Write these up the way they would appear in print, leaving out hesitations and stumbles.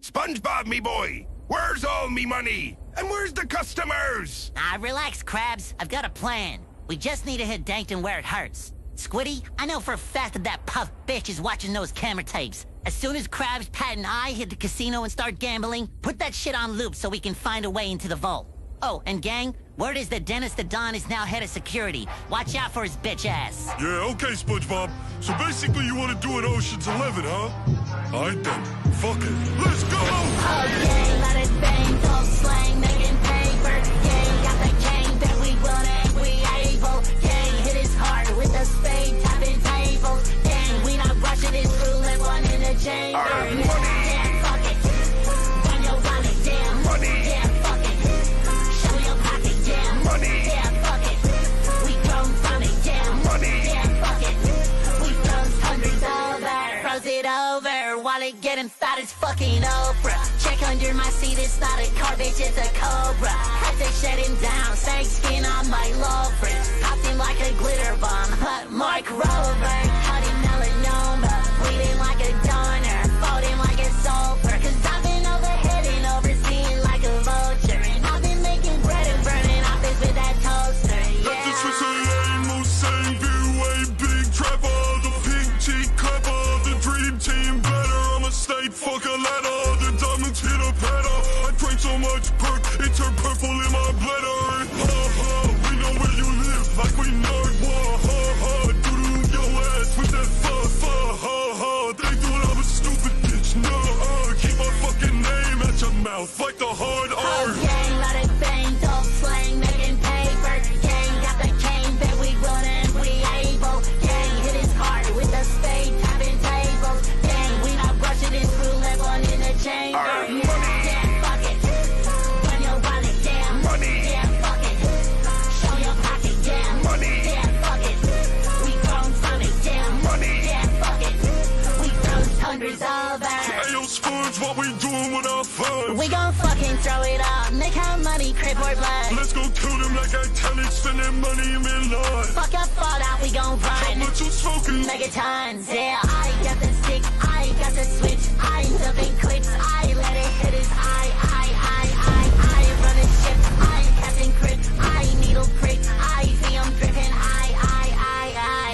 SpongeBob, me boy! Where's all me money? And where's the customers? Relax, Krabs. I've got a plan. We just need to hit Dankton where it hurts. Squiddy, I know for a fact that Puff bitch is watching those camera tapes. As soon as Krabs, Pat, and I hit the casino and start gambling, put that shit on loop so we can find a way into the vault. Oh, and gang, word is that Dennis the Don is now head of security. Watch out for his bitch ass. Yeah, okay, SpongeBob. So basically you want to do an Ocean's 11, huh? Alright then, fuck it. Let's go! Oh, gang, let it bang, don't slang, making paper. Gang, got the game that we want and we able. Gang, hit his heart with a spade, tapping tables. Gang, we not rushing this roulette one in a chamber. Money. Yeah, fuck it. Run your wallet, damn. Money. Yeah, fuck it. Show your pocket, damn. Money. Yeah, fuck it. We grown from it, damn. Money. Yeah, fuck it. We froze hundreds over. Froze it over. Wallet getting fat as fucking Oprah. Check under my seat, it's not a car, bitch, it's a Cobra. Had to shut him down, fake skin on my loafer. Popped him like a glitter bomb, Mark Rover. Cut him melanoma, bleeding like a donor. Fold him like a sulfur, cause I've been overheading, overseeing like a vulture. And I've been making bread and burning office with that toaster, yeah. That's the Sicilian most same view, a big trapper, the pink cheek clapper, the dream team better. I'm a state fucker ladder, the diamonds hit a patter. I drank so much perk, it turned purple in my bladder. Ha ha, we know where you live, like we nerd war. Ha ha, doodle your ass with that fa ha ha. They thought I was stupid, bitch. No, keep my fucking name at your mouth like the hard R. Oh, gang, let it bang, dope slang, making paper. Gang, got the cane that we run and we able. Gang, hit his heart with a spade, tapping tables. Gang, we not rushing this roulette one in a chamber. Money. Yeah, fuck it. Run your wallet, damn. Money. Yeah, fuck it. Show your pocket, damn. Money. Yeah, fuck it. We grown from it, damn. Money. Yeah, fuck it. We froze hundreds over. Ayo, Sponge, what we doing with our funds? We gon' fucking throw it up, make our money, crib or blood. Let's go kill them like I tell it, spending money in Milan. Fuck up, fall out, we gon' How run. much you smoking? Megatons, yeah. I got the stick, I got the switch. I dumping clips, I let it hit his eye. I run a ship, I Captain Crip, I needle prick, I see him dripping, I.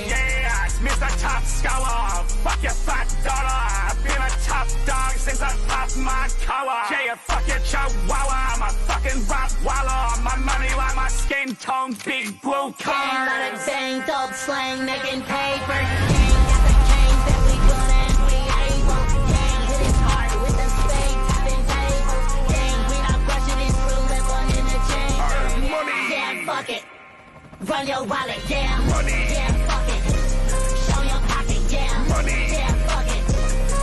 Yeah, it's Mr. Top Scholar. Fuck your fat dollar. I've been a top dog since I popped my collar. fuck your chihuahua. I'm a fucking Rottweiler. My money like my skin tone, big blue collar. Gang, lot of bang, dope slang, making paper. Gang, got the gang that we good and we able. Gang, hit it hard with them spades, tapping tables. Gang, we not brushing it through, left one in the chamber. Money. Yeah, fuck it. Run your wallet, yeah. Money. Yeah, fuck it. Show your pocket, yeah. Money. Yeah, fuck it.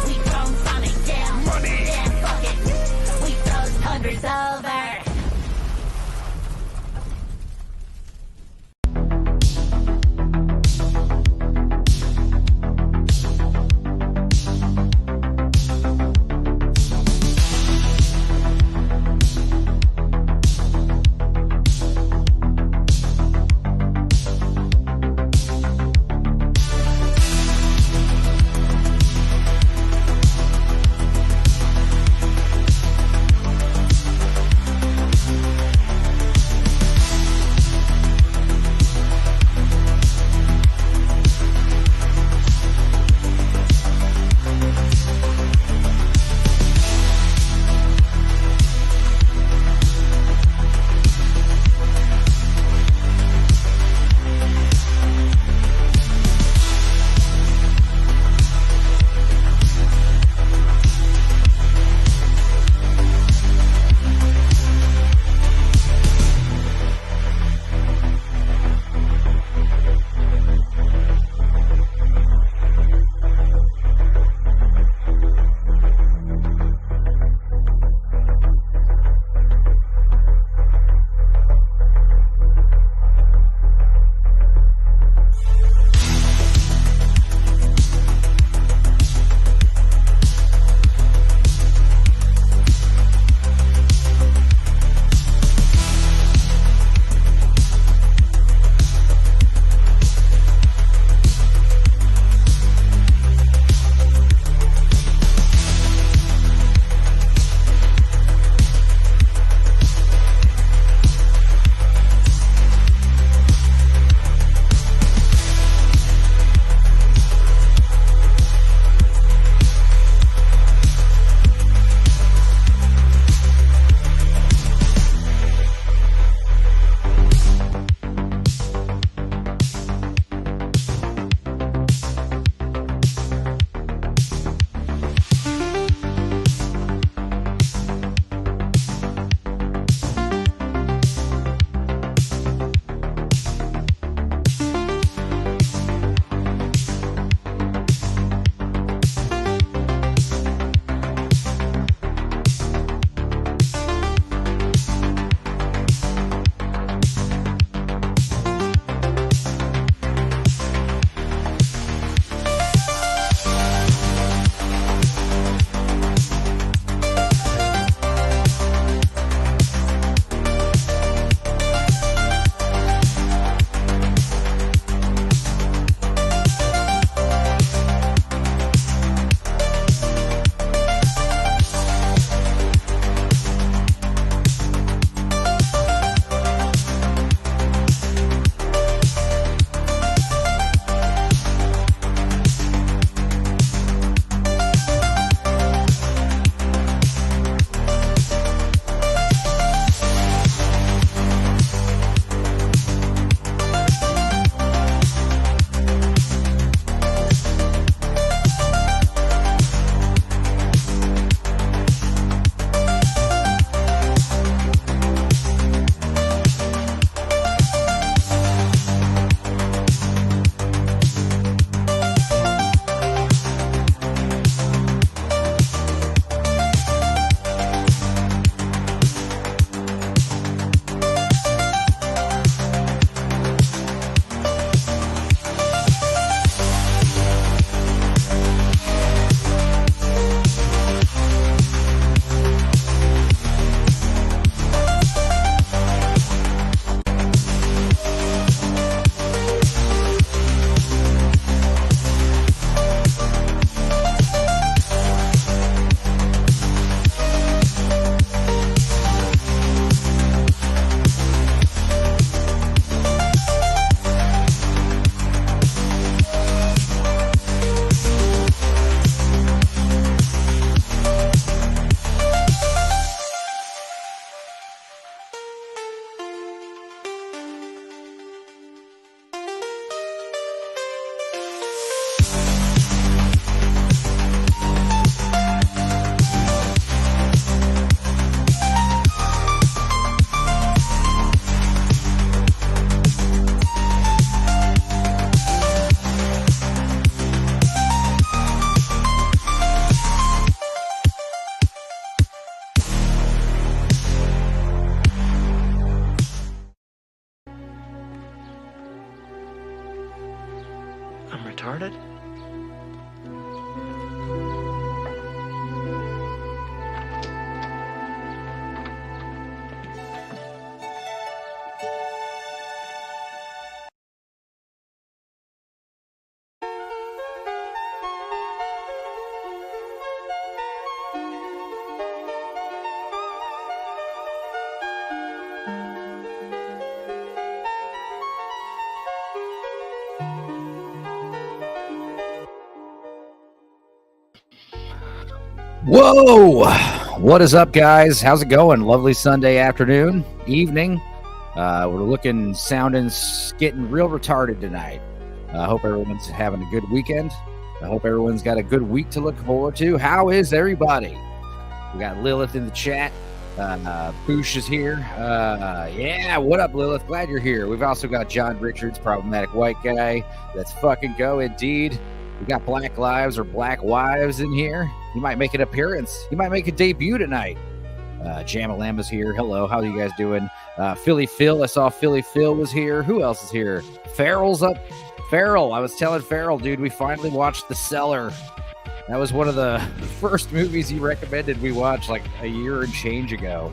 We throw Sonic, yeah. Money. Yeah, fuck it. We throw hundreds over. Whoa! What is up, guys? How's it going? Lovely Sunday afternoon, evening. We're looking, sounding, getting real retarded tonight. I hope everyone's having a good weekend. I hope everyone's got a good week to look forward to. How is everybody? We got Lilith in the chat. Boosh is here. Yeah, what up, Lilith? Glad you're here. We've also got John Richards, problematic white guy. Let's fucking go, indeed. We got Black Lives or Black Wives in here. He might make an appearance. He might make a debut tonight. Jamalamba's here. Hello, how are you guys doing? Philly Phil, I saw Philly Phil was here. Who else is here? Farrell's up. Farrell, I was telling Farrell, dude, we finally watched The Cellar. That was one of the first movies he recommended we watch like a year and change ago.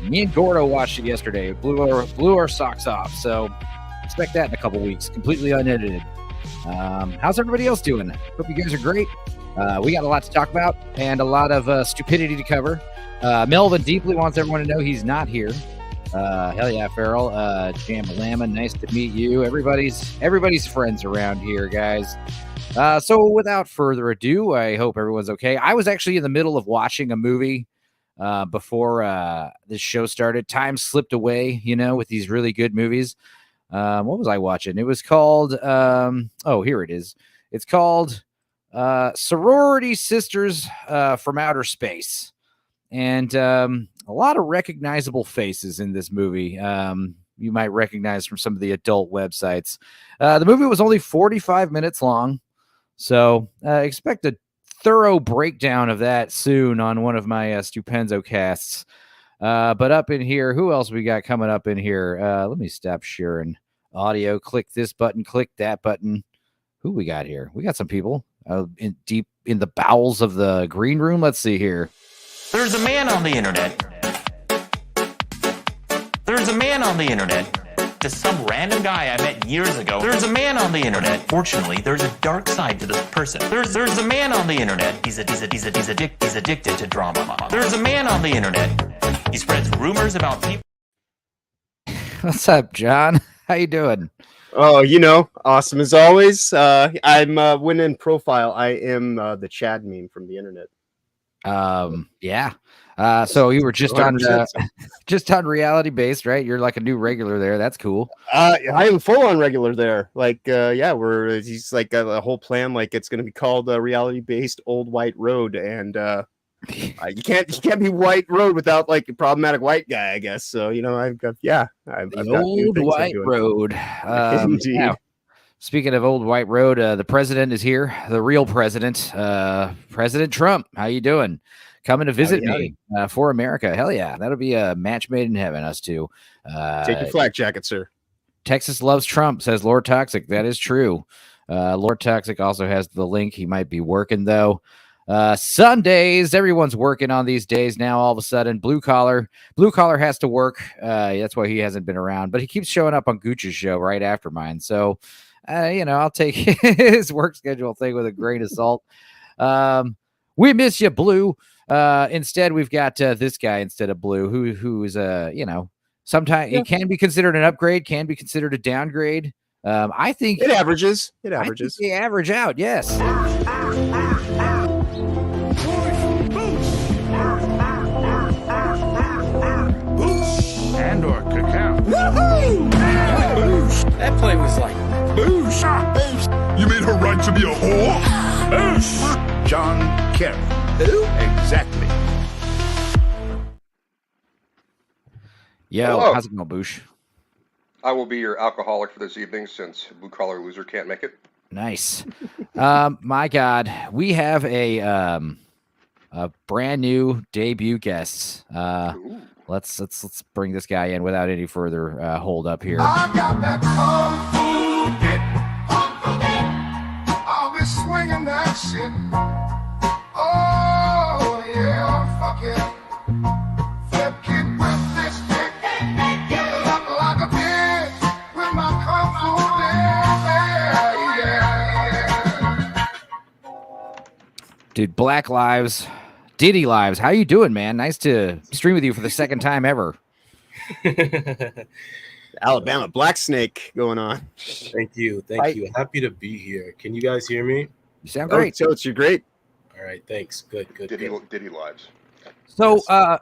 Me and Gordo watched it yesterday. It blew our socks off. So expect that in a couple weeks, completely unedited. How's everybody else doing? Hope you guys are great. We got a lot to talk about and a lot of stupidity to cover. Melvin deeply wants everyone to know he's not here. Hell yeah, Farrell. Jamalama, nice to meet you. Everybody's friends around here, guys. So without further ado, I hope everyone's okay. I was actually in the middle of watching a movie before this show started. Time slipped away, with these really good movies. What was I watching? It was called, here it is. It's called Sorority Sisters from Outer Space. And a lot of recognizable faces in this movie. You might recognize from some of the adult websites. The movie was only 45 minutes long. So expect a thorough breakdown of that soon on one of my Stupenzo casts. But up in here, who else we got coming up in here? Let me stop sharing audio. Click this button, click that button. Who we got here? We got some people deep in the bowels of the green room. Let's see here. There's a man on the internet. There's a man on the internet. Just some random guy I met years ago. There's a man on the internet. Fortunately, there's a dark side to this person. There's a man on the internet. He's addicted to drama. There's a man on the internet. He spreads rumors about people. What's up, John? How you doing? Oh, awesome as always. I'm when in profile, I am the Chad meme from the internet. Yeah. So you were just on reality based, right? You're like a new regular there. That's cool. I am full on regular there. Like, he's like a whole plan. Like it's going to be called reality based Old White Road, and you can't be White Road without like a problematic white guy, I guess. So I've got Old White Road. Indeed. Now, speaking of Old White Road, the president is here. The real president, President Trump. How you doing? Coming to visit me for America. Hell yeah. That'll be a match made in heaven, us two. Take your flak jacket, sir. Texas loves Trump, says Lord Toxic. That is true. Lord Toxic also has the link. He might be working, though. Sundays, everyone's working on these days now. All of a sudden, blue collar has to work. That's why he hasn't been around, but he keeps showing up on Gooch's show right after mine. So, I'll take his work schedule thing with a grain of salt. We miss you, Blue. Instead, we've got this guy instead of Blue, who is sometimes it can be considered an upgrade, can be considered a downgrade. I think it averages. I think they average out. Yes. And or cacao. Woohoo! That play was like Boosh! boosh. You made her right to be a whore? Boosh. John Kerry. Who? Exactly. Yo, Hello. how's it going, Boosh? I will be your alcoholic for this evening since Blue Collar Loser can't make it. Nice. My God, we have a brand new debut guest. Let's bring this guy in without any further hold up here. I got that kung fu hit, kung fu hit. that shit. Oh, yeah, fuck it. Flip kick with this stick. Get it up like a bitch with my kung fu yeah. Dude, Black Lives, Diddy Lives. How you doing, man? Nice to stream with you for the second time ever. Alabama Black Snake going on. Thank you. Happy to be here. Can you guys hear me? You sound great. Oh, you're great. All right, thanks. Good. Diddy lives. So, I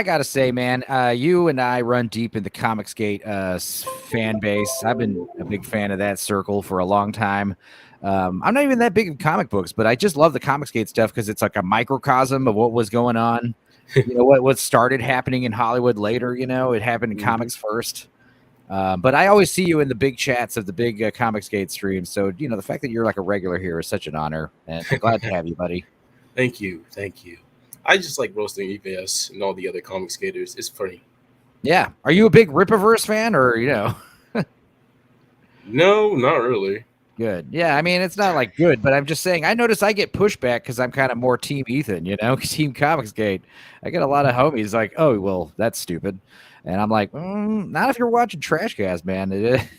gotta say, man, you and I run deep in the Comicsgate fan base. I've been a big fan of that circle for a long time. I'm not even that big of comic books, but I just love the Comicsgate stuff because it's like a microcosm of what was going on. What started happening in Hollywood later. It happened in comics first. But I always see you in the big chats of the big Comicsgate streams. So, the fact that you're like a regular here is such an honor, and I'm glad to have you, buddy. Thank you. I just like roasting EVS and all the other comic skaters. It's funny. Yeah. Are you a big Rippaverse fan or, No, not really. Good. Yeah. I mean, it's not like good, but I'm just saying, I notice I get pushback because I'm kind of more Team Ethan, Team Comicsgate. I get a lot of homies like, oh, well, that's stupid. And I'm like, not if you're watching Trashcast, man.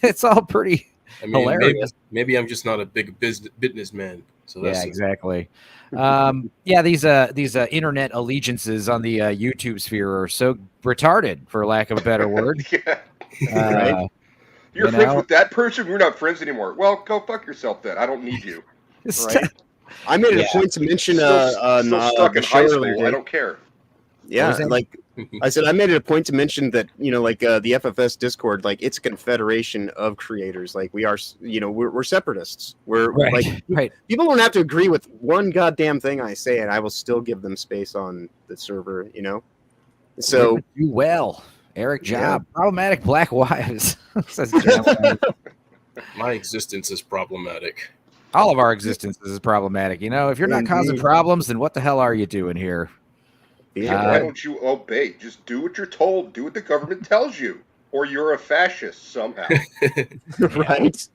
It's all pretty hilarious. Maybe I'm just not a big businessman. So that's exactly. These internet allegiances on the YouTube sphere are so retarded, for lack of a better word. Right? You're friends with that person. We're not friends anymore. Well, go fuck yourself then. I don't need you. Right? I made it a point to mention still stuck in high school. I don't care. Yeah, like I said, I made it a point to mention that the FFS Discord, like it's a confederation of creators. Like we are, we're separatists. We're right. People don't have to agree with one goddamn thing I say, and I will still give them space on the server. So do well, Eric Job. Yeah. Problematic Black Wives. Says my existence is problematic. All of our existences is problematic. If you're not causing problems, then what the hell are you doing here? Why don't you obey? Just do what you're told. Do what the government tells you, or you're a fascist somehow. Right,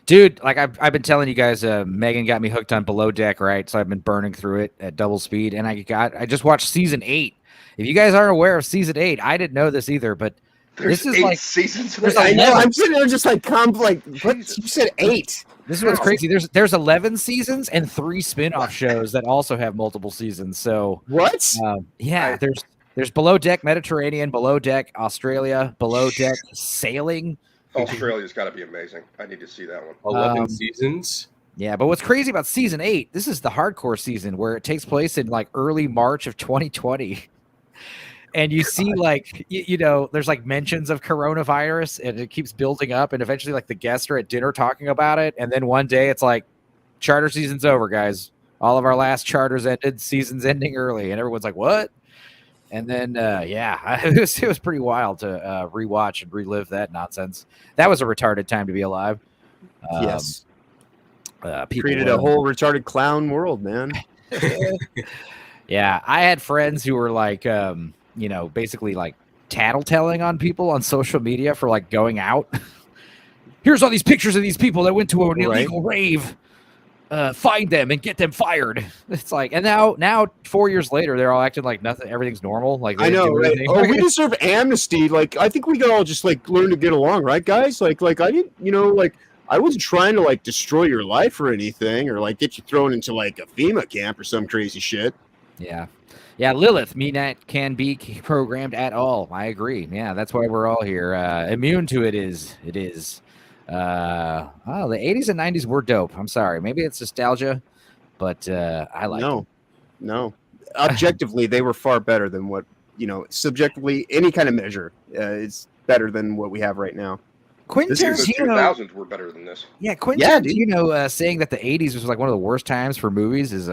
dude. Like I've been telling you guys, Megan got me hooked on Below Deck, right? So I've been burning through it at double speed, and I just watched season 8. If you guys aren't aware of season 8, I didn't know this either, but this is 8 seasons. I know. I'm sitting there just like, what? You said 8. This is what's crazy. There's 11 seasons and 3 spin-off shows that also have multiple seasons. So what? There's Below Deck Mediterranean, Below Deck Australia, Below Deck Sailing. Australia's got to be amazing. I need to see that one. 11 seasons. Yeah, but what's crazy about season 8? This is the hardcore season where it takes place in like early March of 2020. And you see, like, there's like mentions of coronavirus, and it keeps building up. And eventually, like, the guests are at dinner talking about it. And then one day, it's like, charter season's over, guys. All of our last charters ended. Season's ending early, and everyone's like, "What?" And then, it was pretty wild to rewatch and relive that nonsense. That was a retarded time to be alive. Yes, people created a whole retarded clown world, man. Yeah, I had friends who were like. Basically like tattletelling on people on social media for like going out. Here's all these pictures of these people that went to an illegal rave. Find them and get them fired. It's like, and now 4 years later, they're all acting like nothing. Everything's normal. Like I know, right? Oh, we deserve amnesty. Like I think we could all just like learn to get along, right, guys? Like I didn't, I wasn't trying to like destroy your life or anything, or like get you thrown into like a FEMA camp or some crazy shit. Yeah, Lilith, me not can be programmed at all. I agree. Yeah, that's why we're all here. Immune to it is. The 80s and 90s were dope. I'm sorry. Maybe it's nostalgia, but I like them. No. Objectively, they were far better than what, subjectively, any kind of measure is better than what we have right now. Quentin Tarantino. The 2000s were better than this. Yeah, Quentin Tarantino saying that the 80s was like one of the worst times for movies is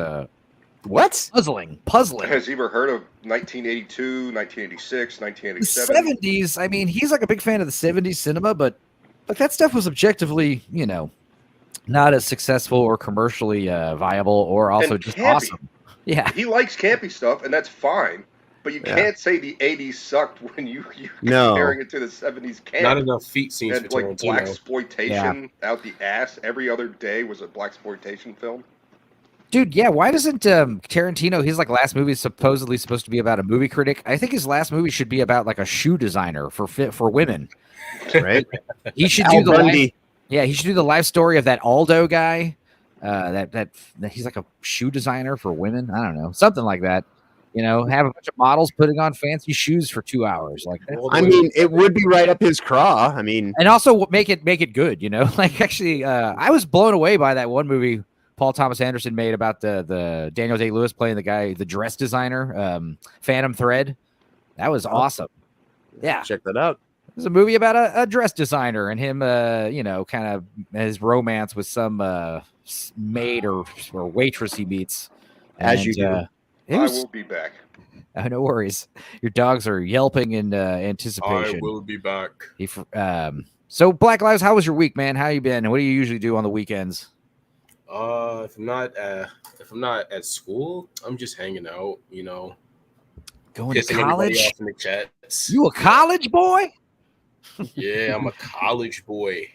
what? Puzzling. Has he ever heard of 1982, 1986, 1987? The 70s. I mean, he's like a big fan of the 70s cinema, but that stuff was objectively, not as successful or commercially viable, or also and just campy. Awesome. Yeah, he likes campy stuff, and that's fine. But you can't say the 80s sucked when you're comparing it to the 70s camp. Not enough feet scenes and for like Tarantino. blaxploitation out the ass. Every other day was a blaxploitation film. Dude, yeah. Why doesn't Tarantino? His like last movie is supposedly supposed to be about a movie critic. I think his last movie should be about like a shoe designer for women. Right? He should Al do the Bundy. he should do the life story of that Aldo guy. That he's like a shoe designer for women. I don't know, something like that. You know, have a bunch of models putting on fancy shoes for 2 hours. Like, I mean, it would be right up his craw. I mean, and also make it good. You know, like actually, I was blown away by that one movie Paul Thomas Anderson made about the Daniel Day-Lewis playing the guy, the dress designer, Phantom Thread. That was awesome. Yeah, check that out. It was a movie about a dress designer and him, you know, kind of his romance with some maid or waitress he meets. As you do. I will be back. No worries. Your dogs are yelping in anticipation. I will be back. So Black Lives, how was your week, man? How you been? And what do you usually do on the weekends? If I'm not at school, I'm just hanging out. You know, going to college. Off in the chats. You a college boy? Yeah, I'm a college boy.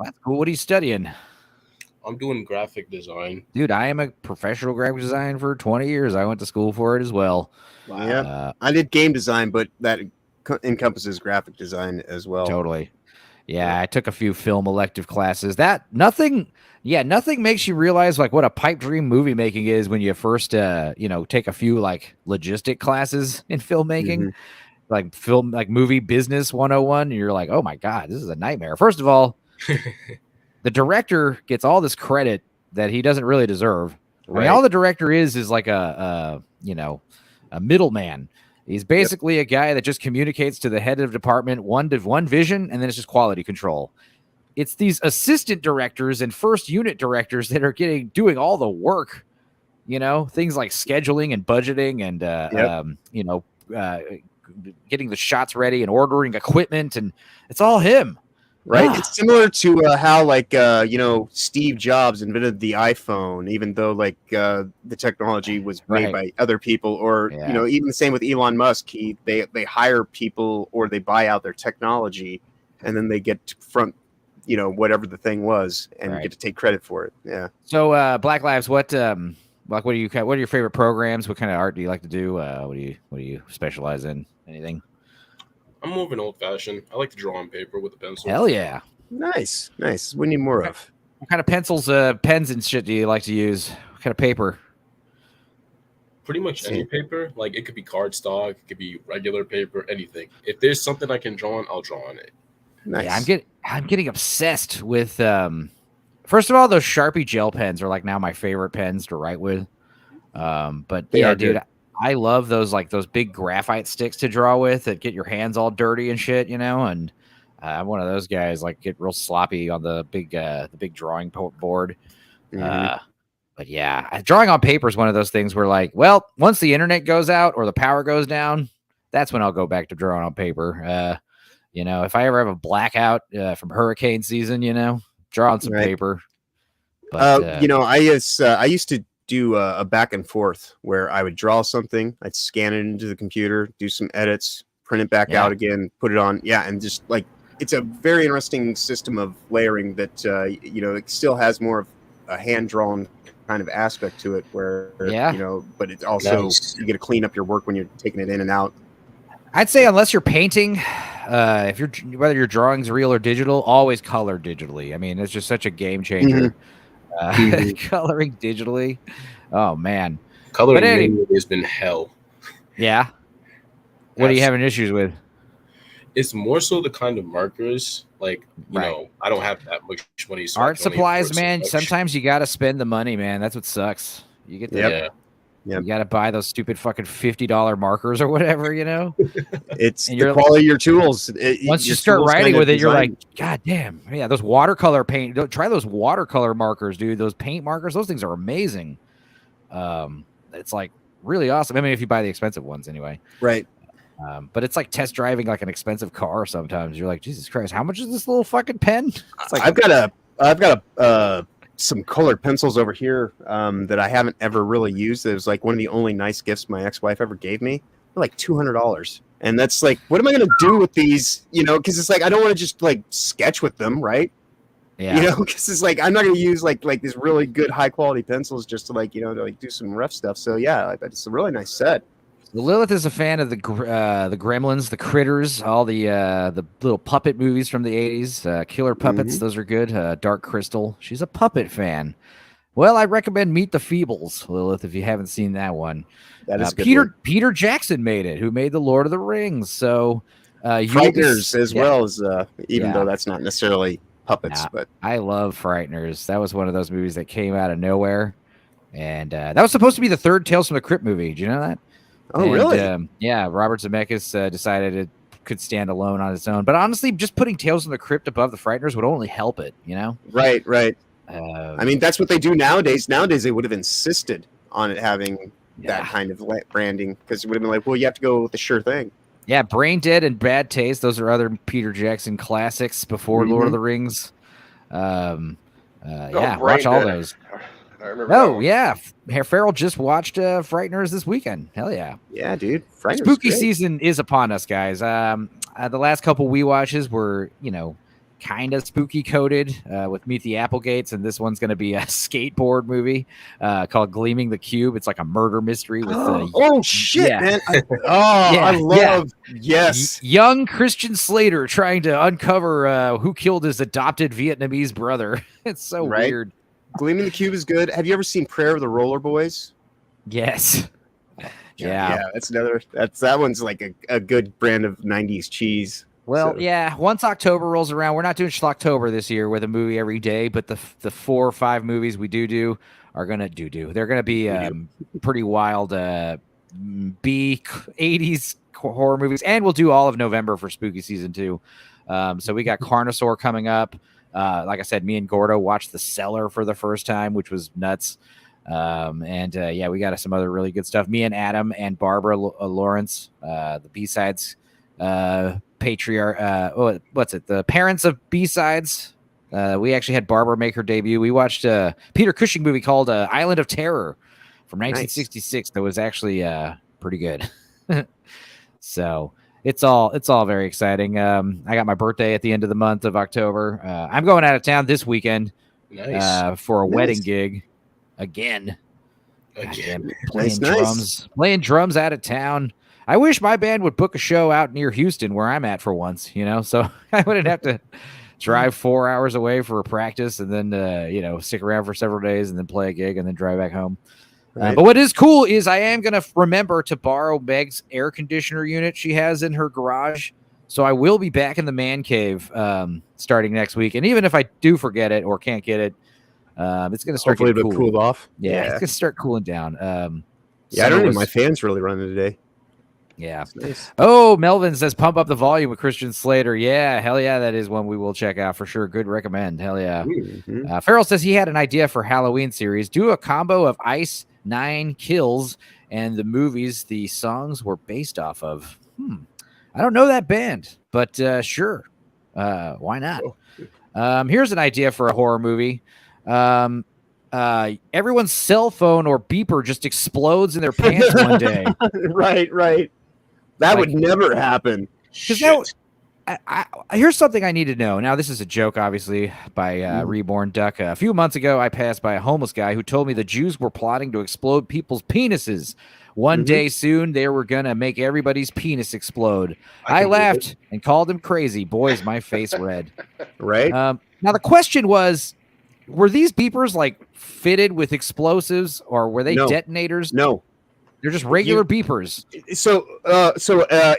That's cool. What are you studying? I'm doing graphic design. Dude, I am a professional graphic designer for 20 years. I went to school for it as well. Wow. Yeah. I did game design, but that encompasses graphic design as well. Totally. Yeah, I took a few film elective classes. Nothing makes you realize like what a pipe dream movie making is when you first take a few like logistic classes in filmmaking. Like movie business 101. And you're like, oh my God, this is a nightmare. First of all, the director gets all this credit that he doesn't really deserve. Right. I mean, all the director is like a middleman. He's basically a guy that just communicates to the head of department one vision, and then it's just quality control. It's these assistant directors and first unit directors that are doing all the work. You know, things like scheduling and budgeting and getting the shots ready and ordering equipment, and it's all him. Right. It's similar to how Steve Jobs invented the iPhone, even though the technology was made by other people, or even the same with Elon Musk. They hire people or they buy out their technology, and then they get to front whatever the thing was and get to take credit for it. Yeah. So Black Lives, what are your favorite programs? What kind of art do you like to do? What do you specialize in? Anything? I'm more of an old fashioned. I like to draw on paper with a pencil. Hell yeah. Nice. We need more of. What kind of pencils, pens and shit do you like to use? What kind of paper? Pretty much any paper. Like it could be cardstock, it could be regular paper, anything. If there's something I can draw on, I'll draw on it. Nice. Yeah, I'm getting obsessed with first of all, those Sharpie gel pens are like now my favorite pens to write with. But dude, good. I love those big graphite sticks to draw with that get your hands all dirty and shit, and I'm one of those guys get real sloppy on the big drawing board. Mm-hmm. But yeah, drawing on paper is one of those things where once the internet goes out or the power goes down, that's when I'll go back to drawing on paper. If I ever have a blackout from hurricane season, draw on some paper. But, I used to do a back and forth where I would draw something, I'd scan it into the computer, do some edits, print it back out again, put it on. Yeah. And just it's a very interesting system of layering that, it still has more of a hand drawn kind of aspect to it where, but it's also, you get to clean up your work when you're taking it in and out. I'd say unless you're painting, whether your drawing's real or digital, always color digitally. I mean, it's just such a game changer. Coloring digitally. Oh man. Coloring has been hell. Yeah. What are you having issues with? It's more so the kind of markers. I don't have that much money. So art supplies, man. Sometimes you got to spend the money, man. That's what sucks. You get you got to buy those stupid fucking $50 markers or whatever, It's the quality of your tools. Once you start writing with it, you're like, God damn. Yeah, those watercolor paint. Try those watercolor markers, dude. Those paint markers, those things are amazing. It's really awesome. I mean, if you buy the expensive ones anyway. Right. But it's like test driving an expensive car sometimes. You're like, Jesus Christ, how much is this little fucking pen? It's I've got some colored pencils over here that I haven't ever really used. It was one of the only nice gifts my ex-wife ever gave me. They're $200. And that's what am I going to do with these? Because it's I don't want to just sketch with them, right? Yeah. You know, because it's like I'm not going to use like these really good high quality pencils just to like to like do some rough stuff. So yeah, it's a really nice set. Lilith is a fan of the Gremlins, the Critters, all the little puppet movies from the 80s. Killer Puppets, those are good. Dark Crystal. She's a puppet fan. Well, I recommend Meet the Feebles, Lilith, if you haven't seen that one. That is a good one. Peter Jackson made it, who made the Lord of the Rings. So Frighteners as well as even though that's not necessarily puppets, but I love Frighteners. That was one of those movies that came out of nowhere, and that was supposed to be the third Tales from the Crypt movie. Do you know that? Oh, really? Yeah, Robert Zemeckis decided it could stand alone on its own. But honestly, just putting Tales from the Crypt above the Frighteners would only help it. You know? Right. I mean, that's what they do nowadays. Nowadays, they would have insisted on it having that kind of branding because it would have been like, well, you have to go with the sure thing. Yeah, Brain Dead and Bad Taste. Those are other Peter Jackson classics before Lord of the Rings. Watch all those. I remember. Yeah. Farrell just watched Frighteners this weekend. Hell yeah. Yeah, dude. Spooky season is upon us, guys. The last couple we watches were, kind of spooky coded with Meet the Applegates, and this one's going to be a skateboard movie called Gleaming the Cube. It's like a murder mystery with oh shit, man! I love young Christian Slater trying to uncover who killed his adopted Vietnamese brother. It's so weird. Gleaming the Cube is good. Have you ever seen Prayer of the Roller Boys? Yes. Yeah, that one's like a good brand of 90s cheese. Well, once October rolls around, we're not doing Schlocktober this year with a movie every day, but the 4 or 5 movies we do are going to they're going to be pretty wild B 80s horror movies, and we'll do all of November for spooky season 2. So we got Carnosaur coming up. Like I said, me and Gordo watched The Cellar for the first time, which was nuts. We got some other really good stuff. Me and Adam and Barbara Lawrence, the B-Sides patriarch. What's it? The parents of B-Sides. We actually had Barbara make her debut. We watched a Peter Cushing movie called Island of Terror from 1966. That was actually pretty good. So it's all very exciting. I got my birthday at the end of the month of October. I'm going out of town this weekend for a wedding gig again. Playing drums out of town. I wish my band would book a show out near Houston where I'm at for once, so I wouldn't have to drive 4 hours away for a practice and then, stick around for several days and then play a gig and then drive back home. Right. But what is cool is I am going to remember to borrow Meg's air conditioner unit she has in her garage. So I will be back in the man cave starting next week. And even if I do forget it or can't get it, it's going to start getting cooled off. Yeah, it's going to start cooling down. I don't know. My fan's really running today. Yeah. Nice. Oh, Melvin says pump up the volume with Christian Slater. Yeah, hell yeah, that is one we will check out for sure. Good recommend. Hell yeah. Mm-hmm. Farrell says he had an idea for Halloween series. Do a combo of Ice 9 Kills and the movies the songs were based off of. I don't know that band, but sure. Why not? Here's an idea for a horror movie. Everyone's cell phone or beeper just explodes in their pants one day. Right. That would never happen. Because here's something I need to know. Now, this is a joke, obviously, by Reborn Duck. A few months ago, I passed by a homeless guy who told me the Jews were plotting to explode people's penises. One day soon, they were going to make everybody's penis explode. I laughed and called him crazy. Boy, is my face red. Right. Now, the question was, were these beepers like fitted with explosives or were they detonators? No. They're just regular beepers. So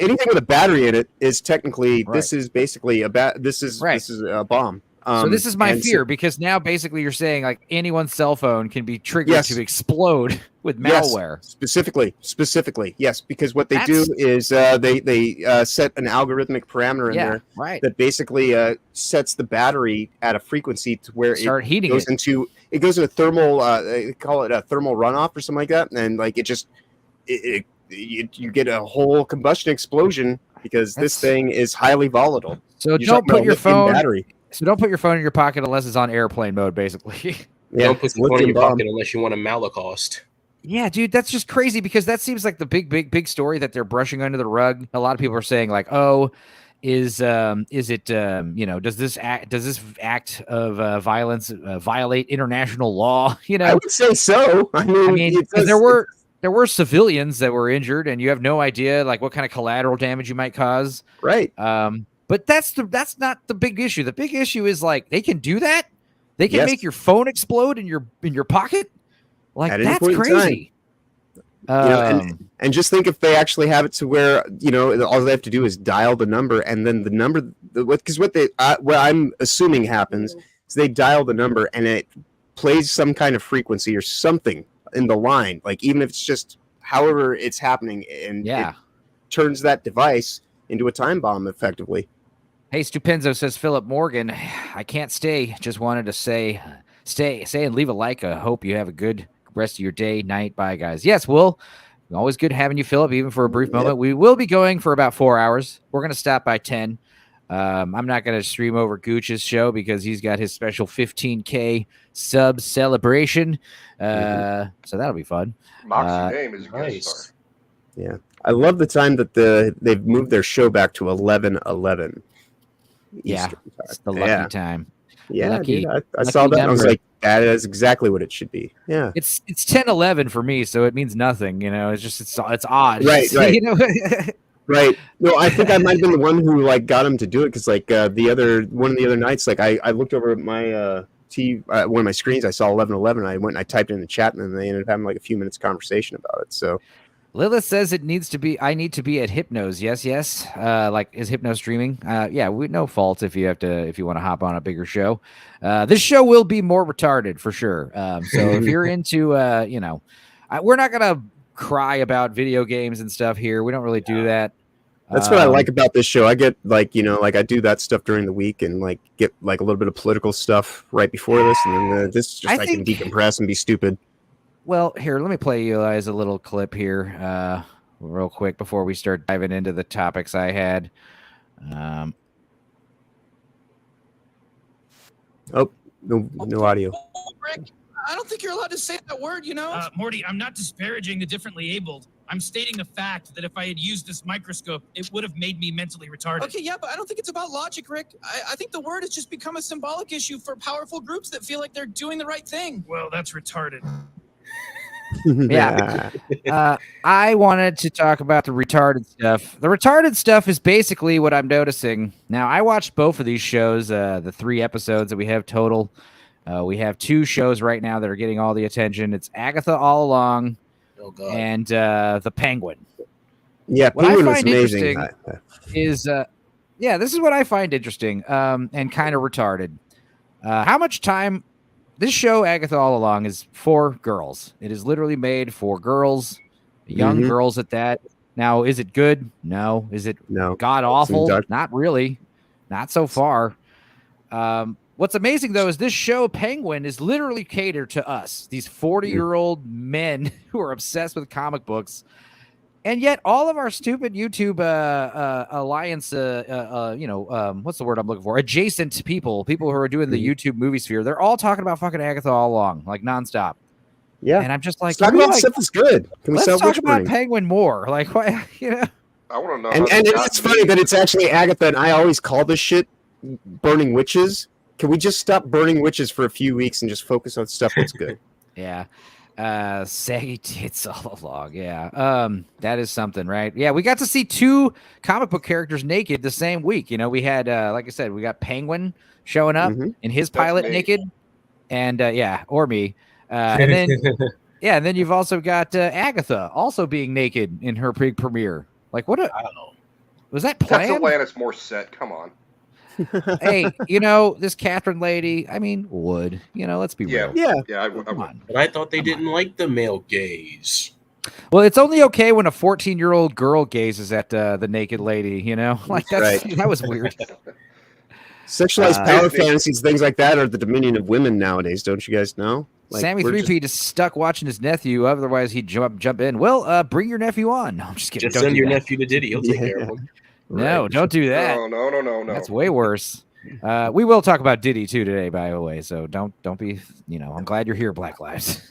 anything with a battery in it is technically this is basically this is a bomb. So this is my fear because now basically you're saying like anyone's cell phone can be triggered to explode with malware. Specifically, yes, because what they do is they set an algorithmic parameter in there that basically sets the battery at a frequency to where it goes into thermal. They call it a thermal runoff or something like that, and like you get a whole combustion explosion because this thing is highly volatile. So don't put your phone. So don't put your phone in your pocket unless it's on airplane mode, basically. Don't put your phone in your pocket unless you want a Holocaust. Yeah, dude, that's just crazy because that seems like the big story that they're brushing under the rug. A lot of people are saying like, oh, is it does this act of violence violate international law? I would say so. I mean, because there were civilians that were injured, and you have no idea like what kind of collateral damage you might cause. Right. But that's not the big issue. The big issue is like they can do that. They can make your phone explode in your pocket. Like that's crazy. And just think if they actually have it to where all they have to do is dial the number, and then the number, because what I'm assuming happens is they dial the number and it plays some kind of frequency or something in the line, like even if it's just however it's happening, and it turns that device into a time bomb effectively. Hey, Stupenzo says Philip Morgan, I can't stay. Just wanted to say and leave a like. I hope you have a good rest of your day, night. Bye, guys. Yes, Will. Always good having you, Philip, even for a brief moment. We will be going for about 4 hours. We're going to stop by 10. I'm not going to stream over Gooch's show because he's got his special 15K sub celebration. So that'll be fun. Moxie name is a nice. guest star. Yeah. I love the time that they've moved their show back to 11:11. Yeah, it's the lucky time. Yeah, lucky, dude, I saw that. And I was like, that is exactly what it should be. Yeah, it's 10:11 for me, so it means nothing. It's just it's odd. Right. Right. No, I think I might have been the one who like got him to do it because like one of the other nights, like I looked over at my one of my screens, I saw 11:11. I went and I typed it in the chat, and then they ended up having like a few minutes conversation about it. So. Lilith says I need to be at Hypnos. Yes. Like is Hypno streaming? Yeah, no fault if you want to hop on a bigger show. This show will be more retarded for sure. So if you're into, we're not gonna cry about video games and stuff here. We don't really do that. That's what I like about this show. I get like I do that stuff during the week and like get like a little bit of political stuff right before this, and then this just I can decompress and be stupid. Well, here, let me play you guys a little clip here real quick before we start diving into the topics I had. Oh, no audio. Rick, I don't think you're allowed to say that word, Morty, I'm not disparaging the differently abled. I'm stating the fact that if I had used this microscope, it would have made me mentally retarded. Okay, yeah, but I don't think it's about logic, Rick. I think the word has just become a symbolic issue for powerful groups that feel like they're doing the right thing. Well, that's retarded. Yeah. I wanted to talk about the retarded stuff. The retarded stuff is basically what I'm noticing. Now, I watched both of these shows, the 3 episodes that we have total. We have 2 shows right now that are getting all the attention. It's Agatha All Along and The Penguin. Yeah, what Penguin I find was amazing. Is this is what I find interesting and kind of retarded. How much time... This show, Agatha All Along, is for girls. It is literally made for girls, young girls at that. Now, is it good? No. Is it god awful? Not really. Not so far. What's amazing, though, is this show, Penguin, is literally catered to us, these 40-year-old men who are obsessed with comic books. And yet all of our stupid YouTube alliance, what's the word I'm looking for? Adjacent people who are doing the YouTube movie sphere, they're all talking about fucking Agatha All Along, like nonstop. Yeah. And I'm just like, talk about stuff that's good. Can we let's talk about Penguin more. Like, why, I want to know. And it's funny that it's actually Agatha, and I always call this shit burning witches. Can we just stop burning witches for a few weeks and just focus on stuff that's good? Yeah. Saggy tits all along. Yeah. That is something, right? Yeah. We got to see 2 comic book characters naked the same week. We had, like I said, we got Penguin showing up in his pilot naked and, or me. And then, and then you've also got, Agatha also being naked in her premiere. Like was that planned? That's Atlantis more set. Come on. Hey, this Catherine lady, would. Let's be real. Yeah, I would. But I thought they didn't like the male gaze. Well, it's only okay when a 14-year-old girl gazes at the naked lady, Like, that was weird. Sexualized power fantasies, things like that, are the dominion of women nowadays, don't you guys know? Like, Sammy 3P just stuck watching his nephew, otherwise he'd jump in. Well, bring your nephew on. No, I'm just kidding. Just send your nephew to Diddy. He'll take care of him. No, don't do that. No. That's way worse. We will talk about Diddy too today, by the way. So don't be. I'm glad you're here, Black Lives.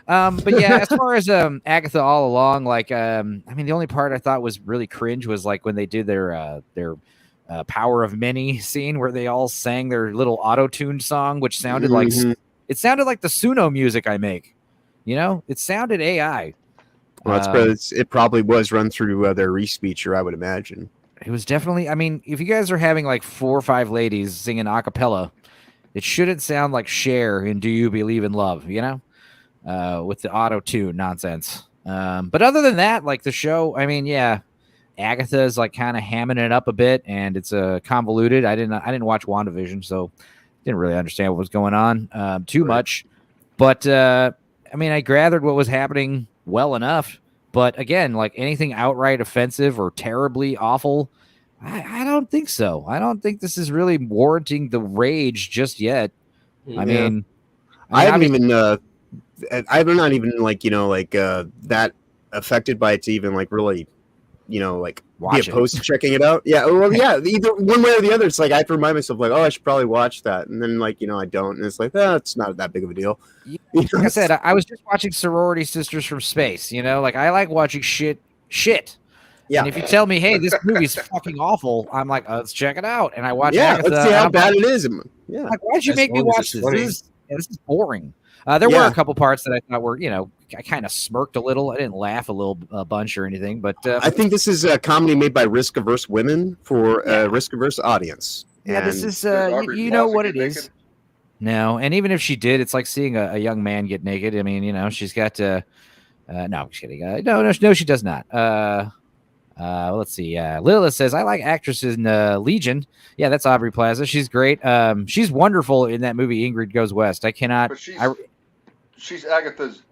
But yeah, as far as Agatha all along, like I mean, the only part I thought was really cringe was like when they did their Power of Many scene where they all sang their little auto-tuned song, which sounded like it sounded like the Suno music I make. You know, it sounded AI. Well, that's because it probably was run through their re-speecher, I would imagine. It was definitely. I mean, if you guys are having like 4 or 5 ladies singing a cappella, it shouldn't sound like Cher in "Do You Believe in Love?" You know, with the auto-tune nonsense. But other than that, like the show, I mean, yeah, Agatha is like kind of hamming it up a bit, and it's convoluted. I didn't watch WandaVision, so didn't really understand what was going on too much. But I mean, I gathered what was happening well enough. But again, like anything outright offensive or terribly awful, I don't think so. I don't think this is really warranting the rage just yet. I mean, I'm not even like, you know, like that affected by it to even like really, you know, like watch be opposed to checking it out. Yeah, well, yeah, either one way or the other. It's like I have to remind myself, like, oh, I should probably watch that, and then like, you know, I don't, and it's like, it's not that big of a deal. Like I said, I was just watching Sorority Sisters from Space. You know, like I like watching shit. Yeah. And if you tell me, hey, this movie's fucking awful, I'm like, let's check it out. And I watch Agatha. Let's see how bad it is. Yeah. Like, why'd you make me watch this? This is boring. There were a couple parts that I thought were, you know, I kind of smirked a little. I didn't laugh a bunch or anything, but I think this is a comedy made by risk-averse women for a risk-averse audience. Yeah, this is you know what it is. No, and even if she did, it's like seeing a young man get naked. I mean, you know, she's got no, I'm just kidding. No, she does not. Let's see. Lilith says, I like actresses in Legion. Yeah, that's Aubrey Plaza. She's great. She's wonderful in that movie Ingrid Goes West. I cannot. But she's Agatha's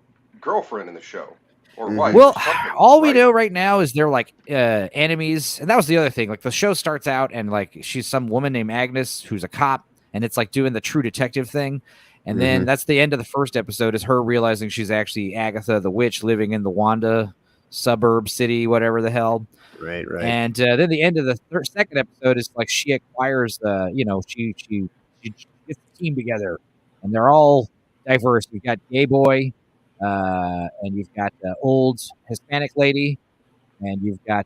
girlfriend in the show, or wife. Well, all we know right now is they're like enemies, and that was the other thing. Like the show starts out, and like she's some woman named Agnes who's a cop, and it's like doing the True Detective thing. And then that's the end of the first episode is her realizing she's actually Agatha the witch living in the Wanda suburb city, whatever the hell. Right. And then the end of the second episode is like she acquires you know, she gets the team together, and they're all diverse. You've got gay boy, and you've got old Hispanic lady, and you've got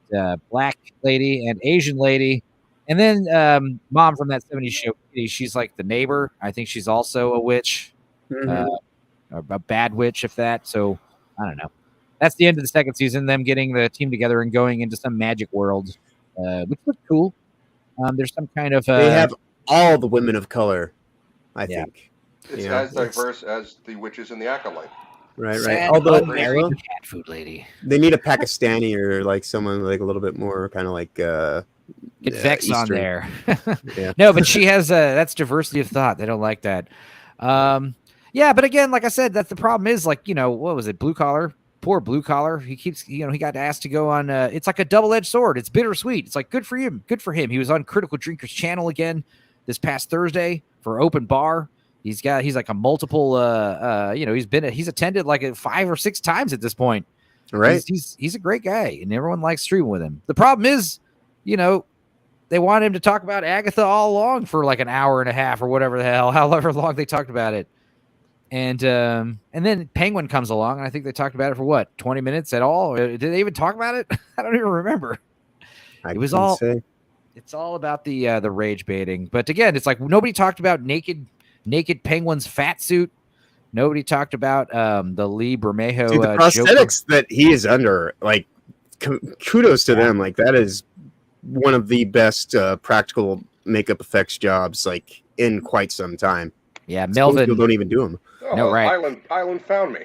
black lady and Asian lady. And then mom from that 70s show, she's like the neighbor. I think she's also a witch, a bad witch, if that. So I don't know. That's the end of the second season, them getting the team together and going into some magic world, which looks cool. There's some kind of... they have all the women of color, I think. It's as diverse as the witches in the Acolyte. Right. Although married cat food lady. They need a Pakistani or like someone like a little bit more kind of like... Get Vex on there. Yeah. No, but she has that's diversity of thought. They don't like that. Yeah, but again, like I said, that's the problem is like, you know, what was it? Blue collar. Poor blue collar. He keeps, you know, he got asked to go on. It's like a double-edged sword. It's bittersweet. It's like good for him. Good for him. He was on Critical Drinkers channel again this past Thursday for Open Bar. He's like a multiple. You know, he's attended like 5 or 6 times at this point. Right. He's a great guy, and everyone likes streaming with him. The problem is, you know, they want him to talk about Agatha all along for like an hour and a half or whatever the hell, however long they talked about it. And then Penguin comes along, and I think they talked about it for what, 20 minutes at all? Did they even talk about it? I don't even remember. It's all about the rage baiting. But again, it's like nobody talked about naked Penguin's fat suit. Nobody talked about the Lee Bermejo. Dude, the prosthetics that he is under, like, kudos to them. Like, that is one of the best practical makeup effects jobs, like, in quite some time. Yeah, Melvin. People don't even do them. Oh, no, right. Island found me.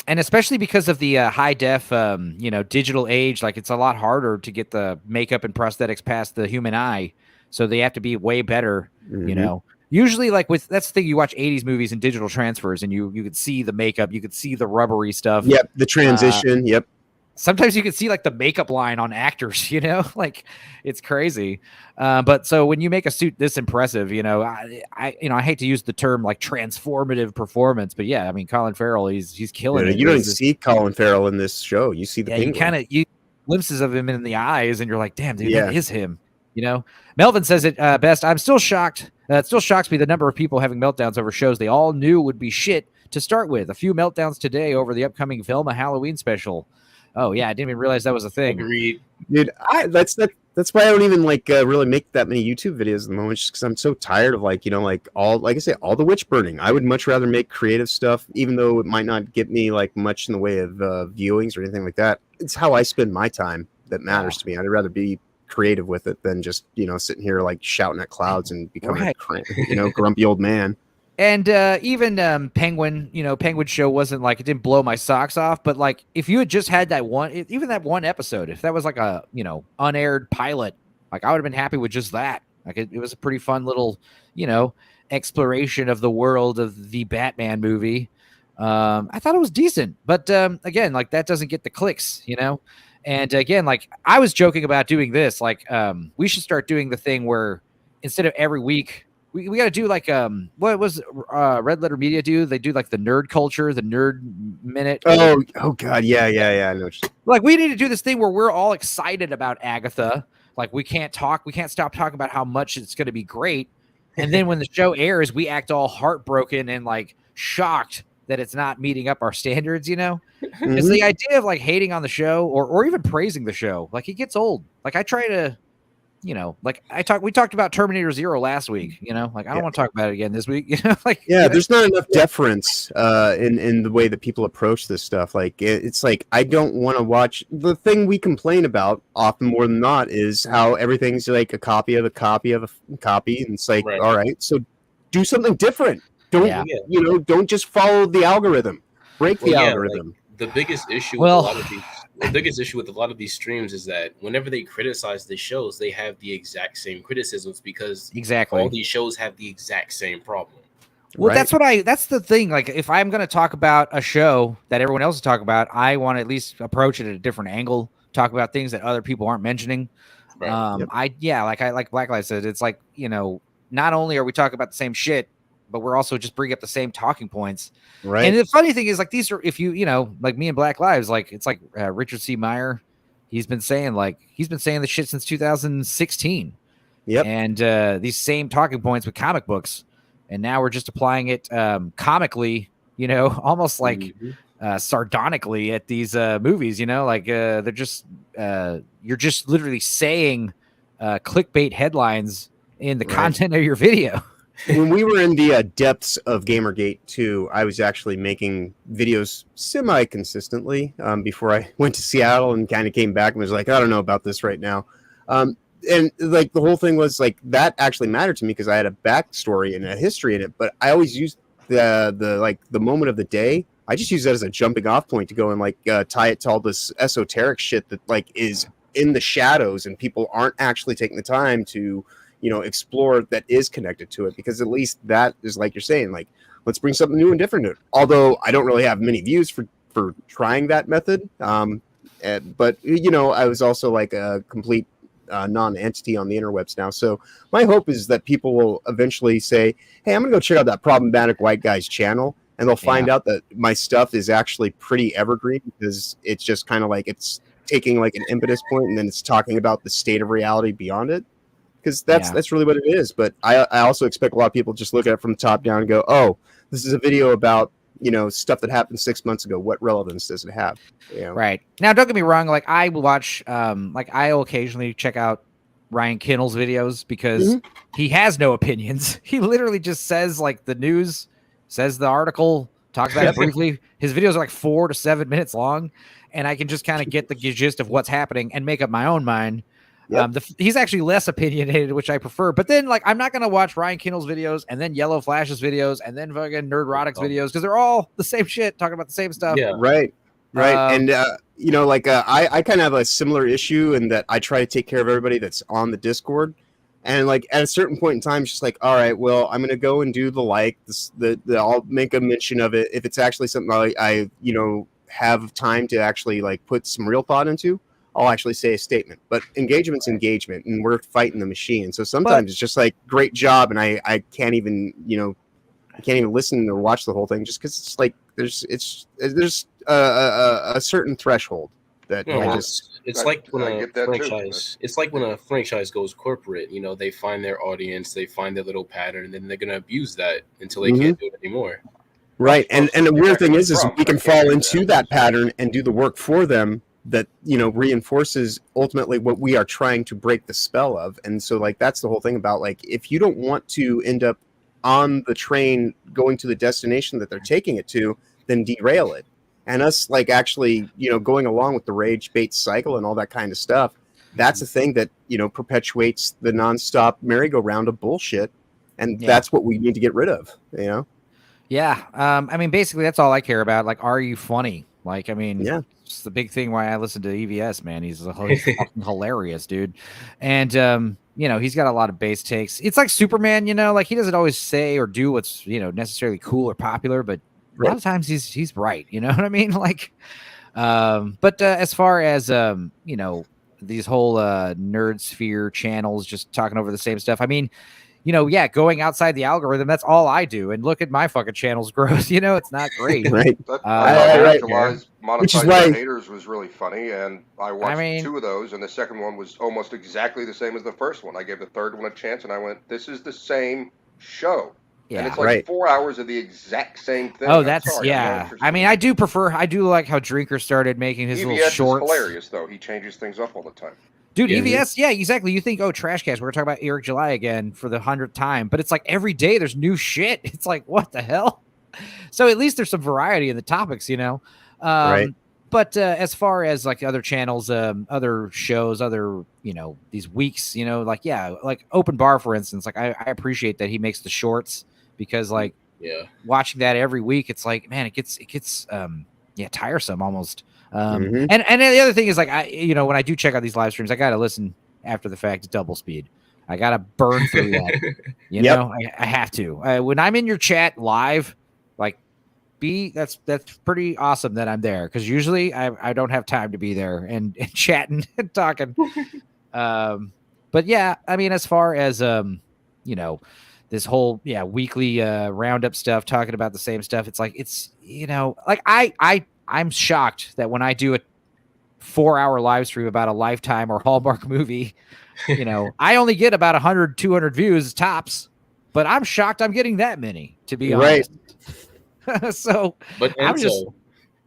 And especially because of the high def, you know, digital age, like it's a lot harder to get the makeup and prosthetics past the human eye. So they have to be way better, you know. Usually, like that's the thing, you watch 80s movies and digital transfers, and you could see the makeup, you could see the rubbery stuff. Yep, the transition. Yep. Sometimes you can see like the makeup line on actors, you know, like it's crazy. But so when you make a suit this impressive, you know, I hate to use the term like transformative performance, but yeah, I mean, Colin Farrell, he's killing it. You don't see Colin Farrell in this show. You see the Penguin. You glimpses of him in the eyes, and you're like, damn, dude, that is him. You know, Melvin says it best. I'm still shocked. It still shocks me the number of people having meltdowns over shows they all knew would be shit To start with, a few meltdowns today over the upcoming Velma Halloween special. Oh yeah, I didn't even realize that was a thing. Agreed. Dude, that's why I don't even like really make that many YouTube videos at the moment, just because I'm so tired of like all all the witch burning. I would much rather make creative stuff, even though it might not get me like much in the way of viewings or anything like that. It's how I spend my time that matters to me. I'd rather be creative with it than just sitting here like shouting at clouds and becoming a grumpy old man. And even Penguin, Penguin show wasn't like, it didn't blow my socks off, but like if you had just had that one episode, if that was like a unaired pilot, like I would have been happy with just that. Like it was a pretty fun little exploration of the world of the Batman movie. I thought it was decent, but again, like that doesn't get the clicks, And again, like I was joking about doing this, like we should start doing the thing where instead of every week. We got to do like what was Red Letter Media do? They do like the nerd culture, the nerd minute. Oh god, yeah. I know. Like we need to do this thing where we're all excited about Agatha. Like we can't stop talking about how much it's going to be great. And then when the show airs, we act all heartbroken and like shocked that it's not meeting up our standards. It's the idea of like hating on the show or even praising the show. Like it gets old. Like I try to. Like we talked about Terminator Zero last week, like I don't want to talk about it again this week, there's not enough deference in the way that people approach this stuff. Like it's like, I don't want to watch. The thing we complain about often more than not is how everything's like a copy of a copy of a copy. And it's like, all right, so do something different. Don't just follow the algorithm, break the algorithm. Like, the biggest issue with a lot of these streams is that whenever they criticize the shows, they have the exact same criticisms because all these shows have the exact same problem. Well, that's the thing. Like if I'm going to talk about a show that everyone else is talking about, I want to at least approach it at a different angle, talk about things that other people aren't mentioning. Like Black Light said, it's like, not only are we talking about the same shit, but we're also just bringing up the same talking points. Right. And the funny thing is like these are, if you, like me and Black Lives, like it's like Richard C. Meyer, he's been saying the shit since 2016. Yep. And these same talking points with comic books. And now we're just applying it comically, almost like sardonically at these movies, like they're just, you're just literally saying clickbait headlines in the content of your video. When we were in the depths of Gamergate 2, I was actually making videos semi-consistently before I went to Seattle and kind of came back and was like, I don't know about this right now. And like the whole thing was like that actually mattered to me because I had a backstory and a history in it. But I always used the moment of the day. I just use that as a jumping off point to go and like tie it to all this esoteric shit that like is in the shadows and people aren't actually taking the time to explore that is connected to it, because at least that is like you're saying, like, let's bring something new and different to it. Although I don't really have many views for trying that method. But I was also like a complete non-entity on the interwebs now. So my hope is that people will eventually say, hey, I'm going to go check out that problematic white guy's channel. And they'll find out that my stuff is actually pretty evergreen because it's just kind of like it's taking like an impetus point and then it's talking about the state of reality beyond it. Because that's really what it is. But I also expect a lot of people just look at it from the top down and go, oh, this is a video about, stuff that happened 6 months ago. What relevance does it have? Right. Now, don't get me wrong. Like I watch, I'll occasionally check out Ryan Kinnell's videos because he has no opinions. He literally just says like the news, says the article, talks about it briefly. His videos are like 4 to 7 minutes long. And I can just kind of get the gist of what's happening and make up my own mind. Yep. He's actually less opinionated, which I prefer. But then, like, I'm not going to watch Ryan Kinnell's videos and then Yellow Flash's videos and then fucking Nerdrotic's videos because they're all the same shit, talking about the same stuff. Yeah, right. And, I kind of have a similar issue in that I try to take care of everybody that's on the Discord. And, like, at a certain point in time, it's just like, all right, well, I'm going to go and do I'll make a mention of it. If it's actually something I have time to actually, like, put some real thought into, I'll actually say a statement. But engagement's engagement, and we're fighting the machine. So sometimes it's just like, great job, and I can't even, I can't even listen or watch the whole thing just because it's like there's a certain threshold that it's like when a franchise. It's like when a franchise goes corporate. They find their audience, they find their little pattern, and then they're gonna abuse that until they can't do it anymore. Right, and the weird thing is we can fall into that. that pattern and do the work for them that reinforces ultimately what we are trying to break the spell of. And so like that's the whole thing about like if you don't want to end up on the train going to the destination that they're taking it to, then derail it. And us like actually going along with the rage bait cycle and all that kind of stuff, that's the thing that perpetuates the nonstop merry-go-round of bullshit, and that's what we need to get rid of. Yeah. I mean, basically, that's all I care about. Like, are you funny? Like, I mean, it's the big thing why I listen to EVS, man. He's fucking hilarious, dude. And, he's got a lot of base takes. It's like Superman, like he doesn't always say or do what's, necessarily cool or popular, but a lot of times he's right. You know what I mean? Like, but as far as, these whole nerd sphere channels just talking over the same stuff, I mean, going outside the algorithm, that's all I do. And look at my fucking channel's growth. It's not great. Right. Which is why Haters was really funny. And I watched 2 of those. And the second one was almost exactly the same as the first one. I gave the third one a chance and I went, this is the same show. Yeah, and it's like 4 hours of the exact same thing. Oh, I mean, I do like how Drinker started making his little shorts. Is hilarious, though. He changes things up all the time. Dude, EVS, yeah, exactly. You think, Trash Cast, we're talking about Eric July again for the 100th time, but it's like every day there's new shit. It's like, what the hell? So at least there's some variety in the topics, right. But as far as like other channels, other shows, other, these weeks, like Open Bar, for instance, like I appreciate that he makes the shorts because like watching that every week, it's like, man, it gets tiresome almost. And the other thing is like when I do check out these live streams, I gotta listen after the fact to double speed. I gotta burn through that. I have to. When I'm in your chat live, like that's pretty awesome that I'm there because usually I don't have time to be there and chatting and talking. But yeah, I mean, as far as this whole weekly roundup stuff, talking about the same stuff, it's like like I'm shocked that when I do a 4-hour live stream about a Lifetime or Hallmark movie, I only get about 100, 200 views tops, but I'm shocked I'm getting that many, to be honest. So, but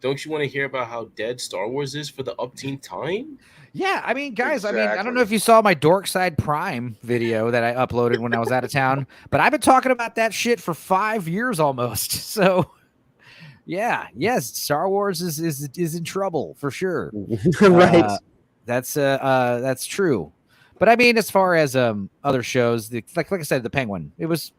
don't you want to hear about how dead Star Wars is for the upteenth time? Yeah, I mean, guys, exactly. I don't know if you saw my Dorkside Prime video that I uploaded when I was out of town, but I've been talking about that shit for 5 years almost. So yes, Star Wars is in trouble for sure. Right. That's true. But I mean, as far as other shows, like I said, the Penguin, it was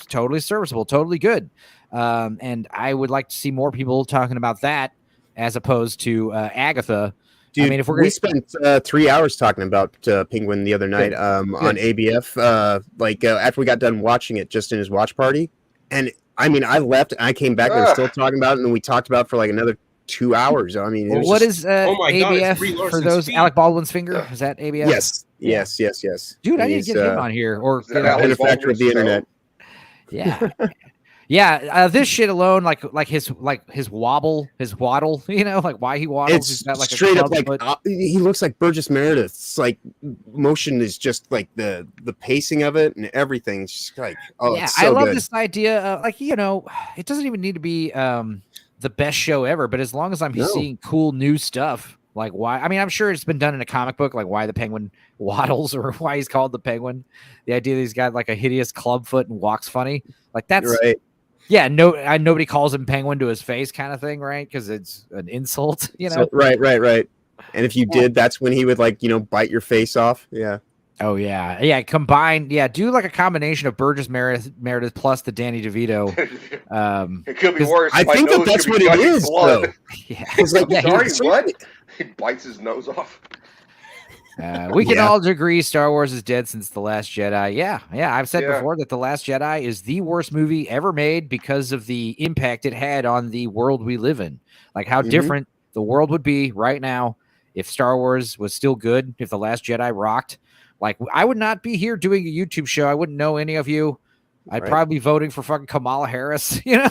totally serviceable, totally good. And I would like to see more people talking about that as opposed to Agatha. Dude, I mean, we spent 3 hours talking about Penguin the other night on ABF. After we got done watching it, just in his watch party, and I mean, I left and I came back. They were still talking about it, and then we talked about it for like another 2 hours. I mean, what is ABF for those? Feet. Alec Baldwin's finger? Is that ABF? Yes. Dude, I need to get him on here or manufacturer of the internet. Yeah. Yeah, this shit alone, like his waddle, like why he waddles. It's he's got like straight up like he looks like Burgess Meredith's like motion is just like the pacing of it and everything's just like it's so I love good. this idea of it doesn't even need to be the best show ever, but as long as I'm seeing cool new stuff, like why? I mean, I'm sure it's been done in a comic book, like why the Penguin waddles or why he's called the Penguin. The idea that he's got like a hideous club foot and walks funny, like that's right. Yeah, nobody calls him Penguin to his face, kind of thing, right? Because it's an insult, So, right. And if you did, that's when he would bite your face off. Yeah. Oh yeah. Combine. Yeah, do like a combination of Burgess Meredith plus the Danny DeVito. It could be worse. I think that's what it is. Though. Yeah. What? He bites his nose off. We can all agree Star Wars is dead since The Last Jedi. Yeah. I've said before that The Last Jedi is the worst movie ever made because of the impact it had on the world we live in. Like how different the world would be right now if Star Wars was still good, if The Last Jedi rocked. Like I would not be here doing a YouTube show. I wouldn't know any of you. I'd probably be voting for fucking Kamala Harris. I would go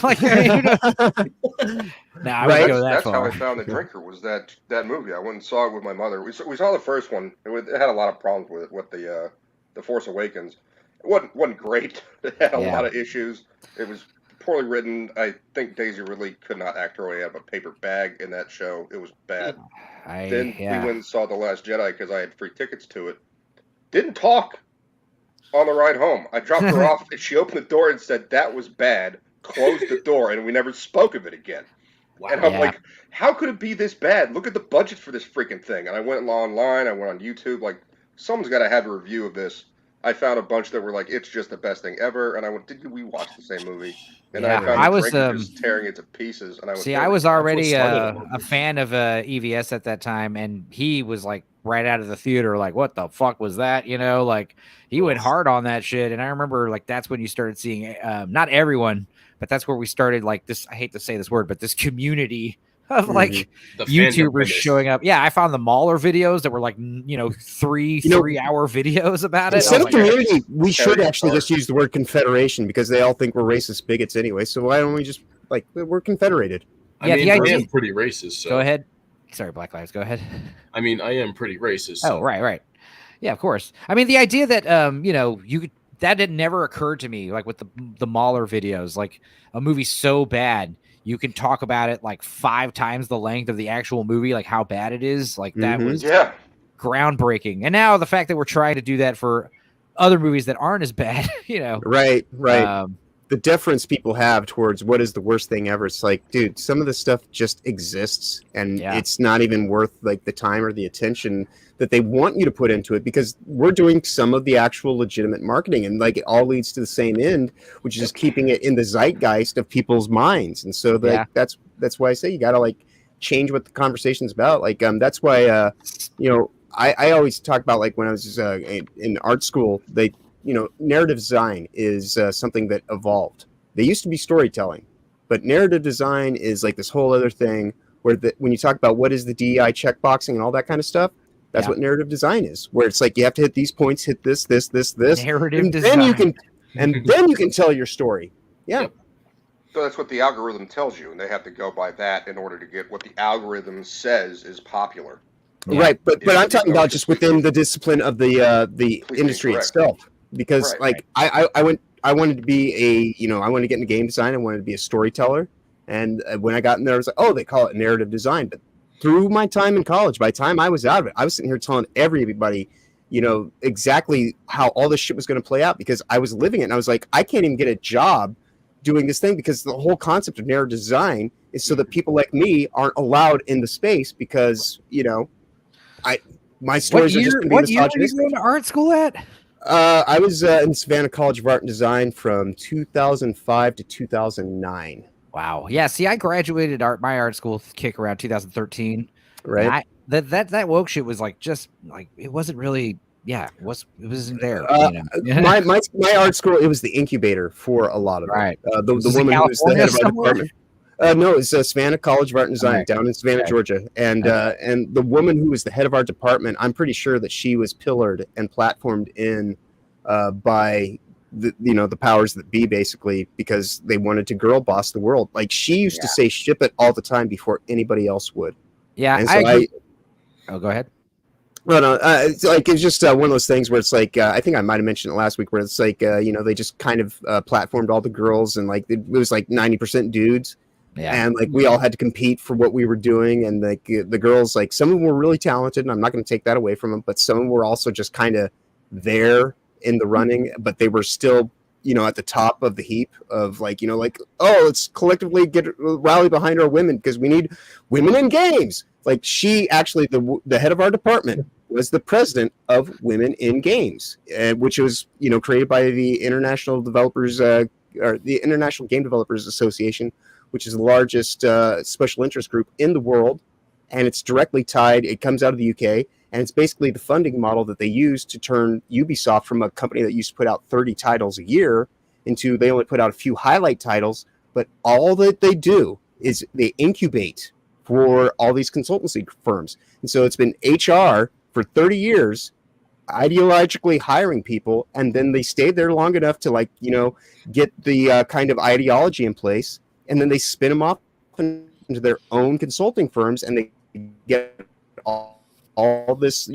that that's far. How I found The Drinker was that movie. I went and saw it with my mother. We saw the first one. It had a lot of problems with the Force Awakens. It wasn't great. It had a lot of issues. It was poorly written. I think Daisy Ridley could not act her way out of a paper bag in that show. It was bad. Then we went and saw The Last Jedi because I had free tickets to it. Didn't talk on the ride home. I dropped her off, and she opened the door and said, "That was bad." Closed the door, and we never spoke of it again. Wow. And I'm like, how could it be this bad? Look at the budget for this freaking thing. And I went online. I went on YouTube. Like, someone's got to have a review of this. I found a bunch that were like, it's just the best thing ever. And I went, did we watch the same movie? And then I was just tearing it to pieces. And I was already a fan of EVS at that time, and he was like right out of the theater, like, what the fuck was that? You know, like he went hard on that shit. And I remember like that's when you started seeing not everyone, but that's where we started like this. I hate to say this word, but this community of like YouTubers showing up. Yeah, I found the Mauler videos that were like, three-hour videos about it. Instead of community, we should actually just use the word confederation because they all think we're racist bigots anyway. So why don't we just like we're confederated? I am pretty racist. So. Go ahead. Sorry, Black Lives. Go ahead. I mean, I am pretty racist. So. Oh, right. Yeah, of course. I mean, the idea that that had never occurred to me, like with the Mauler videos, like a movie so bad. You can talk about it like 5 times the length of the actual movie, like how bad it is. Like that was groundbreaking. And now the fact that we're trying to do that for other movies that aren't as bad, Right. The deference people have towards what is the worst thing ever. It's like, dude, some of this stuff just exists and it's not even worth like the time or the attention that they want you to put into it because we're doing some of the actual legitimate marketing and like it all leads to the same end, which is just keeping it in the zeitgeist of people's minds. And so that's why I say you got to like change what the conversation's about. Like, that's why, I always talk about like when I was in art school, narrative design is something that evolved. They used to be storytelling, but narrative design is like this whole other thing where when you talk about what is the DEI checkboxing and all that kind of stuff, that's what narrative design is, where it's like you have to hit these points, hit this. Narrative design. Then you can tell your story. Yeah. Yep. So that's what the algorithm tells you, and they have to go by that in order to get what the algorithm says is popular. Yeah. Right, but I'm talking about just within the discipline of the industry itself, because I wanted to be I wanted to get into game design. I wanted to be a storyteller, and when I got in there, I was like, oh, they call it narrative design, but through my time in college, by the time I was out of it, I was sitting here telling everybody, exactly how all this shit was going to play out because I was living it. And I was like, I can't even get a job doing this thing because the whole concept of narrative design is so that people like me aren't allowed in the space because, my stories are just going to be misogynistic. What year were you going to art school at? I was in Savannah College of Art and Design from 2005 to 2009. Wow. Yeah. See, I graduated my art school kick around 2013. Right. That woke shit was like just like it wasn't really. Yeah, it wasn't there. My art school, it was the incubator for a lot of it. Right. The woman who was the head of our department. No, it's Savannah College of Art and Design down in Savannah, Georgia. And and the woman who was the head of our department, I'm pretty sure that she was pillared and platformed in by the powers that be, basically, because they wanted to girl boss the world. Like she used to say ship it all the time before anybody else would. Yeah, and so go ahead. No, it's like it's just one of those things where it's like I think I might have mentioned it last week, where it's like they just kind of platformed all the girls, and like it was like 90% dudes, and like we all had to compete for what we were doing, and like the girls, like some of them were really talented, and I'm not going to take that away from them, but some of them were also just kind of there in the running, but they were still at the top of the heap of like let's collectively rally behind our women because we need women in games. Like she actually the head of our department was the president of Women in Games, which was created by the International Developers or the International Game Developers Association, which is the largest special interest group in the world, and it's directly tied. It comes out of the UK. And it's basically the funding model that they use to turn Ubisoft from a company that used to put out 30 titles a year into they only put out a few highlight titles, but all that they do is they incubate for all these consultancy firms. And so it's been HR for 30 years ideologically hiring people, and then they stayed there long enough to get the kind of ideology in place, and then they spin them off into their own consulting firms, and they get all this,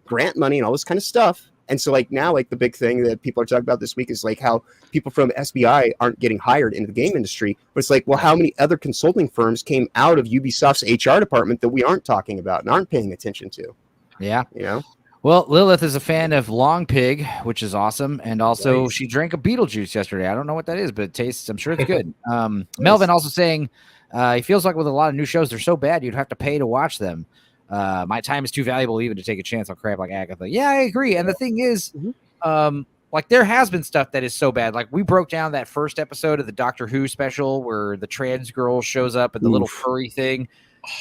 grant money and all this kind of stuff, And so like now, like the big thing that people are talking about this week is like how people from SBI aren't getting hired into the game industry. But it's like, well, how many other consulting firms came out of Ubisoft's HR department that we aren't talking about and aren't paying attention to? Yeah. You know? Well, Lilith is a fan of Long Pig, which is awesome. And also she drank a Beetlejuice yesterday. I don't know what that is, but it tastes, I'm sure it's good. Melvin also saying he feels like with a lot of new shows, they're so bad you'd have to pay to watch them. My time is too valuable even to take a chance on crap like Agatha. Yeah, I agree. And the thing is, like there has been stuff that is so bad. Like we broke down that first episode of the Doctor Who special where the trans girl shows up and the little furry thing.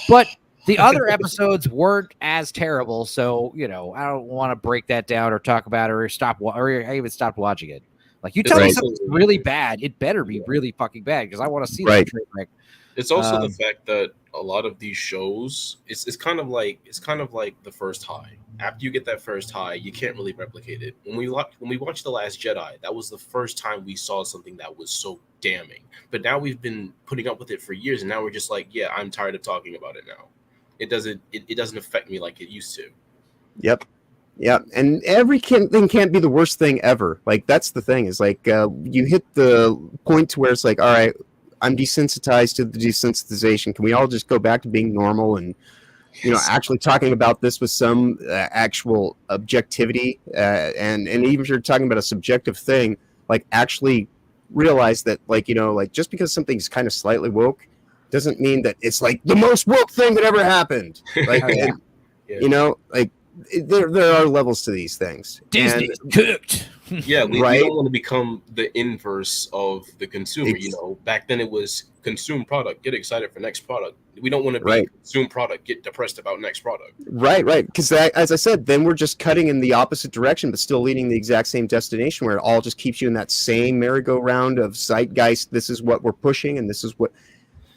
But the other episodes weren't as terrible. So, you know, I don't want to break that down or talk about it or I even stopped watching it. Like you tell me something's really bad, it better be really fucking bad because I want to see that train wreck. It's also the fact that a lot of these shows, it's kind of like the first high. After you get that first high, you can't really replicate it. When we watched The Last Jedi, that was the first time we saw something that was so damning. But now we've been putting up with it for years, and now we're just like, yeah, I'm tired of talking about it now. It doesn't affect me like it used to. Yep. Yeah, and everything can't be the worst thing ever. Like that's the thing is like you hit the point to where it's like, all right, I'm desensitized to the desensitization. Can we all just go back to being normal and, you know, actually talking about this with some actual objectivity? And even if you're talking about a subjective thing, like actually realize that, like, you know, like just because something's kind of slightly woke doesn't mean that it's like the most woke thing that ever happened. Like, you know, like there are levels to these things. Disney's cooked. Yeah, we don't want to become the inverse of the consumer. You know, back then it was consume product, get excited for next product. We don't want to be consume product, get depressed about next product. Right. Because as I said, then we're just cutting in the opposite direction, but still leading the exact same destination where it all just keeps you in that same merry-go-round of zeitgeist. This is what we're pushing, and this is what.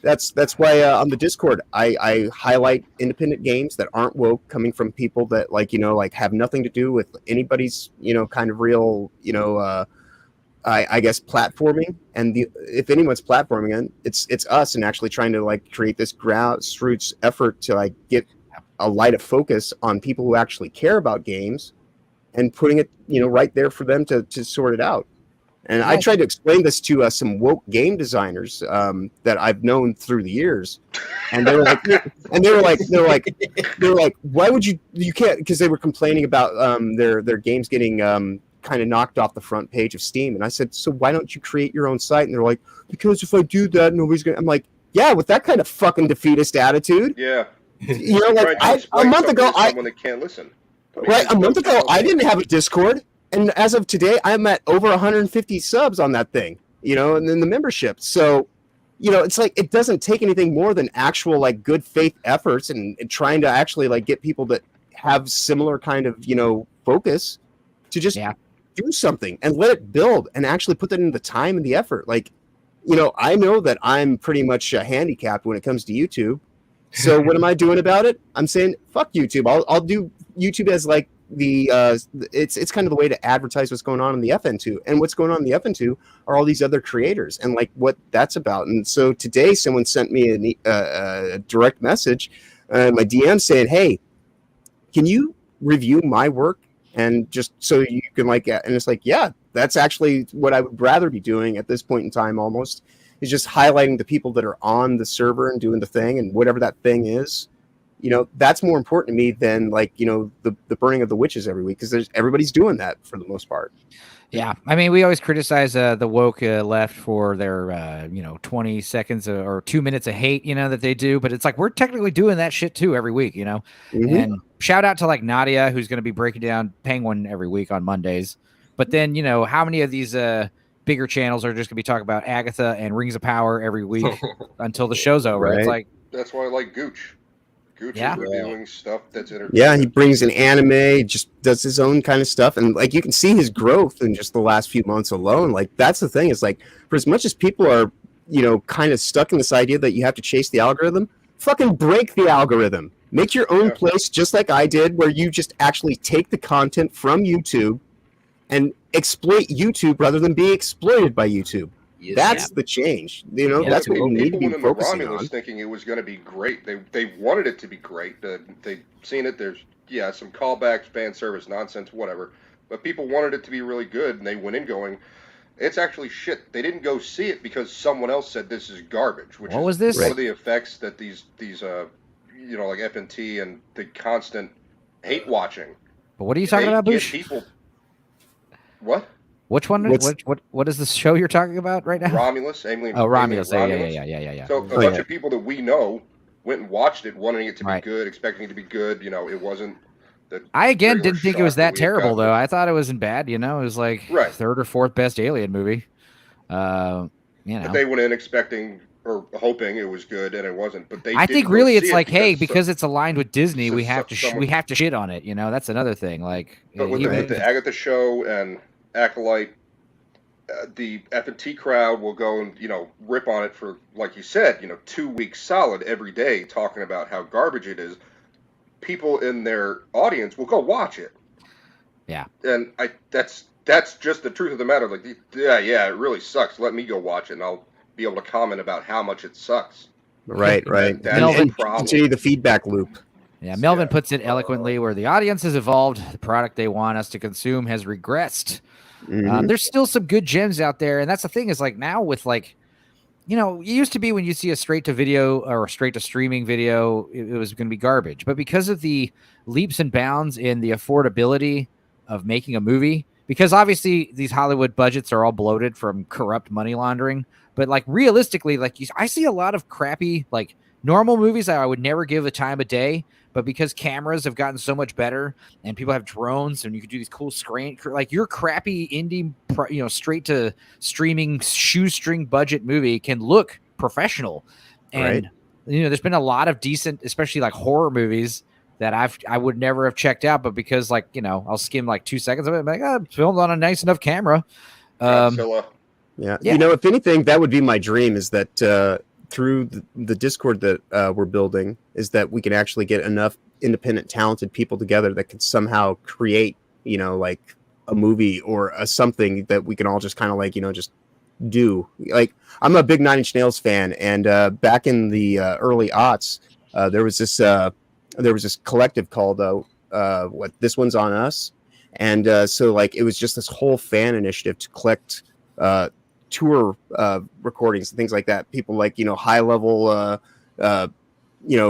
That's why on the Discord I highlight independent games that aren't woke, coming from people that like, you know, like have nothing to do with anybody's, you know, kind of real, you know, I guess platforming. And if anyone's platforming it, it's us, and actually trying to like create this grassroots effort to like get a light of focus on people who actually care about games and putting it, you know, right there for them to sort it out. And I tried to explain this to some woke game designers that I've known through the years, and they were like, why would you can't, because they were complaining about their games getting kind of knocked off the front page of Steam, and I said, so why don't you create your own site? And they're like, because if I do that, nobody's gonna. I'm like, yeah, with that kind of fucking defeatist attitude. Yeah, you know, like a month ago, someone that can't listen. A month ago, I didn't have a Discord. And as of today, I'm at over 150 subs on that thing, you know, and then the membership. So, you know, it's like it doesn't take anything more than actual like good faith efforts and trying to actually like get people that have similar kind of, you know, focus to just do something and let it build and actually put that in the time and the effort. Like, you know, I know that I'm pretty much handicapped when it comes to YouTube. So what am I doing about it? I'm saying, fuck YouTube. I'll do YouTube as like, it's kind of the way to advertise what's going on in the FN2, and what's going on in the FN2 are all these other creators and like what that's about. And so today someone sent me a direct message, my DM saying, hey, can you review my work and just so you can like, and it's like, yeah, that's actually what I would rather be doing at this point in time, almost, is just highlighting the people that are on the server and doing the thing, and whatever that thing is. You know, that's more important to me than like, you know, the burning of the witches every week, because everybody's doing that for the most part. Yeah, I mean, we always criticize the woke left for their 20 seconds or 2 minutes of hate, you know, that they do, but it's like we're technically doing that shit too every week, you know. And shout out to like Nadia, who's going to be breaking down Penguin every week on Mondays. But then, you know, how many of these bigger channels are just going to be talking about Agatha and Rings of Power every week until the show's over? Right. It's like that's why I like Gooch. Gooch is reviewing stuff that's entertaining. Yeah, he brings in anime, just does his own kind of stuff, and like you can see his growth in just the last few months alone. Like that's the thing, is like for as much as people are, you know, kind of stuck in this idea that you have to chase the algorithm, fucking break the algorithm. Make your own place, just like I did, where you just actually take the content from YouTube and exploit YouTube rather than be exploited by YouTube. Yes, that's the change. You know, that's what we need to be focusing on. Thinking it was going to be great. They wanted it to be great. They've seen it. There's some callbacks, fan service nonsense, whatever. but people wanted it to be really good, and they went in going, it's actually shit. They didn't go see it because someone else said this is garbage. Which What is was this? one of the effects that these like FNT and the constant hate watching. But what are you talking about, Bush? People. What? Which one? What is the show you're talking about right now? Romulus. Romulus. Romulus. Yeah. So a bunch of people that we know went and watched it, wanting it to be good, expecting it to be good. It wasn't. I again didn't think it was that terrible though. I thought it wasn't bad. It was like third or fourth best Alien movie. But they went in expecting or hoping it was good, and it wasn't. But I think really it's like, hey, because it's aligned with Disney, we have to shit on it. That's another thing. Like, but with the Agatha show and Acolyte, the FNT crowd will go and rip on it for, like you said, 2 weeks solid every day, talking about how garbage it is. People in their audience will go watch it. Yeah. And that's just the truth of the matter. Like, yeah, it really sucks. Let me go watch it, and I'll be able to comment about how much it sucks. Right. That's the problem. Continue the feedback loop. Yeah, Melvin puts it eloquently, where the audience has evolved, the product they want us to consume has regressed. There's still some good gems out there, and that's the thing is, like, now with, like, it used to be when you see a straight to video or a straight to streaming video, it was going to be garbage. But because of the leaps and bounds in the affordability of making a movie, because obviously these Hollywood budgets are all bloated from corrupt money laundering, but like realistically, like I see a lot of crappy, like normal movies that I would never give the time of day, but because cameras have gotten so much better and people have drones and you can do these cool screen, like your crappy indie, straight to streaming shoestring budget movie can look professional. And, there's been a lot of decent, especially like horror movies that I would never have checked out, but because like, I'll skim like 2 seconds of it, I'm like, it's filmed on a nice enough camera. Godzilla. Yeah. If anything, that would be my dream, is that, through the Discord that we're building, is that we can actually get enough independent, talented people together that could somehow create, like a movie or something that we can all just kind of like, just do. Like, I'm a big 9 Inch Nails fan, and back in the early aughts, there was this collective called This One's on Us, and so like it was just this whole fan initiative to collect tour recordings and things like that. People like, high level,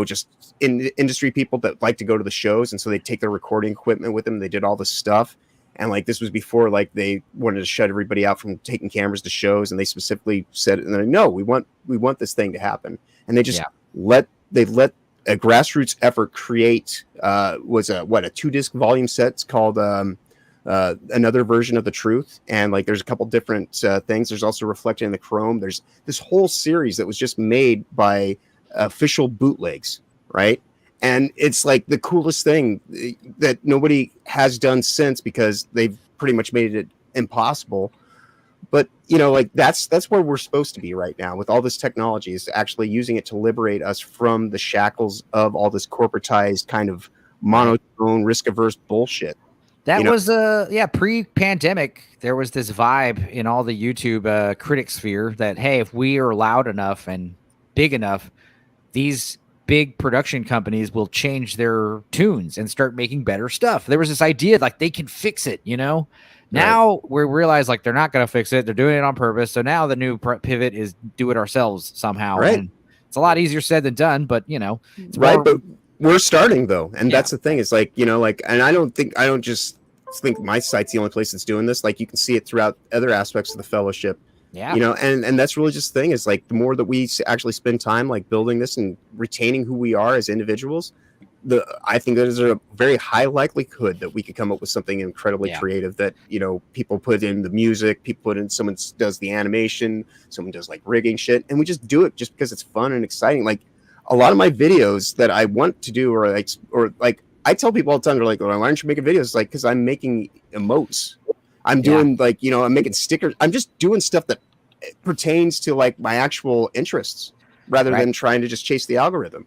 just industry people that like to go to the shows. And so they take their recording equipment with them. They did all this stuff. And like, this was before like they wanted to shut everybody out from taking cameras to shows. And they specifically said, and they're like, no, we want this thing to happen. And they just let a grassroots effort create, a 2-disc volume set. It's called, Another Version of the Truth, and like there's a couple different things. There's also Reflected in the Chrome. There's this whole series that was just made by official bootlegs, right? And it's like the coolest thing that nobody has done since, because they've pretty much made it impossible. But like that's where we're supposed to be right now with all this technology, is actually using it to liberate us from the shackles of all this corporatized kind of monotone, risk-averse bullshit. That was pre-pandemic. There was this vibe in all the YouTube critic sphere that, hey, if we are loud enough and big enough, these big production companies will change their tunes and start making better stuff. There was this idea like they can fix it, Now we realize like they're not going to fix it. They're doing it on purpose. So now the new pivot is do it ourselves somehow. Right. And it's a lot easier said than done, but it's right. But we're starting though, and that's the thing. It's like and I don't just think my site's the only place that's doing this. Like you can see it throughout other aspects of the fellowship. Yeah. And that's really just the thing, is like the more that we actually spend time like building this and retaining who we are as individuals, I think there's a very high likelihood that we could come up with something incredibly creative that, people put in the music, people put in, someone does the animation, someone does like rigging shit, and we just do it just because it's fun and exciting. Like a lot of my videos that I want to do, or I tell people all the time, they're like, why aren't you making videos? It's like, because I'm making emotes. I'm doing I'm making stickers. I'm just doing stuff that pertains to like my actual interests rather than trying to just chase the algorithm.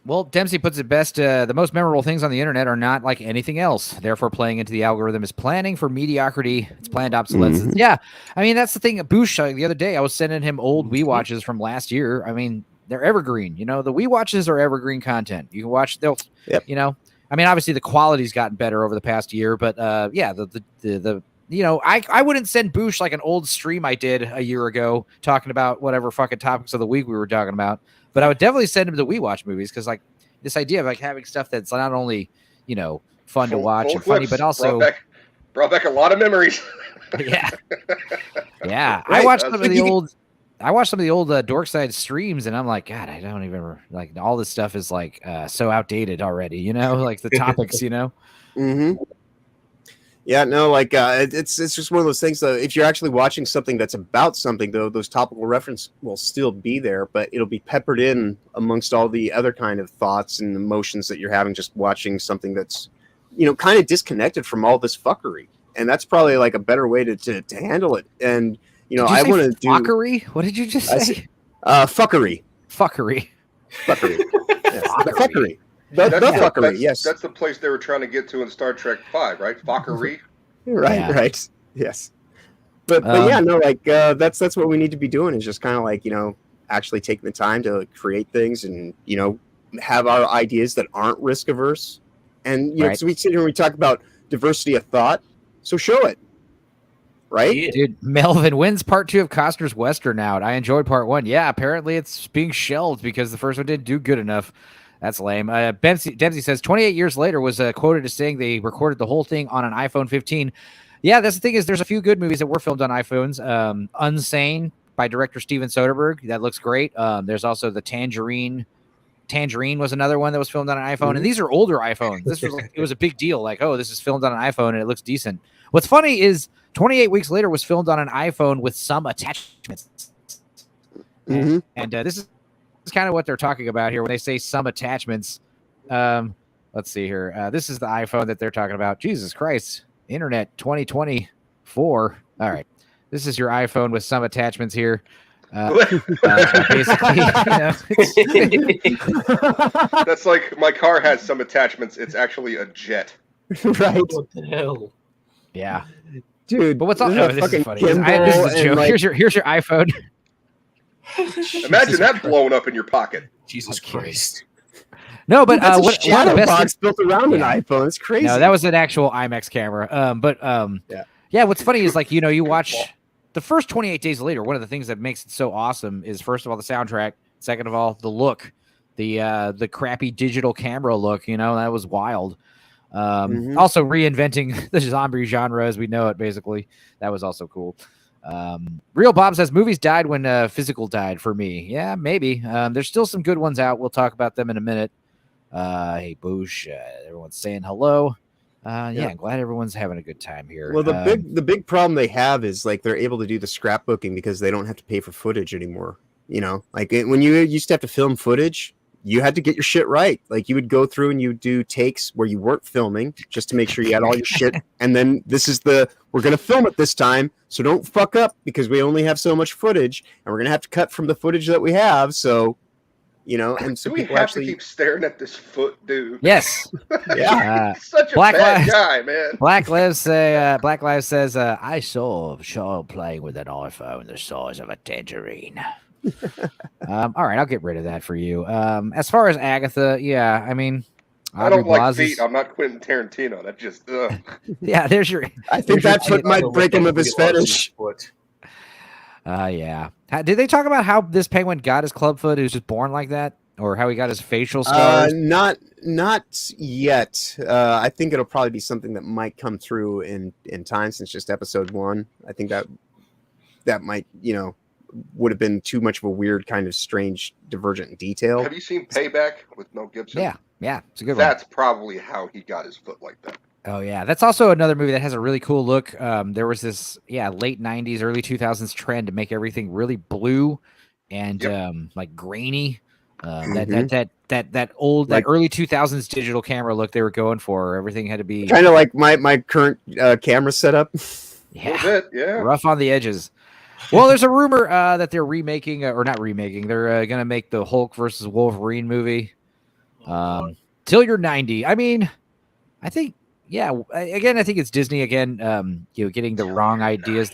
Well, Dempsey puts it best. The most memorable things on the internet are not like anything else. Therefore, playing into the algorithm is planning for mediocrity. It's planned obsolescence. Mm-hmm. Yeah. I mean, that's the thing. Boosh, the other day, I was sending him old Wii watches from last year. I mean, they're evergreen. The Wii watches are evergreen content. You can watch, I mean, obviously the quality's gotten better over the past year, but yeah, the you know, I wouldn't send Boosh like an old stream I did a year ago talking about whatever fucking topics of the week we were talking about, but I would definitely send him the We Watch movies because like this idea of like having stuff that's not only, you know, fun to watch and funny, but also brought back a lot of memories. Yeah. Yeah. Right. I watched some of the old Dorkside streams and I'm like, God, I don't even like all this stuff is like so outdated already, you know, like the topics, you know? Mm-hmm. Yeah, no, like it's just one of those things. If you're actually watching something that's about something, though, those topical references will still be there, but it'll be peppered in amongst all the other kind of thoughts and emotions that you're having just watching something that's, you know, kind of disconnected from all this fuckery. And that's probably like a better way to handle it. And you know, I want to do fuckery. What did you just say? Fuckery. Fuckery. Fuckery. Yes, the fuckery. The fuckery. Yes, that's the place they were trying to get to in Star Trek V, right? Fuckery. Right. Right. Yes. But yeah, no, like that's what we need to be doing is just kind of like, you know, actually taking the time to create things and, you know, have our ideas that aren't risk averse. And you know, so we sit here and we talk about diversity of thought. So show it. Right? Dude, Melvin, when's part 2 of Costner's Western out? I enjoyed part 1. Yeah, apparently it's being shelved because the first one didn't do good enough. That's lame. Dempsey says 28 years later was quoted as saying they recorded the whole thing on an iPhone 15. Yeah, that's the thing is there's a few good movies that were filmed on iPhones. Unsane by director Steven Soderbergh. That looks great. There's also the Tangerine. Tangerine was another one that was filmed on an iPhone. And these are older iPhones. This was like, it was a big deal. Like, oh, this is filmed on an iPhone and it looks decent. What's funny is 28 Weeks Later was filmed on an iPhone with some attachments. Mm-hmm. And this is kind of what they're talking about here when they say some attachments. Let's see here. This is the iPhone that they're talking about. Jesus Christ. Internet 2024. All right. This is your iPhone with some attachments here. Basically, that's like my car has some attachments. It's actually a jet. Right. What the hell? Yeah. Dude, but what's all? this This is funny. This is a joke. Like, here's your iPhone. Imagine that blowing up in your pocket. Jesus Christ. No, but that's a one shadow of the best box built around an iPhone. It's crazy. No, that was an actual IMAX camera. Yeah. What's funny is like, you know, you watch the first 28 Days Later. One of the things that makes it so awesome is first of all the soundtrack. Second of all, the look, the crappy digital camera look. You know, that was wild. Also reinventing the zombie genre as we know it. Basically, that was also cool. Real Bob says movies died when physical died for me. Yeah, maybe. There's still some good ones out. We'll talk about them in a minute. Hey Boosh, everyone's saying hello. Yeah, I'm glad everyone's having a good time here. Well, the big problem they have is like they're able to do the scrapbooking because they don't have to pay for footage anymore. You know, like when you used to have to film footage, you had to get your shit right. Like you would go through and you do takes where you weren't filming just to make sure you had all your shit. And then we're going to film it this time. So don't fuck up because we only have so much footage and we're going to have to cut from the footage that we have. So, you know, and so do we have to keep staring at this foot, dude? Yes. Yeah. Such a bad guy, man. Black Lives says, I saw a child playing with an iPhone the size of a tangerine. All right, I'll get rid of that for you. As far as Agatha, yeah, I mean, I don't like feet. I'm not Quentin Tarantino. That just yeah. There's your. I think that foot might break him of his fetish. Yeah. Did they talk about how this penguin got his clubfoot? He was just born like that, or how he got his facial scars? Not yet. I think it'll probably be something that might come through in time since just episode 1. I think that might, you know, would have been too much of a weird kind of strange divergent detail. Have you seen Payback with Mel Gibson? Yeah, it's a good one. That's probably how he got his foot like that. Oh yeah, that's also another movie that has a really cool look. There was this late 90s, early 2000s trend to make everything really blue and like grainy. That old like early 2000s digital camera look they were going for. Everything had to be kind of like my current camera setup. Yeah, rough on the edges. Well, there's a rumor that they're remaking or not remaking. They're gonna make the Hulk versus Wolverine movie. Till you're 90. I mean, I think. Yeah, again, I think it's Disney again. You know, getting the wrong ideas,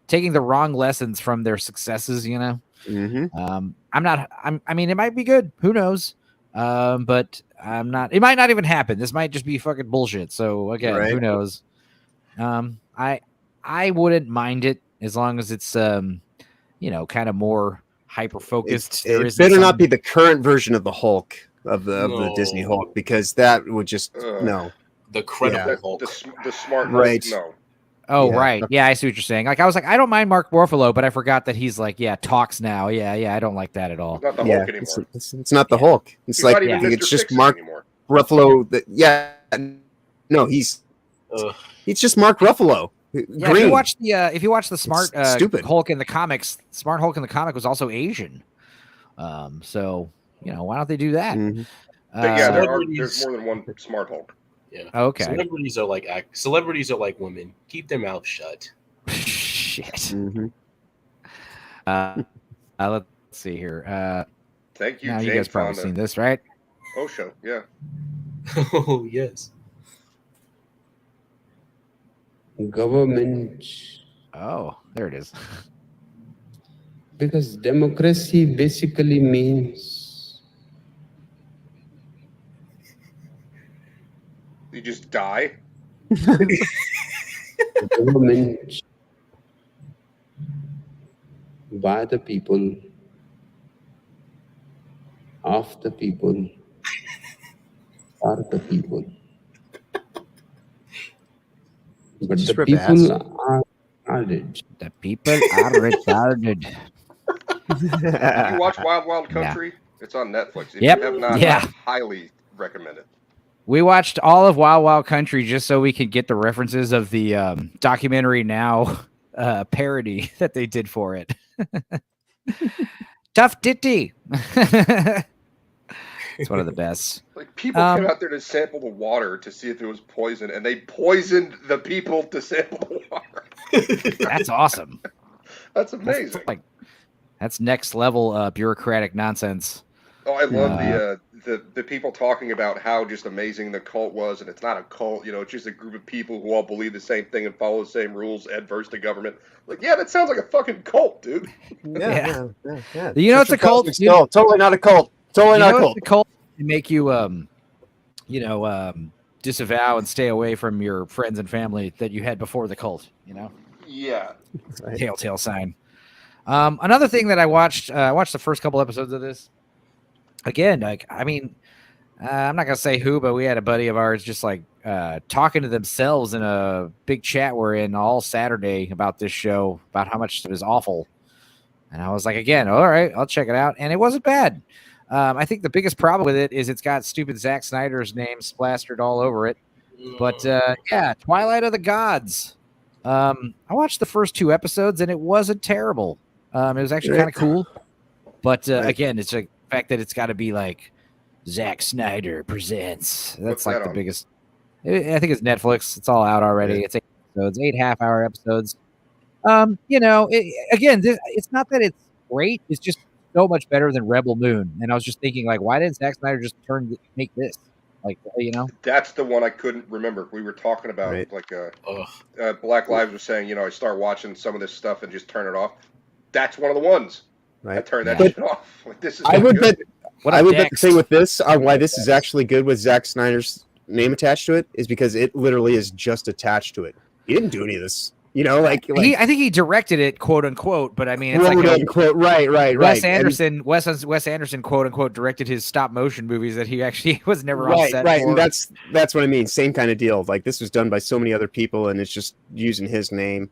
taking the wrong lessons from their successes. You know, Mm-hmm. I mean, it might be good. Who knows? But I'm not. It might not even happen. This might just be fucking bullshit. So again, who knows? I wouldn't mind it as long as it's kind of more hyper focused. It better not be the current version of the Hulk of the Disney Hulk, because that would just no. The credible Hulk, the smart right? Hulk, no. Oh, yeah. Right. Yeah, I see what you're saying. Like, I was like, I don't mind Mark Ruffalo, but I forgot that he's like, talks now. Yeah, I don't like that at all. It's not the Hulk anymore. It's not the Hulk. It's he's like, it's just Mark Ruffalo. No, he's just Mark Ruffalo. Yeah, if you watch the smart stupid Hulk in the comics, Smart Hulk in the comic was also Asian. So, why don't they do that? Mm-hmm. There's more than one Smart Hulk. Yeah. Okay. Celebrities are like women. Keep their mouths shut. Shit. Mm-hmm. Let's see here. Thank you, now James. You guys probably seen this, right? Show, yeah. Oh yes. Government. Oh, there it is. Because democracy basically means you just die. Government by the people, of the people, for the people. But the people are retarded. The people are retarded. Did you watch Wild Wild Country? Yeah. It's on Netflix. If you have not, I highly recommend it. We watched all of Wild Wild Country just so we could get the references of the Documentary Now parody that they did for it. Tough Ditty. It's one of the best. Like, people came out there to sample the water to see if it was poison, and they poisoned the people to sample the water. That's awesome. That's amazing. That's next level bureaucratic nonsense. Oh, I love the people talking about how just amazing the cult was, and it's not a cult, it's just a group of people who all believe the same thing and follow the same rules adverse to government. Like, yeah, that sounds like a fucking cult, dude. Yeah. It's a cult. Totally not a cult. Totally not a cult. It's a cult to make you, disavow and stay away from your friends and family that you had before the cult. Yeah. Right. Telltale sign. Another thing that I watched the first couple episodes of this. Again, I'm not gonna say who, but we had a buddy of ours just talking to themselves in a big chat we're in all Saturday about this show, about how much it was awful. And I was like, again, all right, I'll check it out. And it wasn't bad. I think the biggest problem with it is it's got stupid Zack Snyder's name splastered all over it. But Twilight of the Gods. I watched the first 2 episodes and it wasn't terrible. It was actually kind of cool. But again, it's a fact that it's got to be like Zack Snyder presents. That's like the biggest. I think it's Netflix. It's all out already. It's 8 episodes, 8 half-hour episodes. It's not that it's great. It's just so much better than Rebel Moon. And I was just thinking, why didn't Zack Snyder just make this? That's the one I couldn't remember. We were talking about Black Lives was saying, I start watching some of this stuff and just turn it off. That's one of the ones. Right. I turned that shit off. This is I would bet the thing with this on why this is actually good with Zack Snyder's name attached to it is because it literally is just attached to it. He didn't do any of this. I think he directed it, quote unquote, but I mean, it's right. Wes Anderson, quote unquote, directed his stop motion movies that he actually was never on set for. And that's what I mean. Same kind of deal. This was done by so many other people, and it's just using his name.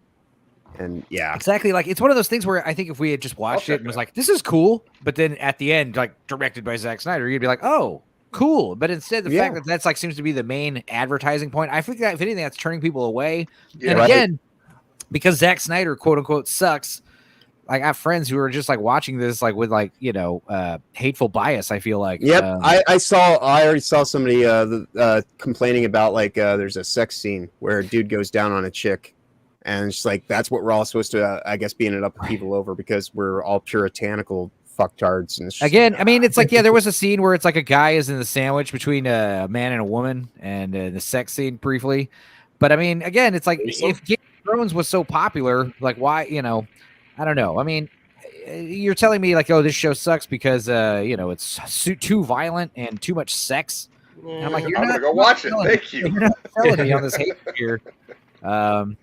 And exactly. It's one of those things where I think if we had just watched it and was like, this is cool, but then at the end, directed by Zack Snyder, you'd be like, oh, cool. But instead, the fact that that's seems to be the main advertising point, I think that if anything, that's turning people away. And again, because Zack Snyder, quote unquote, sucks. I got friends who are just watching this with hateful bias. I feel like. Yep. I already saw somebody complaining about there's a sex scene where a dude goes down on a chick. And it's that's what we're all supposed to, I guess, being it up people over because we're all puritanical fucktards. And again, I mean, it's there was a scene where it's a guy is in the sandwich between a man and a woman and the sex scene briefly. But I mean, again, it's if Game of Thrones was so popular, why, I don't know. I mean, you're telling me this show sucks because, it's too violent and too much sex. And I'm like, I'm gonna go watch it. Thank you. You're not selling me on this hate here.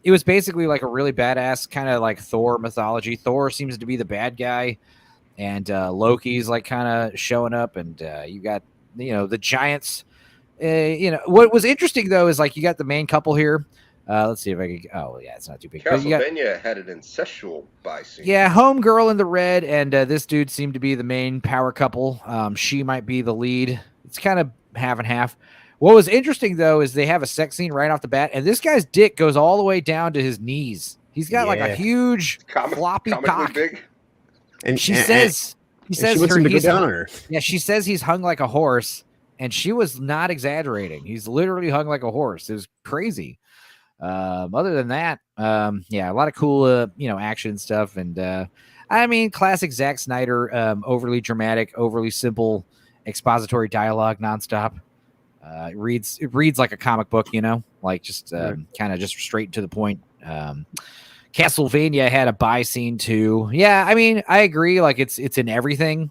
It was basically like a really badass kind of like Thor mythology. Thor seems to be the bad guy, and Loki's like kind of showing up, and you got the giants. What was interesting though is like you got the main couple here. Let's see if I can. Oh yeah, it's not too big. Castlevania had an incestual bi scene. Yeah, homegirl in the red, and this dude seemed to be the main power couple. She might be the lead. It's kind of half and half. What was interesting though is they have a sex scene right off the bat, and this guy's dick goes all the way down to his knees. He's got like a huge floppy cock. Big. And she says she wants him to go down on her. Yeah, she says he's hung like a horse, and she was not exaggerating. He's literally hung like a horse. It was crazy. Other than that, a lot of cool, action stuff. And, I mean, classic Zack Snyder, overly dramatic, overly simple expository dialogue nonstop. It reads like a comic book, like just, kind of just straight to the point. Castlevania had a bi scene too. Yeah. I mean, I agree. Like it's in everything.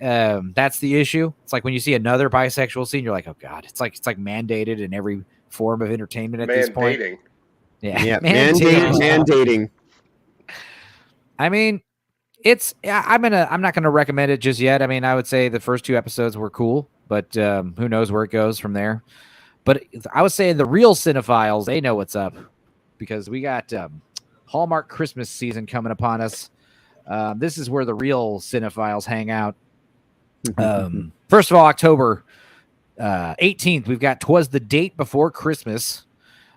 That's the issue. It's like when you see another bisexual scene, you're like, oh God, it's like mandated in every form of entertainment at this point. Yeah, mandating. I mean, I'm not gonna recommend it just yet. I mean, I would say the first 2 episodes were cool, but who knows where it goes from there. But I would say the real cinephiles, they know what's up, because we got Hallmark Christmas season coming upon us. This is where the real cinephiles hang out. First of all, October 18th, we've got 'Twas the Date Before Christmas,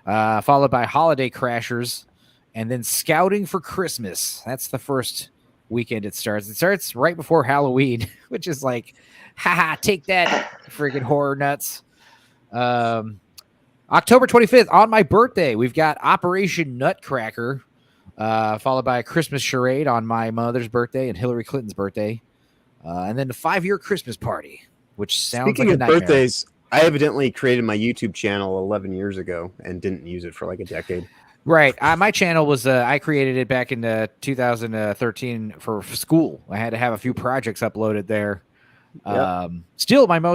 followed by Holiday Crashers, and then Scouting for Christmas. That's the first weekend it starts. It starts right before Halloween, which is like, haha, take that, friggin' horror nuts. October 25th, on my birthday, we've got Operation Nutcracker, followed by a Christmas charade on my mother's birthday and Hillary Clinton's birthday, and then the 5-year Christmas party, which sounds Speaking like a of nightmare. birthdays, I evidently created my YouTube channel 11 years ago and didn't use it for like a decade. Right. My channel was, I created it back in 2013 for school. I had to have a few projects uploaded there. Yep. Still one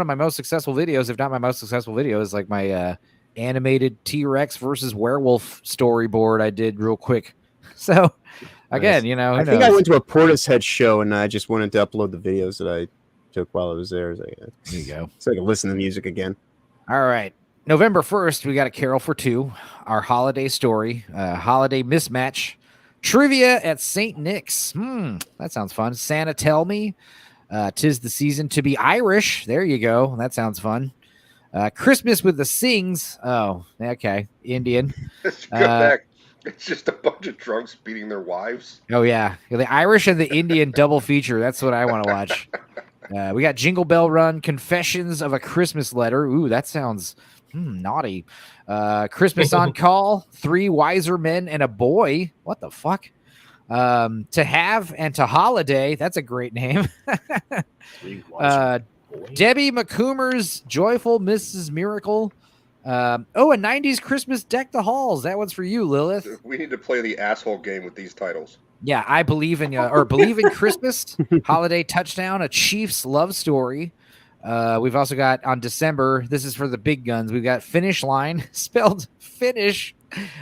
of my most successful videos, if not my most successful video, is like my animated T-Rex versus werewolf storyboard I did real quick. So again, I think I went to a Portishead show and I just wanted to upload the videos that I took while I was there. There you go. So I could listen to music again. All right. November 1st, we got A Carol for Two, our holiday story, holiday mismatch, trivia at St. Nick's. That sounds fun. Santa Tell Me, 'Tis the Season to Be Irish. There you go. That sounds fun. Christmas with the Sings. Oh, okay. Indian. It's just a bunch of drunks beating their wives. Oh, yeah. The Irish and the Indian double feature. That's what I want to watch. We got Jingle Bell Run, Confessions of a Christmas Letter. Ooh, that sounds naughty. Christmas on Call, 3 Wiser Men and a Boy. What the fuck? To Have and to Holiday. That's a great name. Debbie McCoomer's Joyful Mrs. Miracle. A 90s Christmas Deck the Halls. That one's for you, Lilith. We need to play the asshole game with these titles. Yeah, I Believe in Believe in Christmas, Holiday Touchdown, A Chief's Love Story. We've also got on December, this is for the big guns, we've got Finish Line, spelled finish.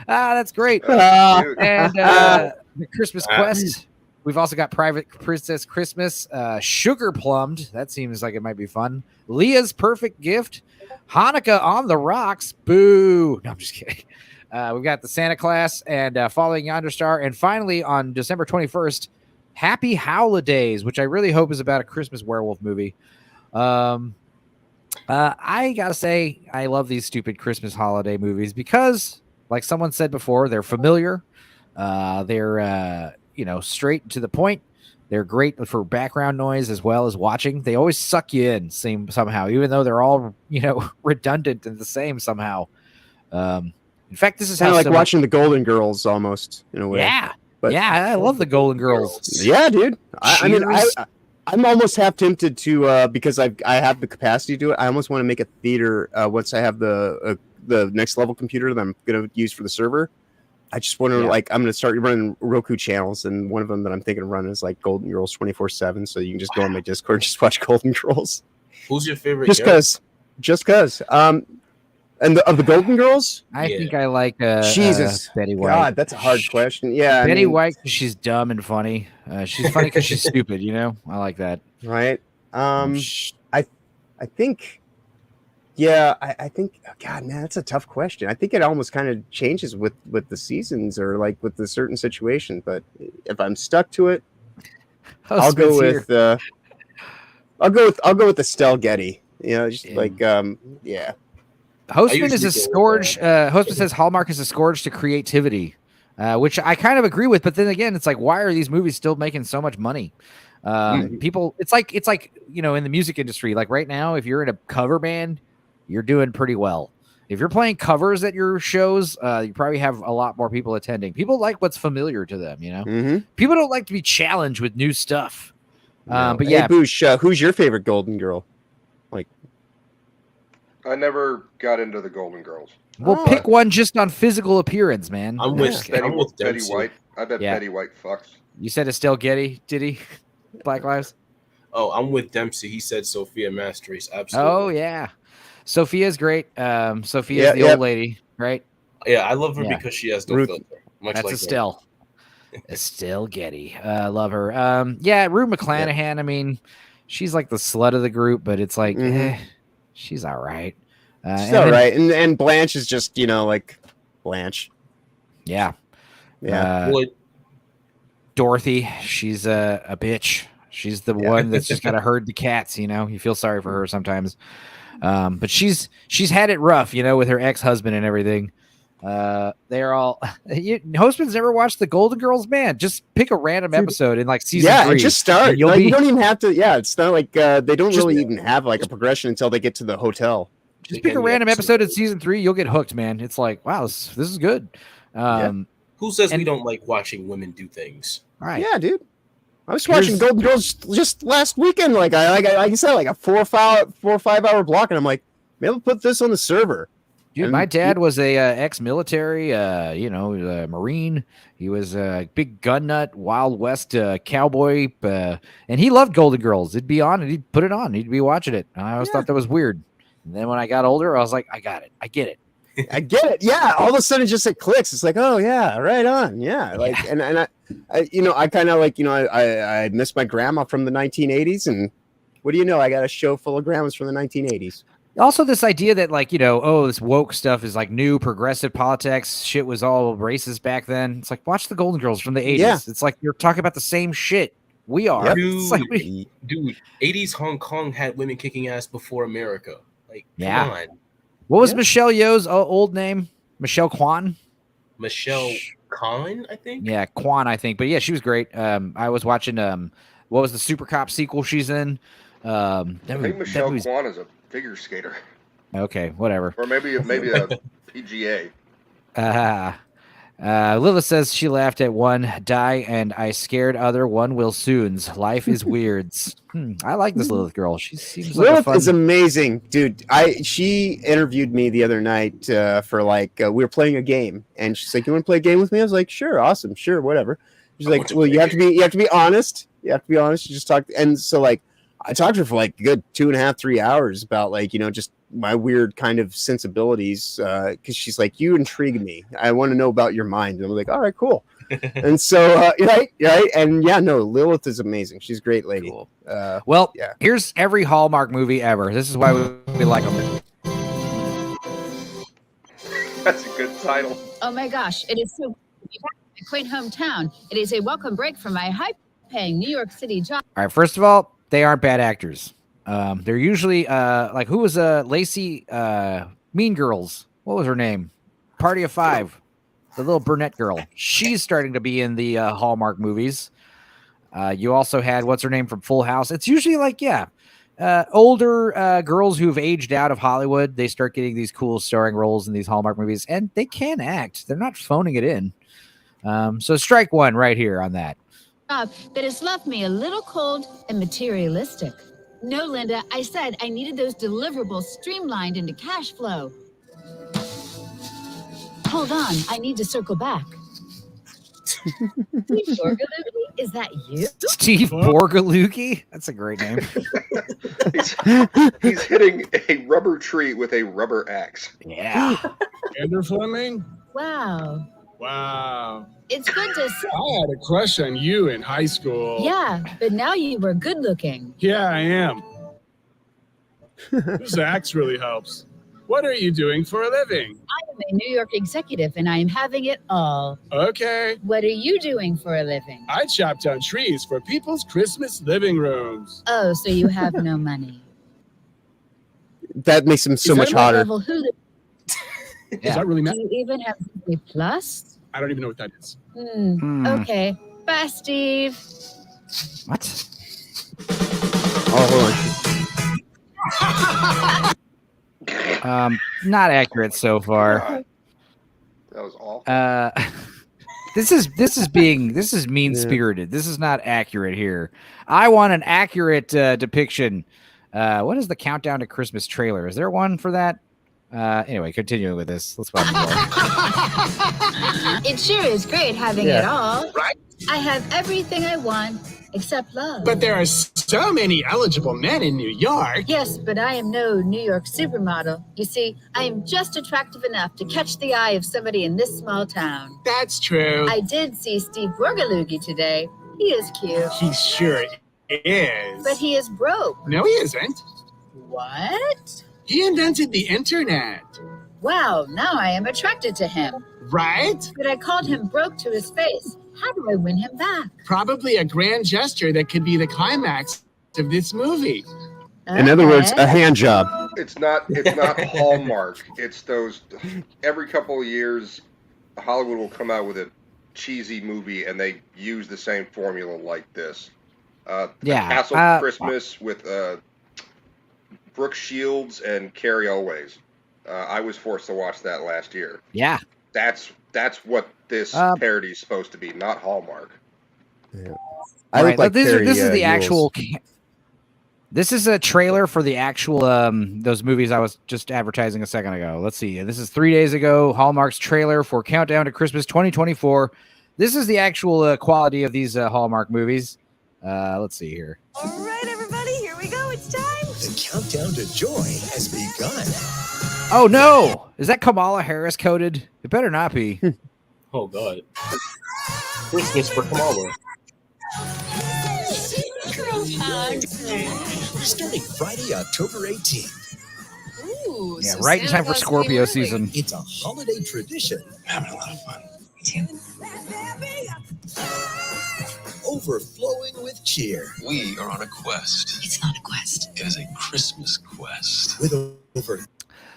That's great. And the Christmas Quest. We've also got Private Princess Christmas, Sugar Plumbed. That seems like it might be fun. Leah's Perfect Gift, Hanukkah on the Rocks. Boo. No, I'm just kidding. We've got the Santa Claus and Following Yonder Star. And finally, on December 21st, Happy Holidays, which I really hope is about a Christmas werewolf movie. I got to say, I love these stupid Christmas holiday movies because, like someone said before, they're familiar. They're, straight to the point. They're great for background noise as well as watching. They always suck you in somehow, even though they're all, redundant and the same somehow. In fact, this is kind of like watching the Golden Girls almost in a way. Yeah. But I love the Golden Girls. Yeah, dude. I'm almost half tempted to, because I have the capacity to do it. I almost want to make a theater once I have the next level computer that I'm going to use for the server. I just want to I'm going to start running Roku channels, and one of them that I'm thinking of running is like Golden Girls 24/7. So you can just go on my Discord and just watch Golden Girls. Who's your favorite? Just because Just cause. And of the Golden Girls, I think I like Jesus Betty White. God, that's a hard question. Yeah, Betty White, she's dumb and funny. She's funny because she's stupid. You know, I like that. Right. I think. Yeah, I think. Oh God, man, that's a tough question. I think it almost kind of changes with the seasons or like with the certain situation. But if I'm stuck to it, I'll go with Estelle Getty. You know, just like yeah. Hostman is a scourge. Hostman says Hallmark is a scourge to creativity, which I kind of agree with. But then again, it's like, why are these movies still making so much money? People, it's like you know, in the music industry, like right now, if you're in a cover band, you're doing pretty well. If you're playing covers at your shows, you probably have a lot more people attending. People like what's familiar to them. You know, people don't like to be challenged with new stuff. But yeah, hey, Boosh, who's your favorite Golden Girl? Like. I never got into the Golden Girls. Well, pick one just on physical appearance, man. I'm with Betty White. I bet Betty White fucks. You said Estelle Getty, did he? Black Lives? Oh, I'm with Dempsey. He said Sophia Mastres. Absolutely. Oh, yeah. Sophia's great. Sophia's the old lady, right? Yeah, I love her because she has no filter. Much That's like Estelle. Estelle Getty. Love her. Rue McClanahan, I mean, she's like the slut of the group, but it's like, she's all right. She's all right. And Blanche is just, you know, like Blanche. Yeah. Yeah. Dorothy, she's a bitch. She's the one that's just got to herd the cats, you know. You feel sorry for her sometimes. But she's had it rough, you know, with her ex-husband and everything. They're all Hostman's never watched the Golden Girls, man. Just pick a random episode in like season 3. Yeah, just start. You don't even have to. Yeah, it's not like they don't really even have like a progression until they get to the hotel. Just pick a random episode in season 3. You'll get hooked, man. It's like, wow, this is good. Who says we don't like watching women do things? All right. Yeah, dude. I was watching Golden Girls just last weekend. Like I said, like a 4 or 5 hour block, and I'm like, maybe I'll put this on the server. Dude, my dad was a ex-military, Marine. He was a big gun nut, Wild West cowboy, and he loved Golden Girls. It'd be on, and he'd put it on. He'd be watching it. I always thought that was weird. And then when I got older, I was like, I got it. I get it. I get it. Yeah. All of a sudden, it clicks. It's like, oh yeah, right on. Yeah. Like, and I kind of like, I miss my grandma from the 1980s, and what do you know? I got a show full of grandmas from the 1980s. Also, this idea that like, this woke stuff is like new progressive politics. Shit was all racist back then. It's like, watch the Golden Girls from the 80s. Yeah. It's like you're talking about the same shit. We are. Dude, 80s Hong Kong had women kicking ass before America. Like, come on. What was Michelle Yeoh's old name? Michelle Kwan? Michelle Kwan, I think? Yeah, Kwan, I think. But yeah, she was great. I was watching, what was the Super Cop sequel she's in? I think Michelle Kwan is a figure skater. Okay, whatever. Or maybe a PGA. Lilith says she laughed at one die and I scared other one will soon's. Life is weirds. I like this Lilith girl. She seems like Lilith is amazing, dude. She interviewed me the other night for like we were playing a game, and she's like, "You want to play a game with me?" I was like, "Sure, awesome, sure, whatever." She's like, "Well, you have to be honest. You have to be honest. You just talk." And so like, I talked to her for like a good 2.5, 3 hours about like just my weird kind of sensibilities, because she's like, you intrigue me. I want to know about your mind. And I'm like, all right, cool. And so, right. And yeah, no, Lilith is amazing. She's a great lady. Cool. Here's every Hallmark movie ever. This is why we like them. That's a good title. Oh my gosh, it is so my quaint hometown. It is a welcome break from my high-paying New York City job. All right, first of all, they aren't bad actors. They're usually like, who was Lacey Mean Girls? What was her name? Party of Five, the little brunette girl. She's starting to be in the Hallmark movies. You also had what's her name from Full House. It's usually like older girls who've aged out of Hollywood. They start getting these cool starring roles in these Hallmark movies, and they can act. They're not phoning it in. So strike one right here on that. That has left me a little cold and materialistic. No, Linda, I said I needed those deliverables streamlined into cash flow. Hold on, I need to circle back. Steve Borgalugi, is that you? Steve Borgalugi? That's a great name. He's hitting a rubber tree with a rubber axe. Yeah. Andrew Fleming? Wow. Wow. It's good to see. I had a crush on you in high school. Yeah, but now you were good looking. Yeah, I am. This axe really helps. What are you doing for a living? I am a New York executive and I am having it all. Okay. What are you doing for a living? I chop down trees for people's Christmas living rooms. Oh, so you have no money. That makes him so much hotter. Does that really matter? Do you even have Disney Plus? I don't even know what that is. Okay. Bye, Steve. What? Oh, hold on. Not accurate so far. That was awful. This is mean spirited. This is not accurate here. I want an accurate depiction. What is the Countdown to Christmas trailer? Is there one for that? Anyway, continuing with this. Let's watch more. It sure is great having it all. Right? I have everything I want except love. But there are so many eligible men in New York. Yes, but I am no New York supermodel. You see, I am just attractive enough to catch the eye of somebody in this small town. That's true. I did see Steve Borgalugi today. He is cute. He sure is. But he is broke. No, he isn't. What? He invented the internet. Wow, now I am attracted to him. Right? But I called him broke to his face. How do I win him back? Probably a grand gesture that could be the climax of this movie. In other words, a hand job. It's not Hallmark. It's those every couple of years Hollywood will come out with a cheesy movie and they use the same formula like this. Castle Christmas with Brooke Shields and Carrie Elways. I was forced to watch that last year. Yeah. That's what this parody is supposed to be, not Hallmark. Yeah. I look like this Carrie, is the Ewells. actual. This is a trailer for the actual those movies I was just advertising a second ago. Let's see. This is 3 days ago. Hallmark's trailer for Countdown to Christmas 2024. This is the actual quality of these Hallmark movies. Let's see here. All right, everybody, here we go. It's time. The countdown to joy has begun. Oh no! Is that Kamala Harris coded? It better not be. Oh god. Christmas for Kamala. Starting Friday, October 18th. Ooh, Yeah, so right in Santa time for Claus Scorpio came early. season. It's a holiday tradition. Having a lot of fun. Me too. Overflowing with cheer. We are on a quest. It's not a quest. It is a Christmas quest. With over.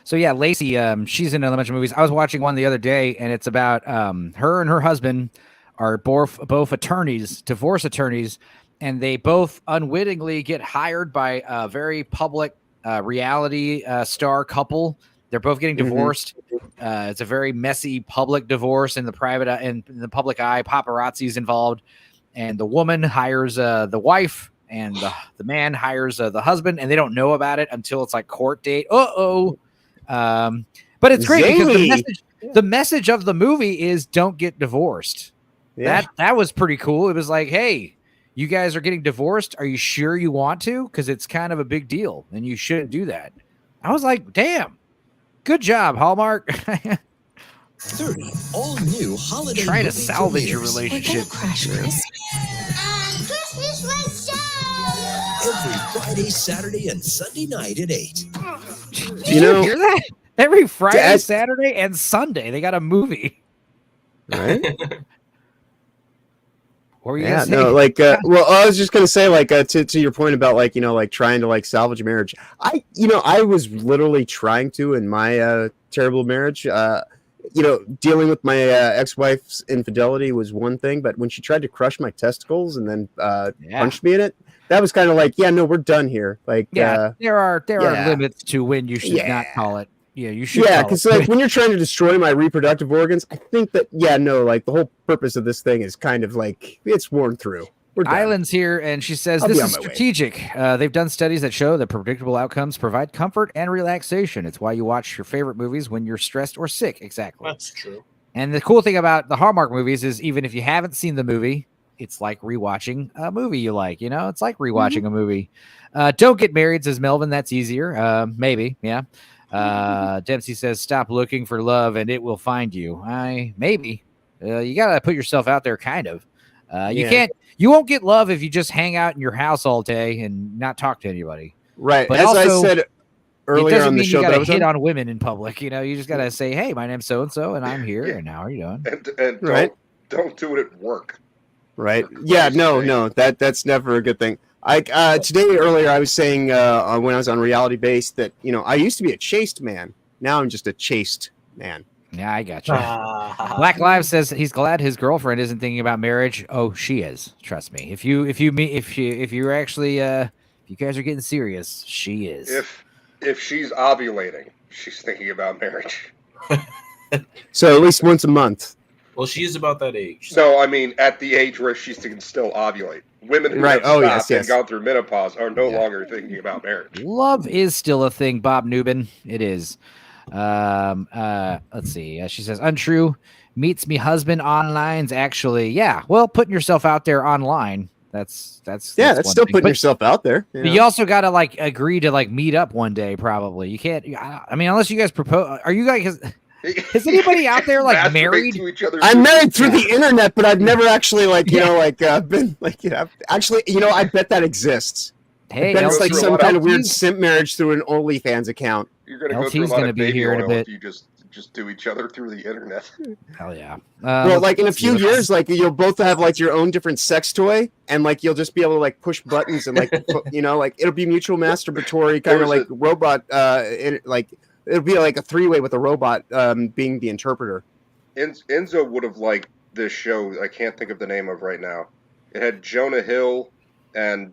So yeah, Lacey, she's in a bunch of movies. I was watching one the other day, and it's about her and her husband are both attorneys, divorce attorneys, and they both unwittingly get hired by a very public reality star couple. They're both getting divorced. It's a very messy public divorce in the private in the public eye. Paparazzi's involved, and the woman hires the wife, and the man hires the husband, and they don't know about it until it's like court date. But it's great because the message of the movie is don't get divorced. Yeah. That was pretty cool. It was like, hey, you guys are getting divorced. Are you sure you want to? Because it's kind of a big deal, and you shouldn't do that. I was like, damn, good job, Hallmark. 30 all new holiday. Try to salvage your relationship. Every Friday, Saturday, and Sunday night at 8. Do you hear that? Every Friday, Saturday, and Sunday, they got a movie. Right? What were you yeah, gonna say? no, like, well, I was just gonna say, like, to your point about, like, you know, like trying to like salvage a marriage. I was literally trying to in my terrible marriage. Dealing with my ex-wife's infidelity was one thing, but when she tried to crush my testicles and then punched me in it, that was kind of like, yeah, no, we're done here. Like, there are limits to when you should not call it. Yeah, you should. Yeah, because like when you're trying to destroy my reproductive organs, I think that like the whole purpose of this thing is kind of like it's worn through. Island's here, and she says this is strategic. They've done studies that show that predictable outcomes provide comfort and relaxation. It's why you watch your favorite movies when you're stressed or sick. Exactly. That's true. And the cool thing about the Hallmark movies is even if you haven't seen the movie, it's like rewatching a movie you like. You know, it's like rewatching a movie. Don't get married, says Melvin. That's easier. Maybe. Yeah. Dempsey says, stop looking for love and it will find you. Maybe. You got to put yourself out there, kind of. You won't get love if you just hang out in your house all day and not talk to anybody. Right. But As also, I said earlier on the show, you got to hit on women in public. You know, you just got to say, hey, my name's so-and-so and I'm here. And how are you doing? And don't do it at work. Right. Yeah. No. That's never a good thing. Earlier I was saying when I was on Reality Based that, you know, I used to be a chaste man. Now I'm just a chaste man. Yeah, I got you. Black Live says he's glad his girlfriend isn't thinking about marriage. Oh, she is. Trust me. If you guys are getting serious, she is. If she's ovulating, she's thinking about marriage. So at least once a month. Well, she is about that age. No, I mean at the age where she can still ovulate. Women who have stopped and gone through menopause are no longer thinking about marriage. Love is still a thing, Bob Newman. It is. Let's see. She says, untrue. Meets me husband online's actually. Yeah. Well, putting yourself out there online. That's still putting yourself out there. You know? You also got to like agree to like meet up one day. Probably you can't. I mean, unless you guys propose. Are you guys? Is anybody out there like married? To each other I'm married through the internet, but I've never actually been like, actually, I bet that exists. Hey, that's like some kind of weird simp marriage through an OnlyFans account. You're going to go through a lot of baby oil if you just do each other through the internet. Hell yeah. Well, like in a few years, like you'll both have like your own different sex toy, and like you'll just be able to like push buttons and like like it'll be mutual masturbatory kind of like robot. It'll be like a three-way with a robot being the interpreter. Enzo would have liked this show. I can't think of the name of right now. It had Jonah Hill and.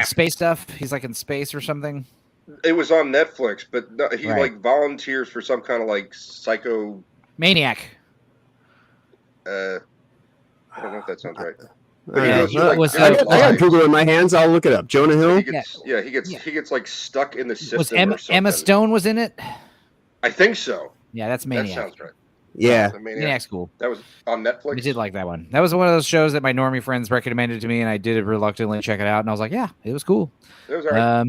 Space stuff. He's like in space or something. It was on Netflix, but he like volunteers for some kind of like psycho maniac. I don't know if that sounds right. I got Google in my hands. I'll look it up. Jonah Hill. He gets like stuck in the system. Was or something. Emma Stone was in it? I think so. Yeah, that's Maniac. That sounds right. Yeah, Maniac's cool. That was on Netflix. I did like that one. That was one of those shows that my normie friends recommended to me, and I did reluctantly check it out. And I was like, yeah, it was cool. It was all right.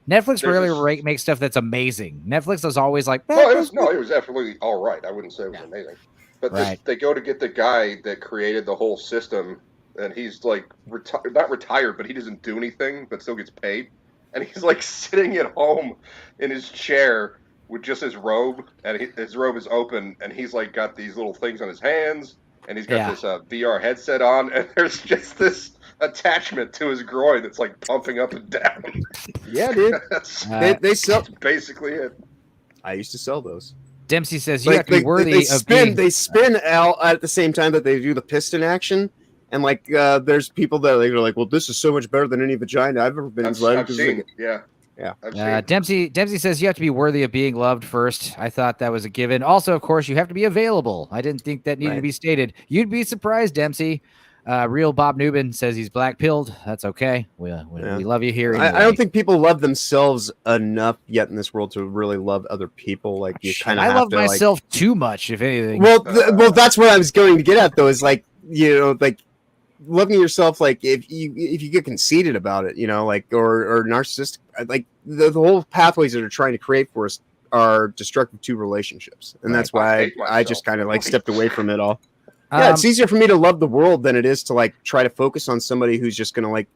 Netflix rarely makes stuff that's amazing. Netflix is always like, it was absolutely all right. I wouldn't say it was amazing, but they go to get the guy that created the whole system, and he's like not retired, but he doesn't do anything, but still gets paid, and he's like sitting at home in his chair with just his robe, and his robe is open, and he's like got these little things on his hands, and he's got this VR headset on, and there's just this attachment to his groin that's like pumping up and down. Yeah, dude. They sell. That's basically it. I used to sell those. Dempsey says you have to be worthy of being. They spin out at the same time that they do the piston action. And like, there's people that are like, well, this is so much better than any vagina I've ever been inside. I've seen. Yeah. Dempsey says you have to be worthy of being loved first. I thought that was a given. Also, of course, you have to be available. I didn't think that needed to be stated. You'd be surprised, Dempsey. Real Bob Newman says he's black-pilled. That's okay. We love you here. Anyway. I don't think people love themselves enough yet in this world to really love other people. Like you kind of. I love myself too much, if anything. Well, that's what I was going to get at, though. Is like like loving yourself. Like if you get conceited about it, like or narcissistic, like the whole pathways that are trying to create for us are destructive to relationships, and that's why I just kind of like stepped away from it all. Yeah, it's easier for me to love the world than it is to like try to focus on somebody who's just going to like,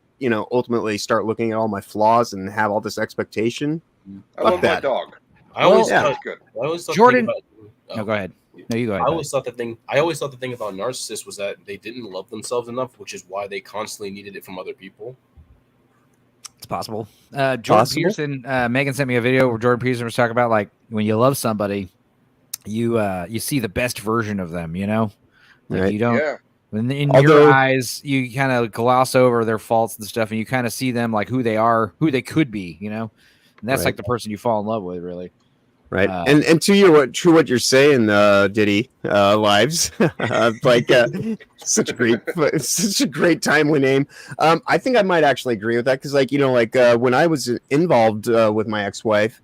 ultimately start looking at all my flaws and have all this expectation. I love my dog. I always thought Jordan. No, go ahead. No, you go ahead. I always thought the thing about narcissists was that they didn't love themselves enough, which is why they constantly needed it from other people. It's possible. Jordan Peterson, Megan sent me a video where Jordan Peterson was talking about like when you love somebody, you see the best version of them, Like right. You don't. Yeah. In your eyes, you kind of gloss over their faults and stuff, and you kind of see them like who they are, who they could be, And that's like the person you fall in love with, really. Right. And to what you're saying, Diddy, lives, like such a great timely name. I think I might actually agree with that because, when I was involved with my ex-wife,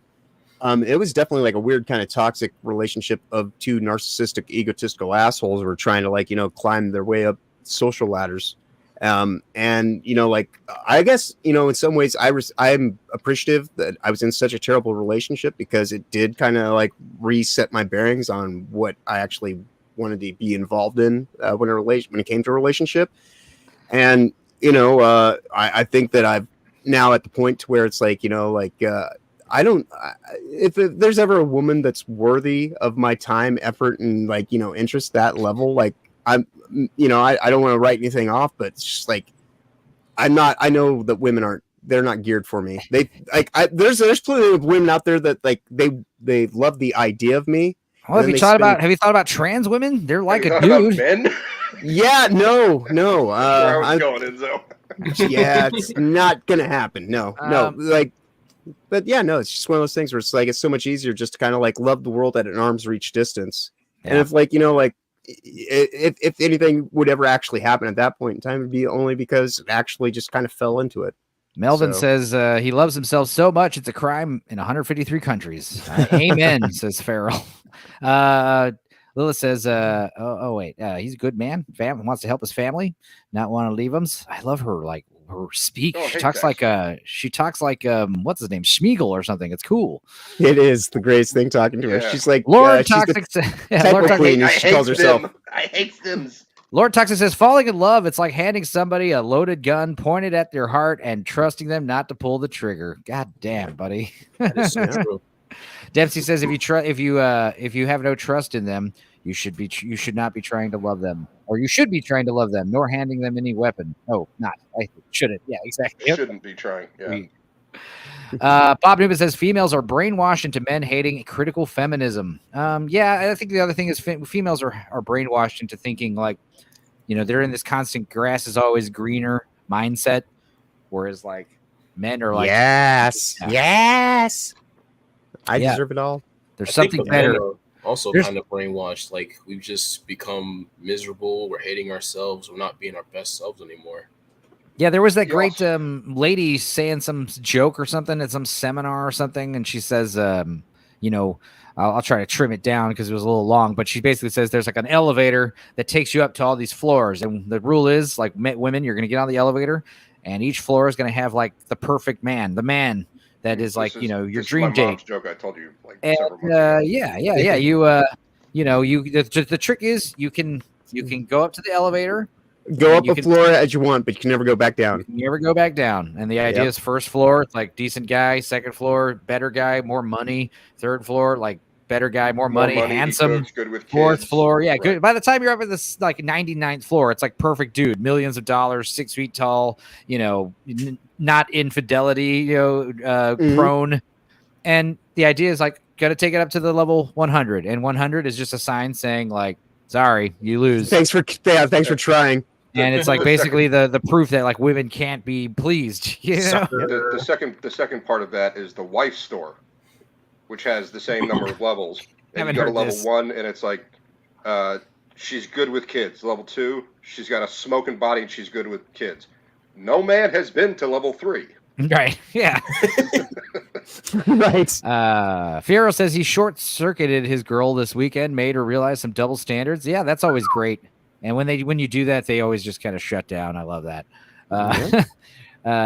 It was definitely like a weird kind of toxic relationship of two narcissistic, egotistical assholes who were trying to like, climb their way up social ladders. And like I guess, in some ways I'm appreciative that I was in such a terrible relationship because it did kind of like reset my bearings on what I actually wanted to be involved in when it came to a relationship. And, I think that I've now at the point where it's like, if there's ever a woman that's worthy of my time, effort, and like, interest that level, like I don't want to write anything off, but it's just like, I know that women they're not geared for me. They like, there's plenty of women out there that like, they love the idea of me. Well, have you thought about trans women? They're like a dude. Men? Yeah, no. Where I was going, Enzo. Yeah, it's not gonna happen. No, but yeah, no, it's just one of those things where it's like it's so much easier just to kind of like love the world at an arm's reach distance. Yeah. And if like if anything would ever actually happen at that point in time, it'd be only because it actually just kind of fell into it. Melvin says he loves himself so much it's a crime in 153 countries. Amen, says Farrell. Lilith says, wait, he's a good man. Wants to help his family, not want to leave him. I love her, like her speak. She talks like what's his name, Schmeagol or something. It's cool. It is the greatest thing talking to her. She's like Lord Toxic. Lord Toxic. She calls herself. I hate them. Lord Toxic says, falling in love, it's like handing somebody a loaded gun pointed at their heart and trusting them not to pull the trigger. God damn, buddy. That is so true. Dempsey says, if you have no trust in them, you should not be trying to love them, or you should be trying to love them, nor handing them any weapon. No, not. I shouldn't. Yeah, exactly. Shouldn't be trying. Yeah. Bob Newman says females are brainwashed into men hating critical feminism. Yeah, I think the other thing is females are brainwashed into thinking like, they're in this constant grass is always greener mindset, whereas like men are like, yes. I deserve it all. There's something better. Also kind of brainwashed. Like we've just become miserable. We're hating ourselves. We're not being our best selves anymore. Yeah, there was that great lady saying some joke or something at some seminar or something, and she says, I'll try to trim it down because it was a little long, but she basically says there's like an elevator that takes you up to all these floors, and the rule is like women, you're going to get on the elevator, and each floor is going to have like the perfect man, the man that is like your dream date. Mom's joke I told you like several months ago. The trick is you can go up to the elevator. Go up a floor as you want, but you can never go back down. You can never go back down. And the idea is first floor, it's like decent guy. Second floor, better guy, more money. Third floor, like better guy, more money, handsome. Good with kids. Fourth floor, good. By the time you're up at this like 99th floor, it's like perfect dude, millions of dollars, 6 feet tall, not infidelity, prone. And the idea is like, got to take it up to the level 100. And 100 is just a sign saying like, sorry, you lose. Thanks for trying. And it's like basically the proof that like women can't be pleased. The second part of that is the wife store, which has the same number of levels. And you go to level 1, and it's like she's good with kids. Level 2, she's got a smoking body, and she's good with kids. No man has been to level 3. Right. Yeah. Right. Fierro says he short-circuited his girl this weekend, made her realize some double standards. Yeah, that's always great. And when you do that, they always just kind of shut down. I love that.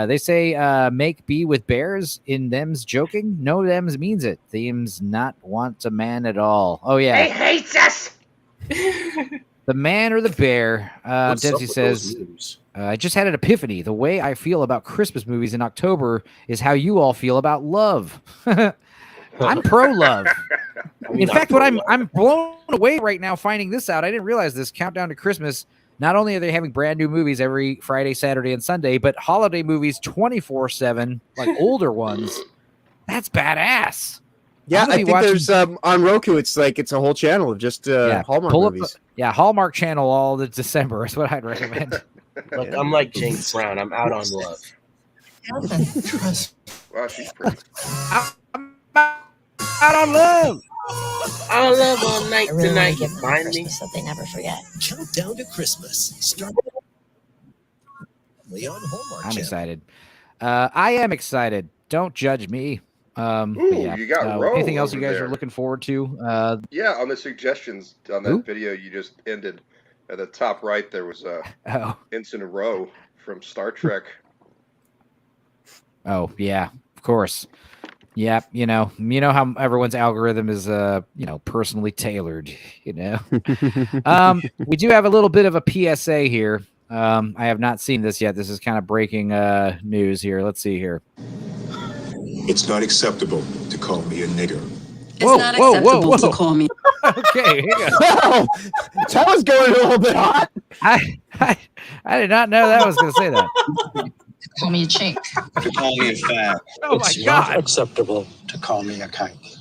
They say make be with bears in them's joking. No them's means it. Themes not want a man at all. Oh yeah. He hates us. The man or the bear. Dempsey says, I just had an epiphany. The way I feel about Christmas movies in October is how you all feel about love. I'm pro love. In fact, what I'm blown away right now finding this out. I didn't realize this. Countdown to Christmas. Not only are they having brand new movies every Friday, Saturday, and Sunday, but holiday movies 24/7, like older ones. That's badass. Yeah, I think there's on Roku. It's like it's a whole channel of just Hallmark movies. Hallmark Channel all the December is what I'd recommend. Look, I'm like James Brown. I'm out on love. Wow, she's pretty. I'm out on love. I love all night tonight. Give them Christmas that they never forget. Countdown to Christmas. Start on Hallmark I'm Channel. excited. I am excited. Don't judge me. Ooh, yeah. you got Roe anything else you over guys there. are looking forward to? Yeah, on the suggestions on that video you just ended, at the top right there was Ensign Rowe from Star Trek. Oh yeah, of course. Yeah, you know how everyone's algorithm is, personally tailored. We do have a little bit of a PSA here. I have not seen this yet. This is kind of breaking news here. Let's see here. It's not acceptable to call me a nigger. It's not acceptable to call me. Okay, here you go. Wow, that was going a little bit hot. I did not know that was going to say that. Call me a chink. To call me a fag. Oh my It's God. not acceptable to call me a kike.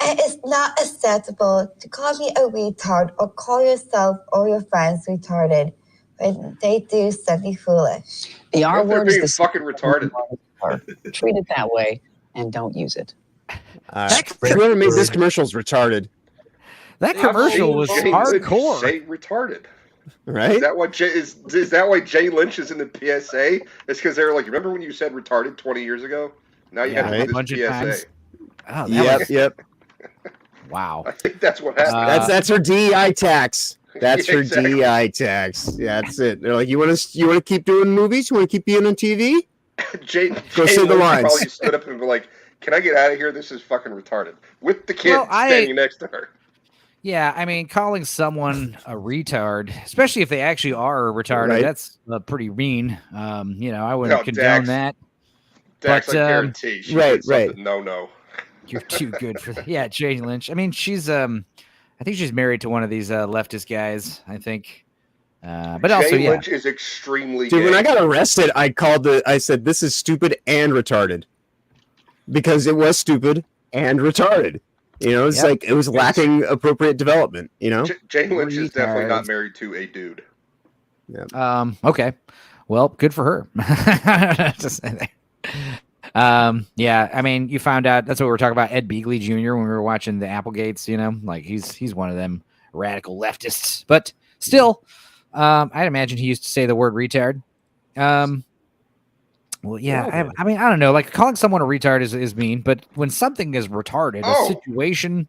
It's not acceptable to call me a retard or call yourself or your friends retarded when they do something foolish. The R word is the fucking retarded. Treat it that way and don't use it. Whoever made this commercial is retarded. That commercial was hardcore. Say retarded. Right? Is that why Jay Lynch is in the PSA? It's because they were like, remember when you said retarded 20 years ago? Now you have to do this PSA. Oh, Yep. Wow. I think that's what happened. That's her DEI tax. That's Yeah, her exactly. DEI tax. Yeah, that's it. They're like, you want to keep doing movies? You want to keep being on TV? Jay Go say the Lynch lines. probably stood up and be like, "Can I get out of here? This is fucking retarded." With the kid Well, standing next to her. Yeah, I mean, calling someone a retard, especially if they actually are retarded, Right. that's pretty mean. I wouldn't condone Dax. that. Dax, But, I guarantee she right, did something no. You're too good for that. Yeah, Jay Lynch. I mean, she's I think she's married to one of these leftist guys, I think. But Jay also, yeah. Lynch is extremely Dude, gay. when I got arrested, I said, this is stupid and retarded. Because it was stupid and retarded. It's Yep. like it was lacking appropriate development, Jay Lynch is definitely not Retards. married to a dude. Okay. Well, good for her. Just say that. Yeah, I mean, you found out that's what we were talking about Ed Beagley Jr. when we were watching the Applegates, like he's one of them radical leftists. But still, I'd imagine he used to say the word retard. Well, yeah, I mean, I don't know. Like calling someone a retard is mean, but when something is retarded, a situation,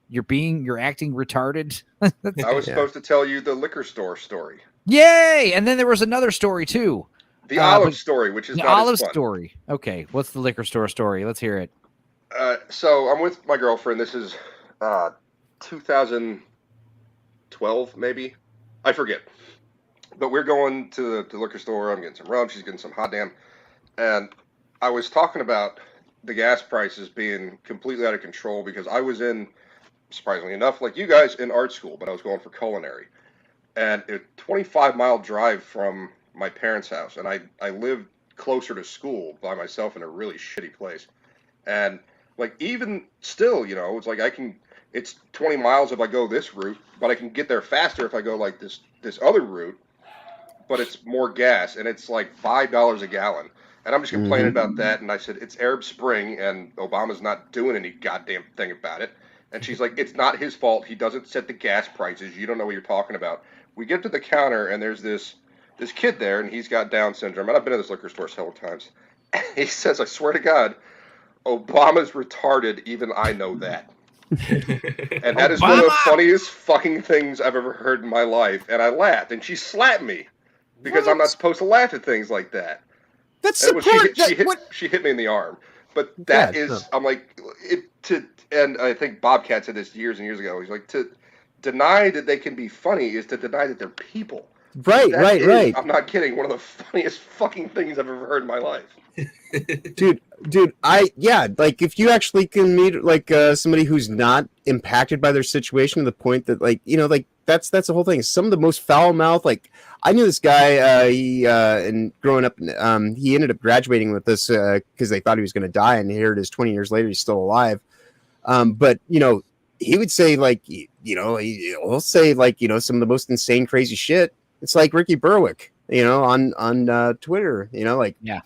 you're acting retarded. I was supposed to tell you the liquor store story. Yay! And then there was another story too. The olive story, which is the not olive as fun. story. Okay, what's the liquor store story? Let's hear it. So I'm with my girlfriend. This is 2012, maybe. I forget. But we're going to the liquor store. I'm getting some rum. She's getting some hot damn. And I was talking about the gas prices being completely out of control because I was in, surprisingly enough, like you guys, in art school, but I was going for culinary. And a 25-mile drive from my parents' house. And I lived closer to school by myself in a really shitty place. And like even still, it's like it's 20 miles if I go this route, but I can get there faster if I go like this other route. But it's more gas, and it's like $5 a gallon. And I'm just complaining about that. And I said, it's Arab Spring, and Obama's not doing any goddamn thing about it. And she's like, it's not his fault. He doesn't set the gas prices. You don't know what you're talking about. We get to the counter, and there's this kid there, and he's got Down syndrome. And I've been to this liquor store several times. He says, I swear to God, Obama's retarded. Even I know that. And that is one of the funniest fucking things I've ever heard in my life. And I laughed, and she slapped me. Because I'm not supposed to laugh at things like that. That's she hit me in the arm. But that is, I'm like, and I think Bobcat said this years and years ago. He's like, to deny that they can be funny is to deny that they're people. Right. I'm not kidding. One of the funniest fucking things I've ever heard in my life. dude, like if you actually can meet like somebody who's not impacted by their situation to the point that like that's the whole thing. Some of the most foul mouth, like I knew this guy, and growing up, he ended up graduating with us because they thought he was going to die, and here it is 20 years later, he's still alive. But he would say like he'll say like some of the most insane, crazy shit. It's like Ricky Berwick, on Twitter, yeah.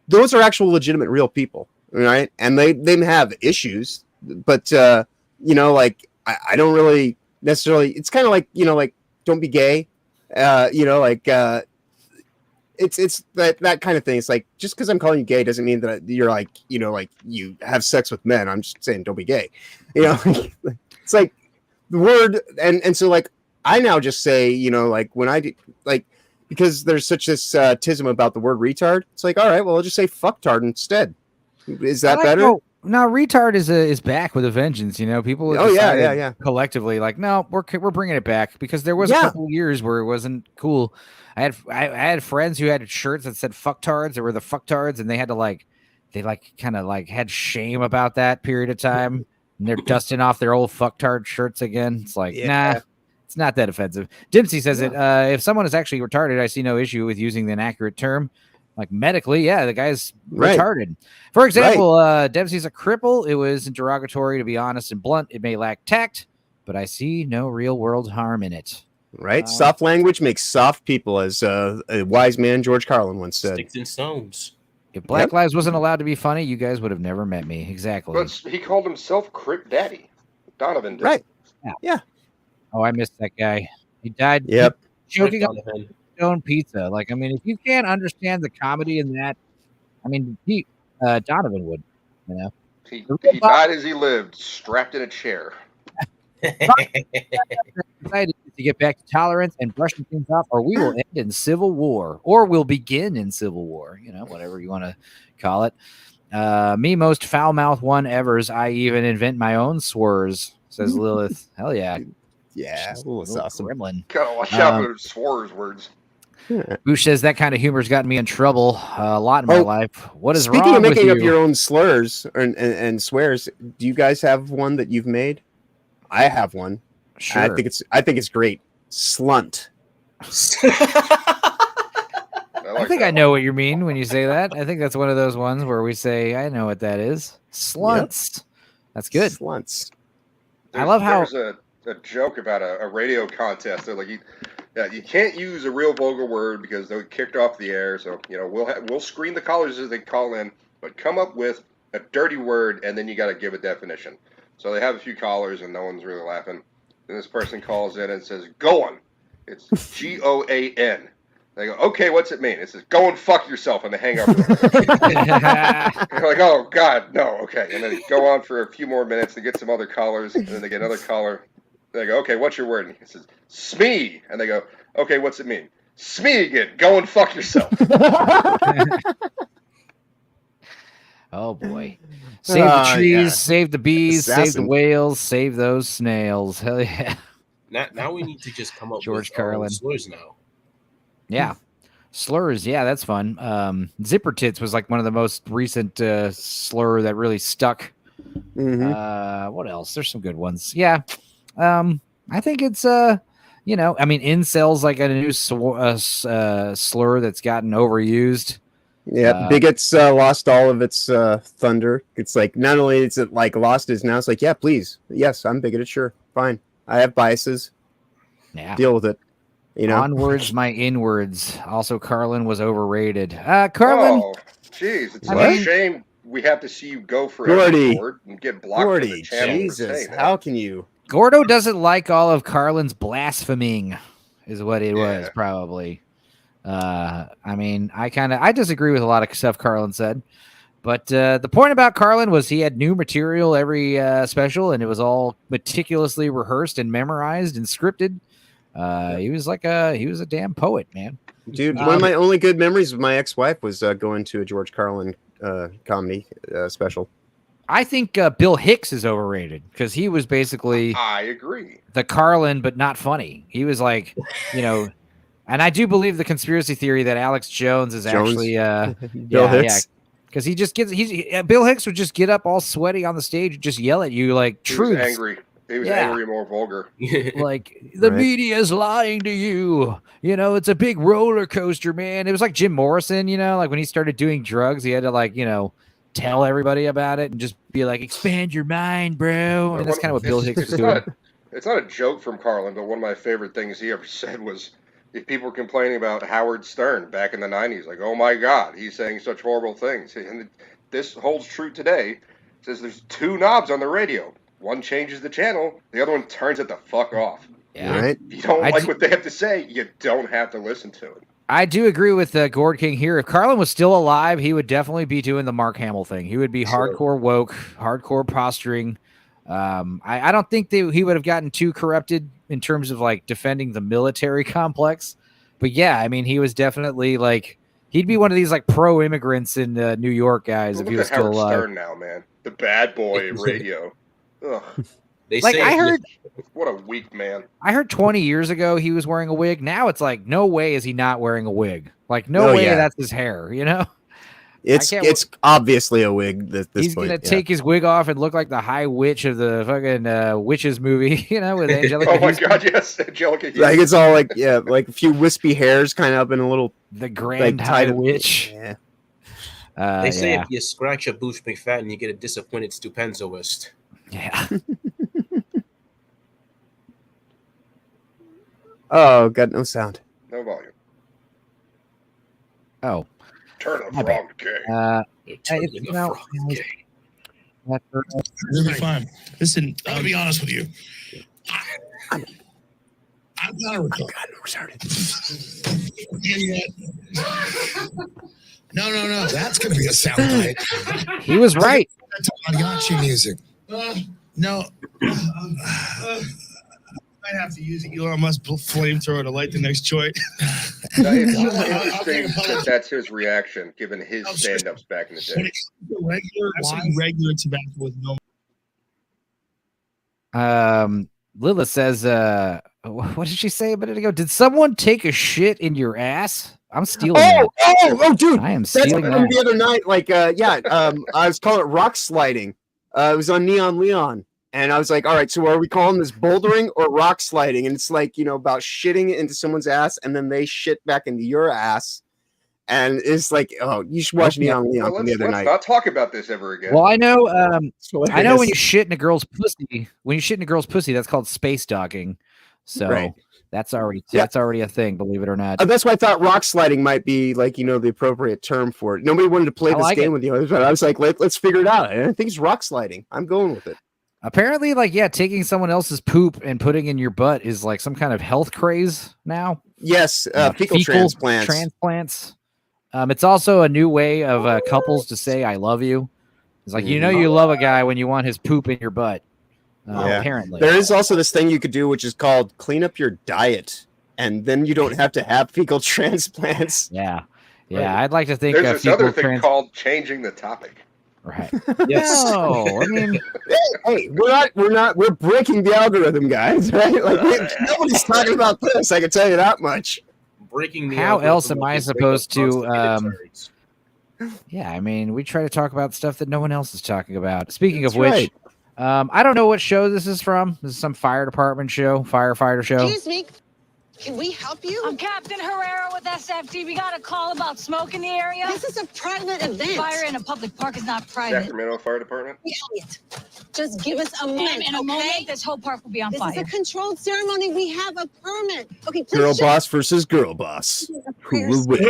Those are actual legitimate real people, right? And they have issues, but like I don't really necessarily. It's kind of like like don't be gay, like it's that kind of thing. It's like, just because I'm calling you gay doesn't mean that you're like, like you have sex with men. I'm just saying, don't be gay. It's like the word, and so like I now just say, like when I do, like, because there's such this tism about the word retard. It's like, all right, well, I'll just say fucktard instead. Is that better? No, retard is back with a vengeance. People. Yeah. Collectively, like, no, we're bringing it back, because there was a couple of years where it wasn't cool. I had friends who had shirts that said fucktards. They were the fucktards, and they had to kind of had shame about that period of time, and they're dusting off their old fucktard shirts again. It's like, nah. It's not that offensive. Dempsey says it. If someone is actually retarded, I see no issue with using the inaccurate term. Like medically, the guy's retarded. For example, Dempsey's a cripple. It was derogatory, to be honest and blunt. It may lack tact, but I see no real world harm in it. Right? Soft language makes soft people, as a wise man George Carlin once said. Sticks and stones. If Black Lives wasn't allowed to be funny, you guys would have never met me. Exactly. But he called himself Crip Daddy. Donovan did. Right. Yeah. Oh, I missed that guy. He died choking on his own pizza. Like, I mean, if you can't understand the comedy in that, I mean, Donovan would, He died as he lived, strapped in a chair. Decided to get back to tolerance and brushing things off, or we will end in civil war, or we'll begin in civil war. Whatever you want to call it. Me most foul mouth one evers. I even invent my own slurs, says Lilith. Hell yeah. Yeah, that's awesome. Gremlin. Gotta watch out for slurs words. Boosh says that kind of humor's gotten me in trouble a lot in my life. What is wrong with you? Speaking of making up your own slurs and swears, do you guys have one that you've made? I have one. Sure. I think it's great. Slunt. I think I know what you mean when you say that. I think that's one of those ones where we say, I know what that is. Slunts. Yep. That's good. Slunts. I love how there's a joke about a radio contest. They're like, you can't use a real vulgar word because they're kicked off the air. So we'll screen the callers as they call in, but come up with a dirty word and then you got to give a definition. So they have a few callers and no one's really laughing. And this person calls in and says, "Goan." It's Goan. They go, "Okay, what's it mean?" It says, "Go and fuck yourself," and they hang up. They're like, "Oh God, no, okay." And then they go on for a few more minutes to get some other callers, and then they get another caller. They go, "Okay, what's your word?" And he says, "Smee." And they go, "Okay, what's it mean?" "Smee again. Go and fuck yourself." Oh boy. Save the trees, save the bees, save the whales, save those snails. Hell yeah. Now we need to just come up George with Carlin slurs now. Yeah. Slurs, yeah, that's fun. Zipper tits was like one of the most recent slur that really stuck. Mm-hmm. What else? There's some good ones. Yeah. I think it's I mean, incels like a new slur that's gotten overused. Yeah, bigots lost all of its thunder. It's like, not only is it like lost is now, it's like, yeah, please, yes, I'm bigoted, sure, fine, I have biases. Yeah, deal with it. Onwards, my inwards. Also, Carlin was overrated. Carlin, oh, jeez, it's a shame we have to see you go for Gordy and get blocked from the channel. Jesus, how can you? Gordo doesn't like all of Carlin's blaspheming, is what it was probably. I mean, I disagree with a lot of stuff Carlin said, but the point about Carlin was he had new material every special, and it was all meticulously rehearsed and memorized and scripted. He was a damn poet, man. Dude, one of my only good memories of my ex-wife was going to a George Carlin comedy special. I think Bill Hicks is overrated because he was basically, I agree, the Carlin, but not funny. He was like, and I do believe the conspiracy theory that Alex Jones is actually Bill Hicks. Because Bill Hicks would just get up all sweaty on the stage and just yell at you like truths. He was angry. He was angry, more vulgar. Like, the media is lying to you. It's a big roller coaster, man. It was like Jim Morrison, like when he started doing drugs, he had to tell everybody about it and just be like, expand your mind, bro. And that's kind of what Bill Hicks was doing. It's not a joke from Carlin, but one of my favorite things he ever said was, if people were complaining about Howard Stern back in the 90s, like, oh my God, he's saying such horrible things. And this holds true today. It says there's two knobs on the radio. One changes the channel, the other one turns it the fuck off. Yeah. Right. If you don't like what they have to say, you don't have to listen to it. I do agree with Gord King here. If Carlin was still alive, he would definitely be doing the Mark Hamill thing. He would be hardcore woke, hardcore posturing. I don't think he would have gotten too corrupted in terms of like defending the military complex. But yeah, I mean, he was definitely like, he'd be one of these like pro immigrants in New York guys if he was still alive. Stern now, man. The bad boy radio. Ugh. They like say I heard, what a weak man. I heard 20 years ago he was wearing a wig. Now it's like, no way is he not wearing a wig. Like, no way that's his hair, you know? It's obviously a wig. He's going to take his wig off and look like the High Witch of the fucking Witches movie, you know, with Angelica. Oh my God, yes, Angelica. Like it's all like, yeah, like a few wispy hairs kind of up in a little. The Grand High Witch. Yeah. They say if you scratch a Boosh McFadden, you get a disappointed stupenzoist. Yeah. Oh, got no sound. No volume. Oh. Turn the frog gay. Really fine. Listen, I'll be honest with you. I'm not a retarded. No. That's going to be a soundbite. He was right. Mariachi music. No. I have to use Elon Musk flamethrower to light the next joint. It's interesting that that's his reaction, given his stand-ups back in the day. Regular tobacco with no. Lila says, what did she say a minute ago? Did someone take a shit in your ass? I'm stealing that. Oh, dude. I am stealing that. The other night, like, I was calling it rock sliding. It was on Neon Leon. And I was like, all right, so are we calling this bouldering or rock sliding? And it's like, you know, about shitting into someone's ass and then they shit back into your ass. And it's like, oh, you should watch Neon Leon from the other night. Let's not talk about this ever again. Well, I know when you shit in a girl's pussy, that's called space docking. So that's already a thing, believe it or not. That's why I thought rock sliding might be like, you know, the appropriate term for it. Nobody wanted to play this game with you. But I was like, let's figure it out. And I think it's rock sliding. I'm going with it. Apparently, like, yeah, taking someone else's poop and putting in your butt is like some kind of health craze now. Yes, fecal transplants. It's also a new way of couples to say "I love you." It's like, you know, you love a guy when you want his poop in your butt. Apparently, there is also this thing you could do, which is called clean up your diet, and then you don't have to have fecal transplants. Yeah. I'd like to think there's this other thing called changing the topic. Right. Yes. No, I mean, hey, we're breaking the algorithm, guys. Right? Like nobody's talking about this. I can tell you that much. Breaking the how else am I supposed to? Yeah, I mean, we try to talk about stuff that no one else is talking about. Speaking of which, I don't know what show this is from. This is some fire department show, firefighter show. Excuse me. Can we help you? I'm Captain Herrera with SFD. We got a call about smoke in the area. This is a private event. Fire in a public park is not private. Sacramento Fire Department? Just give us a moment, in a moment, this whole park will be on fire. This is a controlled ceremony. We have a permit. Okay, please. Girl boss versus girl boss. Who will win?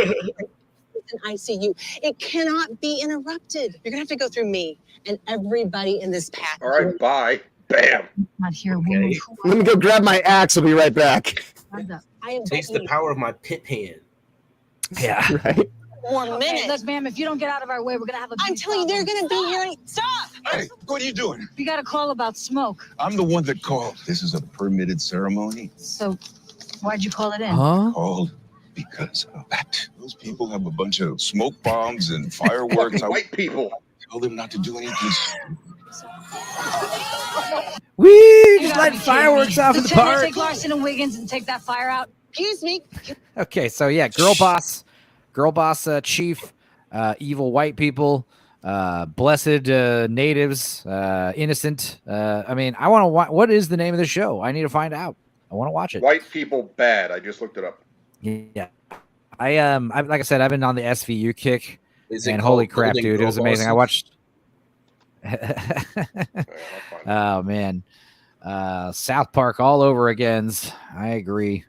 It's an ICU. It cannot be interrupted. You're going to have to go through me and everybody in this path. All right, bye. Bam. Not here. Okay. Let me go grab my axe. I'll be right back. Taste the power of my pit hand. Yeah. Right. More minutes. Look, ma'am, if you don't get out of our way, we're going to have a I'm telling you, they're going to be here. Stop! Hey, what are you doing? We got a call about smoke. I'm the one that called. This is a permitted ceremony. So why'd you call it in? I called because of that. Those people have a bunch of smoke bombs and fireworks. White people. Tell them not to do anything. We just light fireworks off in the Lieutenant, park. Take Larson and Wiggins and take that fire out. Excuse me. Okay, so yeah, girl boss chief, evil white people, blessed natives, innocent. I mean, I want to watch. What is the name of the show? I need to find out. I want to watch it. White people bad. I just looked it up. Yeah, I like I said, I've been on the SVU kick, and holy crap, dude, it was amazing. I watched. Oh man, South Park all over again. I agree.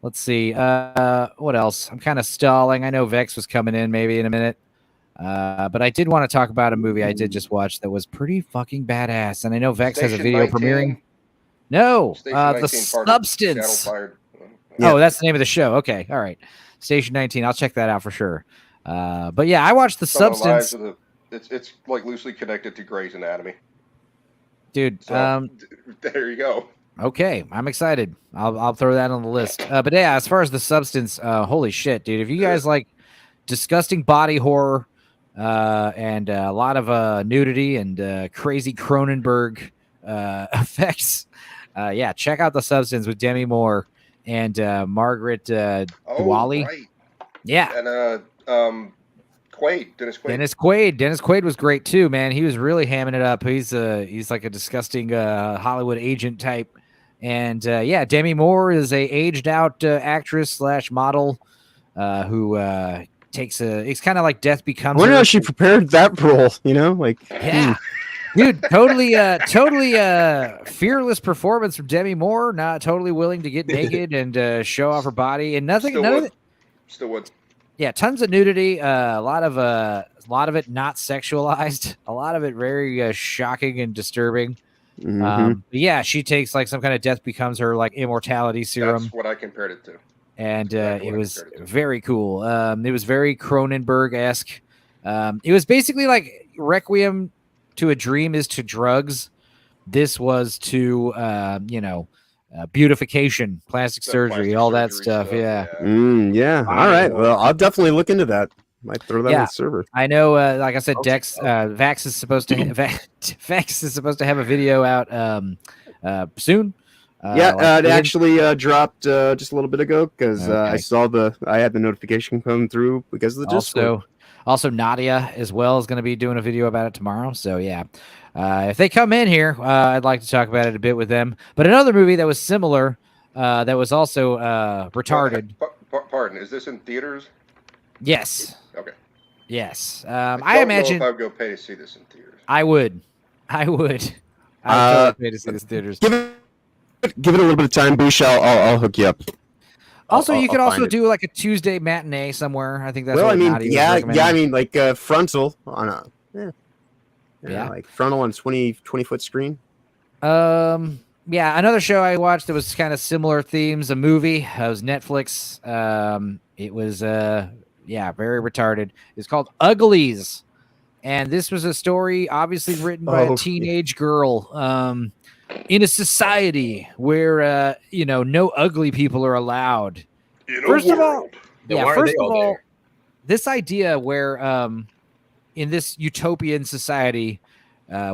Let's see. What else? I'm kind of stalling. I know Vex was coming in maybe in a minute. But I did want to talk about a movie I did just watch that was pretty fucking badass. And I know Vex has a video premiering. No, The Substance. Oh, that's the name of the show. Okay, all right. Station 19. I'll check that out for sure. But yeah, I watched The Substance. It's like loosely connected to Grey's Anatomy. Dude, so, there you go. Okay, I'm excited. I'll throw that on the list. But yeah, as far as The Substance, holy shit, dude! If you guys like disgusting body horror and a lot of nudity and crazy Cronenberg effects, yeah, check out The Substance with Demi Moore and Margaret Dualley. Right. Yeah, and Dennis Quaid. Dennis Quaid was great too, man. He was really hamming it up. He's like a disgusting Hollywood agent type. And yeah, Demi Moore is a aged out actress / model who takes it's kind of like Death Becomes I wonder Her. how she prepared that role, you know? Like, yeah. Dude, totally fearless performance from Demi Moore, not totally willing to get naked and show off her body and nothing. Still would. Yeah, tons of nudity, a lot of it not sexualized, a lot of it very shocking and disturbing. Mm-hmm. But yeah, she takes like some kind of Death Becomes Her like immortality serum. That's what I compared it to. And it was very cool. It was very Cronenberg-esque. It was basically like Requiem to a Dream is to drugs. This was to beautification, plastic surgery, all that stuff. Yeah. Yeah. All right. Well, I'll definitely look into that. Might throw that on the server. I know. Like I said, Vax is supposed to Vax is supposed to have a video out soon. It actually dropped just a little bit ago because I had the notification come through because of the Discord. Also, Nadia as well is going to be doing a video about it tomorrow. So yeah, if they come in here, I'd like to talk about it a bit with them. But another movie that was similar, that was also retarded. Pardon, is this in theaters? Yes. Okay. Yes. I imagine if I would go pay to see this in theaters. I would. I would pay to see this in theaters. Give it a little bit of time, Boosh. I'll hook you up. Also, you could also do like a Tuesday matinee somewhere. I think that's. Well, what I mean, Nadia I mean, like frontal on a like frontal on 20 foot screen. Yeah, another show I watched that was kind of similar themes. A movie. It was Netflix. It was very retarded. It's called Uglies, and this was a story obviously written by a teenage girl. In a society where no ugly people are allowed. First of all, this idea where in this utopian society,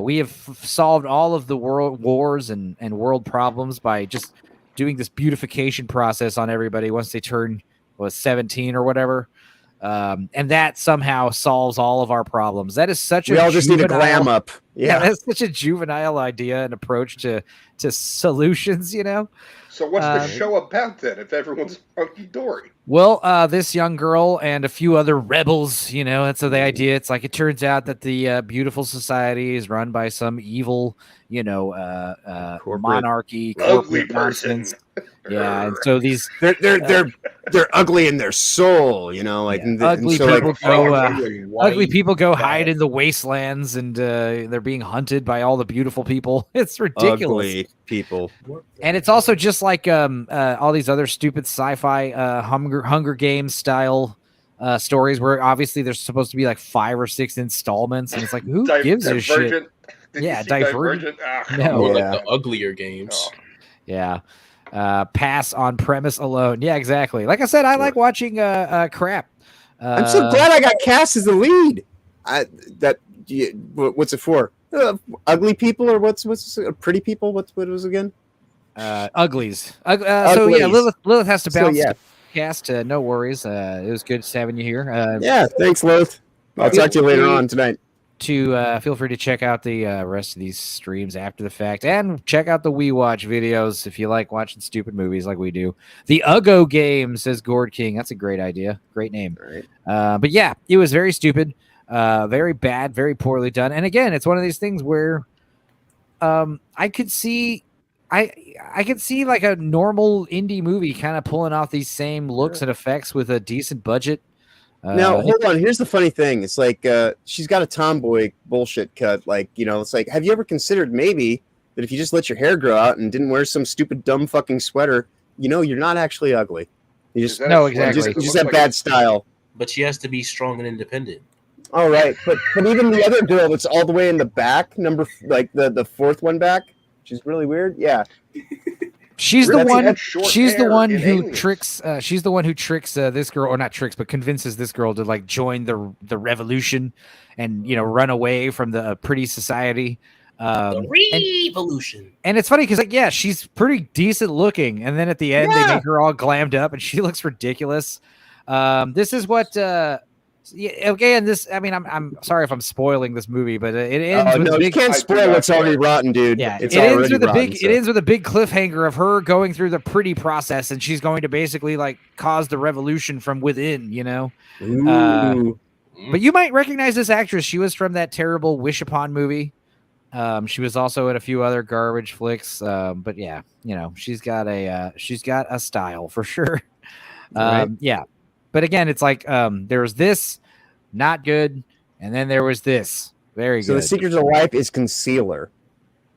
we have solved all of the world wars and world problems by just doing this beautification process on everybody once they turn 17 or whatever. And that somehow solves all of our problems. That is such we all just need to glam up. Yeah, that's such a juvenile idea and approach to solutions, So what's the show about then if everyone's hunky-dory? Well, this young girl and a few other rebels, that's the idea. It's like it turns out that the beautiful society is run by some evil, monarchy, corporate nonsense. Yeah, and so these they're ugly in their soul, ugly people go hide in the wastelands and they're being hunted by all the beautiful people. It's ridiculous. Ugly people. And it's also just like all these other stupid sci-fi Hunger Games style stories where obviously there's supposed to be like 5 or 6 installments, and it's like who gives a shit? Divergent. More like the uglier games. Yeah. Pass on premise alone. Yeah, exactly. Like I said, I like watching crap. I'm so glad I got cast as the lead. What's it for? Ugly people or what's pretty people? What was it again? Uglies. So yeah, Lilith has to bounce. Cast. No worries. It was good having you here. Yeah, thanks, Lilith. I'll talk to you later on tonight. Feel free to check out the rest of these streams after the fact, and check out the We Watch videos if you like watching stupid movies like we do. The Uggo Game, says Gord King. That's a great idea. Great name. Right. But yeah, it was very stupid, very bad, very poorly done. And again, it's one of these things where I could see like a normal indie movie kind of pulling off these same looks and effects with a decent budget. Now, hold on. Here's the funny thing. It's like she's got a tomboy bullshit cut. Like, it's like, have you ever considered maybe that if you just let your hair grow out and didn't wear some stupid, dumb fucking sweater, you're not actually ugly. You just exactly. You just have bad style. But she has to be strong and independent. All right, but even the other girl that's all the way in the back, the fourth one back, she's really weird. Yeah. She's the one. She's the one who Aliens. tricks. She's the one who tricks this girl, or not tricks, but convinces this girl to like join the revolution, and run away from the pretty society. The revolution. And it's funny because she's pretty decent looking, and then at the end they make her all glammed up, and she looks ridiculous. This is what. And this. I mean, I'm sorry if I'm spoiling this movie, but it ends. With you can't spoil what's already rotten, dude. Yeah, it ends with It ends with a big cliffhanger of her going through the pretty process, and she's going to basically like cause the revolution from within. But you might recognize this actress. She was from that terrible Wish Upon movie. She was also in a few other garbage flicks. But yeah, she's got a style for sure. Right. Yeah. But again, it's like there was this, not good, and then there was this, very good. So the secret of life is concealer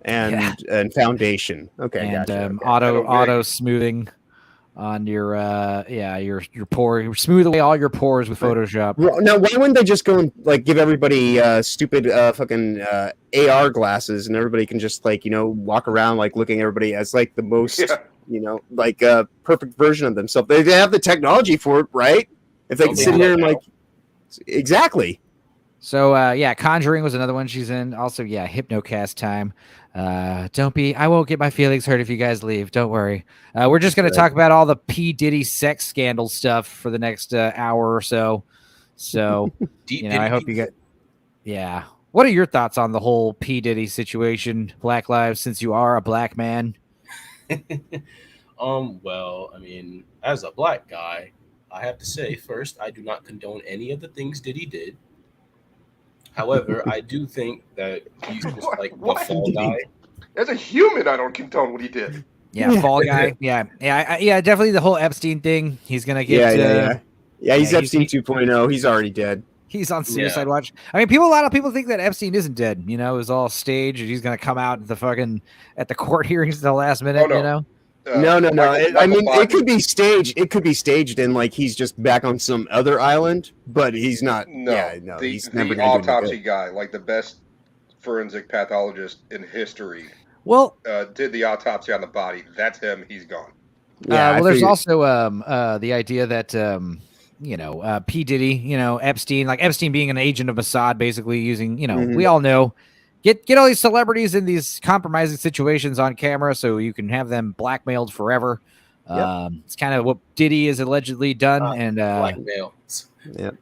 and foundation. Okay, and gotcha. auto smoothing on your pore. You smooth away all your pores with Photoshop. Now, why wouldn't they just go and like give everybody stupid fucking AR glasses, and everybody can just walk around like looking at everybody as like the most. Like a perfect version of themselves. They have the technology for it, right? If they can sit here and exactly. So Conjuring was another one she's in. Also, Hypnocast time. I won't get my feelings hurt if you guys leave. Don't worry. We're just going to talk about all the P. Diddy sex scandal stuff for the next hour or so. So, I hope you get. Yeah. What are your thoughts on the whole P. Diddy situation, Black Lives, since you are a black man? Well, I mean, as a black guy, I have to say first, I do not condone any of the things Diddy did. However, I do think that he's just like the fall guy. As a human, I don't condone what he did. Yeah, fall guy. Yeah, definitely the whole Epstein thing. He's gonna get. He's Epstein 2.0. He's already dead. He's on suicide watch. I mean, a lot of people think that Epstein isn't dead. It was all staged. He's gonna come out at the court hearings at the last minute. No. It could be staged. It could be staged, and like he's just back on some other island, but he's not. He's never the autopsy guy, like the best forensic pathologist in history. Well, did the autopsy on the body. That's him. He's gone. There's also the idea that P. Diddy, Epstein, like Epstein being an agent of Mossad, basically using, we all know, get all these celebrities in these compromising situations on camera so you can have them blackmailed forever. It's kind of what Diddy has allegedly done. And blackmail. Yep.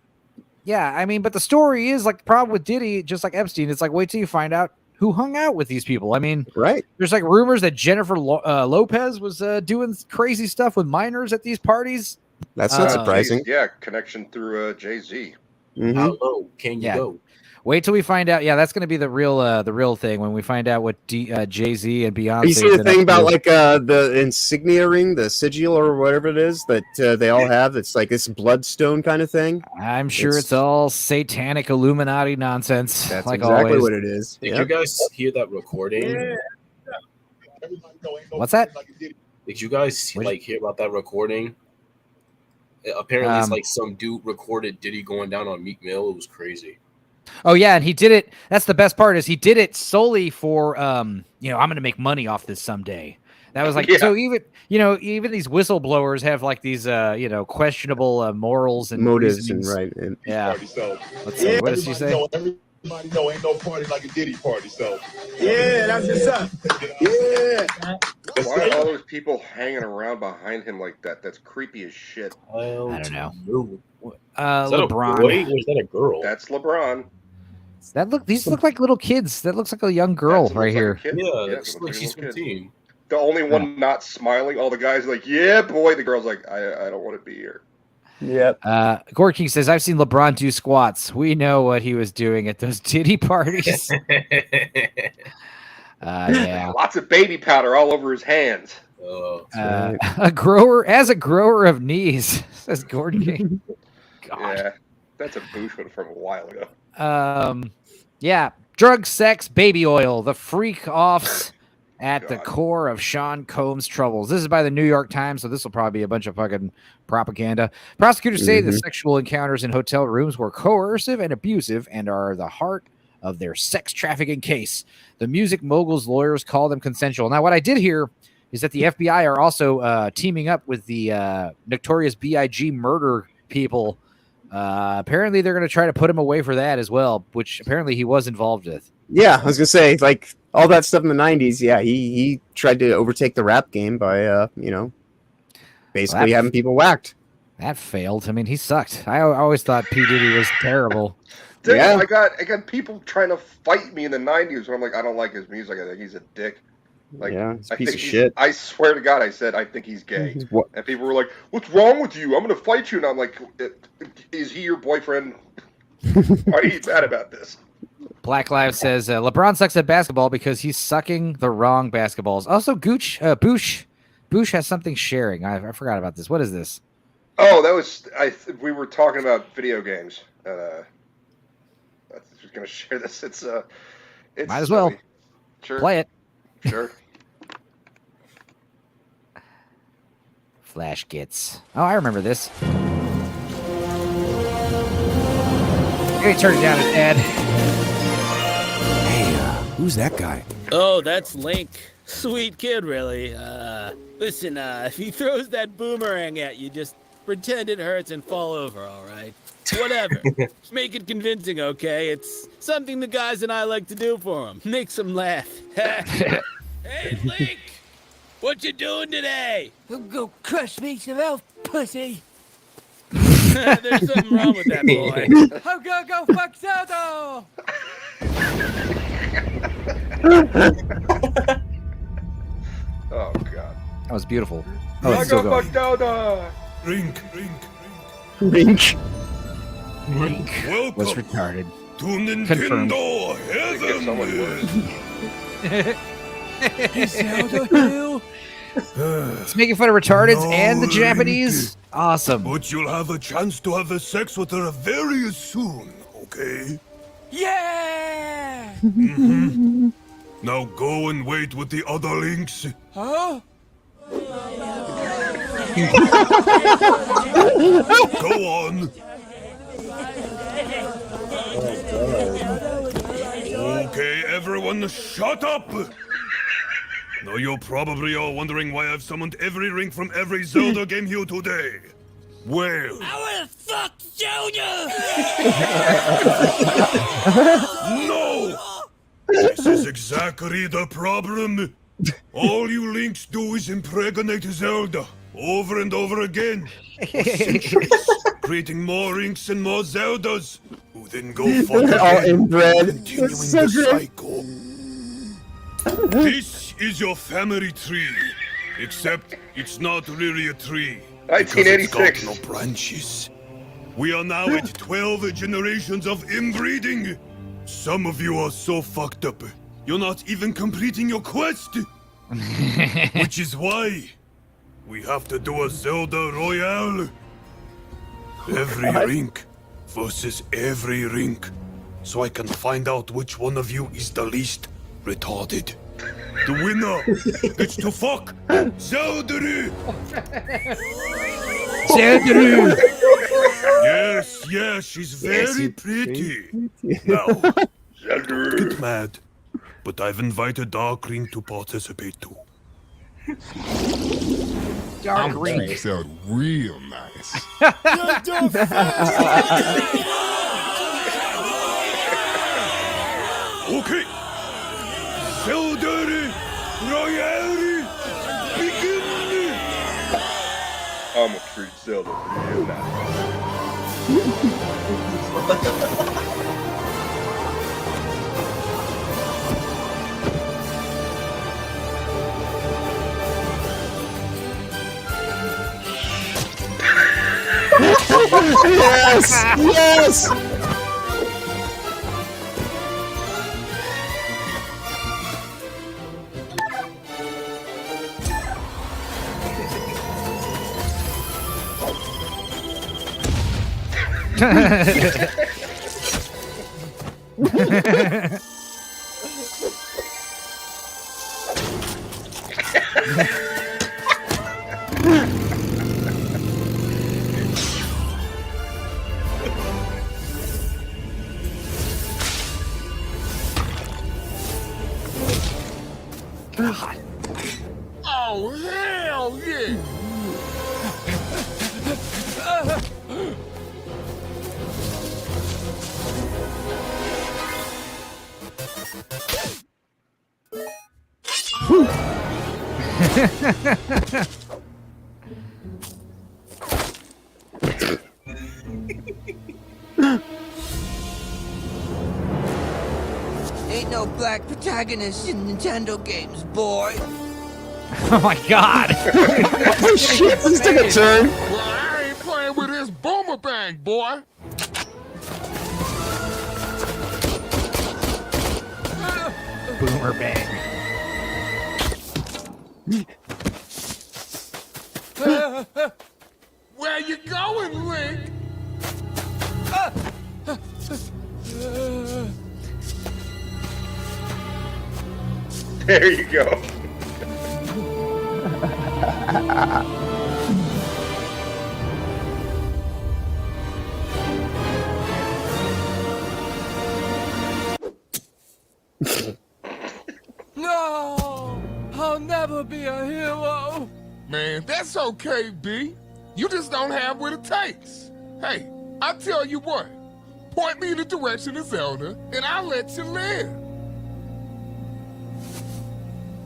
Yeah, I mean, but the story is like the problem with Diddy, just like Epstein. It's like, wait till you find out who hung out with these people. I mean, right. There's like rumors that Jennifer Lopez was doing crazy stuff with minors at these parties. That's not surprising. Connection through Jay-Z. Mm-hmm. How low can you go? Wait till we find out. Yeah, that's going to be the real thing when we find out what Jay-Z and Beyonce. You see the thing about like the insignia ring, the sigil or whatever it is that they all have. It's like this bloodstone kind of thing. I'm sure it's all satanic Illuminati nonsense. That's like exactly always. what it is. Did you guys hear that recording? What's that? Did you guys hear about that recording? Apparently, it's like some dude recorded Diddy going down on Meek Mill. It was crazy. Oh yeah, and he did it. That's the best part is he did it solely for I'm going to make money off this someday. That was like so even these whistleblowers have like these questionable morals and motives reasonings. And right. And yeah. Let's see. What does she say? Everybody know ain't no party like a Diddy party, so that's what's up. Why are all those people hanging around behind him like that? That's creepy as shit. I don't know. Is that LeBron. a boy or is that a girl? That's LeBron. These look like little kids. That looks like a young girl right here. It's like she's 15. The only one not smiling. All the guys are like, yeah, boy. The girl's like, I don't want to be here. Yep. Gore King says, I've seen LeBron do squats. We know what he was doing at those Diddy parties. Yeah. Lots of baby powder all over his hands. A grower of knees, says Gordon King. God. Yeah, that's a boosh one from a while ago. Yeah. Drug, sex, baby oil, the freak offs at the core of Sean Combs' troubles. This is by the New York Times, so this will probably be a bunch of fucking propaganda. Prosecutors say the sexual encounters in hotel rooms were coercive and abusive and are the heart of their sex trafficking case. The music mogul's lawyers call them consensual. Now, what I did hear is that the FBI are also teaming up with the Notorious B.I.G. murder people. Apparently, they're going to try to put him away for that as well, which apparently he was involved with. Yeah, I was gonna say, like, all that stuff in the 90s. Yeah, he tried to overtake the rap game by basically having people whacked. That failed. I mean, he sucked. I always thought P. Diddy was terrible. Dude, yeah. I got people trying to fight me in the 90s where I'm like, I don't like his music. I think he's a dick. Like, yeah, he's a piece of shit. I swear to God, I said I think he's gay, and people were like, "What's wrong with you? I'm gonna fight you." And I'm like, "Is he your boyfriend? Why are you mad about this?" Black Lives says LeBron sucks at basketball because he's sucking the wrong basketballs. Also, Boosh has something sharing. I forgot about this. What is this? Oh, that was we were talking about video games. I was gonna share this. It's might as well. Sure. Play it. Sure. Flash gets. Oh, I remember this. Hey, turn it down, Dad. Hey, who's that guy? Oh, that's Link. Sweet kid, really. Listen, if he throws that boomerang at you, just pretend it hurts and fall over, all right? Whatever. Just make it convincing, okay? It's something the guys and I like to do for him. Makes them laugh. Hey, Link! What you doing today? I'm gonna crush me some elf pussy. There's something wrong with that boy. I'm gonna go fuck Zelda! Oh, God. That was beautiful. Oh, it's still going. Rink. Was retarded. To Nintendo Heaven. It's making fun of retardeds and the Japanese. Awesome. But you'll have a chance to have sex with her very soon, okay? Yeah! Mm-hmm. Now go and wait with the other links. Huh? Go on. Okay, everyone, shut up! Now you're probably all wondering why I've summoned every ring from every Zelda game here today. Well... I wanna fuck Zelda! No! This is exactly the problem. All you links do is impregnate Zelda over and over again for centuries, creating more rings and more Zeldas, who then go fuck again, all inbred. continuing So the great. cycle. This is your family tree, except it's not really a tree. 1986. Because it's got no branches. We are now at 12 generations of inbreeding. Some of you are so fucked up, you're not even completing your quest. Which is why we have to do a Zelda Royale. Every rink versus every rink, so I can find out which one of you is the least retarded. The winner gets to fuck Zelda. Zelda. Yes, she's very pretty. Now, get mad, but I've invited Darkring to participate too. Darkring sound real nice. Okay, Zelda Royale, begin! I'm gonna treat Zelda real nice. Yes! Ain't no black protagonists in Nintendo games, boy. Oh my god! Oh shit! This took a turn. Well, I ain't playing with this boomerang, boy. Boomer bang. Where you going, Link? There you go. No, I'll never be a hero. Man, that's okay, B. You just don't have what it takes. Hey, I tell you what. Point me in the direction of Zelda, and I'll let you live.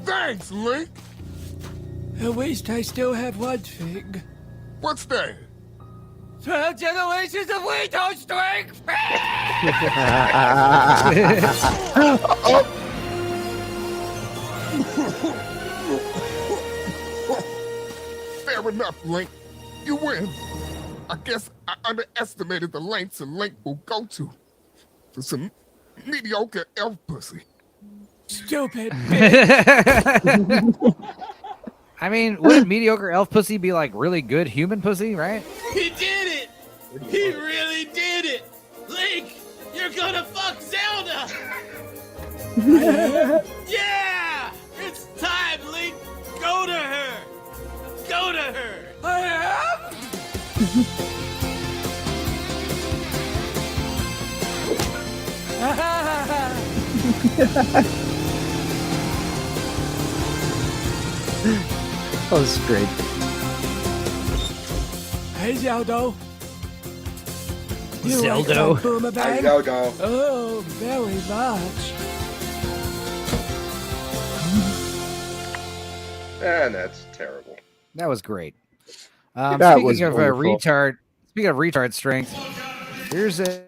Thanks, Link. At least I still have one thing. What's that? 12 generations of Windows strength! Fair enough, Link. You win. I guess I underestimated the lengths a Link will go to for some mediocre elf pussy. Stupid. I mean, wouldn't mediocre elf pussy be like really good human pussy, right? He did it! He really did it! Link, you're gonna fuck Zelda! Yeah! It's time, Link! Go to her! Go to her! I am? That was great. Hey, Zelda. You Zelda. like boomerang? Hey, Zelda. Oh, very much. And that's terrible. That was great. That Speaking was of wonderful. speaking of retard strength, here's a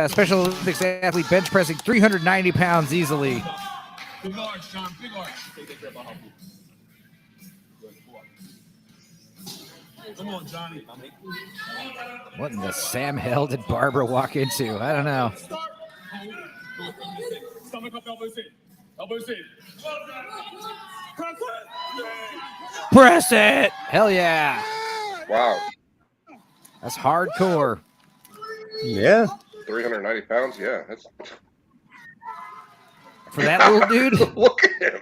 Special Olympics athlete bench pressing 390 pounds easily. Big arch, John. Big arch. Come on, Johnny. What in the Sam hell did Barbara walk into? I don't know. Stomach up, elbows in. Elbows in. Press it! Hell yeah! Wow. That's hardcore. Yeah. 390 pounds? Yeah, that's... For that little dude? Look at him.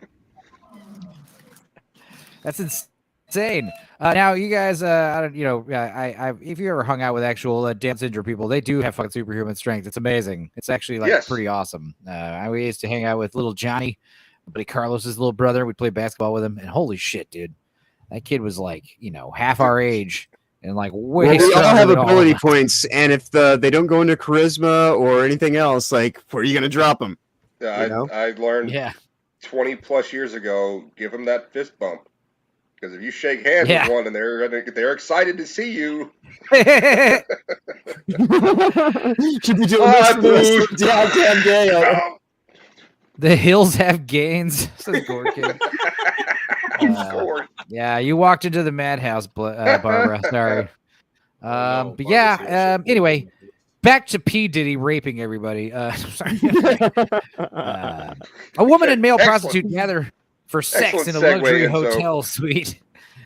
That's insane. Now, you guys, I don't, you know, if you ever hung out with actual Down syndrome people, they do have fucking superhuman strength. It's amazing. It's actually like pretty awesome. We used to hang out with little Johnny, my buddy Carlos's little brother. We played basketball with him, and holy shit, dude, that kid was like, you know, half our age and like way. Well, we all have stronger than ability of us. points, and if they don't go into charisma or anything else, like where are you gonna drop them? Yeah, I learned 20 plus years ago, give them that fist bump. Because if you shake hands with one and they're excited to see you. Should be doing this for the rest of the goddamn day. The hills have gains, says Gorkin. Yeah, you walked into the madhouse, Barbara. Sorry. But yeah, anyway, back to P. Diddy raping everybody. Sorry. A woman and male prostitute gather for sex in a luxury hotel suite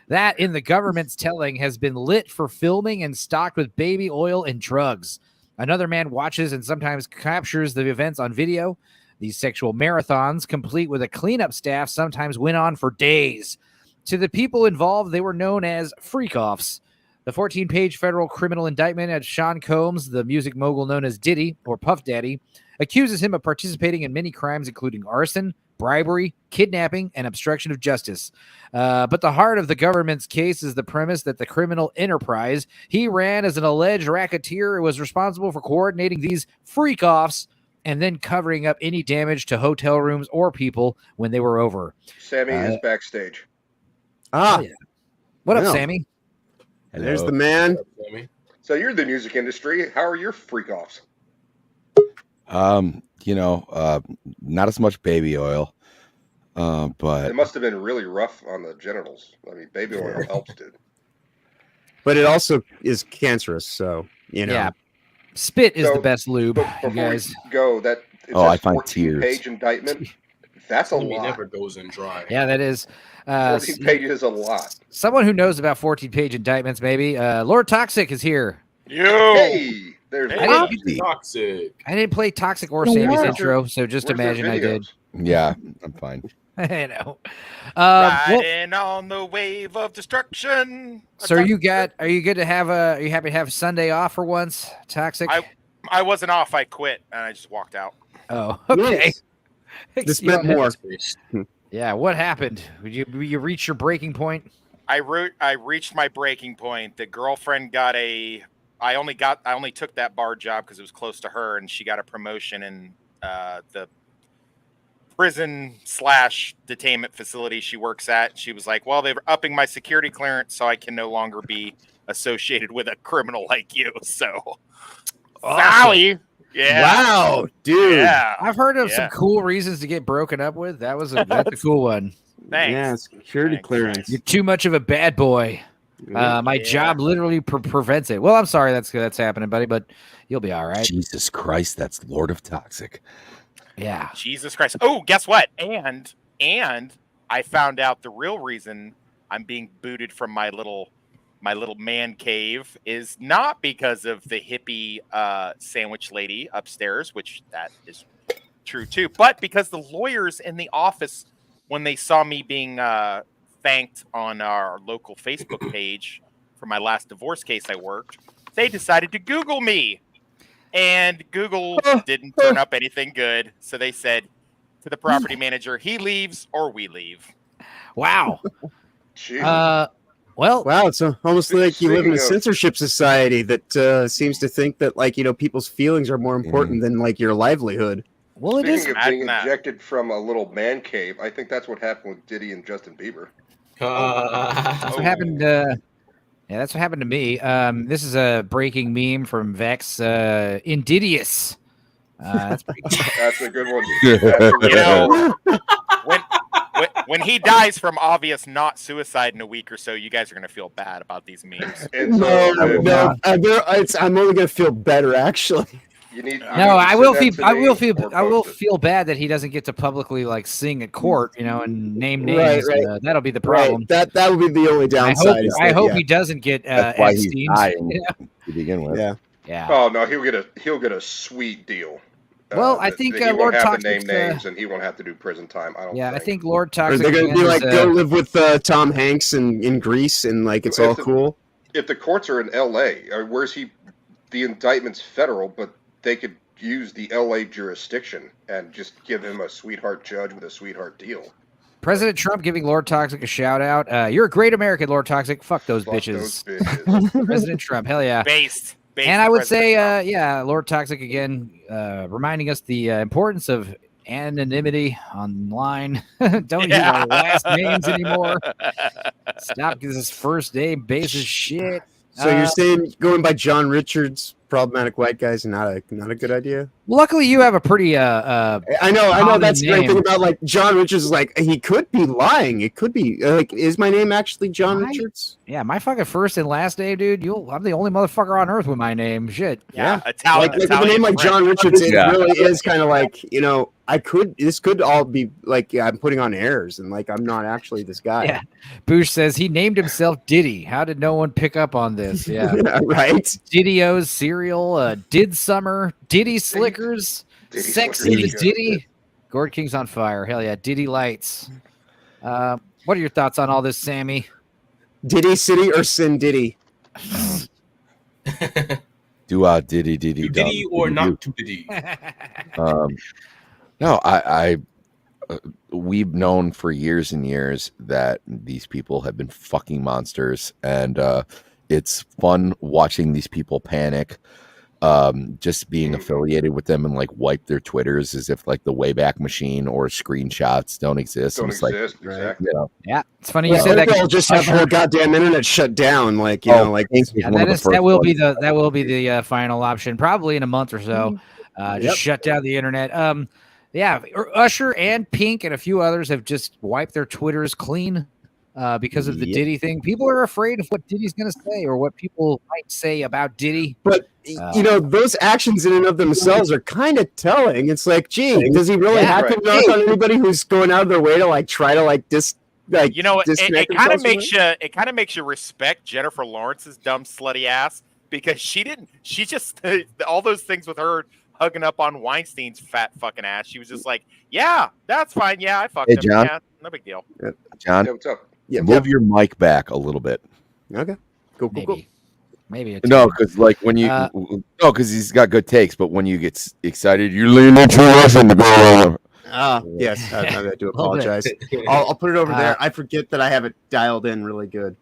that, in the government's telling, has been lit for filming and stocked with baby oil and drugs. Another man watches and sometimes captures the events on video. These sexual marathons, complete with a cleanup staff, sometimes went on for days. To the people involved, they were known as freak-offs. The 14-page federal criminal indictment at Sean Combs, the music mogul known as Diddy, or Puff Daddy, accuses him of participating in many crimes, including arson, bribery, kidnapping, and obstruction of justice. But the heart of the government's case is the premise that the criminal enterprise he ran as an alleged racketeer was responsible for coordinating these freak-offs and then covering up any damage to hotel rooms or people when they were over. Sammy is backstage. Oh, yeah. What up, Well, Sammy? There's the man. So you're in the music industry. How are your freak offs? Not as much baby oil, but It must have been really rough on the genitals. I mean, baby oil helps, dude. But it also is cancerous, so Yeah. Spit is the best lube, you Before guys. we go, that I find tears. 14-page indictment. That's a He lot. never goes in dry. Yeah, that is. 14 pages is a lot. Someone who knows about 14-page indictments, maybe. Lord Toxic is here. Hey, there's Toxic. I didn't play Toxic or Sammy's intro, so just Where's their imagine I did. yeah, I'm fine. I know. Riding on the wave of destruction. So are you good to have are you happy to have Sunday off for once, Toxic? I wasn't off. I quit and I just walked out. Oh, okay. This meant more. Yeah, what happened? You reach your breaking point? I reached my breaking point. The girlfriend got I only took that bar job because it was close to her, and she got a promotion in the prison / detainment facility she works at. She was like, well, they're upping my security clearance so I can no longer be associated with a criminal like you. So Sally. Yeah. Wow, dude. Yeah. I've heard of some cool reasons to get broken up with. That's a cool one. Thanks. Yeah, security clearance. You're too much of a bad boy. My job literally prevents it. Well, I'm sorry that's happening, buddy, but you'll be all right. Jesus Christ, that's Lord of Toxic. Yeah. Jesus Christ. Oh, guess what? And I found out the real reason I'm being booted from my little man cave is not because of the hippie sandwich lady upstairs, which that is true too, but because the lawyers in the office, when they saw me being thanked on our local Facebook page for my last divorce case I worked, they decided to Google me. And Google didn't turn up anything good. So they said to the property manager, he leaves or we leave. Wow. Wow, it's almost like you live in a censorship society that seems to think that, people's feelings are more important than, your liveward. Well, Speaking of being ejected from a little man cave, I think that's what happened with Diddy and Justin Bieber. That's what happened. Yeah, that's what happened to me. This is a breaking meme from Vex. Indidious. That's pretty good. That's a good one. You know, when he dies from obvious not suicide in a week or so, you guys are going to feel bad about these memes. No. I'm only going to feel better, actually. I will feel bad that he doesn't get to publicly sing at court, and name names. Right. That'll be the problem. That would be the only downside. I hope he doesn't get That's why he's Epstein's. dying to begin with. Yeah. Oh no, he'll get a sweet deal. Well, I think he won't Lord have to Toxic's, name names, and he won't have to do prison time. I think Lord Toxic. They're going to be like, go live with Tom Hanks in Greece, and it's all cool. If the courts are in L.A., where's he? The indictment's federal, but they could use the L.A. jurisdiction and just give him a sweetheart judge with a sweetheart deal. President Trump giving Lord Toxic a shout out. You're a great American, Lord Toxic. Fuck those bitches. President Trump, hell yeah. Based and I would say, Lord Toxic again, reminding us the importance of anonymity online. Don't use our last names anymore. Stop this first name basis shit. So you're saying going by John Richards, problematic white guys, not a good idea? Luckily, you have a pretty I know that's the great thing about John Richards is he could be lying. It could be is my name actually John Richards? Yeah, my fucking first and last name, dude. I'm the only motherfucker on earth with my name. Shit. Yeah. Italian, with a name like John Richards, it really is kind of this could all be I'm putting on airs and I'm not actually this guy. Yeah. Boosh says he named himself Diddy. How did no one pick up on this? Yeah. Right. Diddy-O's cereal, Did Summer, Diddy Slickers, Sexy Diddy. Gord King's on fire. Hell yeah. Diddy Lights. What are your thoughts on all this, Sammy? Diddy City or Sin Diddy? Do Diddy Diddy or not to Diddy? No, we've known for years and years that these people have been fucking monsters, and it's fun watching these people panic just being affiliated with them and like wipe their Twitters as if like the Wayback Machine or screenshots don't exist. Exactly. Yeah, it's funny you said that. They'll just have the whole goddamn internet shut down. Like you know, like that will be the final option probably in a month or so. Just shut down the internet. Yeah, Usher and Pink and a few others have just wiped their Twitters clean because of the Diddy thing. People are afraid of what Diddy's going to say or what people might say about Diddy. But you know, those actions in and of themselves are kind of telling. It's like, gee, does he really have to knock on anybody who's going out of their way to like try to like you know, it kind of makes you respect Jennifer Lawrence's dumb slutty ass, because she just all those things with her hugging up on Weinstein's fat fucking ass. She was just like, yeah, that's fine. Yeah, I fucked him. John? Yeah, no big deal. John, what's up? Move your mic back a little bit. Okay. Go. Maybe no, because like when you because he's got good takes, but when you get excited, you lean into Russian to go. Yes, I do apologize. I'll put it over there. I forget that I have it dialed in really good.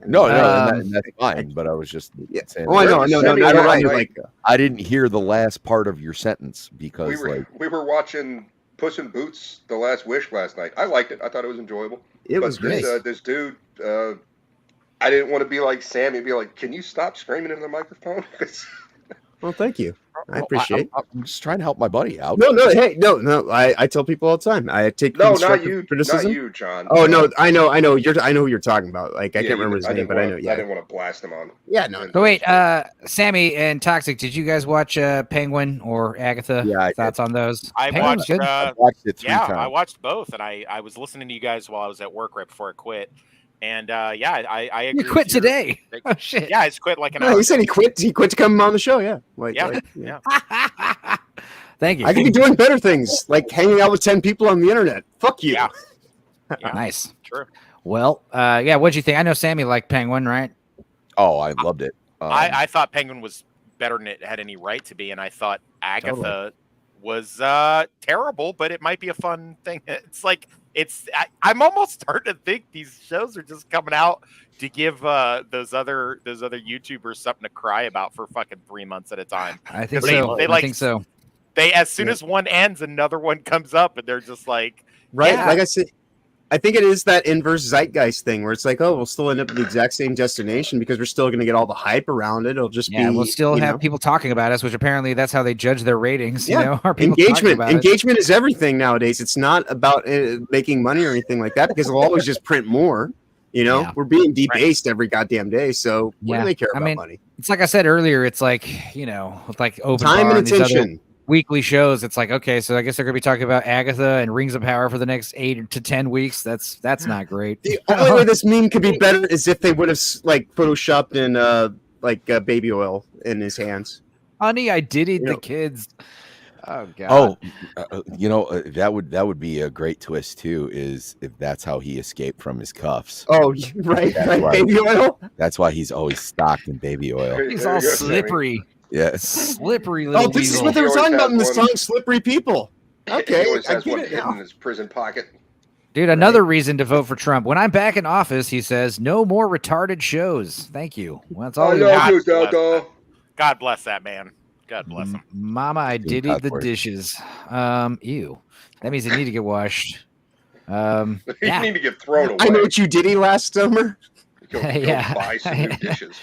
No, that's fine. But I was just saying. Oh, I know. No, you're right. Like, I didn't hear the last part of your sentence because we were watching Puss in Boots: The Last Wish last night. I liked it. I thought it was enjoyable. It was great. This dude, I didn't want to be like Sammy, be like, "Can you stop screaming into the microphone?" Well, thank you. I appreciate. I'm just trying to help my buddy out. No. I tell people all the time. I take constructive criticism. Not you, John. Oh no, I know. I know who you're talking about. Like I can't remember his name, but I know. Yeah, I didn't want to blast him on. Yeah, no. But wait, Sammy and Toxic, did you guys watch Penguin or Agatha? Yeah, thoughts on those? I Penguin's watched. good. I watched it 3 times. I watched both, and I was listening to you guys while I was at work right before I quit. And I agree. You quit today? Oh shit! Yeah, I just quit like an hour. No, he said he quit. He quit to come on the show. Yeah. Yeah. Thank you. I could be doing better things, like hanging out with 10 people on the internet. Fuck you. Yeah. Nice. True. Well, what'd you think? I know Sammy liked Penguin, right? Oh, I loved it. I thought Penguin was better than it had any right to be, and I thought Agatha was terrible, but it might be a fun thing. It's like I'm almost starting to think these shows are just coming out to give those other YouTubers something to cry about for fucking 3 months at a time. I think so. I think so. They as soon as one ends, another one comes up, and they're just like, right. Yeah. Like I said, I think it is that inverse zeitgeist thing where it's like, oh, we'll still end up at the exact same destination because we're still going to get all the hype around it. It'll just be, we'll still have people talking about us, which apparently that's how they judge their ratings. Yeah. You know, are people talking about engagement is everything nowadays. It's not about making money or anything like that because they'll always just print more. You know, we're being debased every goddamn day. So what do they care about money? It's like I said earlier. It's like, you know, with like open time bar and attention. Weekly shows, it's like, okay, so I guess they're gonna be talking about Agatha and Rings of Power for the next 8 to 10 weeks. That's not great. The only way this meme could be better is if they would have like photoshopped in baby oil in his hands. Honey, I diddied the kids. Oh god. That would be a great twist too. Is if that's how he escaped from his cuffs. Oh, right, baby oil. That's why he's always stocked in baby oil. He's all slippery. Yes. Slippery little this weasel. is what they were talking about in the song "Slippery People." Okay, he always I has get one it hidden now. in his prison pocket. Dude, another reason to vote for Trump. When I'm back in office, he says, no more retarded shows. Thank you. Well, that's all. God bless that man. God bless him. Mama, I diddied the dishes. Ew. That means they need to get washed. You need to get thrown away. I know what you diddy last summer. Go buy some new dishes.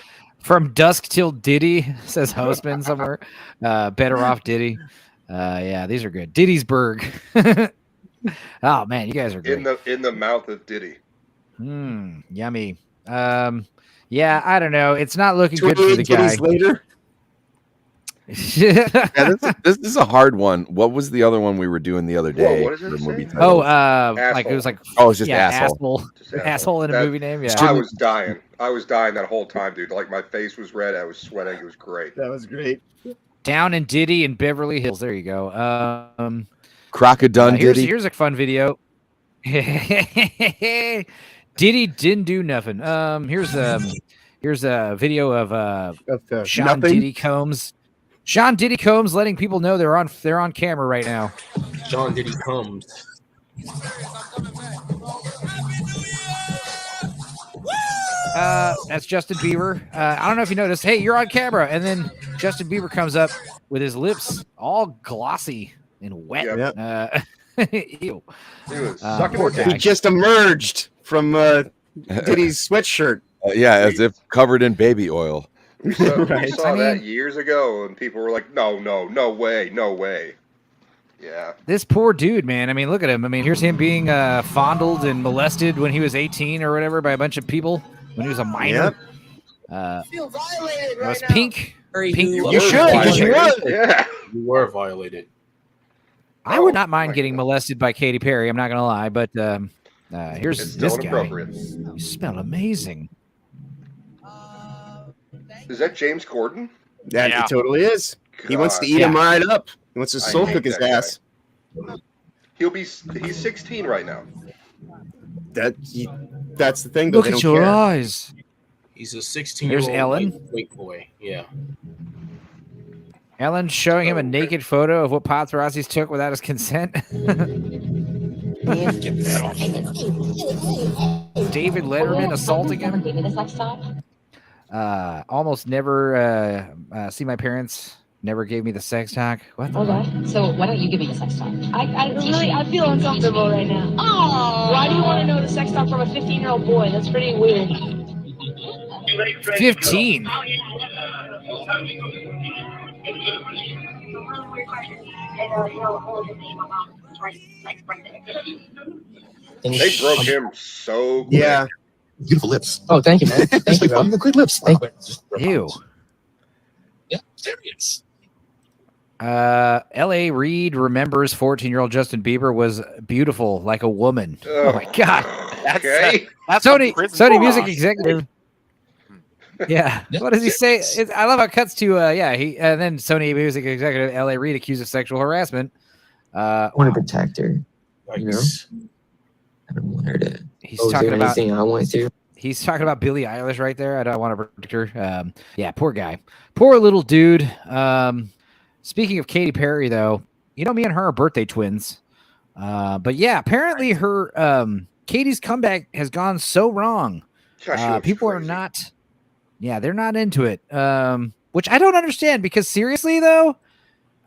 From dusk till Diddy, says Hostman somewhere. Better off Diddy. These are good. Diddy'sburg. Oh man, you guys are great. In the mouth of Diddy. Yummy. I don't know. It's not looking good for the guy. Later. This is a hard one. What was the other one we were doing the other day? What is it? Like it was like it's just asshole. Asshole in a movie name. Yeah, I was dying. That whole time, dude. Like my face was red. I was sweating. It was great. That was great. Down in Diddy in Beverly Hills. There you go. Crocodile Diddy. Here's a fun video. Diddy didn't do nothing. Here's a video of Sean Diddy Combs. Sean Diddy Combs letting people know they're on camera right now. Sean Diddy Combs. That's Justin Bieber. I don't know if you noticed. Hey, you're on camera, and then Justin Bieber comes up with his lips all glossy and wet. Yep. Ew. He just emerged from Diddy's sweatshirt. Yeah, as if covered in baby oil. We saw that years ago, and people were like, no way, no way. Yeah. This poor dude, man. I mean, look at him. I mean, here's him being fondled and molested when he was 18 or whatever by a bunch of people when he was a minor. I feel violated it was right now. Pink. Pink. You should, because you were. Yeah. You were violated. I would not mind getting molested by Katy Perry. I'm not going to lie, but here's this guy. You smell amazing. Is that James Corden? That it totally is. He wants to eat him right up. He wants to soul cook his ass. He's 16 right now. That's the thing. Though. Look at your eyes. He's a 16-year-old. There's Ellen. Wait boy. Yeah. Ellen's showing him a naked photo of what paparazzis took without his consent. David Letterman assaulting him. Almost never see my parents. Never gave me the sex talk. What? Okay. So why don't you give me the sex talk? I feel uncomfortable right now. Oh, why do you want to know the sex talk from a 15-year-old boy? That's pretty weird. 15. They broke him so quick. Yeah. Beautiful lips. Oh, thank you, man. Thank you, bro. Great lips. Thank you. Ew. Yeah, serious. L.A. Reid remembers 14-year-old Justin Bieber was beautiful like a woman. Oh my God. Okay. That's Sony music executive. Yeah. What does he say? I love how it cuts to and then Sony music executive L.A. Reid accused of sexual harassment. I want to protect her. You know? I don't want her to. He's talking about anything I want to. He's talking about Billie Eilish right there. I don't want to protect her. Yeah, poor guy. Poor little dude. Speaking of Katy Perry, though, you know, me and her are birthday twins. But yeah, apparently her Katy's comeback has gone so wrong. People are not. Yeah, they're not into it. Which I don't understand because seriously, though,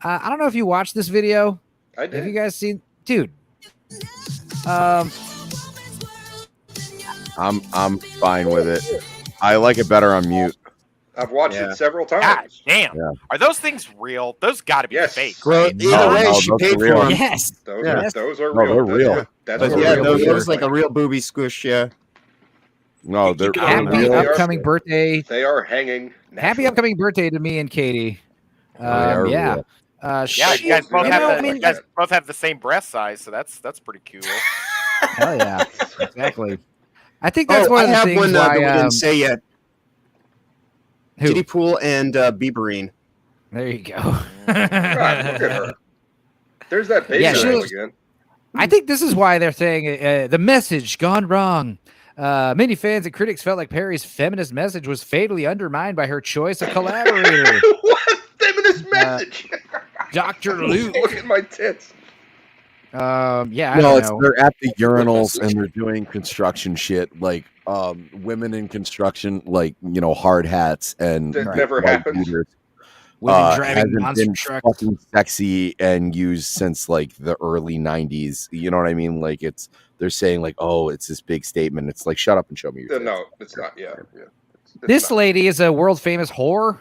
I don't know if you watched this video. I did. Have you guys seen, dude? I'm fine with it. I like it better on mute. I've watched it several times. God damn. Yeah. Are those things real? Those got to be fake. Bro, either way, she paid for them. Yes. Those are No, real. they're real. That's that was like a real booby squish. Yeah. No, they're Happy upcoming birthday. They are hanging. Happy upcoming birthday to me and Katie. Yeah, you guys both have the same breast size, so that's pretty cool. Hell yeah, exactly. I think that's one of the things one why that we didn't say yet. Diddy Pool and Bieberine. There you go. God, look at her. There's that baby again. I think this is why they're saying the message gone wrong. Many fans and critics felt like Perry's feminist message was fatally undermined by her choice of collaborator. What feminist message? Dr. Luke. Look at my tits. Yeah, they're at the urinals and they're doing construction shit, like women in construction, like, you know, hard hats and that never happens. Women driving monster been trucks. fucking sexy and used since like the early 90s. You know what I mean? Like they're saying like, oh, it's this big statement. It's like, shut up and show me your tits. No, it's not. Yeah. This lady is a world famous whore.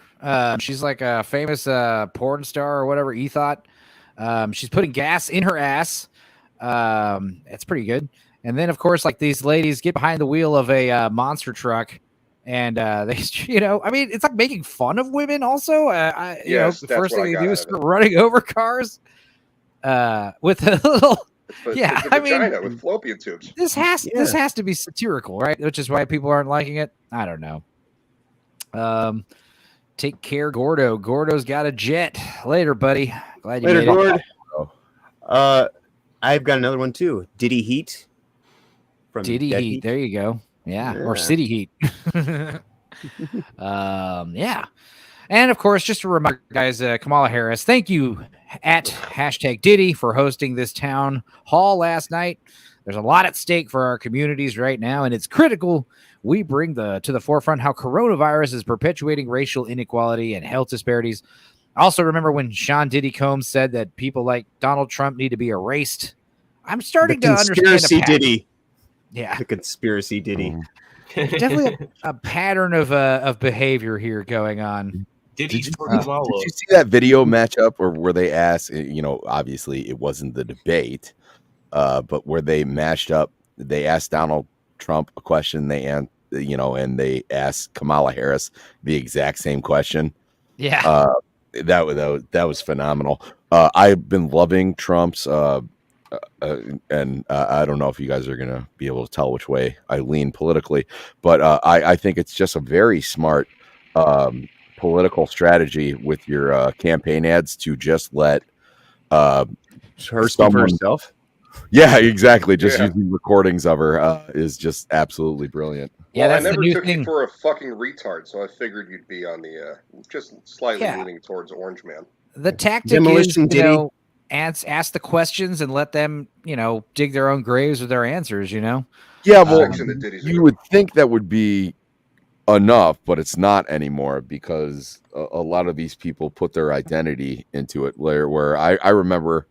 She's like a famous porn star or whatever you thought. She's putting gas in her ass. It's pretty good. And then, of course, like these ladies get behind the wheel of a monster truck, and they, you know, I mean, it's like making fun of women. Also, you know, the first thing they do is start running over cars with a little. I mean, with fallopian tubes. This has to be satirical, right? Which is why people aren't liking it. I don't know. Take care, Gordo. Gordo's got a jet. Later, buddy. Glad you made Gord. it. I've got another one too. Diddy Heat. From Diddy Heat. There you go. Yeah. Or City Heat. Yeah. And of course, just a reminder, guys, Kamala Harris, thank you. at #Diddy for hosting this town hall last night. There's a lot at stake for our communities right now, and it's critical we bring to the forefront how coronavirus is perpetuating racial inequality and health disparities. Also, remember when Sean Diddy Combs said that people like Donald Trump need to be erased? I'm starting to understand conspiracy Diddy. Yeah, the conspiracy Diddy. Definitely a pattern of behavior here going on. Did you see that video matchup or where they asked? Obviously it wasn't the debate. But where they mashed up, they asked Donald Trump a question, and they asked Kamala Harris the exact same question. Yeah, that was phenomenal. I've been loving Trump's, and I don't know if you guys are gonna be able to tell which way I lean politically, but I think it's just a very smart political strategy with your campaign ads to just let her speak for herself. Yeah, exactly. Just using recordings of her is just absolutely brilliant. Yeah, I never took you for a fucking retard, so I figured you'd be on the just slightly leaning towards Orange Man. The tactic is, ask the questions and let them, dig their own graves with their answers. Yeah, well, you would think that would be enough, but it's not anymore because a lot of these people put their identity into it. Where I remember.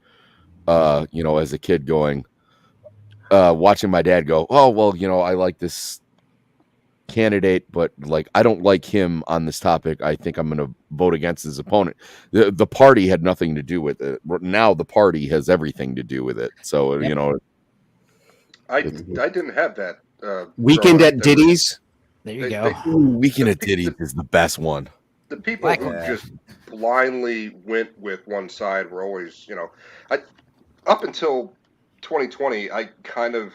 As a kid watching my dad go, oh, well, I like this candidate, but I don't like him on this topic. I think I'm going to vote against his opponent. The party had nothing to do with it. Now the party has everything to do with it. So, I didn't have that. Weekend at Diddy's. There you go. Weekend at Diddy's is the best one. The people who just blindly went with one side were always, up until 2020, I kind of,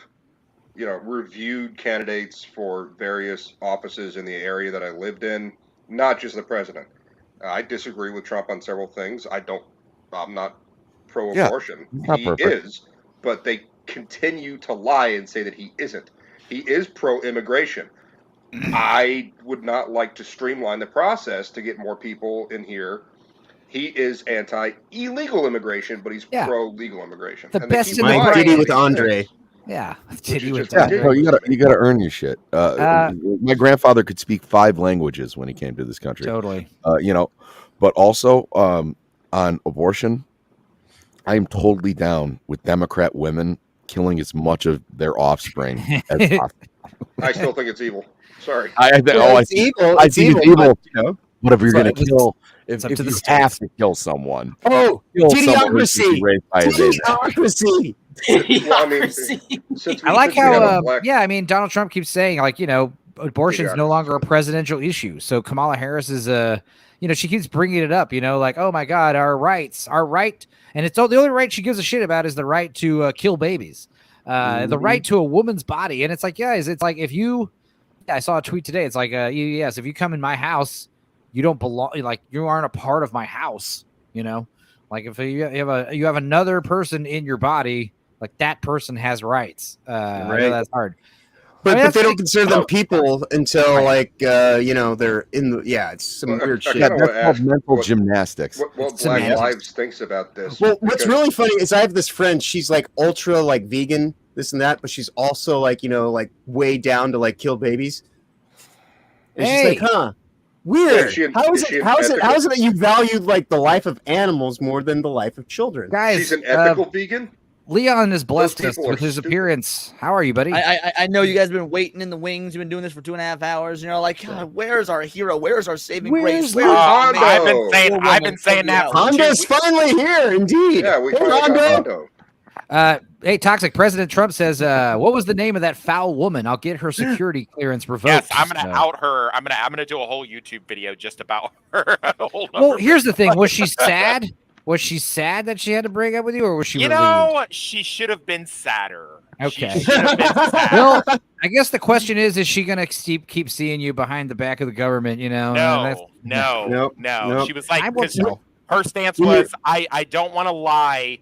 reviewed candidates for various offices in the area that I lived in, not just the president. I disagree with Trump on several things. I'm not pro-abortion. He is, but they continue to lie and say that he isn't. He is pro-immigration. I would not like to streamline the process to get more people in here. He is anti-illegal immigration, but he's pro-legal immigration. The best in the Diddy with Andre. Yeah, Diddy with Andre. No, you gotta earn your shit. My grandfather could speak 5 languages when he came to this country. Totally. But also on abortion, I am totally down with Democrat women killing as much of their offspring as possible. I still think it's evil. Sorry. It's evil. I think it's evil. But if you're going to kill, if you have to kill someone, Idiocracy. I like how, Donald Trump keeps saying, abortion is no longer a presidential issue. So Kamala Harris is she keeps bringing it up, oh my God, our right. And it's the only right she gives a shit about is the right to kill babies, the right to a woman's body. And it's like, guys, it's like if you, I saw a tweet today. It's like, yes, if you come in my house, you don't belong. You aren't a part of my house. If you have another person in your body, that person has rights. I know that's hard. But they don't consider them people until they're in the it's some weird shit. That's called mental gymnastics. What Black Lives thinks about this? Well, what's really funny is I have this friend. She's ultra vegan, this and that, but she's also way down to kill babies. And she's weird. How is it that you valued the life of animals more than the life of children? Guys, she's an ethical vegan. Leon has blessed us with his appearance. How are you, buddy? I know you guys have been waiting in the wings. You've been doing this for 2.5 hours. And you're like, God, where's our hero? Where's our saving grace? Where's Hondo? I've been saying that. Hondo's finally here, indeed. Yeah, we finally got Hondo. Hey, Toxic. President Trump says, what was the name of that foul woman? I'll get her security clearance revoked. Yes, I'm going to out her. I'm going to do a whole YouTube video just about her. Well, here's the thing. Was she sad? Was she sad that she had to break up with you, or was she relieved? She should have been sadder. Okay. Well, I guess the question is she going to keep seeing you behind the back of the government, No. She was like, her stance was, I don't want to lie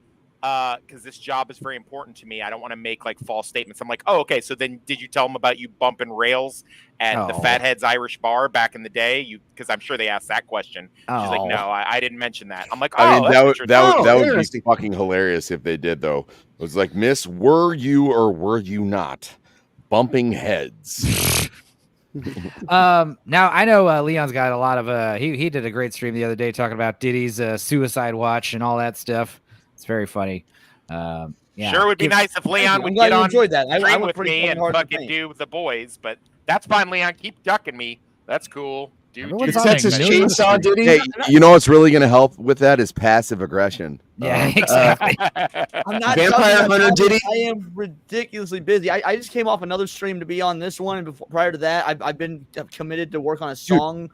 because this job is very important to me. I don't want to make like false statements. I'm like, oh, okay. So then did you tell them about you bumping rails at the Fatheads Irish Bar back in the day? Because I'm sure they asked that question. She's like, no, I didn't mention that. I'm like, oh, I mean, that would interesting. be fucking hilarious if they did, though. It was like, Miss, were you or were you not bumping heads? Now I know Leon's got a lot of he did a great stream the other day talking about Diddy's suicide watch and all that stuff. It's very funny. Yeah, Sure would be nice if Leon would get on enjoyed that. I stream went with pretty me and hard to fucking think. do the boys, but that's fine, Leon. Keep ducking me. That's cool. Dude, Everyone's dude. on Texas Chainsaw Diddy. Hey, you know what's really going to help with that is passive aggression. Yeah, exactly. I'm not Vampire Hunter Diddy. I am ridiculously busy. I just came off another stream to be on this one, and prior to that, I've been committed to work on a song.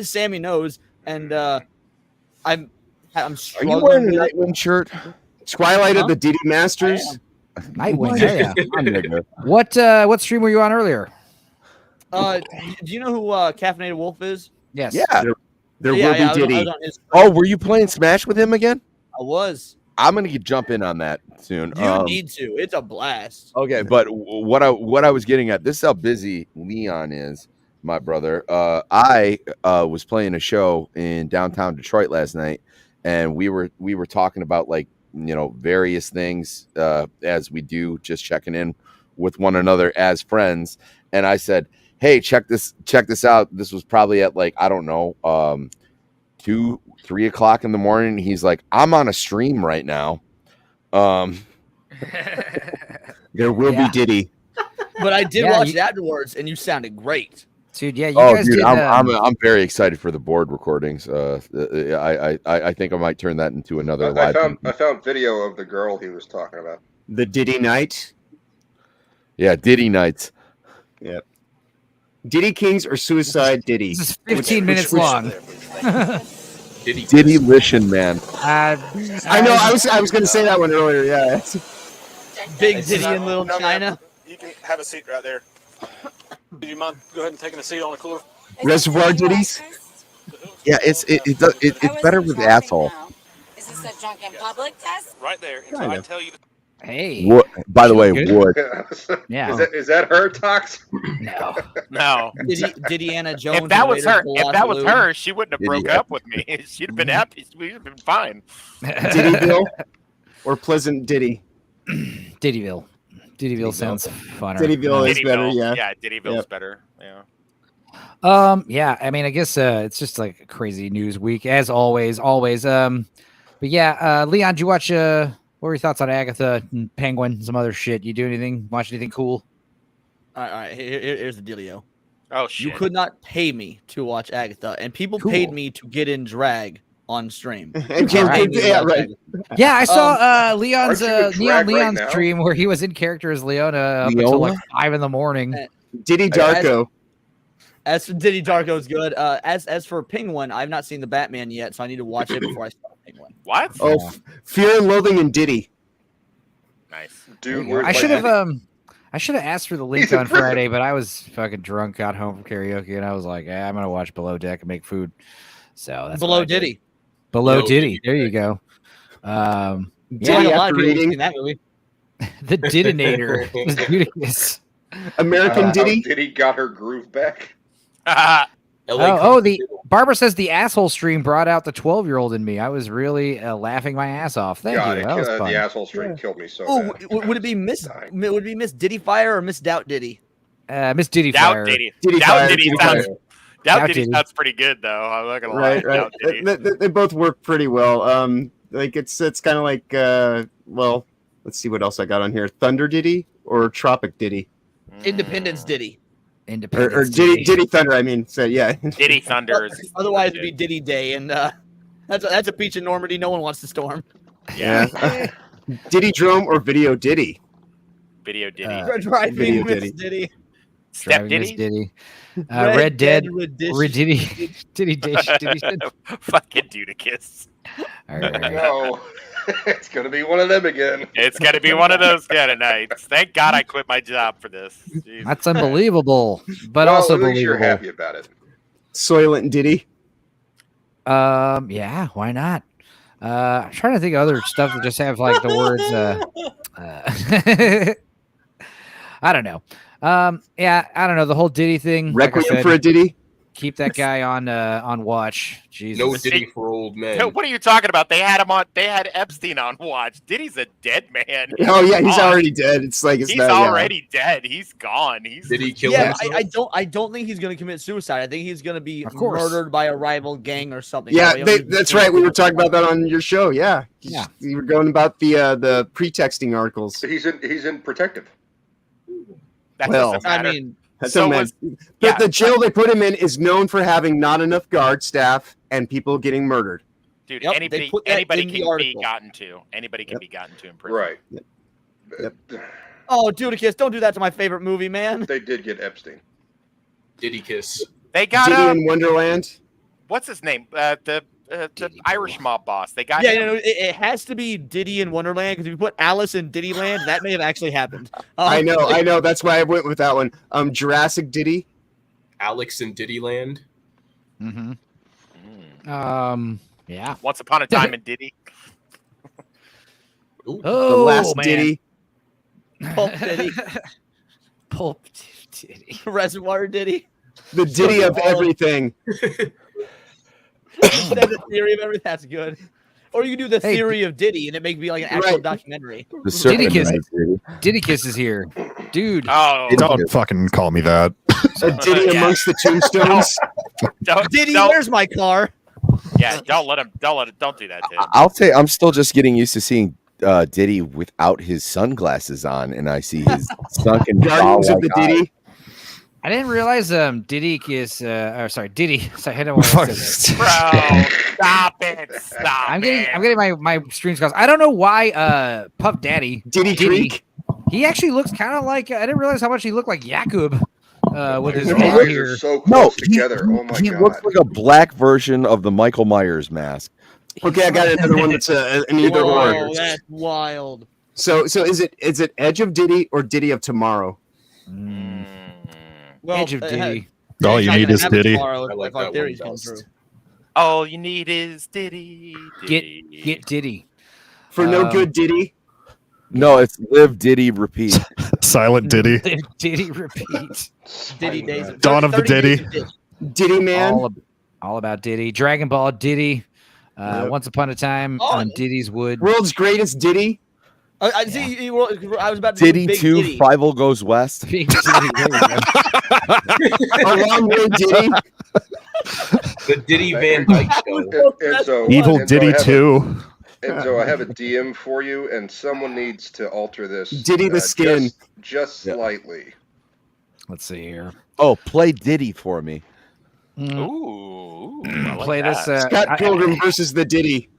Sammy knows, and I'm Are struggling. you wearing a with it. Nightwing shirt? Twilight of the Diddy Masters. Nightwing. Yeah. What stream were you on earlier? Do you know who Caffeinated Wolf is? Yes. Yeah. There Yeah, will yeah, I be was Diddy. on his Oh, were you playing Smash with him again? I was. I'm going to jump in on that soon. You need to. It's a blast. Okay, but what I was getting at, this is how busy Leon is, my brother. I was playing a show in downtown Detroit last night, and we were talking about, like, you know, various things as we do, just checking in with one another as friends. And I said, hey, check this out. This was probably at, like, I don't know, 2-3 o'clock in the morning. He's like, I'm on a stream right now. There will be Diddy. But I did watch it afterwards, and you sounded great. Dude, yeah, you Oh, guys dude, did. I'm very excited for the board recordings. I think I might turn that into another live. I found video of the girl he was talking about. The Diddy Night. Yeah, Diddy nights. Yep. Diddy Kings or Suicide Diddy? This is 15 minutes long. Diddy Lishin, man. I know. I was going to say that one earlier. Yeah. Big Diddy in Little China. You can have a seat right there. Do you mind go ahead and taking a seat on the cooler? Reservoir Diddies. Yeah, it's better with asshole. Is this a drunk in public test? Right there. Until I tell you. Hey. Wood, by the way, Wood. Yeah. Is that her, Tox? No. No. Diddy Anna Jones. If that was her, Blue. she wouldn't have broke up with me. She'd have been happy. We'd have been fine. Diddyville or Pleasant Diddy? Diddyville. Diddyville sounds funner. Diddyville is better. Yeah. Yeah, Diddyville's better. Yeah. Yeah, I mean, I guess it's just like a crazy news week as always. But yeah, Leon, did you watch what were your thoughts on Agatha and Penguin and some other shit? You do anything? Watch anything cool? All right. Here's the dealio. Oh shit! You could not pay me to watch Agatha, and people paid me to get in drag on stream. Right. Yeah, I saw Leon's Aren't you in drag right Leon's now? stream where he was in character as Leona up until like 5 in the morning. Diddy Darko. As for Diddy Darko's good. As for Penguin, I've not seen the Batman yet, so I need to watch it before I start Penguin. What? Oh, Fear and Loathing in Diddy. Nice, dude. I should have asked for the link on Friday, but I was fucking drunk, got home from karaoke, and I was like, I'm gonna watch Below Deck and make food. So that's Below Diddy. Below Diddy. There you go. Yeah, a lot of people have seen that movie. The Didinator is Judicus. American Diddy. Diddy got her groove back. The Barbara says the asshole stream brought out the 12-year-old in me. I was really laughing my ass off. Thank you. That was fun. The asshole stream killed me so bad. Would it be Miss Diddy Fire or Miss Doubt Diddy? Miss Diddy Fire. Doubt Diddy sounds pretty good though. I'm not gonna lie. Right. They both work pretty well. Like it's kind of like well, let's see what else I got on here. Thunder Diddy or Tropic Diddy? Independence Diddy. Or Diddy Thunder, I mean. So yeah. Diddy Thunder. Otherwise it'd be Diddy Day, and that's a beach in Normandy no one wants to storm. Yeah. Diddy Drome or Video Diddy? Video Diddy. Driving Miss Diddy. Step Miss Diddy. Red Dead. Diddy. Diddy. Fucking Dudicus. All right. No. It's gonna be one of them again. It's gonna be one of those kind of nights. Thank God I quit my job for this. Jesus. That's unbelievable, but well, also at least believable. you're happy about it. Soylent Diddy. Yeah, why not? I'm trying to think of other stuff that just have like the words. I don't know. Yeah, I don't know the whole Diddy thing. Requiem like I said, for a Diddy. Keep that guy on watch. Jesus. No Diddy for old men. What are you talking about? They had him on. They had Epstein on watch. Diddy's a dead man. Oh yeah, he's already dead. It's like he's already dead. He's gone. Did he kill himself? I don't think he's gonna commit suicide. I think he's gonna be murdered by a rival gang or something. Yeah, that's right. We were talking about that on your show. Yeah, you were going about the pretexting articles. He's in protective. That well, doesn't matter. I mean. The jail they put him in is known for having not enough guard staff and people getting murdered. Dude, anybody can be gotten to. Anybody can be gotten to in prison. Right. Yep. Oh, Dudicus, don't do that to my favorite movie, man. They did get Epstein. Diddy kiss. They got Diddy in Wonderland. What's his name? The Irish mob boss. They got. Yeah, it has to be Diddy in Wonderland because if you put Alice in Diddy Land, that may have actually happened. I know. That's why I went with that one. Jurassic Diddy. Alex in Diddy Land. Mm-hmm. Yeah. Once upon a time in Diddy. The last man. Diddy. Pulp Diddy. Pulp Diddy. Reservoir Diddy. The Diddy of everything. The theory of everything. That's good. Or you can do the theory of Diddy, and it may be like an actual documentary. Diddy Kiss is here, dude. Oh, don't fucking call me that. A Diddy amongst the tombstones. Diddy, where's my car? Yeah, don't do that to him. I'll say I'm still just getting used to seeing Diddy without his sunglasses on, and I see his sunken Guardians of the Diddy. I didn't realize Diddy is Diddy. So I don't want to say Bro, stop it. Stop I'm getting my streams calls. I don't know why Puff Daddy Diddy Creek. He actually looks kind of like I didn't realize how much he looked like Yakub with his eyes head here. are so close together. Oh my he god. looks like a black version of the Michael Myers mask. Okay, I got another one that's an either or. That's wild. So is it Edge of Diddy or Diddy of Tomorrow? Well, Edge of Diddy. All you need is Diddy. like that one best. All you need is Diddy. Get Diddy. For no good Diddy. No, it's Live Diddy Repeat. Silent Diddy. Live Diddy Repeat. Diddy days. Dawn of the Diddy. Diddy Man. All about Diddy. Dragon Ball Diddy. Once Upon a Time on Diddy's Wood. World's Greatest Diddy. I see. I was about to Diddy Big 2 Diddy. Fivel Goes West. Big Diddy. There you go. Along with Diddy. The Diddy Van Dyke Show. Enzo, Evil Enzo, Diddy 2. Enzo, I have a DM for you, and someone needs to alter this. Diddy the Skin. Just slightly. Let's see here. Oh, play Diddy for me. Ooh. I like Play that. this. Scott Pilgrim versus the Diddy.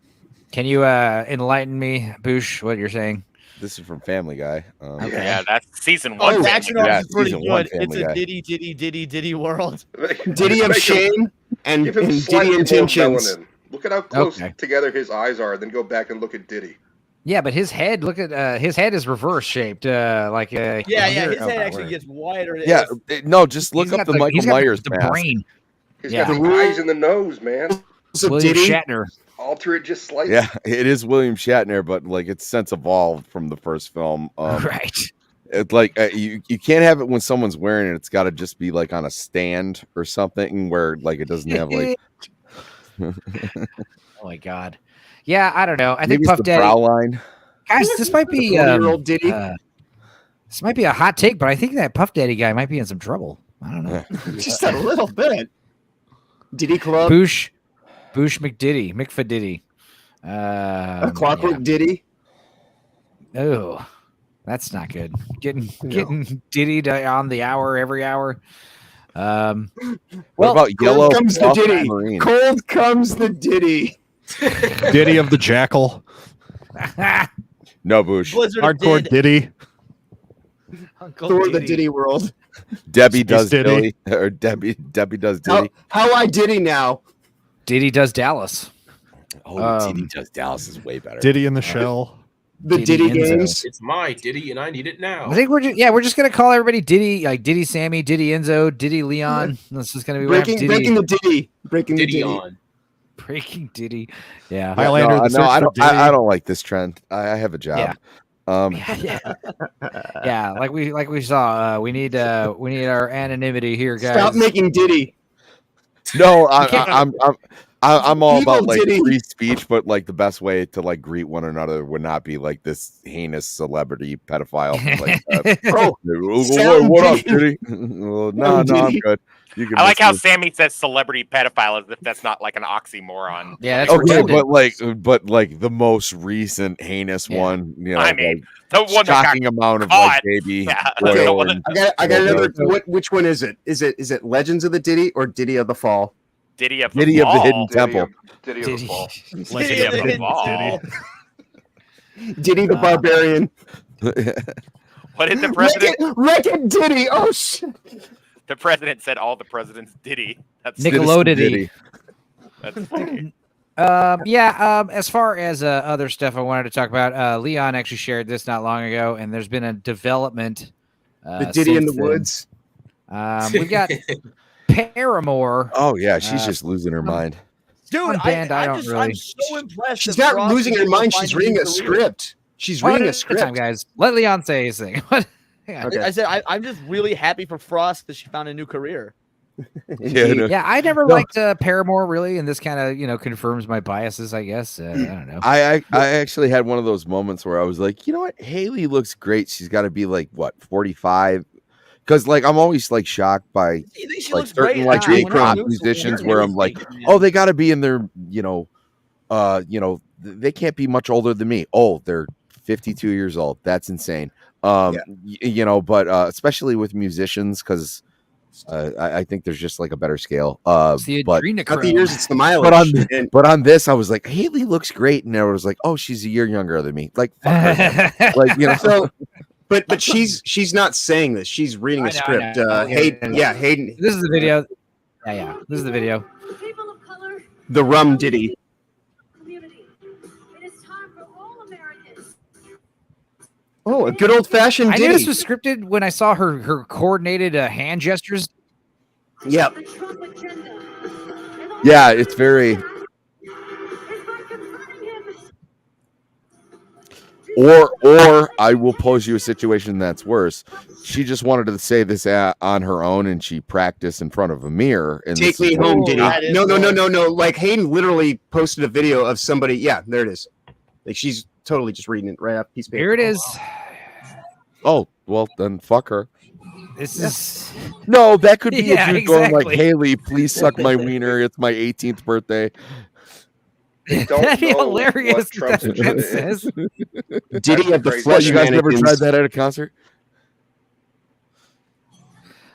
Can you enlighten me, Boosh, what you're saying? This is from Family Guy. Okay. Yeah, that's season 1. Oh, action is pretty season 1 good. It's Family a Guy. Diddy world. Diddy of Shame and Give him Diddy slightly more Intentions. melanin. Look at how close together his eyes are, then go back and look at Diddy. Yeah, but his head, look at his head is reverse shaped. Yeah, his head actually gets wider. Yeah, no, just look up the Michael Myers the mask. brain. He's got the eyes and the nose, man. So William Diddy. Shatner. Alter it just slightly. Yeah, it is William Shatner, but like it's since evolved from the first film. Right. It's like you can't have it when someone's wearing it. It's got to just be like on a stand or something where like it doesn't have like. Oh my god. Yeah, I don't know. I Maybe think it's Puff the Daddy. brow line. Guys, this might be Year-old Diddy. this might be a hot take, but I think that Puff Daddy guy might be in some trouble. I don't know. Just a little bit. Diddy Club. Boosh McDiddy, McFadiddy. Clockwork Diddy. Oh, that's not good. Getting Diddy on the hour every hour. What about Yellow? Cold comes the Diddy. Marine? Cold comes the Diddy. Diddy of the Jackal. No, Boosh. Blizzard Hardcore did. Diddy. Uncle Thor Diddy. the Diddy world. Debbie does Diddy. Diddy. Or Debbie does Diddy. How I Diddy now. Diddy does Dallas. Diddy does Dallas is way better. Diddy in the Shell. The Diddy Enzo. games. It's my Diddy, and I need it now. I think we're just gonna call everybody Diddy, like Diddy Sammy, Diddy Enzo, Diddy Leon. This is gonna be Breaking the Diddy. Breaking the Diddy Diddy. on. Breaking Diddy. Yeah. Highlander. I don't like this trend. I have a job. Yeah. Like we saw. We need our anonymity here, guys. Stop making Diddy. No, I'm all Evil about like Diddy. free speech, but like the best way to like greet one another would not be like this heinous celebrity pedophile. Like, what up, Diddy? Well, no, I'm good. You can I like miss how me. Sammy says celebrity pedophile as if that's not like an oxymoron. Yeah, that's Okay, redundant. but like the most recent heinous one, you know, I mean, the one that shocking got amount of caught. like baby Yeah. oil. Okay, and- I got another. Which one is it? Is it Legends of the Diddy or Diddy of the Fall? Diddy of Diddy the of the Fall. Hidden Temple. Diddy of the Fall. Diddy of the Fall. Diddy the Barbarian. What did the president? Wreck-It Diddy. Oh shit. The president said all the presidents Diddy. That's Nickelodeon. That's funny. As far as other stuff I wanted to talk about, Leon actually shared this not long ago, and there's been a development. The Diddy in the since then. Woods. We've got Paramore. Oh yeah, she's just losing her mind. Dude, I'm I'm so impressed. She's that not Frost losing is her able to mind. find She's a reading new a career. script. She's One reading a at script. time, guys. Let Leon say his thing. I said I'm just really happy for Frost that she found a new career. Yeah, I never liked Paramore really, and this kind of confirms my biases, I guess. I don't know. I actually had one of those moments where I was like, you know what, Haley looks great. She's got to be like what 45, because like I'm always like shocked by She like looks certain great like now. pop musicians where I'm like, oh, they got to be in their they can't be much older than me. Oh, they're 52 years old. That's insane. But especially with musicians, because I think there's just like a better scale. It's the But adrenochrome. The years, it's the mileage. but on this, I was like, Haley looks great, and I was like, oh, she's a year younger than me. Like, fuck her. Like So, but she's not saying this. She's reading a script. Hayden. This is the video. Yeah. This is the video. The Rum Diddy. Oh, a good old fashioned I Diddy. knew this was scripted when I saw her coordinated hand gestures. Yep. Yeah, it's very. Or I will pose you a situation that's worse. She just wanted to say this on her own, and she practiced in front of a mirror. And Take me home, Diddy. No. Like Hayden literally posted a video of somebody. Yeah, there it is. Like she's totally just reading it right off a piece of paper. Here it is. Oh, well, then fuck her. This is No, that could be Yeah, a dude going like, exactly. Haley, please suck my wiener. It's my 18th birthday. They don't That'd be know hilarious. what Trump's That's agenda what it is. says. Diddy of the crazy. What, Flesh you guys never Mannequins. tried that at a concert?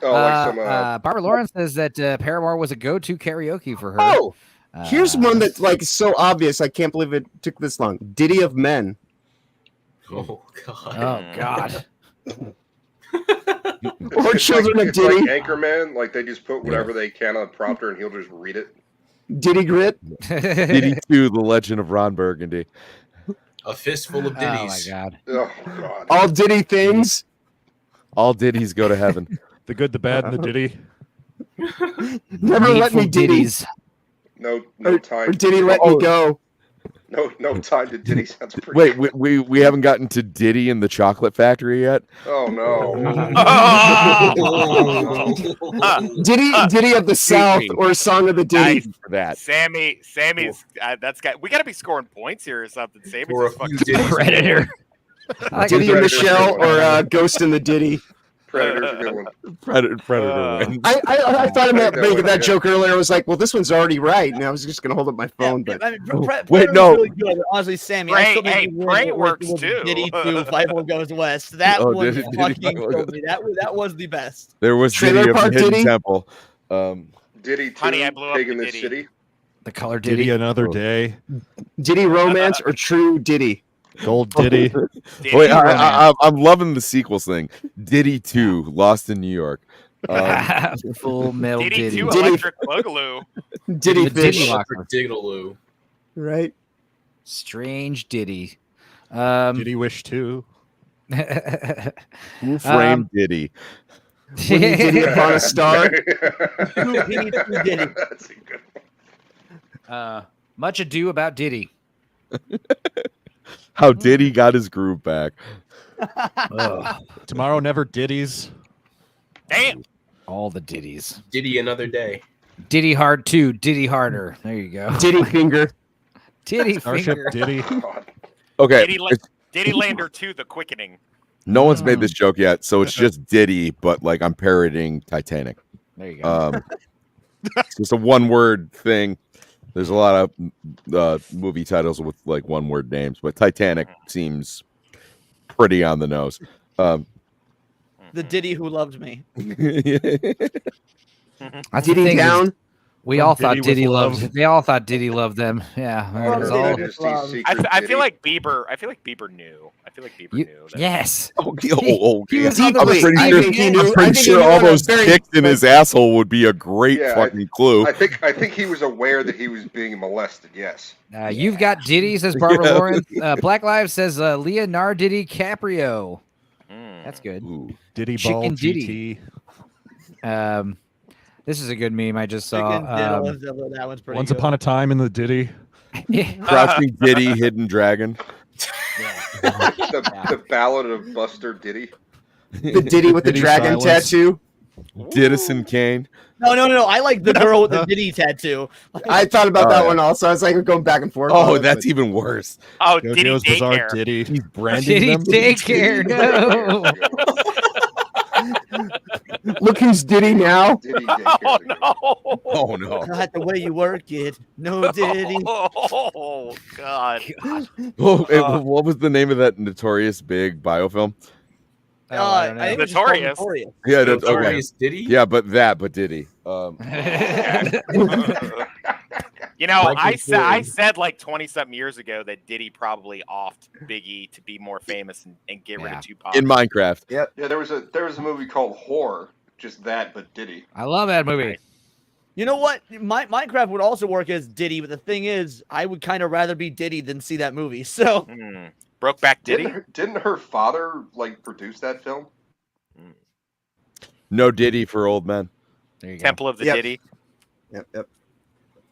Oh, like some Barbara Lawrence says that Paramore was a go-to karaoke for her. Oh, here's one that's like so obvious. I can't believe it took this long. Diddy of Men. Oh god. Oh God. Or it's Children like, of it's like Diddy. Anchorman, like they just put whatever they can on the prompter and he'll just read it. Diddy Grit. Diddy 2, The Legend of Ron Burgundy. A fistful of Oh my ditties. God. Oh God. All Diddy things. All Diddies go to heaven. The good, the bad, and the Diddy. Never let me Needful Diddy. ditties. No Or time. Diddy let me go. No time to Diddy. Sounds pretty. Wait, we haven't gotten to Diddy and the Chocolate Factory yet? Oh no. Diddy of the South or Song of the Diddy. Nice. For that. Sammy's that's got. We got to be scoring points here or something. Sammy's For a just fucking few ditties. Predator. I like Diddy it. and Michelle or Ghost in the Diddy. Predator's a good one. Predator wins. I thought about that making one, that yeah. joke earlier. I was like, well, this one's already right. And I was just going to hold up my phone. But I mean, Wait, no. Really good. Honestly, Sammy, I still think you Prey won works with too. Diddy to Fievel Goes West. That Oh, one Diddy fucking Fievel killed Goes- me. That was the best. There was Trailer Diddy of the Park Hidden Diddy? Temple. Diddy 2, Honey, I blew up taking the this Diddy. city. The color Diddy Diddy. another day. Diddy Romance or True Diddy? Gold Diddy. Wait, I'm loving the sequels thing. Diddy 2, Lost in New York. Full Metal Diddy Diddy. 2 Diddy. Electric Boogaloo. Diddy The Diddy Fish. Locker. Diggleoo. Right? Strange Diddy. Diddy Wish 2. Who framed Diddy? When you Diddy upon a star. Diddy. That's a good one. Much Ado About Diddy. How Diddy got his groove back. Tomorrow Never Diddy's. Damn. All the Diddies. Diddy Another Day. Diddy Hard 2, Diddy Harder. There you go. Diddy Finger. Diddy Starship Finger. Diddy. Okay. Diddy Lander 2, The Quickening. No one's made this joke yet, so it's just Diddy, but like I'm parodying Titanic. There you go. It's just a one-word thing. There's a lot of movie titles with like one-word names, but Titanic seems pretty on the nose. The Diddy Who Loved Me. That's Diddy the thing down. is, we all thought Diddy Diddy with loved. love. They all thought Diddy loved them. Yeah. It was all- I feel like Bieber. I feel like Bieber knew. I feel like Bieber knew. That Yes. Oh, He yeah. was I'm ugly. pretty I sure, think he I'm knew- pretty I think sure he knew all on a those very- kicks in his asshole would be a great Yeah, fucking clue. I think he was aware that he was being molested. Yes. You've got Diddy, says Barbara Yeah. Lawrence. Black Lives says Leonardo DiCaprio. That's good. Diddy Chicken Ball Diddy. GT. This is a good meme I just saw. Chicken Diddle, that one's pretty Once good. Upon a Time in the Diddy. Crouching Diddy, Hidden Dragon. The Ballad of Buster Diddy. The Diddy with the Diddy dragon silence. tattoo. Didison Kane. No. I like the girl with the Diddy tattoo. I thought about that yeah. one also. I was like, we're going back and forth. Oh, on it, that's but- even worse. Oh, Diddy JoJo's Bizarre Daycare. Diddy. He's branding Diddy them. Daycare. No. Look who's Diddy now. Diddy Oh Daycare. no! Oh no. Not the way you work it. No Diddy. Oh God! Oh, what was the name of that notorious big biofilm? I think it's just called Notorious. Notorious. Yeah, okay. Notorious Diddy. Yeah, but Diddy. You know, Like I he said I did. said like 20-something years ago that Diddy probably offed Biggie to be more famous and get rid Yeah. of Tupac. In Minecraft. Yeah, there was a movie called Whore, just that but Diddy. I love that movie. You know what? Minecraft would also work as Diddy, but the thing is, I would kind of rather be Diddy than see that movie. So Brokeback Diddy. Didn't her father like produce that film? No Diddy for old men. There you go. Temple of the Yep. Diddy. Yep.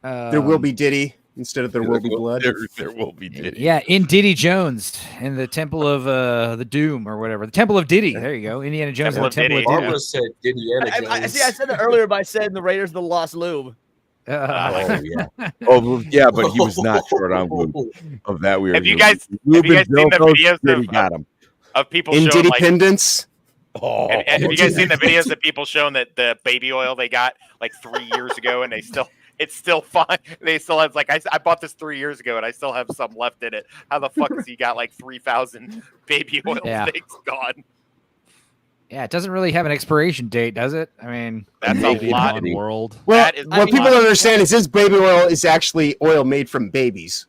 There will be Diddy instead of there will be blood. There will be Diddy. Yeah, in Diddy Jones, in the Temple of the Doom or whatever, the Temple of Diddy. There you go, Indiana Jones Temple and the of Temple Diddy. of Barbara said Diddy I said that earlier, but I said in the Raiders of the Lost Lube. Oh yeah. Oh yeah, but he was not short on glue of that weird. Have you guys seen the videos got him. of people In showing Diddy like? Pendants. Oh, Have you guys seen the videos of people showing that the baby oil they got like 3 years ago and it's still fine? They still have like I bought this 3 years ago and I still have some left in it. How the fuck has he got like 3,000 baby oil things gone? Yeah, it doesn't really have an expiration date, does it? I mean, That's a lot. World. Well, That is what people don't understand is this baby oil is actually oil made from babies.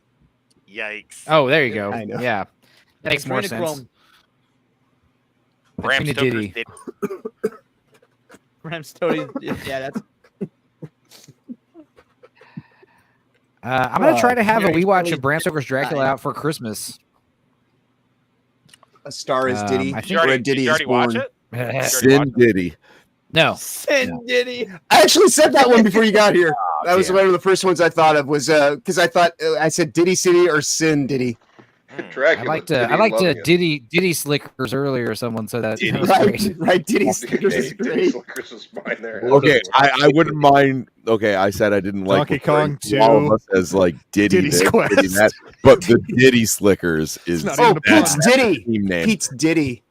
Yikes! Oh, there you go. I know. Yeah, that makes more sense. Adrenochrome. Bram Tina Stoker's Diddy. Diddy. Bram Stoker. Yeah, that's. I'm gonna try to have a Mary rewatch Shelley's of Bram Stoker's Dracula Diddy. out for Christmas. A Star is Diddy. I think or a Diddy Did you is already watch born. it? Sin Diddy. No, Sin Diddy. I actually said that one before you got here. That was damn. one of the first ones I thought of. Was because I thought I said Diddy City or Sin Diddy. Dracula. I liked Diddy Slickers earlier. Someone said that. That was great. Right. Diddy Slickers is great. Slickers was mine there. Okay, I wouldn't mind. Okay, I said I didn't like Donkey Kong all of 2. us as like Diddy Diddy's this, Quest. Diddy that, but the Diddy Slickers is not Oh, even a Pete's pun. Diddy. team name. Pete's Diddy.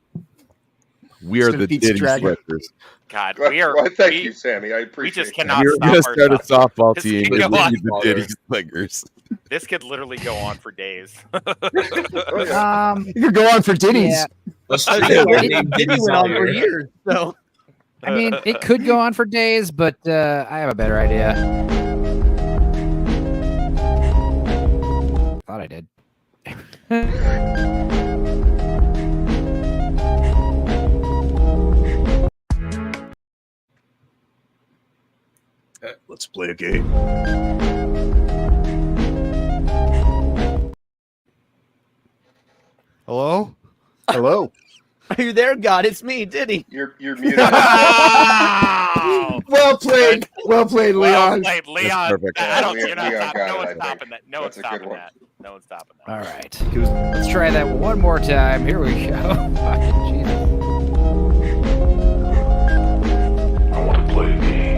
We are Instead the of Pete's Diddy Dragon. Slickers. God, Well, we are. well, thank we, you, Sammy. I we appreciate just that. cannot We're stop gonna start a ourselves. softball This team. could and go we'll on. be the Diddy Slickers. This could literally go on for days. Oh, yeah. You could go on for Diddy's. Yeah. Let's I just think name Diddy Diddy's went on for Desire. years. So I mean, it could go on for days, but I have a better idea. Thought I did. Let's play a game. Hello? Hello. are you there, God? It's me, Diddy. You're muted. Wow! Well played, Leon. Well played, Leon. That's perfect. I don't. Leon You're not got stopping. No it, one's I think. stopping that. No one's That's a good stopping one. that. No one's stopping that. All right. Let's try that one more time. Here we go. Fucking Jesus. I want to play a game.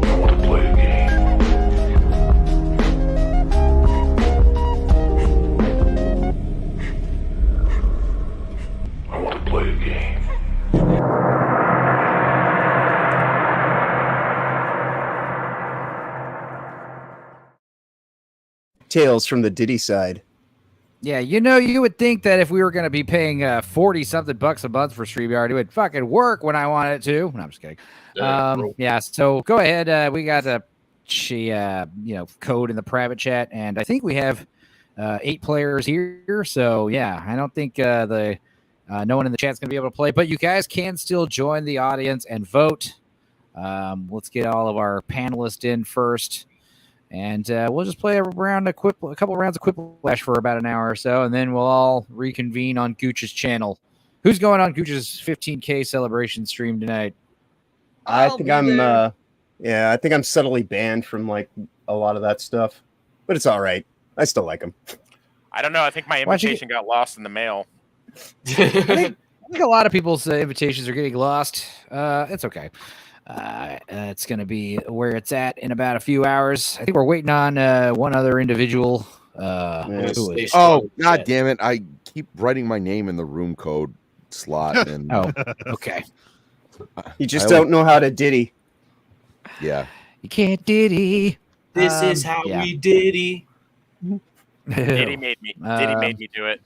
I want to play a game. I want to play a game. Tales from the Diddy side. Yeah, you would think that if we were going to be paying $40-something bucks a month for StreamYard, it would fucking work when I want it to. No, I'm just kidding. Yeah, so go ahead. We got a code in the private chat, and I think we have 8 players here. So yeah, I don't think no one in the chat's going to be able to play, but you guys can still join the audience and vote. Let's get all of our panelists in first. And we'll just play a couple rounds of Quiplash for about an hour or so, and then we'll all reconvene on Gooch's channel. Who's going on Gooch's 15K celebration stream tonight? I think I'm subtly banned from like a lot of that stuff, but it's all right. I still like him. I don't know. I think my invitation got lost in the mail. I think a lot of people's invitations are getting lost. It's okay. It's going to be where it's at in about a few hours. I think we're waiting on one other individual. Oh, God damn it. I keep writing my name in the room code slot. And oh, okay. You just don't know how to Diddy. Yeah. You can't Diddy. This is how we Diddy. Diddy made me do it.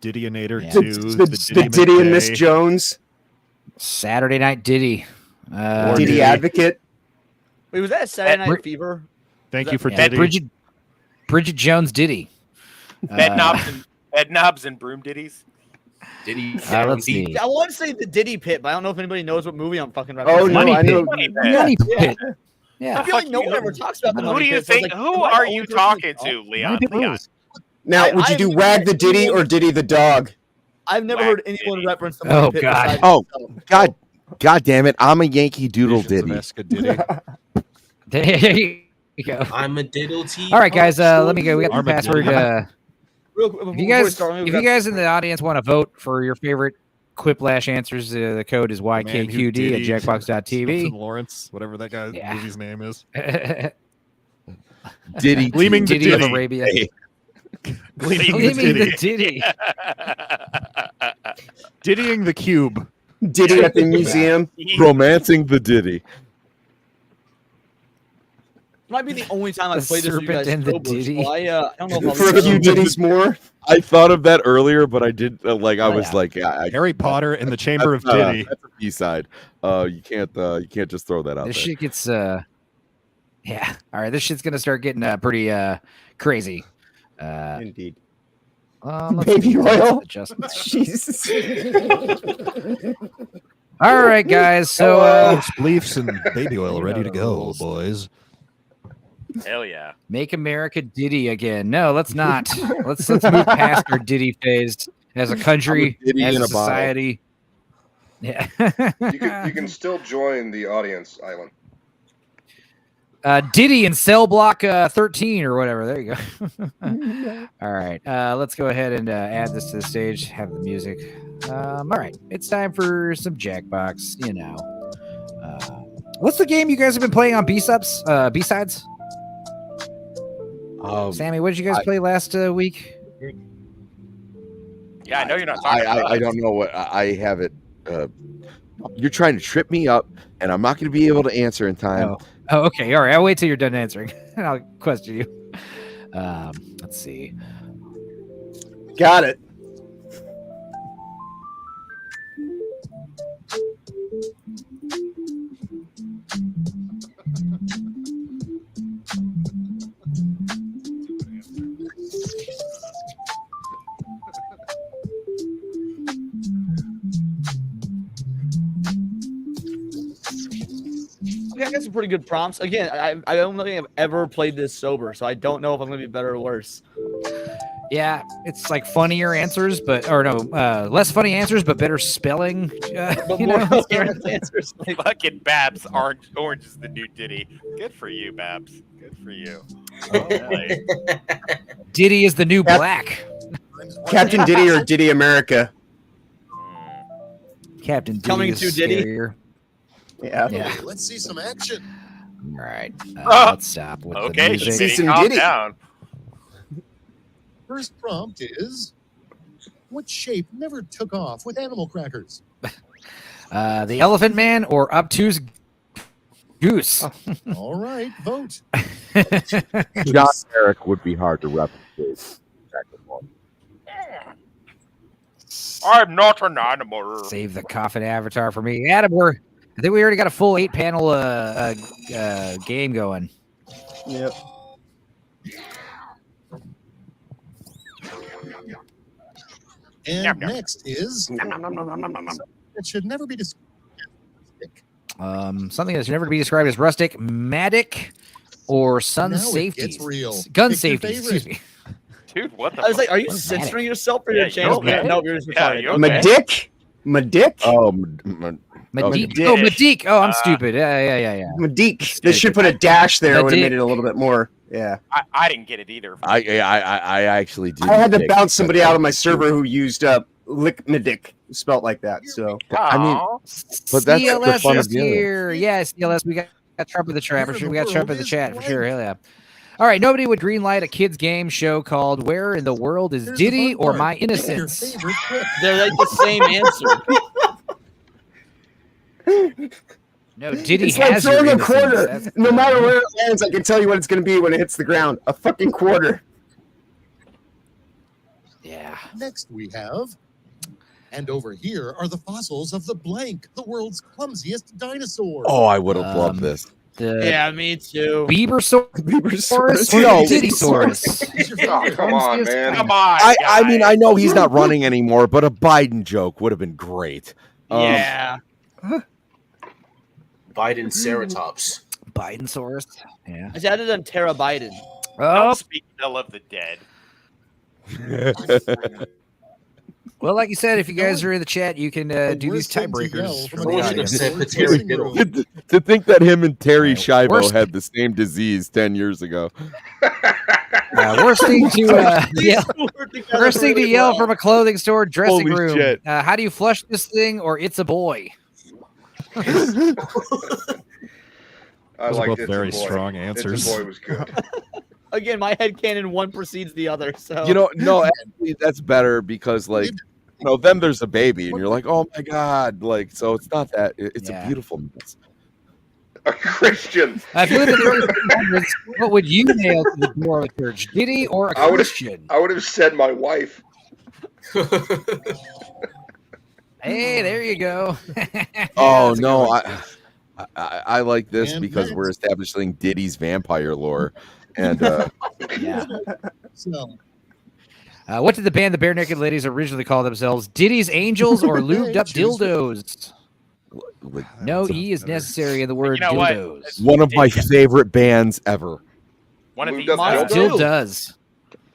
Diddyanator Yeah. 2. The Diddy and Miss Jones. Saturday Night Diddy. Diddy Advocate. Wait, was that Saturday Night Fever? Thank you for Diddy. Bridget Jones Diddy. Bed knobs and broom ditties. Diddy. Let's see. I want to say the Diddy Pit, but I don't know if anybody knows what movie I'm fucking about. Oh no, I know. Money Pit. Yeah. I feel like no one ever talks about the Who Money do you Pit, so it's think? like, Who am I are the you only person talking who- to, Leon? Now, would you do Wag the Diddy or Diddy the dog? I've never heard anyone reference the Oh, Money Pit. God. besides Oh, myself. God damn it. I'm a Yankee Doodle Diddy. Diddy. There you go. I'm a diddle tea. All right, guys. Let me go. We got the Armadillo. password. Real quick, If before you we guys, start, let me if grab you guys some- in the audience want to vote for your favorite Quiplash answers, the code is Man who YKQD at Diddy, jackbox.tv. Something Lawrence, whatever that guy's movie's name is. Diddy. Gleaming the Diddy of Diddy. Arabia. Gleaming the Diddy. Diddying the Cube. Diddy at the museum. Romancing the Diddy. Might be the only time I've The played this with you serpent guys and the sober, Diddy. so I don't know if I'll For a few Diddies more. I thought of that earlier, but I did I was yeah. like, Harry Potter and the Chamber of that's not Diddy. that's a B-side. You can't just throw that out This there. shit gets yeah. All right, this shit's gonna start getting pretty crazy. Indeed. Let's Baby see. oil. Adjustments. Jesus. All right, guys. So Spleefs and baby oil ready to go, boys. Hell yeah. make America Diddy again. No, let's not. let's move past our Diddy phase as a country, I'm a Diddy as in a a bottle. society. Yeah. You can still join the audience island. Diddy in cell block 13 or whatever. There you go. All right. Let's go ahead and add this to the stage. Have the music. All right. It's time for some Jackbox. What's the game you guys have been playing on B-subs? B-sides? Sammy, what did you guys play last week? Yeah, I know you're not talking about I don't know what I have it. You're trying to trip me up, and I'm not going to be able to answer in time. Oh, okay. All right. I'll wait till you're done answering, and I'll question you. Let's see. Got it. Okay, I got some pretty good prompts. Again, I don't think I've ever played this sober, so I don't know if I'm going to be better or worse. Yeah, it's like funnier answers, less funny answers, but better spelling. But You more know? serious answers. Fucking Babs, Orange is the new Diddy. Good for you, Babs. Good for you. Diddy is the new black. Captain Diddy or Diddy America? Captain Diddy Coming is to Diddy. scarier. Yeah. Yeah. Let's see some action. All right. Oh, Let's stop with the okay, music. Diddy, calm down. First prompt is, what shape never took off with animal crackers? The Elephant Man or obtuse goose. All right, vote. John Merrick would be hard to replicate. I'm not an animal. Save the coffin avatar for me. Adam, I think we already got a full 8-panel game going. Yep. And next is that should never be described. Something that should never be described as rustic, matic, or sun Now it safety. gets real. Gun Pick your safety, excuse favorite. me. Dude, what the I was like, are you What's censoring that? yourself for your Yeah, channel? you okay? No, you're just Yeah, retarded. you okay? My dick? My dick? Oh, Medique. Medique. Oh, Medique. Oh, I'm stupid. Yeah. Medique. They should put a dash there. Would have made Medique. it a little bit more. Yeah. I didn't get it either. I actually did. I had to bounce somebody out of my server who used Lickmedic, spelt like that. So I mean, but that's the CLS fun is of doing it. here. Yes, CLS. We got Trump in the chat for sure. We got Trump in the chat for sure. Hell yeah. All right, nobody would greenlight a kids game show called "Where in the World is Here's the Diddy fun or part. My Pick your Innocence?" favorite clip. They're like the same answer. No, Diddy it's like has your throwing a innocence. quarter. That's- No matter where it lands, I can tell you what it's going to be when it hits the ground. A fucking quarter. Yeah. Next we have, and over here are the fossils of the blank, the world's clumsiest dinosaur. Oh, I would have loved this. Yeah, me too. Biebersaurus. No, Diddysaurus. Oh, come on, man. Come on. I mean, I know he's not running anymore, but a Biden joke would have been great. Yeah. Biden Ceratops. Bidensaurus. Yeah. I added on Tara Biden. Oh, Don't speak ill of the dead. well, like you said, if you guys are in the chat, you can do these tiebreakers. from the audience. To think that him and Terry Right. Schiavo Worst- had the same disease 10 years ago. Worst thing to yell. Worst thing to yell from a clothing store dressing Holy room. shit. How do you flush this thing? Or it's a boy. I Those are liked both It's a very Boy. strong It's answers. a Boy was good. Again, my headcanon one precedes the other. So You know, no, actually, that's better because, like, you know, then there's a baby, and you're like, oh my god, like, so it's not that. It's Yeah. a beautiful mess. A Christian. If you live in the early 1800s, what would you nail to the door of a church? Diddy or a I would Christian? have said my wife. Hey, there you go. Oh That's a no, good one. I like this And because we're next. establishing Diddy's vampire lore, and Yeah. So, What did the band the Bare Naked Ladies originally call themselves? Diddy's Angels or Lubed Up Choose Dildos? No That's E is another- necessary in the word You know what? dildos. one of my favorite bands ever. One of Lubed these. up Mine dildo. Still does.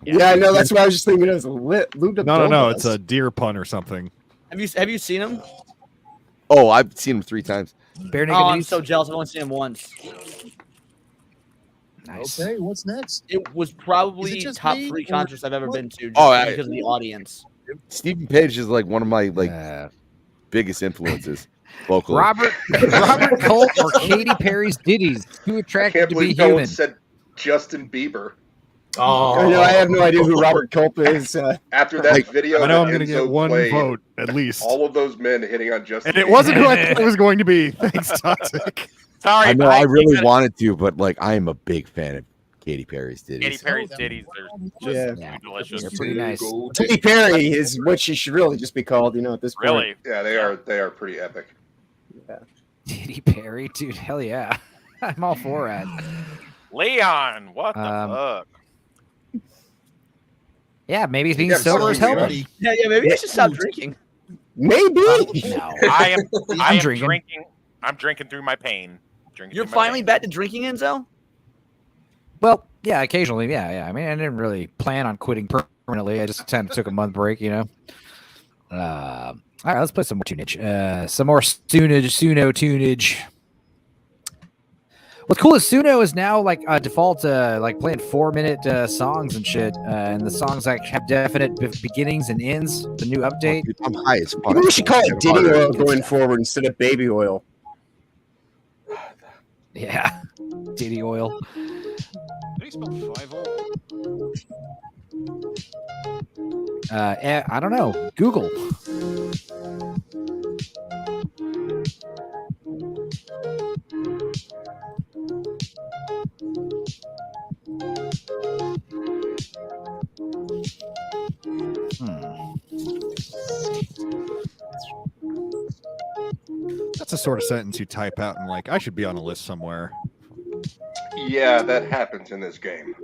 Yeah, I know. That's what I was just thinking. It was lubed up. No, dildos. it's a deer pun or something. have you seen him? Oh, I've seen him 3 times. Bare Naked Oh, I'm Ladies. so jealous. I've only seen him once. Nice. okay, what's next? It was Is probably it just top me, 3 or concerts I've ever what? been to. Just Oh, because of the audience. Stephen Page is like one of my biggest influences vocally. Robert Colt or Katy Perry's Ditties? Too I attracted can't to be believe no human. one said Justin Bieber. I know. I have no idea who Robert Culp is. After that video, I know that I'm going to Enzo get one played, vote at least. all of those men hitting on Justin And it Bieber. wasn't who I thought it was going to be. Thanks, Toxic. Sorry, I know I really gotta- wanted to, but like I am a big fan of Katy Perry's Katy Ditties. Perry's ditties are Yeah. Yeah. delicious. They're pretty nice. Katy Perry is what she should really just be called. You know, at this point. Really? Yeah, they are pretty epic. Katy Perry, dude. Hell yeah. I'm all for it. Leon, what the fuck? Yeah, maybe being Yeah, sober is fucking helping. Yeah, maybe I should stop drinking. Maybe. No. I am drinking. drinking. I'm drinking through my pain. Drinking You're through my finally pain. back to drinking, Enzo? Well, yeah, occasionally, yeah. I mean, I didn't really plan on quitting permanently. I just kind of took a month break, All right, let's play some more tunage. Some more Suno tunage. What's cool is Suno is now like default, like playing 4-minute songs and shit, and the songs like have definite beginnings and ends. The new update. I'm high as fuck. Maybe we should call it Diddy Oil going forward instead of Baby Oil. Yeah, Diddy Oil. How do you spell 5-0? I don't know. Google. That's the sort of sentence you type out and like, I should be on a list somewhere. Yeah, that happens in this game.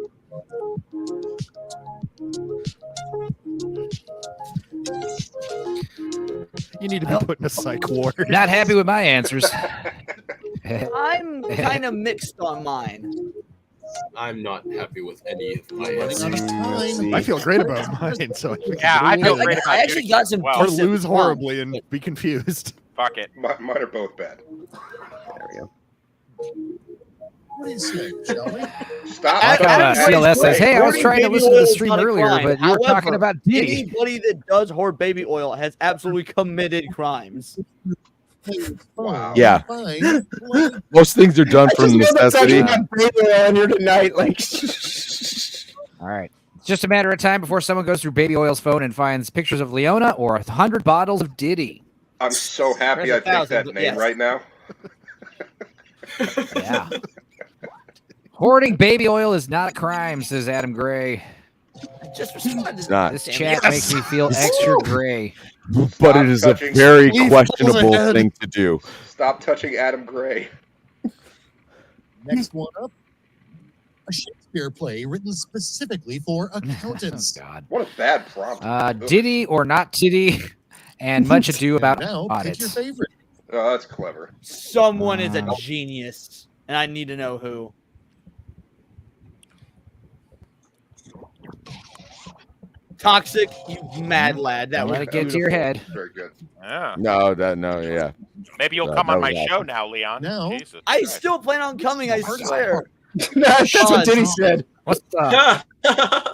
You need to be put in a psych ward. Not happy with my answers. I'm kind of mixed on mine. I'm not happy with any of my answers. I feel great about mine, so I feel great about I actually got some or decent lose ones. horribly and be confused. Fuck it. Mine are both bad. There we go. What is it, Joey? Stop. CLS says, "Hey, I was trying to listen to the stream Not a earlier, crime. but you were However, talking about Diddy." Anybody that does hoard baby oil has absolutely committed crimes. Wow. Yeah. Fine. Most things are done from necessity. Baby Oil on here tonight, like. All right. It's just a matter of time before someone goes through Baby Oil's phone and finds pictures of Leona or 100 bottles of Diddy. I'm so happy I picked that name right now. Yeah. Hoarding baby oil is not a crime, says Adam Gray. Just responded. It's not. This chat makes me feel extra gray. But it is a very questionable thing to do. Stop touching Adam Gray. Next one up. A Shakespeare play written specifically for accountants. Oh, God. What a bad prompt. Diddy or not Diddy, and much ado about Now, pick your audits. favorite. Oh, that's clever. Someone is a genius, and I need to know who. Toxic, you mad lad. That Let was it get to your head. Very good. Yeah. Yeah. Maybe you'll That- come on that my was show now, Leon. Now, Jesus I Christ. still plan on coming, I swear. That's what Diddy said. What's the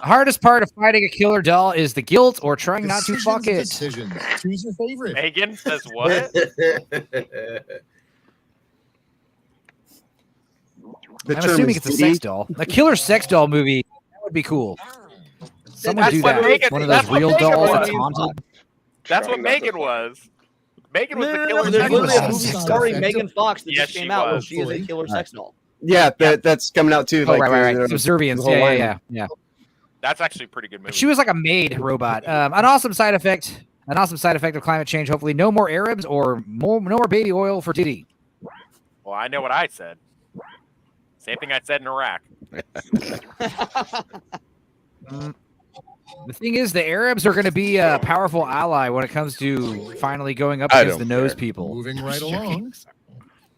hardest part of fighting a killer doll is the guilt or trying not to fuck it. Decisions. Choose your favorite. Megan says what? I'm assuming it's a sex doll. A killer sex doll movie, that would be cool. Someone That's do what that. Megan- One of that's those what real Megan dolls was. that's haunted. That's what Megan was. Megan was the No, killer there's sex literally a doll. movie sex starring doll. Megan Fox that Yes, just came she out where was. she is a killer sex doll. Yeah, that's coming out too. Oh, Like, right. the Subservience. whole line. Yeah. That's actually a pretty good movie. She was like a maid robot. An awesome side effect of climate change. Hopefully, no more Arabs or no more baby oil for Diddy. Well, I know what I said. Same thing I said in Iraq. The thing is, the Arabs are going to be a powerful ally when it comes to finally going up I against the don't nose care. people. Moving right along.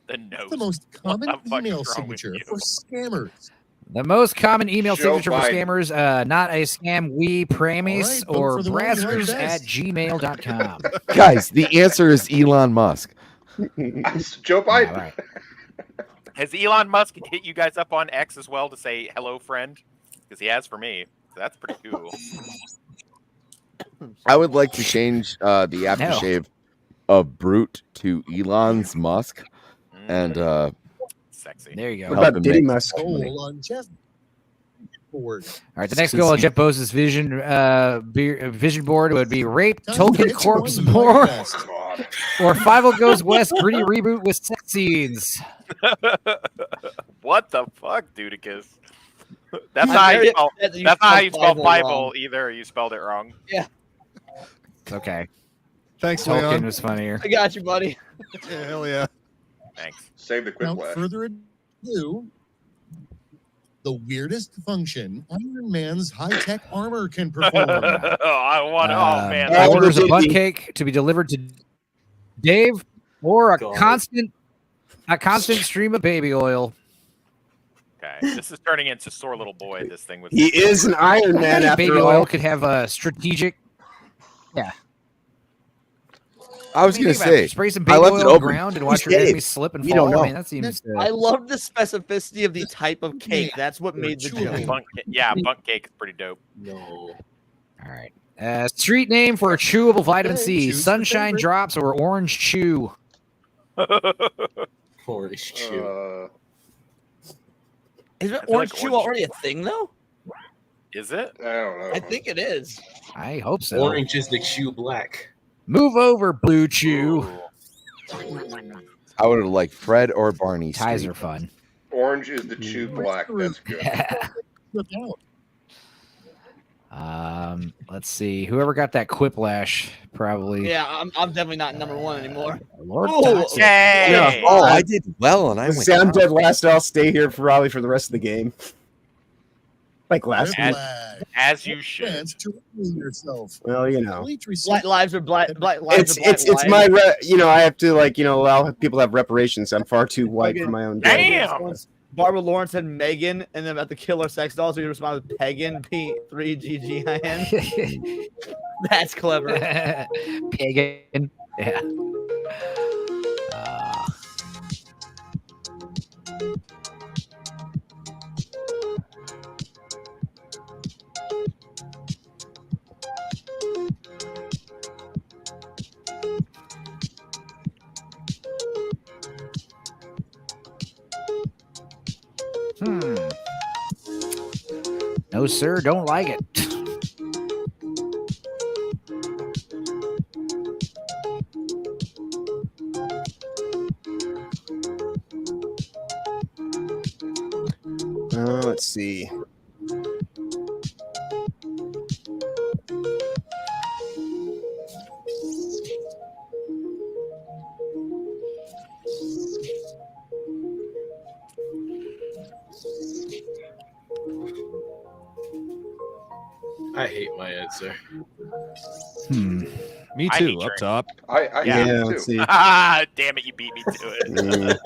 The nose. The most common What the fuck email is wrong with signature you? for scammers. The most common email Joe signature for Biden. scammers, not a scam, we pramise, All right, vote or for the one you like braskers best. at gmail.com. Guys, the answer is Elon Musk. Joe Biden. All right. Has Elon Musk hit you guys up on X as well to say hello, friend? Because he has for me. So that's pretty cool. I would like to change the aftershave of Brute to Elon's Musk. And Sexy. There you go. What about Diddy Musk? Goal on Jeff board. All right, the next goal on Jeff Bose's vision board would be rape, Time to token pick corpse one you like more, best. or 5 Goes West gritty reboot with sex scenes. What the fuck, Dudicus? That's not how you spell. That's not how you spell Bible either. You spelled it wrong. Yeah. Okay. Thanks, Tolkien Leon. was funnier. I got you, buddy. Yeah, hell yeah. Thanks. Save the quick Without way. further ado, the weirdest function Iron Man's high-tech armor can perform. I want. Oh man. Orders a butt cake to be delivered to Dave, or a constant stream of baby oil. Okay, this is turning into sore little boy. This thing with He is an Iron Man after Baby all. oil could have a strategic. Yeah. I was What do going you to think about it? say, Spray some I baby left oil it on the open. ground and He's watch your dead. enemies slip and We fall. don't know. I mean, that seems. I love the specificity of the type of cake. That's what made the joke. bunk cake is pretty dope. No. All right. Street name for a chewable vitamin C: choose your Sunshine favorite. Drops or Orange Chew. Orange Chew. Is I Orange feel like Chew Orange- already a thing though? Is it? I don't know. I think it is. I hope so. Orange is the chew black. Move over, Blue Chew. I would have liked Fred or Barney. Ties Street. are fun. Orange is the chew black. That's good. Let's see. Whoever got that Quiplash, probably. Yeah, I'm definitely not number one anymore. Lord Ooh, Toxic. Hey! No. Oh, I did well, and I went. Say I'm dead last. I'll stay here probably for the rest of the game. Like last. As you should. Chance to redeem yourself. Well, you know. Black lives are black. Black lives are black. It's my I have to allow people to have reparations. I'm far too white for my own good. Damn! Barbara Lawrence said Megan, and then about the killer sex doll, so you respond with Pagan, P3GGIN. That's clever. Pagan. Yeah. No, sir, don't like it. Let's see. I hate my answer. Me I too. hate Up drink. top. I Yeah, hate let's too. see. Damn it, you beat me to it.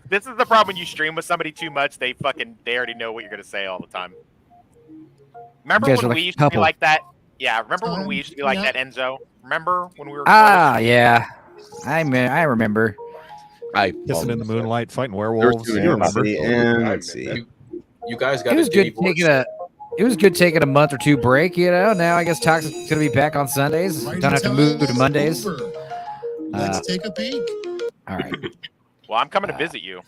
This is the problem when you stream with somebody too much. They already know what you're gonna say all the time. Remember You guys when are we like used to be couple. like that? Yeah, remember when we used to be like that, Enzo? Remember when we were Yeah. I remember. Kissing in the moonlight, fighting There was werewolves. too You many remember? And let's see. You guys got It was good taking a month or two break, Now I guess Toxic's gonna be back on Sundays. Right Don't have to time move to is Mondays. over. Let's take a peek. All right. Well, I'm coming to visit you.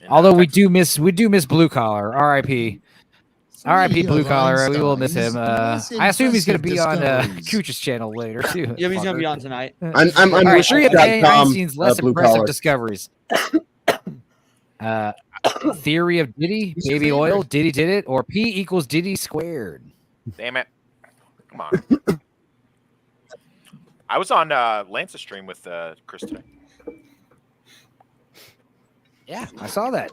Although we do miss Blue Collar. R.I.P. R.I.P. Blue Collar. We will miss him. I assume he's going to be on Cooch's channel later too. Yeah, he's gonna be on tonight. I'm All right, three of wishing.com, Einstein's less Blue impressive Collar. discoveries. Theory of Diddy, baby oil, Diddy did it, or P equals Diddy squared. Damn it! Come on. I was on Lance's stream with Chris today. Yeah, I saw that.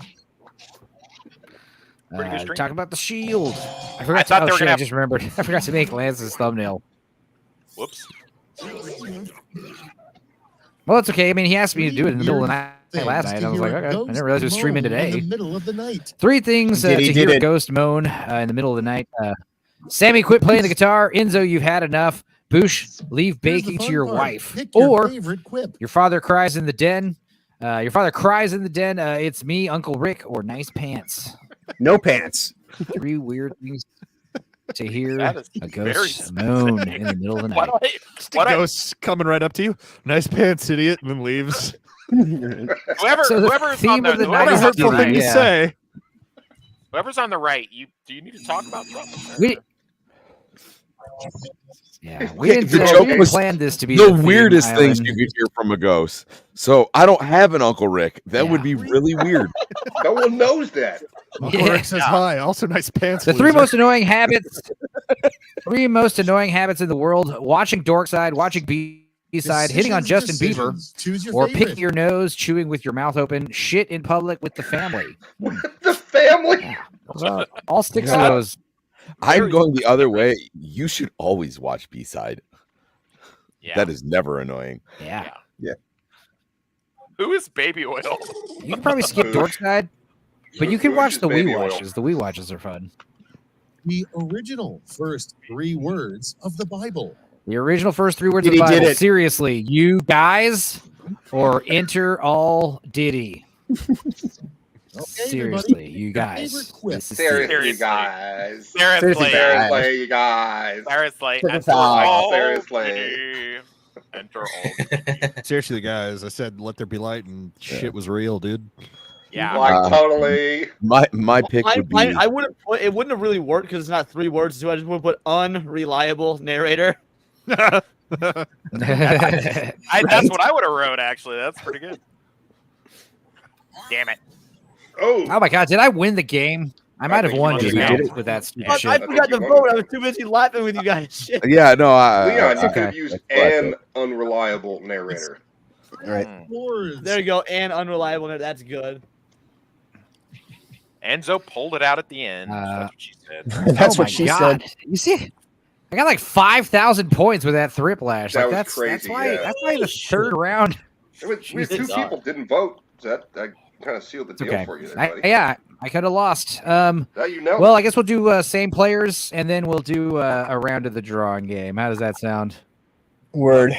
Pretty good stream. Talking about the shield. I I forgot. thought To, they were shit, gonna I have- just remembered. I forgot to make Lance's thumbnail. Whoops. Well, it's okay. I mean, he asked me to do it in the middle of the night Things last night. to I was hear like, a okay. I ghost didn't realize it was streaming moan in today. the middle of the night. 3 things Did to he hear did a it. ghost moan in the middle of the night. Sammy, quit playing the guitar. Enzo, you've had enough. Boosh, leave Here's the baking to fun your part. wife. Pick your Or favorite quip. your father cries in the den. It's me, Uncle Rick, or nice pants. No pants. 3 weird things to hear That is a very ghost moan in the middle of the Why night. do why do Ghost coming right up to you. Nice pants, idiot, and then leaves. whoever So the whoever's theme on of the the night What a is whoever's, hurtful thing to Yeah. say. whoever's on the right, do you need to talk about something? We didn't The we joke didn't was plan this to be the theme, weirdest things Island. you could hear from a ghost. So I don't have an Uncle Rick. That would be really weird. No one knows that. Uncle Yeah. Rick says hi. Also, nice pants. The 3 loser. most annoying habits. 3 most annoying habits in the world: watching Dorkside, watching B-side, hitting on Justin Bieber, Choose your or favorite. picking your nose, chewing with your mouth open, shit in public with the family. The family. All 6 of Yeah. those. I'm going the other way. You should always watch B-side. Yeah. That is never annoying. Yeah. Who is baby oil? You can probably skip Dorkside. But you can watch the baby Wii oil. watches. The Wii watches are fun. The original first 3 words of the Bible. The original first 3 words of Diddy the did Bible. it. Seriously, you guys, or enter all Diddy. Seriously, you guys. This is Seriously, you guys. Seriously, Seriously, you guys. Seriously, Enter all seriously. Enter all. Seriously, guys, I said let there be light, and shit was real, dude. Yeah, Like totally. My pick would be. I wouldn't put it. Wouldn't have really worked because it's not 3 words. So I just would put unreliable narrator. That's what I would have wrote. Actually, that's pretty good. Damn it! Oh my God! Did I win the game? I might have won just now with that stupid shit. I forgot to vote. I was too busy laughing with you guys. Shit. Yeah, no. Leon, you could have used an unreliable narrator. All right. There you go. And unreliable. That's good. Enzo pulled it out at the end. That's what she said. That's Oh what my she God. said. You see, I got like 5,000 points with that Thriplash. That Like was that's crazy, why yeah. that's why the third round. We had 2 people didn't vote. That kind of sealed the deal Okay. for you there, buddy. I could have lost. Now you know. Well, I guess we'll do same players, and then we'll do a round of the drawing game. How does that sound? Word.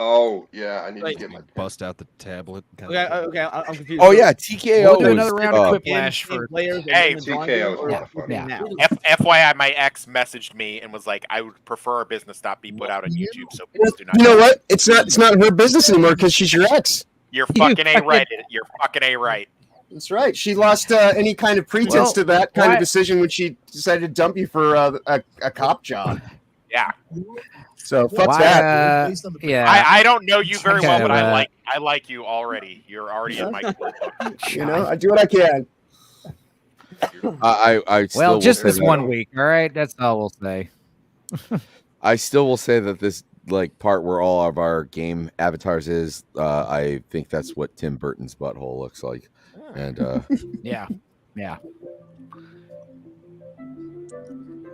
Oh yeah, I need to get my. Bust out the tablet. Okay, I'm confused. Oh yeah, TKO. We'll do another was, round of Quiplash for. Players. Hey, TKO is a lot of fun. Now. FYI, my ex messaged me and was like, "I would prefer our business not be put out on YouTube, so please do not." You know what? It's not her business anymore because she's your ex. You're fucking A right. You're fucking A right. That's right. She lost any kind of pretense to that kind why- of decision when she decided to dump you for a cop job. Yeah. So fuck Why, that. yeah. I don't know you very well, but Okay, I like you already. You're already in my club. You know, I do what I can. I still Well, will just say this that- one week. All right, that's all we'll say. I still will say that this part where all of our game avatars is. I think that's what Tim Burton's butthole looks like, and Yeah.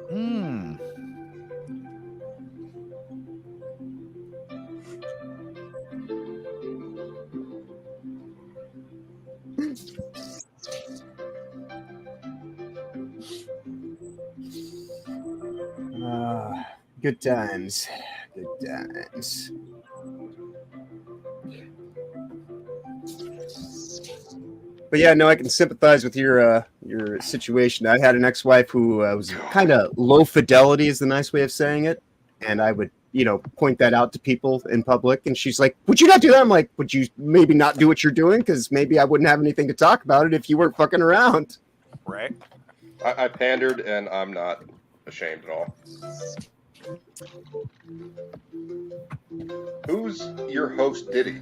Hmm. Good times. Good times. But yeah, no, I can sympathize with your situation. I had an ex-wife who was kind of low fidelity, is the nice way of saying it, and I would, point that out to people in public. And she's like, "Would you not do that?" I'm like, "Would you maybe not do what you're doing? Because maybe I wouldn't have anything to talk about it if you weren't fucking around." Right. I pandered, and I'm not ashamed at all. Who's your host, Diddy?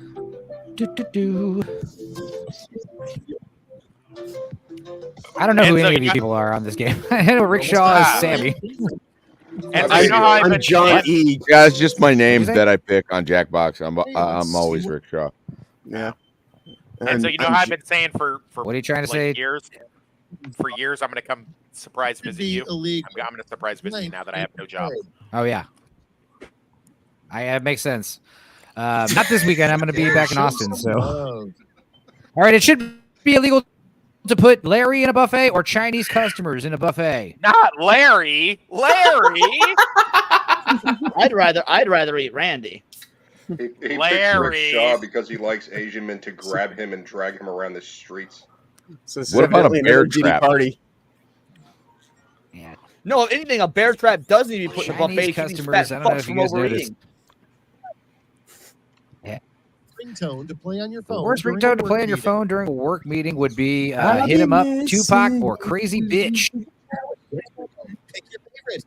I don't know who Enzo, any of you people are on this game. I know Rickshaw is Sammy. Enzo, you know how I've I'm been John E. yeah, it's just my name say? that I pick on Jackbox. I'm always Rickshaw. Yeah. Enzo, you know how I've been saying for What are you trying to say? years. For years, I'm going to come surprise visit you. I'm going to surprise visit you now that I have no job. Oh yeah. It makes sense. Not this weekend. I'm going to be back in Austin. So, all right. It should be illegal to put Larry in a buffet or Chinese customers in a buffet. Not Larry. Larry. I'd rather eat Randy. He picked Larry. Rick Shaw because he likes Asian men to grab him and drag him around the streets. So this What is about a evidently bear another Diddy trap? party? Yeah. No, if anything, a bear trap does need to be put in a Chinese buffet. Keep these customers, fat I don't know fucks if you from guys noticed. overeating. Ringtone to play on your phone. The worst during a ringtone to work play on your meeting. phone during a work meeting would be Hit 'em Up, Tupac, or Crazy Bitch. Pick your favorite.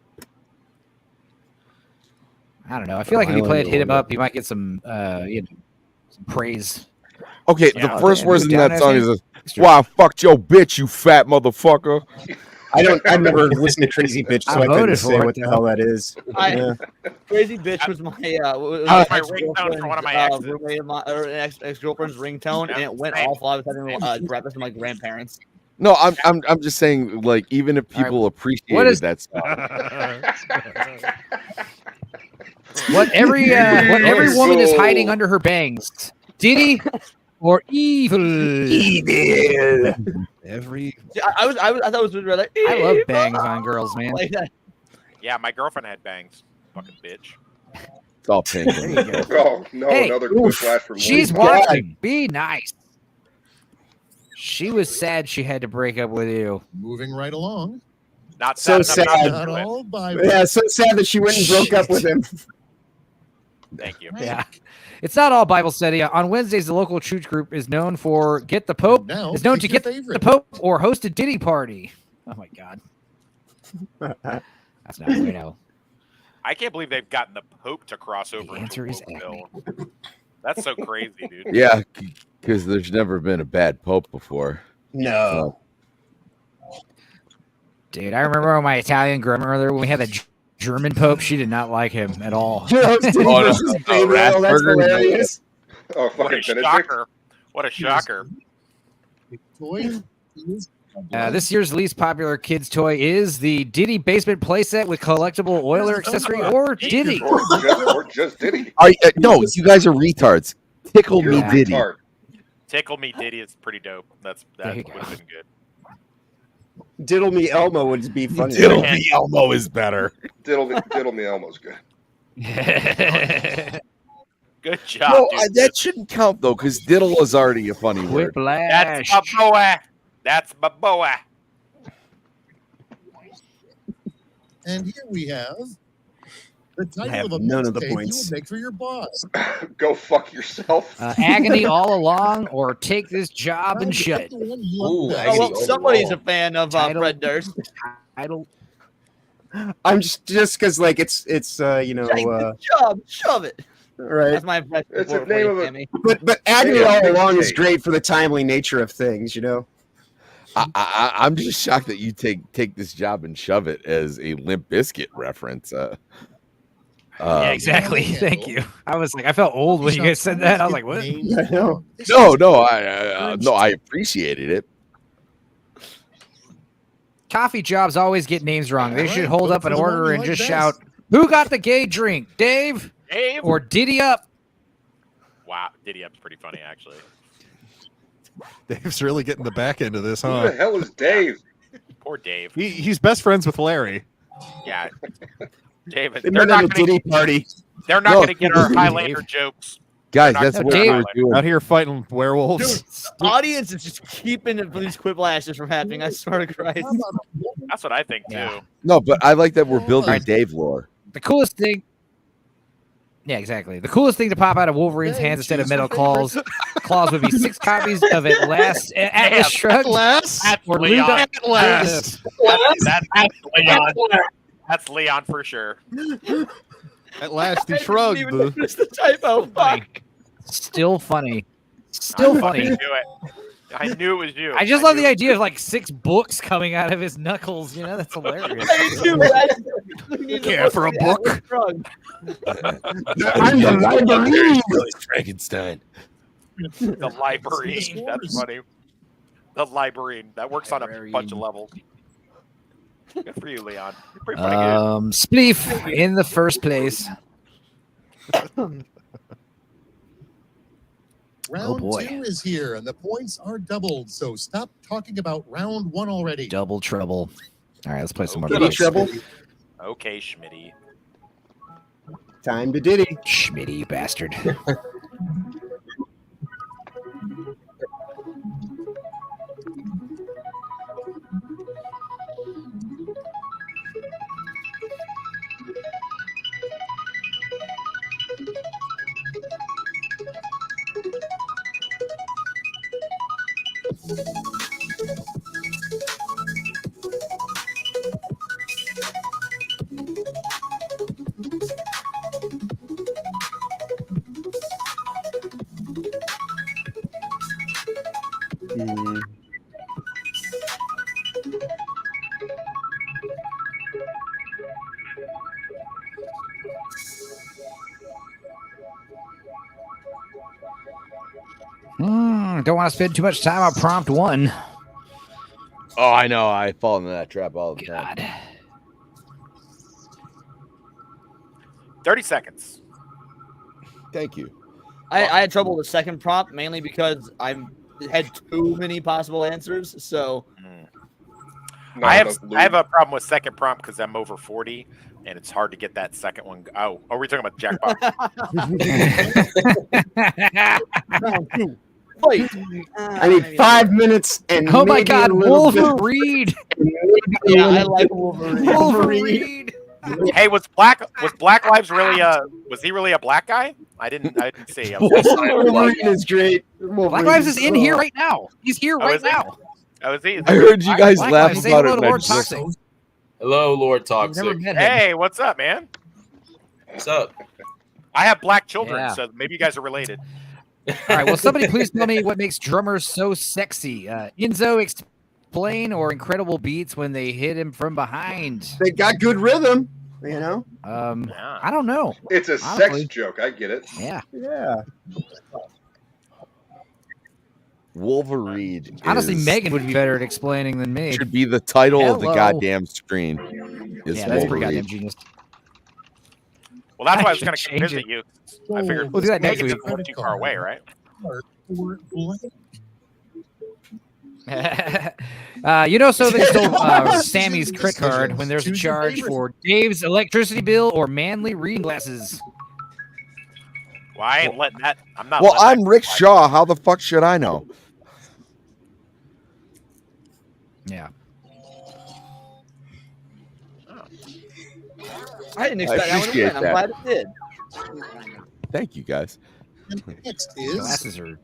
I don't know. I feel like if you played Hit 'em Up, you might get some, some praise. Okay, Yeah, the first man. words in Down that song as is, "Wow, fuck your bitch, you fat motherfucker." I've never listened to Crazy Bitch, so I I couldn't voted say for what it, the hell that is. Yeah. Crazy Bitch was my my ringtone for one of my exes. roommate of or an ex-girlfriend's ringtone, and it went Same. off while I was having breakfast with my grandparents. No, I'm just saying, like, even if people appreciated that song, What every woman is hiding under her bangs? Diddy or evil? Evil. I thought it was really like, I love bangs on girls, man. Like that. Yeah, my girlfriend had bangs. Fucking bitch. It's all pink. Oh no, Hey, another quick flash from She's Lee. watching. Be nice. She was sad she had to break up with you. Moving right along. Not So sad. sad. Not all Bible. Yeah, so sad that she went and broke up with him. Thank you. Yeah. It's not all Bible study. On Wednesdays, the local church group is known for Get the Pope. Now, Is known pick to your get favorite. the Pope or host a Diddy party. Oh my God. That's not way to. I can't believe they've gotten the Pope to cross over. The answer is into Bill. That's so crazy, dude. Yeah, because there's never been a bad pope before. No. Dude, I remember when my Italian grandmother, when we had the German Pope, she did not like him at all. That's hilarious. Oh, What fucking a Benedict. shocker. What a shocker. Toy is This year's least popular kids' toy is the Diddy basement playset with collectible oiler accessory or Diddy. Or just Diddy. No, you guys are retards. Tickle You're me, a Diddy. retard. Tickle Me Diddy is pretty dope. That There would you have been good. Diddle Me Elmo would be funny. Diddle me Elmo is better. Diddle me Elmo's good. Good job, No, dude. that shouldn't count though, because diddle is already a funny word. Whiplash. That's my boy. That's my boy. And here we have the title have of a none of the mixtape you points. would make for your boss. Go fuck yourself. Agony all along or take this job and shut it. Oh, well, somebody's a fan of Fred Durst. Title. I'm just because like it's Take the job, shove it. right. That's my impression. It's for the name you, of a- Sammy. But agony Yeah, all along is mixtape. great for the timely nature of things, you know. I'm just shocked that you take this job and shove it as a Limp Bizkit reference. Yeah, exactly. Thank you. I was like, I felt old when you guys said that. I was like, what? I know. No, I appreciated it. Coffee jobs always get names wrong. They should hold vote up for an the one order you and like just best. shout, "Who got the gay drink? Dave Dave. or Diddy up?" Wow, Diddy Up's pretty funny actually. Dave's really getting the back end of this, Who huh? the hell is Dave? Poor Dave. He's best friends with Larry. Yeah. David. They They're met at a not gonna, Diddy party. they're not No, going to get our Dave. Highlander jokes. Guys, They're not that's gonna what get we our were doing. Out here fighting werewolves. Dude, audience is just keeping these quiplashes from happening. I swear to Christ. That's what I think too. Yeah. No, but I like that we're building Alright. Dave lore. The coolest thing. Yeah, exactly. The coolest thing to pop out of Wolverine's hands instead of metal claws would be 6 copies of Atlas Shrugged. That's Or Leon. Luda- Atlas. That's Leon. That's Leon for sure. At last, he I shrugged. didn't even notice the typo. Fuck. Still funny. Still I funny. fucking knew it. I knew it was you. I just love knew the it. idea of like 6 books coming out of his knuckles. You know, that's hilarious. Care for a book? I'm the librarian. Frankenstein. The librarian. That's funny. The librarian. That works on a bunch of levels. Good for you, Leon. You're pretty funny good. Spleef in the first place. Round boy. 2 is here, and the points are doubled. So stop talking about round 1 already. Double trouble. All right, let's play some more. Diddy games. trouble. Okay, Schmitty. Time to Diddy. Schmitty, you bastard. Don't want to spend too much time on prompt 1. Oh, I know. I fall into that trap all the time. God. 30 seconds. Thank you. I had trouble with the second prompt mainly because I'm had too many possible answers. So I have a problem with second prompt because I'm over 40, and it's hard to get that second one. Oh, are we talking about jackpot? Round 2. Fight. I need 5 minutes and Oh my maybe God, a little bit- Wolverine! Yeah, I like Wolverine. Wolverine! Hey, was Black Lives really was he really a black guy? I didn't see. Wolverine is great. Black Lives is in here right now. He's here right is he? now. Oh, is he? I heard you guys Black laugh Lives, say about hello it. to and I Lord just- Toxic. Hello, Lord I've Toxic. never met him. Hey, what's up, man? What's up? I have black children, Yeah. so maybe you guys are related. All right, well, somebody please tell me what makes drummers so sexy. Enzo, explain, or incredible beats when they hit him from behind. They got good rhythm, you know. I don't know. It's a Honestly. sex joke. I get it. Yeah. Yeah. Wolverine. Honestly, is- Megan would be better at explaining than me. should be the title of the Hello. goddamn screen. Is Yeah, that's pretty Wolverine. goddamn genius. Well, that's why I was should going to change visit it. you. I figured We'll do that next Megan week. doesn't live too far away, right? So they stole Sammy's credit card when there's a charge for Dave's electricity bill or manly reading glasses. Well, I ain't letting that. I'm not. Well, letting I'm that Rick slide. Shaw. How the fuck should I know? Yeah. I didn't expect that one to appreciate win. I'm that. glad it did. Thank you, guys. Next is Glasses are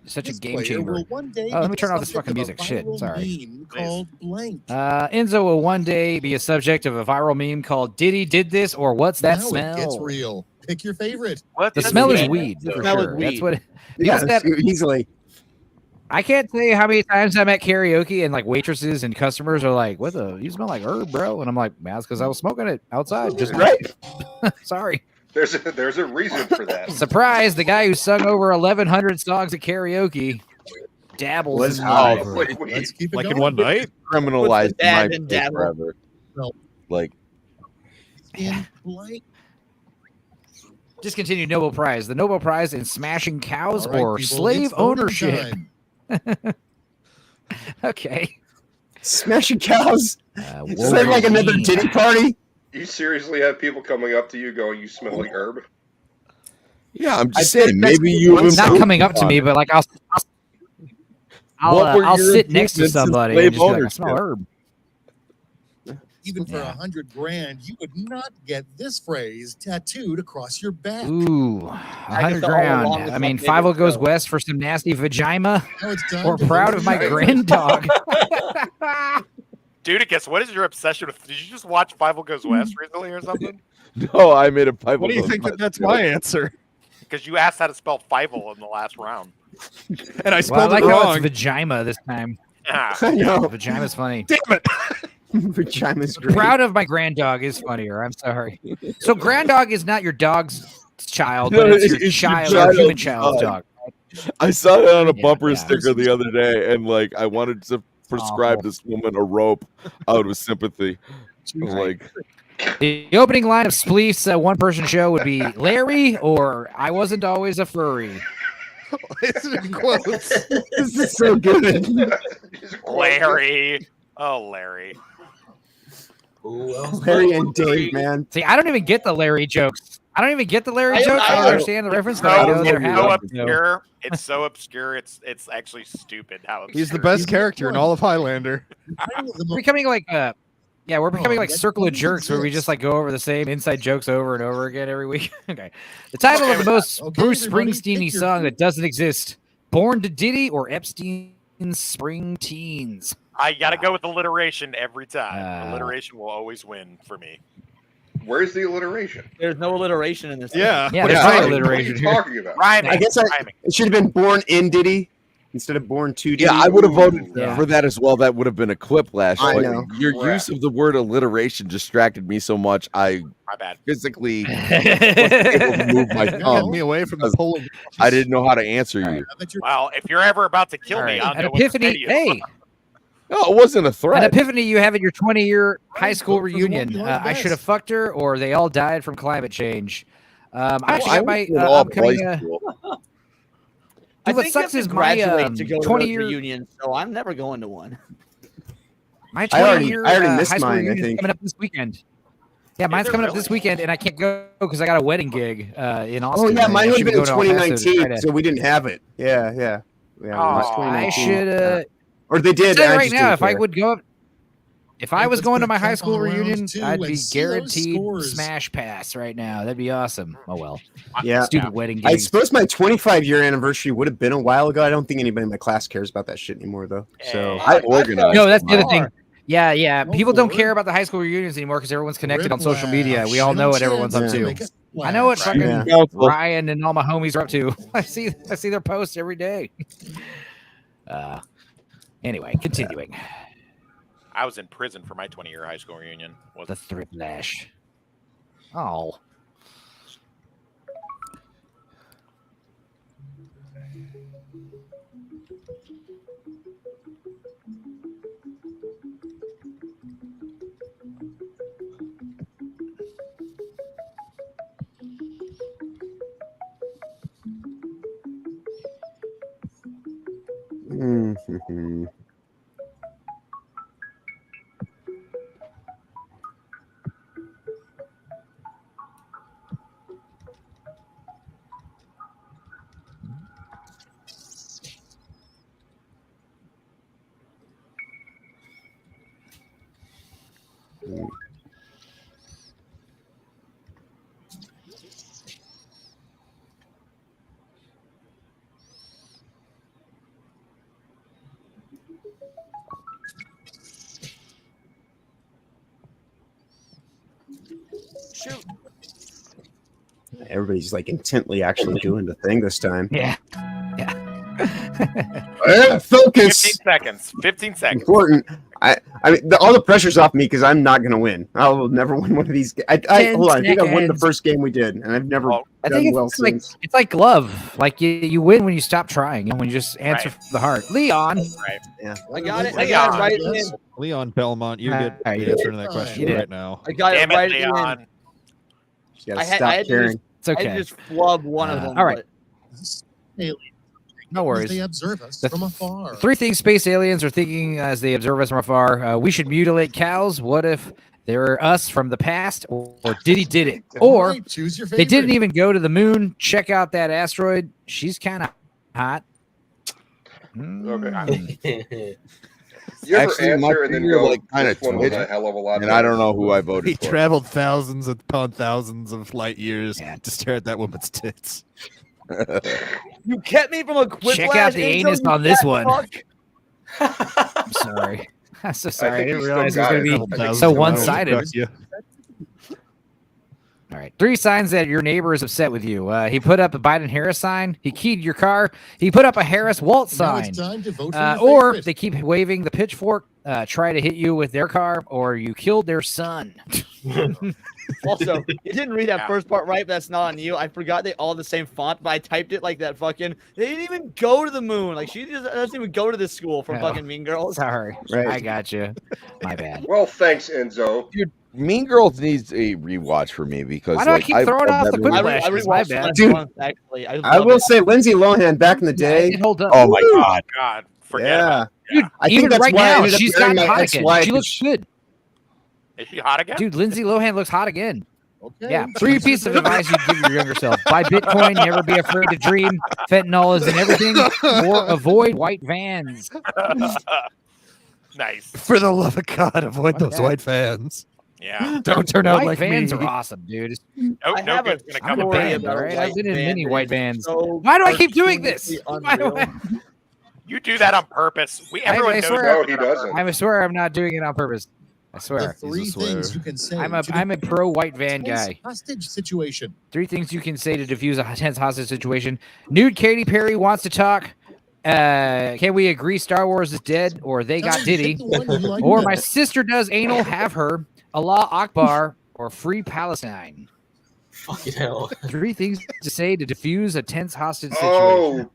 such a this game player changer. will one day Oh, let be me turn off this subject fucking of a music. Shit, viral sorry. meme called blank. Enzo will one day be a subject of a viral meme called "Diddy did this" or "What's that Now smell?" it gets real. Pick your favorite. What? The That's smell is weird. weed The for smell is sure. That's weed. what. Yeah, that, easily. I can't tell you how many times I'm at karaoke and like waitresses and customers are like, "What the? You smell like herb, bro?" And I'm like, "Man, that's because I was smoking it outside." Just Right. Sorry. There's a reason for that. Surprise! The guy who sung over 1,100 songs at karaoke dabbles Was in high. weed. Wait, Let's keep it Like going. in one night? Criminalized the dab my and face dabble? forever. No. Like, In blank. Discontinued Nobel Prize. The Nobel Prize in smashing cows All right, or people, slave it's voting ownership. time. Okay. Smashing cows. Is that like Wolverine. another titty party? You seriously have people coming up to you going, "You smell like herb"? yeah, I'm I just think saying. that's Maybe the you one It's not improved coming up to on me, it. but like What were I'll your sit next to improvements in somebody slave and just be like, I smell ownership? herb. Even for Yeah. $100,000, you would not get this phrase tattooed across your back. Ooh, Agatha 100 all grand. along is I my mean, favorite 5 goes show. west for some nasty vagina Now it's time or to proud vote of my your grand dog. Dudicus, what is your obsession with? Did you just watch Five Goes West recently or something? No, I made a pipe. What do you think that's my answer? Because you asked how to spell Fievel in the last round. And I Well, I spelled like it how wrong. it's vagina this time. Ah, I know. Vagina's funny. Damn it. Vagina's great. Proud of my grand dog is funnier. I'm sorry. So grand dog is not your dog's child, No, but it's your it's your child, your human child's child's dog. I saw it on a Yeah, bumper yeah. sticker the other day, and like I wanted to prescribe Oh. this woman a rope out of sympathy. I was like, The opening line of Spleef's one-person show would be Larry or I wasn't always a furry. It's in quotes. This is so good. Larry. Oh, Larry. Larry and Dave, man. See, I don't even get the Larry jokes. I don't even get the Larry I- jokes. I don't I- understand the reference, but I know So, they're it's so happening. obscure. It's so obscure. It's actually stupid how obscure. He's the best character in all of Highlander. We're becoming like we're becoming like Circle of Jerks where we just like go over the same inside jokes over and over again every week. Okay. The title of the most Okay, Bruce everybody, Springsteen-y pick your song that doesn't exist. Born to Diddy or Epstein's Spring Teens? I gotta go with alliteration every time. Uh, Alliteration will always win for me. Where's the alliteration? There's no alliteration in this. Yeah. Yeah, What there's is no that? What are alliteration you here. talking about? Rhyming. I guess rhyming. it should have been born in Diddy instead of born to Diddy. yeah, I would have voted Yeah. for that as well. That would have been a clip last I year. know. Your Crap. use of the word alliteration distracted me so much. I My bad. physically wasn't able to move my Get thumb. me away from the because polar. I didn't know how to answer you. I bet you're Well, if you're ever about to kill All me, right. I'll An know what to say epiphany. to you. Hey, No, it wasn't a an threat. epiphany you have at your 20-year high school vote for the one reunion. you like I best. should have fucked her, or they all died from climate change. I actually I got my went to an all upcoming. boys school. I what think sucks you is have to my graduate to go 20 to year reunion, so I'm never going to one. My I already 20-year missed high school mine, I reunion is think. coming up this weekend. Yeah, mine's coming up this weekend, and I can't go because I got a wedding gig in Austin. Oh yeah, mine I would should have be been in going to El Paso to try 2019, to- so we didn't have it. Yeah. It was I 2019. should. Or they did. Tell you I right just now, didn't if I care. would go up, if I was let's going put to my a high cap school on round reunion, 2 I'd and be see those guaranteed scores. smash pass right now. That'd be awesome. Oh well. Yeah. Stupid wedding I gigs. suppose my 25-year anniversary would have been a while ago. I don't think anybody in my class cares about that shit anymore, though. So I organized. No, that's the other mine. thing. Yeah. Go People don't for care it. about the high school reunions anymore because everyone's connected on social media. We all Whiplash. know what everyone's up Chance to. make it I know what splash. fucking Yeah. Ryan and all my homies are up to. I see their posts every day. Anyway, continuing. I was in prison for my 20-year high school reunion. The Thriplash. Oh. Mhm. Shoot. Everybody's like intently actually doing the thing this time. Yeah. Focus. 15 seconds. 15 seconds. Important. I mean, all the pressure's off me because I'm not gonna win. I will never win one of these. Hold on. I think I won the seconds. first game we did, and I've never I done think well it's like since. it's like glove. Like you win when you stop trying and when you just answer Right. from the heart. Leon. Right. Yeah. I got it. I Leon. got it right in. Leon Belmont, you get Ah, the you answer did. to that question You did. right now. I got Damn it it, right Leon. in. You gotta I stop had to caring. It's I okay. had to just flub one of them. all right. Alien. No worries. They observe us The from afar. Three things space aliens are thinking as they observe us from afar. We should mutilate cows. What if they're us from the past? Or did he did it? Or Alright, choose your they favorite. didn't even go to the moon. Check out that asteroid. She's kind of hot. Okay. You ever Actually, my answer and then finger, go, like, kinda this one was a twitched, hell of a lot and better. I don't know who I voted He for. traveled thousands upon thousands of light years to stare at that woman's tits. You kept me from a quick Check out the anus on this one. Fuck. I'm sorry. I'm so sorry. I, think didn't you realize it still was got going to it. be I think so you one-sided. Yeah. All right. 3 signs that your neighbor is upset with you. He put up a Biden-Harris sign. He keyed your car. He put up a Harris-Waltz Now sign. it's time to vote for your Or favorite. they keep waving the pitchfork, try to hit you with their car, or you killed their son. Also, you didn't read that first part right, but that's not on you. I forgot they all the same font, but I typed it like that fucking. They didn't even go to the moon. Like she just doesn't even go to this school for No. fucking Mean Girls. Sorry. Right. I got you. My bad. Well, thanks, Enzo. Dude, Mean Girls needs a rewatch for me because Why do I like, keep I throwing love off that the movie. quick I flash? It's my rewatched bad. last Dude, month, actually. I love will it. say Lindsay Lohan back in the day. It hold up. Oh my god. God, forget Yeah. about it. Dude, I think even that's right why I now, ended up she's marrying gotten my hot again. ex-wife. She looks good. Is she hot again? Dude, Lindsay Lohan looks hot again. Okay. Yeah. 3 pieces of advice you give your younger self. Buy Bitcoin, never be afraid to dream. Fentanyl is in everything. Or avoid white vans. Nice. For the love of God, avoid Fuck those that. white fans. Yeah. Don't turn out White like vans me. are awesome, dude. No, I no have good's a gonna I'm come a of story it. band, about all right? white I've been in van many that white is vans. so Why do I keep doing this? cartoonishly Why do unreal. I? You do that on purpose. Everyone I knows swear- you No, do he that on doesn't. I swear I'm not doing it on purpose. I The swear. 3 things you can say. I'm a to pro white van tense guy. hostage situation. 3 things you can say to diffuse a tense hostage situation. Nude Katy Perry wants to talk. Can we agree Star Wars is dead or they got Pick Diddy? the one you like Or better. my sister does anal, have her. Allah Akbar or free Palestine. Fucking hell. 3 things to say to diffuse a tense hostage situation. Oh,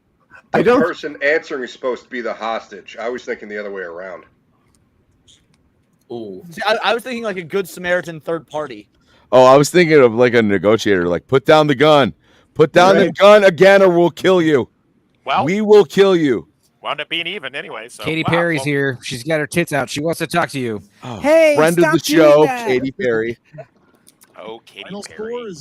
I the don't. person answering is supposed to be the hostage. I was thinking the other way around. Ooh. See, I was thinking like a good Samaritan third party. Oh, I was thinking of like a negotiator, like put down the gun. Put down the Right. gun again or we'll kill you. Well, we will kill you. Wound up being even anyway. So Katy Perry's here. She's got her tits out. She wants to talk to you. Oh, hey, friend of the show, Katy Perry. Oh, Katy Perry.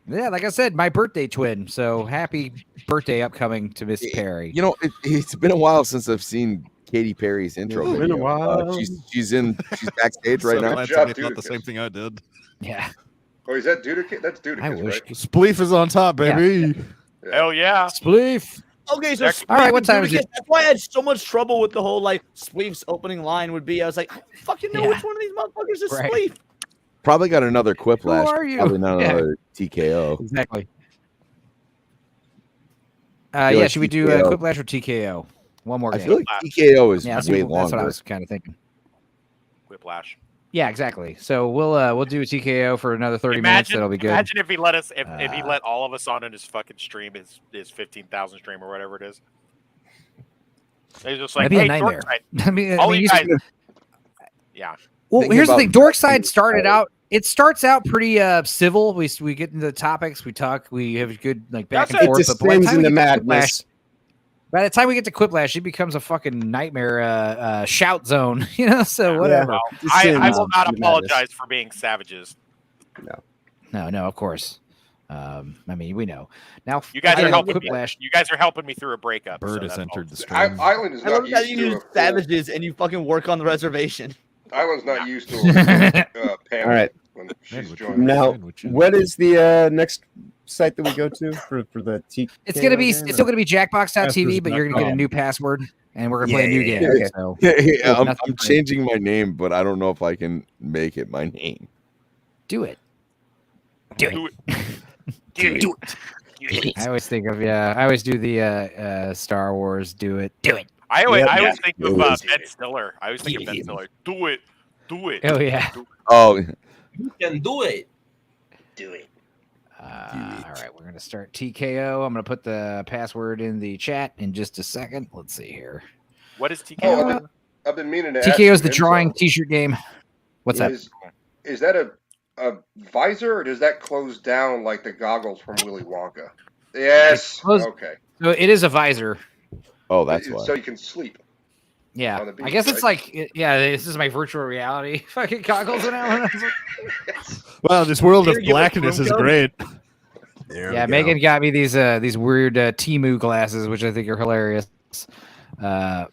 Yeah, like I said, my birthday twin. So happy birthday upcoming to Miss Perry. You know, it's been a while since I've seen Katy Perry's intro It's video. been a while. She's backstage right now. Glad somebody thought the same thing I did. Yeah. Oh, is that Dudicus? That's Dudicus, I wish. right? Spleef is on top, baby. Hell yeah. Spleef. Okay, so all right, what time is it? That's why I had so much trouble with the whole like Spleef's opening line would be. I was like, I don't fucking know which one of these motherfuckers is Spleef. Probably got another Quiplash. Who are you? Probably not another TKO. Exactly. I Yeah, like should we do TKO. Quiplash or TKO? One more I game. feel like TKO is that's way what, That's what I longer. was kind of thinking. Whiplash. Yeah, exactly. So we'll do a TKO for another 30 minutes. That'll be good. Imagine if he let us, if he let all of us on in his fucking stream, his 15,000 stream or whatever it is. He's just like, That'd be hey, a nightmare. Dorkside, I mean, all you you guys- guys. Yeah. Well, Thinking here's the about thing. Dorkside started out. It starts out pretty civil. We get into the topics. We talk. We have a good like back and forth. But by the time we get to Quiplash, by the time we get to Quiplash, it becomes a fucking nightmare shout zone. You know. So whatever. I will not apologize for being savages. No. Of course. I mean, we know. Now You guys I are know helping me. Quiplash. You guys are helping me through a breakup. Bird so has that's entered the all. stream. Island is I love not that used you to use savages and you fucking work on the reservation. Island's not used to a panel. All right. When she's joining. Now, what is the next site that we go to for the TKO? It's gonna be. game, It's still or- gonna be Jackbox.tv, but you're gonna get a new password, and we're gonna play a new game. Yeah. So Yeah, I'm nothing crazy. changing my name, but I don't know if I can make it my name. Do it. Do it. I always think of I always do the Star Wars. Do it. Do it. I always think Yeah. of Ben Stiller. I always think of Ben Stiller. Do it. Do it. Oh yeah. Oh, You can do it. Do it. All right, we're gonna start TKO. I'm gonna put the password in the chat in just a second. Let's see here. What is TKO? Oh, I've been meaning to ask TKO is you, the drawing T-shirt game. What's that? Is that a visor, or does that close down like the goggles from Willy Wonka? Yes. Okay. So it is a visor. Oh, that's why. So you can sleep. Yeah, on the beach, I guess it's right? like this is my virtual reality fucking goggles now. Wow, this world of Here, give us blackness room is code. great. Yeah, Megan got me these weird Temu glasses, which I think are hilarious. Let's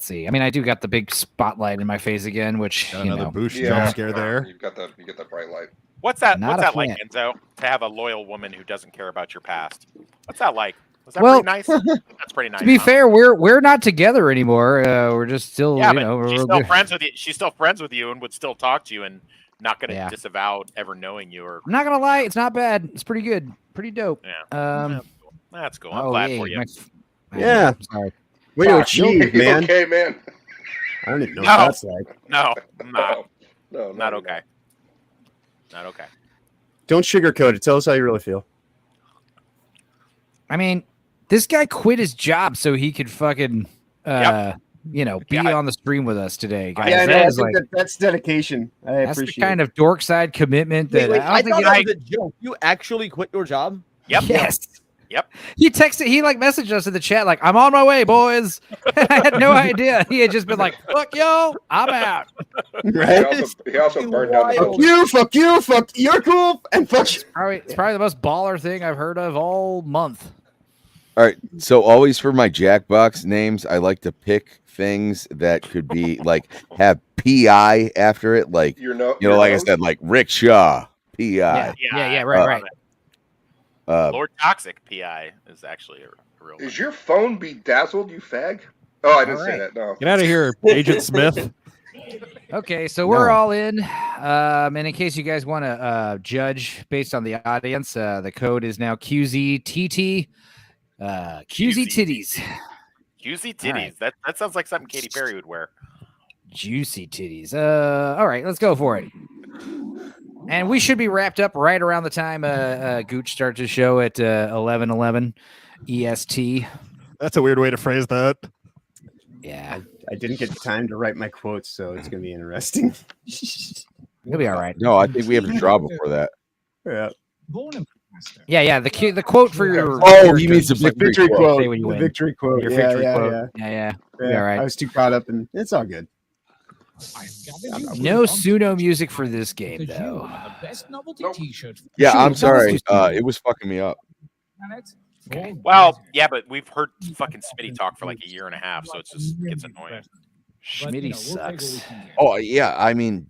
see. I mean, I do got the big spotlight in my face again, which Got you another know. boost jump scare there. You got the bright light. What's that? Not What's a that like, fan. Enzo? To have a loyal woman who doesn't care about your past. What's that like? Was that Well, pretty nice? That's pretty nice. To be huh? fair, we're not together anymore. We're just still, Yeah, you but know, we're she's real still good. friends with you. She's still friends with you and would still talk to you and not going to Yeah. disavow ever knowing you or. I'm not gonna lie, it's not bad. It's pretty good, pretty dope. Yeah. That's cool. I'm oh, glad yeah, for you. Yeah. I'm sorry. Way to Fuck, achieve, you man. Okay, man. I don't even know No. what that's like. No, I'm not. No, Not okay. Not okay. Don't sugarcoat it. Tell us how you really feel. I mean, this guy quit his job so he could fucking, you know, be on the stream with us today, guys. Yeah, I know. That I is think like that's dedication. I that's the appreciate kind it. of dorkside commitment that Wait, I I don't thought think. that was a joke. You actually quit your job? Yep. Yes. Yep. He texted. He like messaged us in the chat like, "I'm on my way, boys." I had no idea. He had just been like, "Fuck y'all, I'm out." Right? He also burned down the Fuck you, fuck you, fuck you're cool, and fuck you. It's probably the most baller thing I've heard of all month. All right. So always for my Jackbox names, I like to pick things that could be like have PI after it. Like, Your like I nose? said, like Rick Shaw, PI. Yeah, right. Lord Toxic PI is actually a real. Is your phone bedazzled, you fag? Oh, I didn't All say right. that. No. Get out of here, Agent Smith. Okay, so we're all in. And in case you guys want to judge based on the audience, the code is now QZTT. QZ titties. Juicy All right. titties. That sounds like something Katy Perry would wear. Juicy titties. All right, let's go for it. And we should be wrapped up right around the time Gooch starts his show at 11:11 EST. That's a weird way to phrase that. Yeah. I didn't get time to write my quotes, so it's gonna be interesting. You'll be all right. No, I think we have to draw before that. Yeah. Yeah. The quote for your. Oh, he means the victory quote. Say when you The win. victory quote. Your Yeah, victory yeah, quote. yeah. Yeah. All right. I was too caught up in. It's all good. No Suno music for this game, though. Yeah, I'm sorry. It was fucking me up. Okay. Well, yeah, but we've heard fucking Smitty talk for like a year and a half, so it gets annoying. Schmitty sucks. Oh yeah, I mean,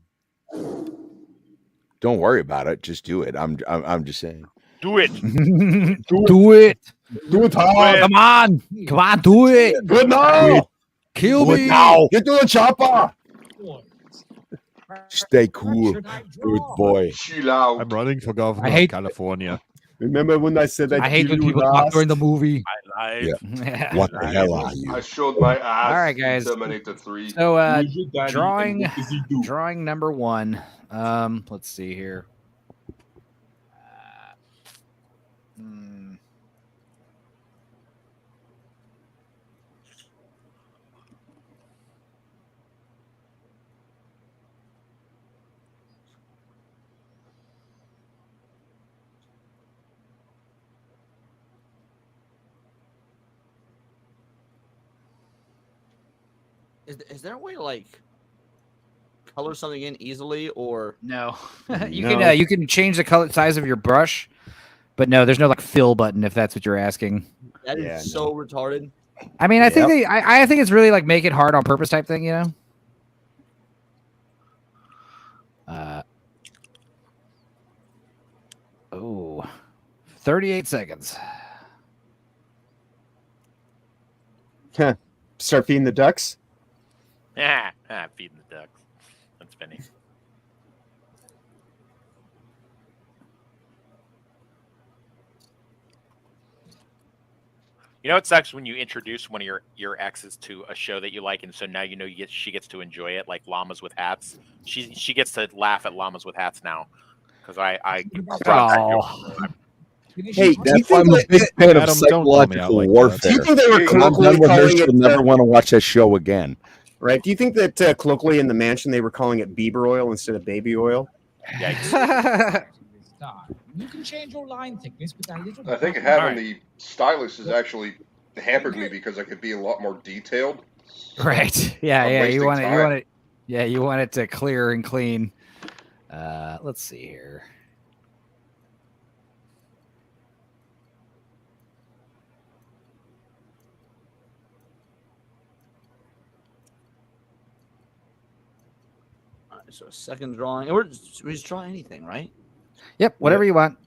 don't worry about it. Just do it. I'm just saying. Do it. Do it. Do it hard. Come on. Come on. Do it. Good now. Kill Do me it now. Get to the chopper. Stay cool, good boy. Chill out. I'm running for governor I hate- of California. Remember when I said I hate when people talk during the movie. Yeah. What the hell are you? I showed my ass. All right, guys. Terminator 3. So, drawing number 1. Let's see here. Is there a way to like color something in easily, or no? You can change the color size of your brush, but no, there's no like fill button if that's what you're asking. That is so retarded. I mean, I think I think it's really like make it hard on purpose type thing, you know. 38 seconds. Start feeding the ducks. Feeding the ducks. That's funny. You know, it sucks when you introduce one of your exes to a show that you like, and so now you know she gets to enjoy it, like Llamas with Hats. She gets to laugh at Llamas with Hats now, because I Hey, that's why I'm a big fan of psychological warfare. Do you think they were colloquially calling it? Never want to watch that show again. Right? Do you think that colloquially in the mansion they were calling it Bieber oil instead of baby oil? Yikes. You can change your line thickness with that little. I think having the stylus has actually hampered me because I could be a lot more detailed. Right. Yeah. You want it. Yeah, you want it to clear and clean. Let's see here. So a second drawing. We just draw anything, right? Yep, whatever you want.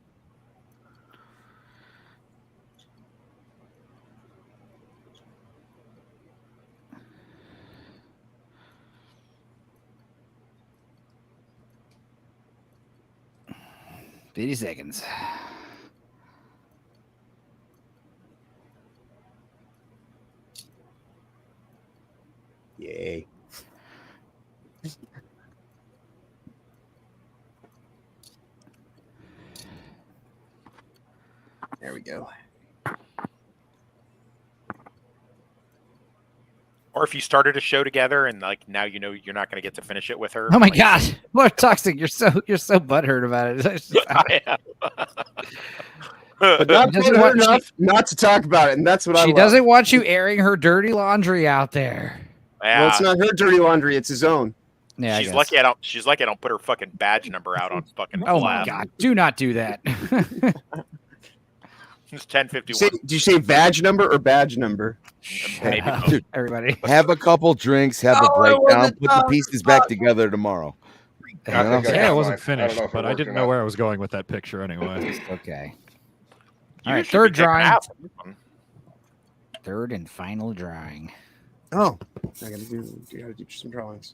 $50 seconds. Yay. There we go. Or if you started a show together and like now you know you're not going to get to finish it with her. Oh my like, God, Lord Toxic, you're so butthurt about it. I am. But not butthurt enough not to talk about it, and that's what I. She doesn't want you airing her dirty laundry out there. Yeah. Well, it's not her dirty laundry; it's his own. Yeah, she's lucky I don't put her fucking badge number out on fucking. Oh my God, do not do that. It's 10:51. Did you say badge number or badge number? Maybe Dude, everybody have a couple drinks, have a breakdown, put the pieces back together tomorrow. I wasn't finished, but I didn't know where I was going with that picture anyway. Okay. All right, third drawing. Third and final drawing. Oh, I gotta do some drawings.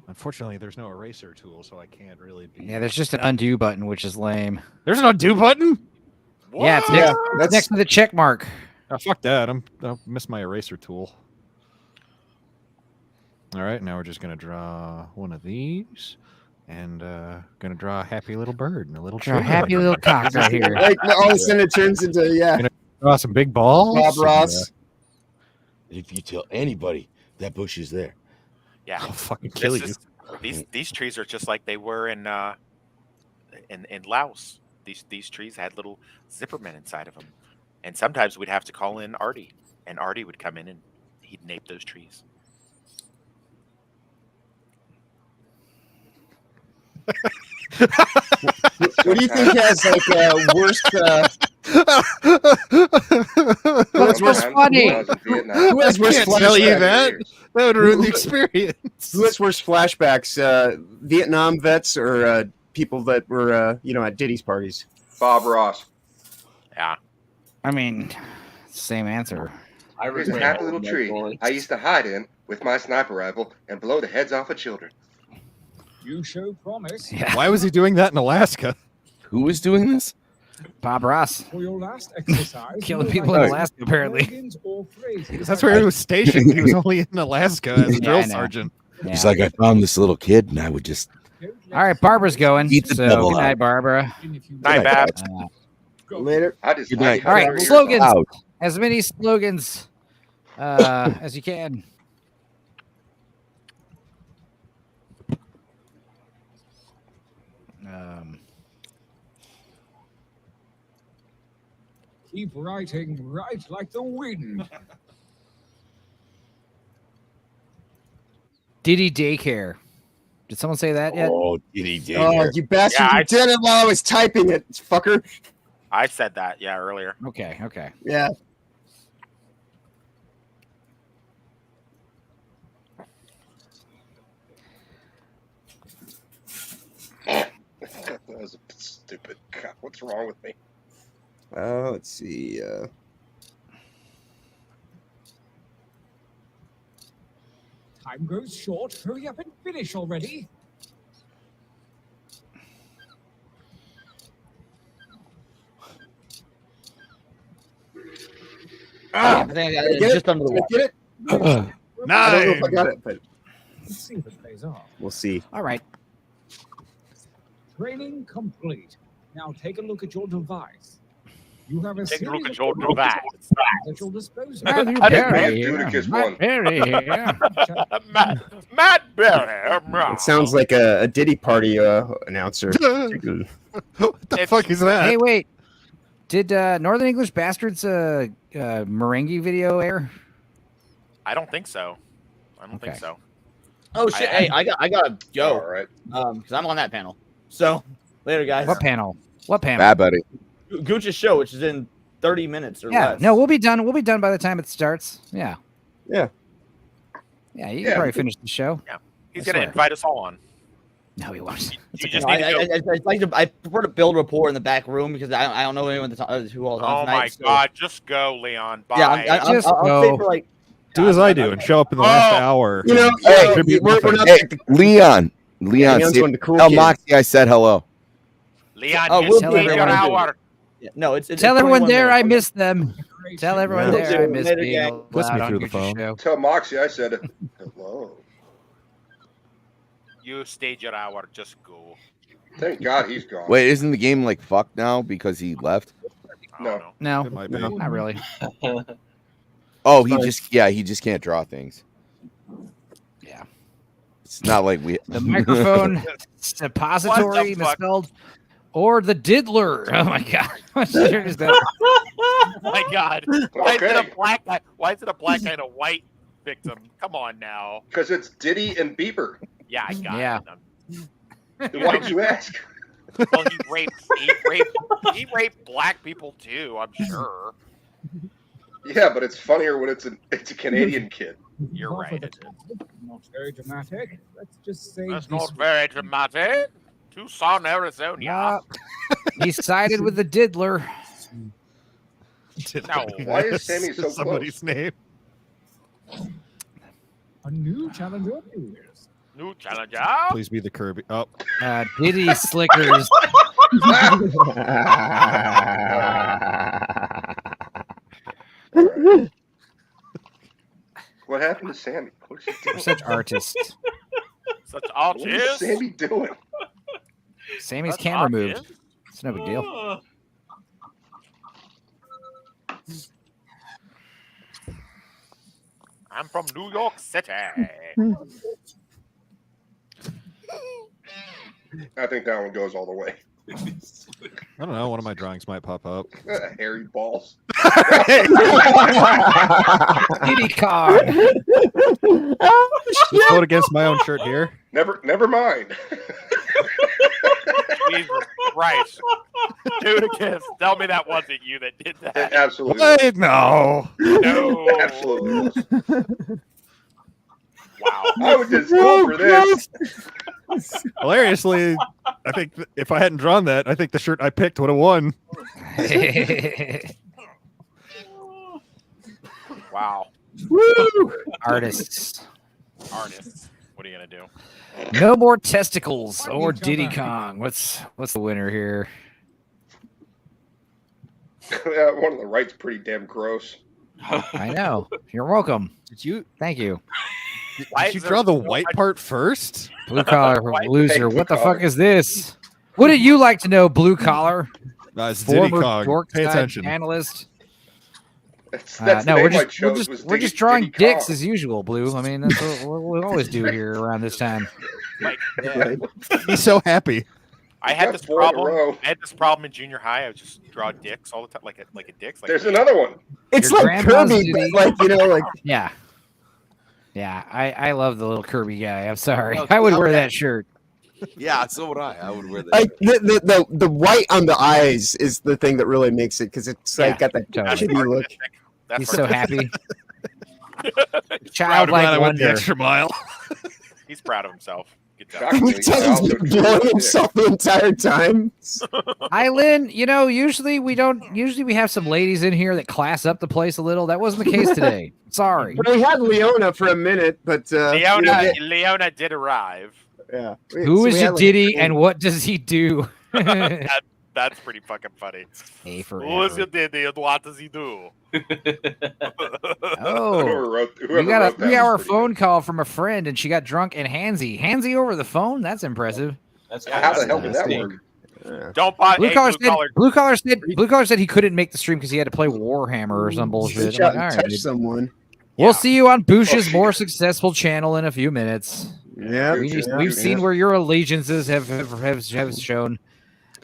Unfortunately, there's no eraser tool, so I can't really be. Yeah, there's just an undo button, which is lame. There's an undo button? What? Yeah, it's next to the check mark. Oh, fuck that. I'll miss my eraser tool. All right, now we're just going to draw one of these. And going to draw a happy little bird and a little Draw a happy little cock right here. Like all of a sudden it turns into Gonna draw some big balls. Bob Ross. If you tell anybody That bush is there. Yeah, I'll fucking kill you. These trees are just like they were in Laos. These trees had little zippermen inside of them, and sometimes we'd have to call in Artie, and Artie would come in and he'd nape those trees. What do you think has like worst? What's funny? Who has worse flashbacks? That would ruin the experience. Who has worse flashbacks? Vietnam vets or people that were at Diddy's parties? Bob Ross. Yeah. I mean, same answer. Here's a happy little tree I used to hide in with my sniper rifle and blow the heads off of children. You show promise. Yeah. Why was he doing that in Alaska? Who was doing this? Bob Ross. For your last exercise, Killing people in Alaska, apparently. That's where he was stationed. He was only in Alaska as a drill sergeant. He's like, I found this little kid, and I would just. All right, Barbara's going. Eat the So devil good out. night, Barbara. Night, Babs. Later. Good night. All right, slogans. As many slogans as you can. Keep writing right like the wind. Diddy Daycare. Did someone say that yet? Oh, Diddy Daycare. Oh, you bastard! Yeah, you did it while I was typing it, fucker. I said that, earlier. Okay. Yeah. That was stupid. God, what's wrong with me? Let's see. Time grows short. Hurry up and finish already. I think I got it just under the wire. Get it? I don't know if I got it, but Let's see if it pays off. we'll see. All right. Training complete. Now take a look at your device. You have a Take a look series at your of device. at your disposal. Matthew Matt Perry. Dudicus won. Perry here. Matt Berry. It sounds like a Diddy party announcer. What the fuck is that? Hey, wait. Did Northern English Bastards merengue video air? I don't think so. I don't think so. Oh shit! Hey, I gotta go. All right. Because I'm on that panel. So later, guys. What panel? What panel? Bad buddy. Gooch's show, which is in 30 minutes or Yeah. less. No, we'll be done. We'll be done by the time it starts. Yeah. Yeah. Yeah. You can probably finish the show. Yeah. He's I gonna swear. invite us all on. No, he won't. You just No, need to go. I prefer to build rapport in the back room because I don't know anyone who all is on Oh tonight. my so- God! Just go, Leon. Bye. Yeah, I'll stay for like. Do as I do and show up in the last hour. You know, Hey, Contribute we're nothing. not Hey, like the Leon, Leon's see, one of the cool tell kids. Moxie I said hello. Leon, Oh, just we'll tell need do your everyone to do hour. Yeah, no, it's Tell everyone 21 there I minutes. missed them. Tell everyone Yeah. there I missed Later, being gang. Puts me allowed on through the Gucci's phone. show. Tell Moxie I said hello. You stayed your hour. Just go. Thank God he's gone. Wait, isn't the game like fucked now because he left? No. No, It might be. not really. Oh, he just can't draw things. Yeah. It's not like we The microphone suppository What the fuck? misspelled, or the diddler. Oh my God! What shirt is that? Oh my God! Why is it Okay. a black guy? Why is it a black guy and a white victim? Come on now. Because it's Diddy and Bieber. Yeah, I got Yeah. it. Then why'd you ask? Well, he raped black people too. I'm sure. Yeah, but it's funnier when it's a Canadian kid. You're right. Not very dramatic. Let's just say That's this not very dramatic. Tucson, Arizona. Yeah. He sided with the diddler. No. Why is Sammy so somebody's name? a new challenger appears. New challenger. Please be the Kirby. Oh, Diddy Slickers. What happened to Sammy? What is he doing? We're such artists. Such What is artists. Sammy doing? Sammy's That's camera obvious. moved. It's no big deal. I'm from New York City. I think that one goes all the way. I don't know. One of my drawings might pop up. Hairy balls. Diddy Kong. Just vote against my own shirt here. Never mind. Jesus Christ. Dudicus, tell me that wasn't you that did that. It absolutely. Wait, no. No. Absolutely was. Wow. I would just go for this. Hilariously, I think if I hadn't drawn that, I think the shirt I picked would have won. Wow. Woo! Artists. What are you gonna do? No more testicles or Diddy Kong. What's the winner here? One on the right's pretty damn gross. I know. You're welcome. Thank you. Did you draw the white part first? Blue collar loser. What the fuck is this? What do you like to know, blue collar? It's Diddy Former Kong. Dorkside Pay attention. Analyst. That's No, the we're name I just chose we're was just drawing Diddy dicks Kong. as usual, Blue. I mean, that's what we always do here around this time. Like, He's so happy. I had got this 4 in a problem. row. I had this problem in junior high. I would just draw dicks all the time, like a dicks. Like There's another one. It's Your like grandma's Kirby, Diddy. but like, you know, like Yeah. Yeah, I love the little Kirby guy. I'm sorry. I would wear that shirt. Yeah, so would I. I would wear that. like the white on the eyes is the thing that really makes it because it's like got that totally. chibi look. That's He's so happy. Proud of Childlike glad I went the wonder. extra mile. He's proud of himself. Good job. Shockingly, He tells I him also to drew blow a dick. himself the entire time. Lynn, you know, usually we have some ladies in here that class up the place a little. That wasn't the case today. Sorry. Well, we had Leona for a minute, but Leona did arrive. yeah. Who is your Diddy and what does he do? That's pretty fucking funny. A for Who is effort. your Diddy and what does he do? Oh, Whoever you got a wrote that 3-hour was pretty phone call from a friend and she got drunk and handsy over the phone. That's impressive. good. How the hell did that work? Don't buy Blue collar said he couldn't make the stream because he had to play Warhammer or some bullshit. Shut I'm like, and all right, touch dude. someone. We'll see you on Bush's more successful channel in a few minutes. Yeah, We've seen where your allegiances have shown.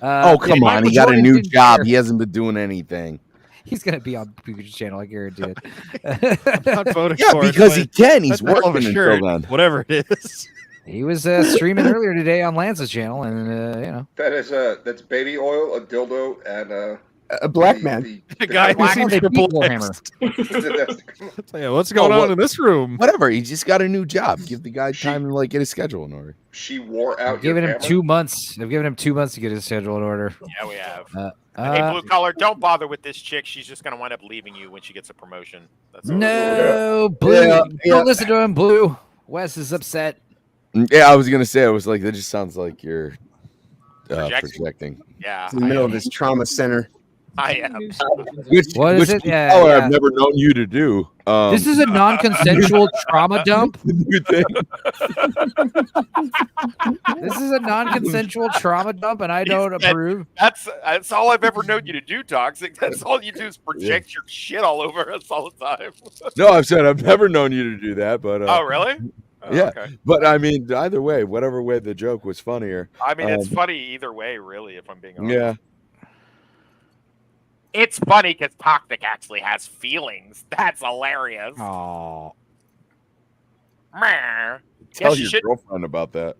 Oh, come on. He got a new job. He hasn't been doing anything. He's going to be on Bush's channel. I guarantee it. I'm not voting Yeah, for it, because but he can. He's that's a hell of a working shirt, until then. whatever it is. He was streaming earlier today on Lance's channel, and you know. That is that's baby oil, a dildo, and a black man. The guy who seems They beat perplexed. Warhammer. Yeah, what's going on in this room? Whatever. He just got a new job. Give the guy time to like get his schedule in order. She wore out. I've given your him camera? 2 months. I've given him 2 months to get his schedule in order. Yeah, we have. Uh, Hey, blue collar, don't bother with this chick. She's just gonna wind up leaving you when she gets a promotion. That's all. no, Blue. Yeah. Don't listen to him, Blue. Wes is upset. Yeah, I was gonna say. I was like, that just sounds like you're projecting. Yeah, It's in the middle of his trauma center. I am. Which What is it? blue Yeah, collar yeah. I've never known you to do. This is a non-consensual trauma dump. new thing. This is a non-consensual trauma dump, and I don't approve. That's all I've ever known you to do, Toxic. That's all you do is project your shit all over us all the time. No, I've said I've never known you to do that, but Oh, really? Oh, yeah. okay. But I mean, either way, whatever way the joke was funnier. I mean, it's funny either way, really, if I'm being honest. Yeah. It's funny because Toxic actually has feelings. That's hilarious. Oh, Meh. Tell Guess you your should. girlfriend about that.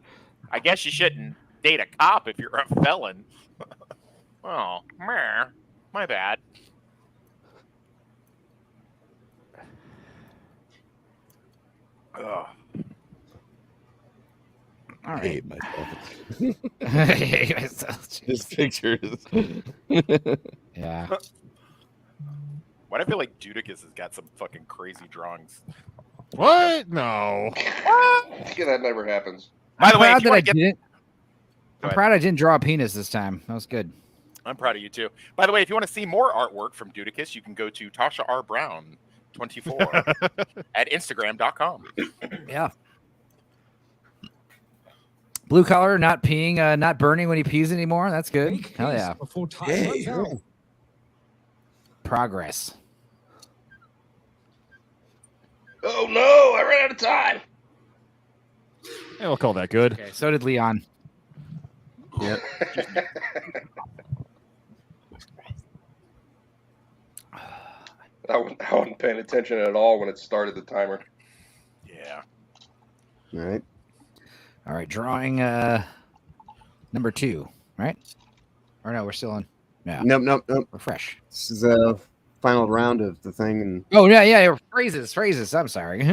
I guess you shouldn't date a cop if you're a felon. Oh, meh. My bad. Ugh. all I right. hate myself. I hate myself. This picture is. Yeah. Why do I feel like Judicus has got some fucking crazy drawings? What? No. Yeah, that never happens. By the way, proud if you that I wanna get- didn't. Go I'm ahead. proud I didn't draw a penis this time. That was good. I'm proud of you too. By the way, if you want to see more artwork from Judicus, you can go to Tasha R. Brown 24 at Instagram.com. Yeah. Blue collar, not peeing, not burning when he pees anymore. That's good. Hell yeah. Before time runs out. Progress. Oh, Oh no, I ran out of time. Yeah, we'll call that good. Okay, so did Leon. Yep. I wasn't paying attention at all when it started the timer. Yeah. All right, drawing number 2, right? Or no, we're still on. Yeah. Nope. We're fresh. This is a final round of the thing. And Oh, yeah. Phrases. I'm sorry.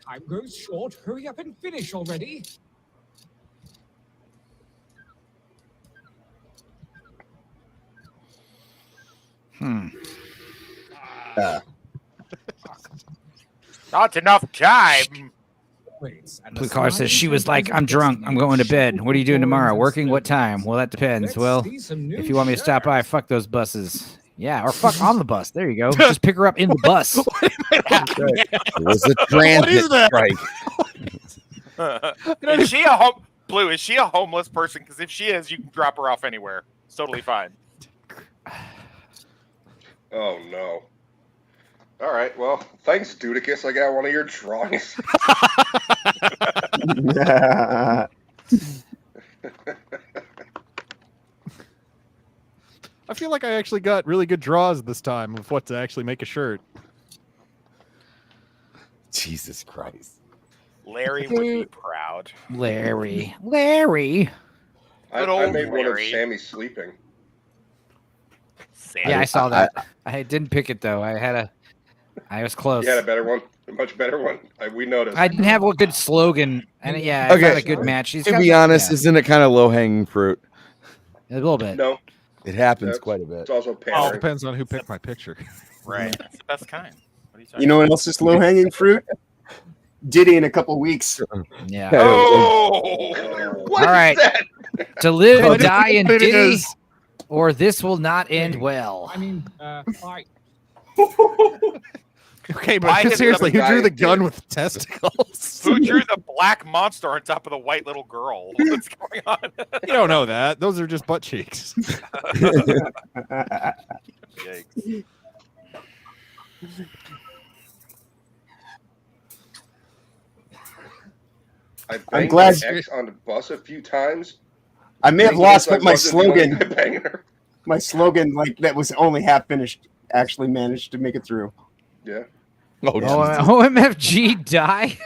Time goes short. Hurry up and finish already. Not enough time. Blue collar says she was like, I'm drunk. I'm going to bed. What are you doing tomorrow? Working? What time? Well, that depends. Well, if you want me to stop by, fuck those buses. Yeah, or fuck on the bus. There you go. Just pick her up in the bus. It was a transit strike. Is she a Blue? Is she a homeless person? Because if she is, you can drop her off anywhere. It's totally fine. Oh no. All right, well, thanks, Dudicus. I got one of your drawings. I feel like I actually got really good draws this time of what to actually make a shirt. Jesus Christ. Larry would be proud. Larry. I made one of Sammy sleeping. Yeah, I saw that. I didn't pick it though. I was close. You had a better one, a much better one. We noticed. I didn't have a good slogan, and I found a good match. To be honest, isn't it kind of low hanging fruit? A little bit. No, it happens quite a bit. It's also Well, it depends on who picked my picture. Right, that's the best kind. What are you talking you know what else is low hanging fruit? Diddy in a couple weeks. Yeah. Oh, all right. To live and die in Diddy, or this will not end well. I mean, fight. Okay, but seriously, who drew the gun with testicles? Who drew the black monster on top of the white little girl? What's going on? You don't know that. Those are just butt cheeks. Yikes. I'm glad my ex on the bus a few times. I may have lost, but my slogan, my slogan, like that was only half finished, actually managed to make it through. Yeah. Oh, OMFG die.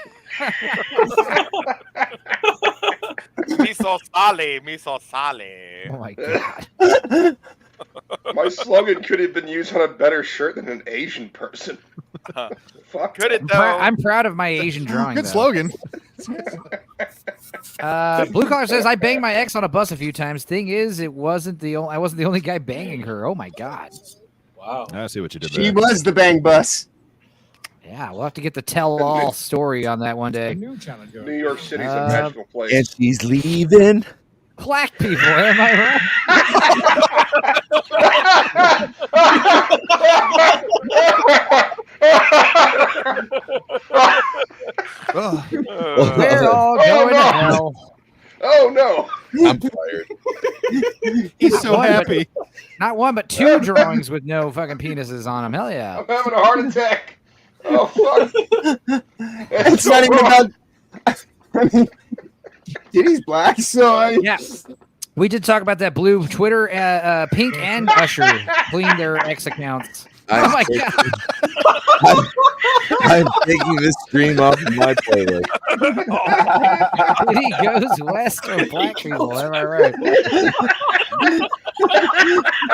Miso sale. Oh my god. My slogan could have been used on a better shirt than an Asian person. Fuck. Could it though? I'm proud of my Asian drawing. Good though. slogan. Blue collar says I banged my ex on a bus a few times. Thing is, I wasn't the only guy banging her. Oh my god. Wow. I see what you did there. She was the bang bus. Yeah, we'll have to get the tell-all story on that one day. New York City's a magical place. And she's leaving. Black people, am I Oh. We're all going to hell. Oh no! I'm fired. He's so happy. Not one, but 2 drawings with no fucking penises on them. Hell yeah. I'm having a heart attack. Oh fuck! It's not even about. I mean, Diddy's black, so yeah. We did talk about that. Blue Twitter, Pink and Usher cleaned their ex accounts. Oh my god! I'm taking this stream off of my playlist. Diddy goes west or black people. Am I right?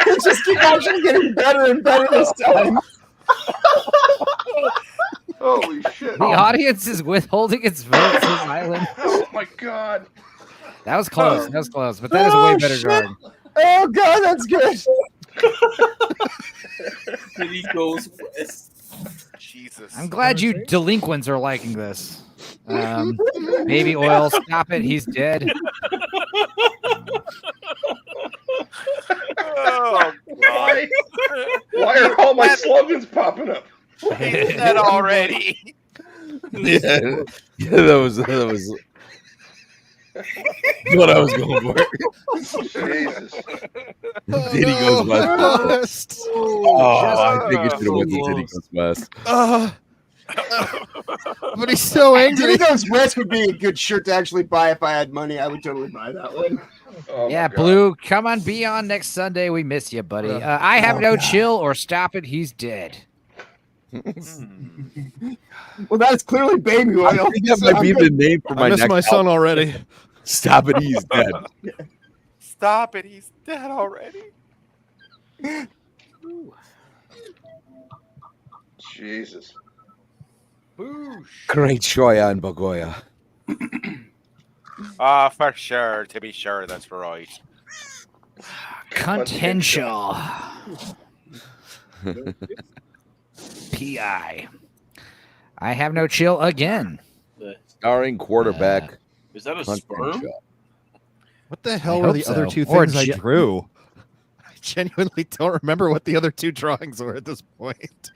It just keeps actually getting better and better this time. Holy shit! The audience is withholding its vote for Island. Oh my god! That was close. That was close, but that is a way better drawing. Oh god, that's good. He goes west. Jesus. I'm glad you delinquents are liking this. Baby oil, stop it. He's dead. Oh god! Why are all my slogans popping up? He did that already. Yeah, that was what I was going for. Jesus. Diddy Goes West. I think it should have went to Diddy Goes West. But he's so angry. Diddy Goes West would be a good shirt to actually buy if I had money. I would totally buy that one. Oh yeah, Blue, come on, be on next Sunday. We miss you, buddy. I have no chill or stop it. He's dead. Well, that's clearly baby oil. I think that might be the name for my I miss next my son album. already. Stop it, he's dead. Stop it, he's dead already. Jesus. Great Shoya and Bagoya. For sure. To be sure, that's right. Contential. PI. I have no chill again. Starring quarterback. Is that a Hunt sperm? Crenshaw. What the hell I were hope the other so. two Or things I drew? I genuinely don't remember what the other two drawings were at this point.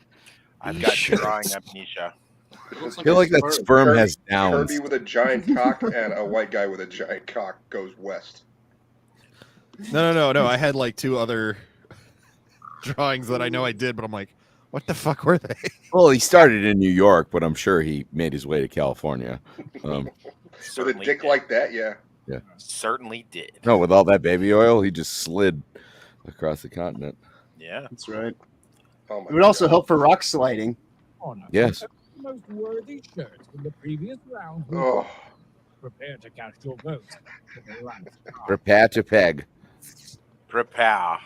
I've got drawing amnesia. I feel like that sperm has downs. Kirby with a giant cock and a white guy with a giant cock goes west. No. I had like two other drawings that I know I did, but I'm like, what the fuck were they? Well, he started in New York, but I'm sure he made his way to California. With a dick like that, yeah. Yeah. Certainly did. No, with all that baby oil, he just slid across the continent. Yeah. That's right. Oh my It would also help for rock sliding. Yes. The most worthy shirts from the previous round. Oh. Prepare to cast your vote. For the last Prepare to peg. Prepare.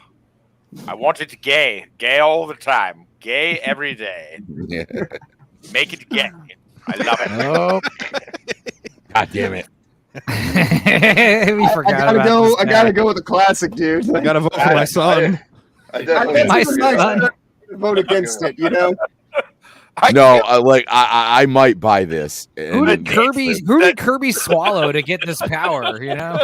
I want it gay. Gay all the time. Gay every day. Yeah. Make it gay. I love it. Oh. God damn it. We forgot about this I guy. gotta go with the classic, dude. I gotta vote for my son. I definitely My son. Vote against it, you know? I might buy this. Who did Kirby swallow to get this power? You know,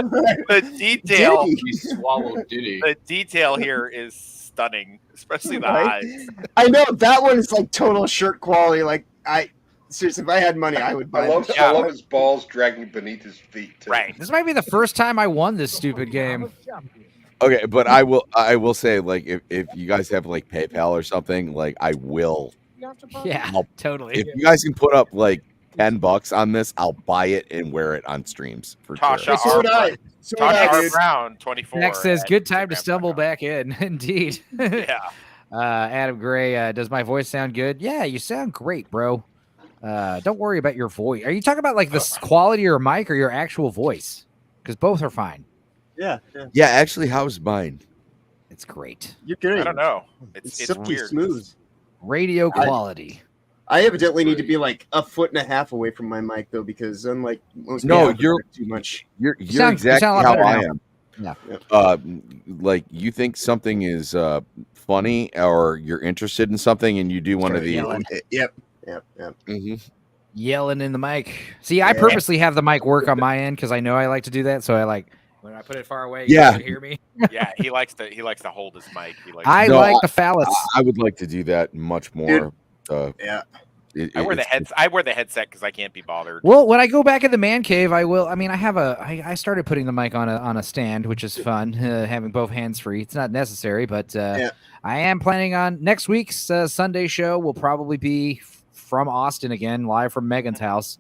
The detail. He swallowed Diddy. The detail here is stunning, especially the Right? eyes. I know that one is like total shirt quality. Like seriously, if I had money, I would buy I love his balls dragging beneath his feet. Too. Right. this might be the first time I won this stupid game. Okay, but I will say, like, if you guys have like PayPal or something, like, I will. Yeah, totally. If you guys can put up like $10 on this, I'll buy it and wear it on streams for Tasha sure. So would I. So would Tasha I, R. dude. Brown, 24. Next says, at "Good time to Instagram.com. stumble back in." Indeed. Yeah. Adam Gray, does my voice sound good? Yeah, you sound great, bro. Don't worry about your voice. Are you talking about like the quality of your mic or your actual voice? Because both are fine. Yeah. Yeah, actually, how's mine? It's great. You're kidding. I don't know. It's silky weird. smooth. Radio quality. I evidently need to be like a foot and a half away from my mic though, because unlike most No, people, you're too much. You're sound- you exactly sound a lot how better I now. am. Yeah. Like you think something is funny, or you're interested in something, and you do one of these. Yep. Mm-hmm. Yelling in the mic. See, I purposely have the mic work on my end because I know I like to do that. So I like when I put it far away. Yeah. You can hear me. Yeah, he likes to hold his mic. He likes I No, like the phallus. I would like to do that much more. Yeah. I wear the headset because I can't be bothered. Well, when I go back in the man cave, I will. I mean, I started putting the mic on a stand, which is fun, having both hands free. It's not necessary, but I am planning on next week's Sunday show will probably be from Austin again, live from Megan's house.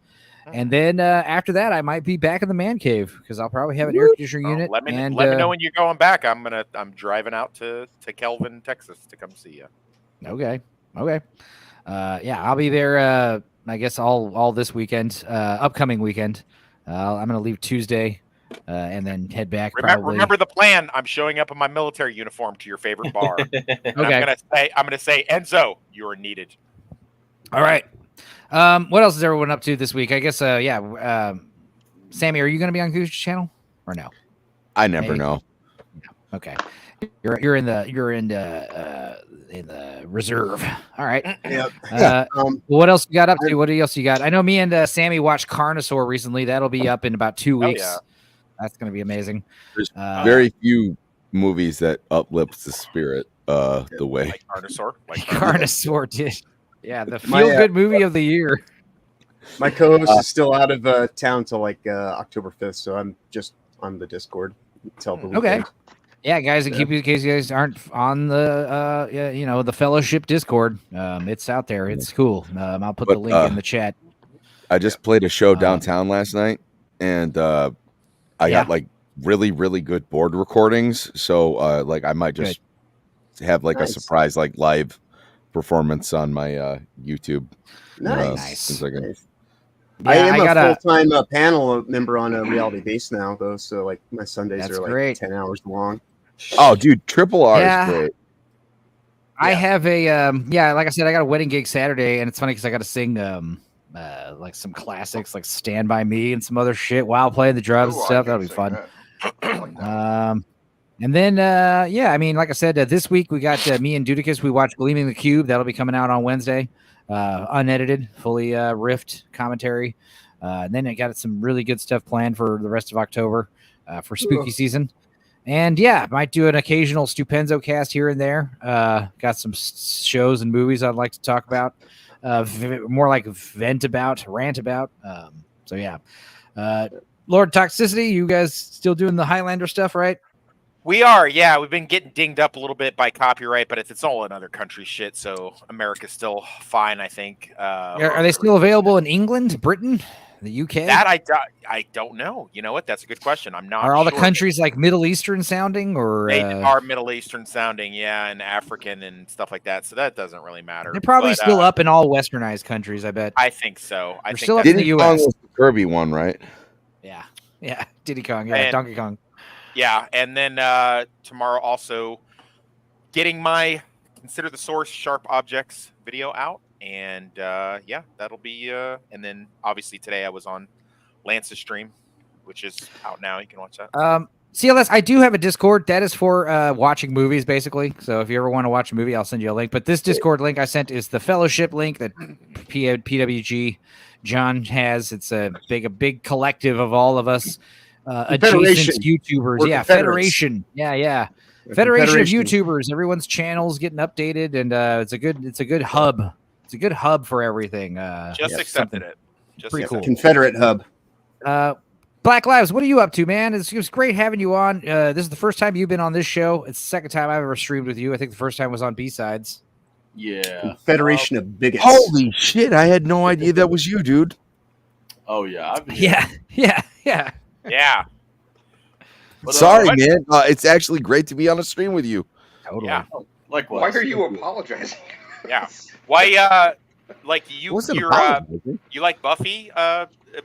And then after that, I might be back in the man cave because I'll probably have an air conditioner unit. Let me and, know when you're going back. I'm driving out to Kelvin, Texas to come see you. Okay. Yeah, I'll be there. I guess all this weekend, upcoming weekend. I'm gonna leave Tuesday, and then head back. Remember the plan. I'm showing up in my military uniform to your favorite bar. Okay. I'm gonna say, Enzo, you are needed. All right. What else is everyone up to this week? I guess. Sammy, are you gonna be on Goose Channel or no? I never know. Okay. You're in the reserve. All right. Yep. What else you got up to? What else you got? I know me and Sammy watched Carnosaur recently. That'll be up in about 2 weeks. Yeah. That's going to be amazing. There's very few movies that uplifts the spirit the way Like Carnosaur. Carnosaur did. Yeah, the feel-good movie of the year. My co-host is still out of town till like October 5th, so I'm just on the Discord until the weekend. Okay. Yeah, guys, in case you guys aren't on the the Fellowship Discord, it's out there. It's cool. I'll put the link in the chat. I just played a show downtown last night, and I got like really, really good board recordings. So like I might just have like a surprise like live performance on my YouTube. Nice. Yeah, I am a full-time panel member on a Reality Base now, though. So like my Sundays are like 10 hours long. Oh, dude, Triple R is great. I have a like I said, I got a wedding gig Saturday, and it's funny because I got to sing like some classics like Stand By Me and some other shit while playing the drums and stuff. That'll be fun. And then I mean, like I said, this week we got me and Dudicus. We watched Gleaming the Cube. That'll be coming out on Wednesday, unedited, fully riffed commentary. And then I got some really good stuff planned for the rest of October for spooky season. And might do an occasional Stupenzo cast here and there. Got some shows and movies I'd like to talk about. More like rant about. Lord Toxicity, you guys still doing the Highlander stuff, right? We are, yeah. We've been getting dinged up a little bit by copyright, but it's all in other country shit, so America's still fine, I think. Are they still available in England, Britain, the UK? That I don't know. You know what? That's a good question. I'm not Are all the sure. countries like Middle Eastern sounding, or They are Middle Eastern sounding, and African and stuff like that, so that doesn't really matter. They're probably still up in all westernized countries, I bet. I think so. They're still up in the US. Was the Kirby one, right? Yeah, Diddy Kong, And- Donkey Kong. Yeah, and then tomorrow also getting my Consider the Source Sharp Objects video out. And that'll be and then obviously today I was on Lance's stream, which is out now. You can watch that. CLS, I do have a Discord that is for watching movies, basically. So if you ever want to watch a movie, I'll send you a link. But this Discord link I sent is the Fellowship link that PWG John has. It's a big collective of all of us adjacent YouTubers. Federation. Federation of YouTubers. Everyone's channels getting updated, and it's a good hub. It's a good hub for everything. Just accepted it. Just pretty cool. Confederate hub. Black Lives, what are you up to, man? It was great having you on. This is the first time you've been on this show. It's the second time I've ever streamed with you. I think the first time was on B-Sides. Yeah. Federation of bigots. Holy shit! I had no idea that was you, dude. Oh yeah. Yeah. But, Sorry, man. It's actually great to be on a stream with you. Totally. Yeah. Likewise. Why are you apologizing? Yeah. Why? Like you, Wasn't you're apologizing. you like Buffy,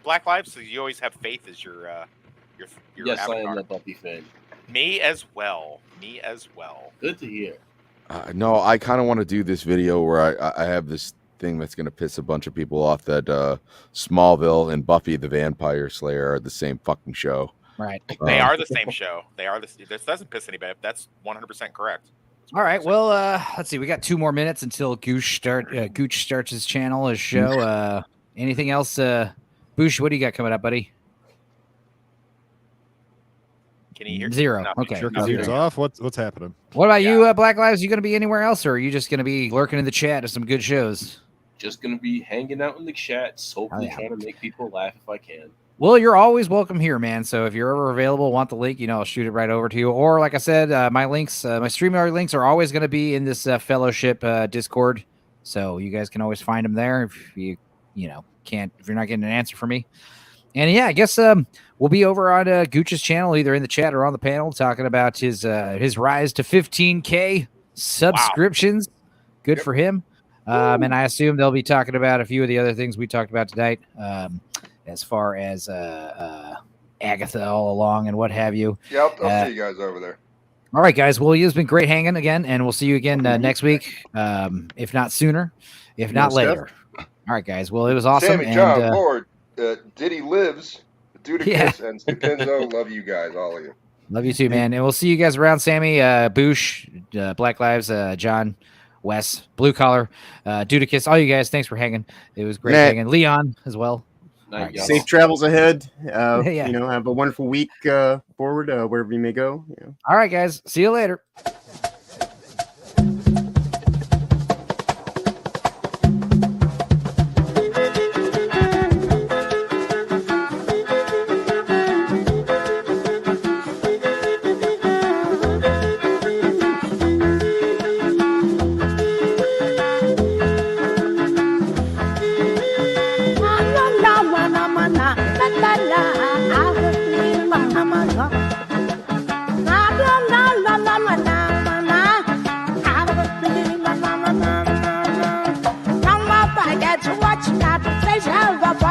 Black Lives, so you always have Faith as your Yes, I avatar. am a Buffy fan. Me as well. Good to hear. No, I kind of want to do this video where I have this thing that's going to piss a bunch of people off that Smallville and Buffy the Vampire Slayer are the same fucking show. Right. They are the same show. They are this doesn't piss anybody. That's 100% correct. All right. Well, let's see. We got 2 more minutes until Gooch starts his channel, his show. Anything else? Boosh, what do you got coming up, buddy? Can you hear? 0. Nothing. Okay. Sure, computer's off. What's happening? What about you, Black Lives? You going to be anywhere else, or are you just going to be lurking in the chat of some good shows? Just gonna be hanging out in the chats, hopefully trying to make people laugh if I can. Well, you're always welcome here, man. So if you're ever available, want the link, I'll shoot it right over to you. Or like I said, my links, my StreamYard links are always going to be in this Fellowship Discord. So you guys can always find them there if you can't, if you're not getting an answer from me. And I guess we'll be over on Gooch's channel, either in the chat or on the panel, talking about his rise to 15K subscriptions. Wow. Good for him. And I assume they'll be talking about a few of the other things we talked about tonight. As far as Agatha all along and what have you. Yeah, I'll see you guys over there. All right, guys. Well, it's been great hanging again, and we'll see you again next week, if not sooner, if not later. All right, guys. Well, it was awesome. Sammy, John, Lord, Diddy lives, Dudicus, and Stupenzo. Love you guys, all of you. Love you too, man. And we'll see you guys around, Sammy, Boosh, Black Lives, John, Wes, Blue Collar, Dudicus, all you guys. Thanks for hanging. It was great hanging. Leon as well. Right, safe travels ahead. Have a wonderful week forward, wherever you may go. All right, guys. See you later. watch out, the face of the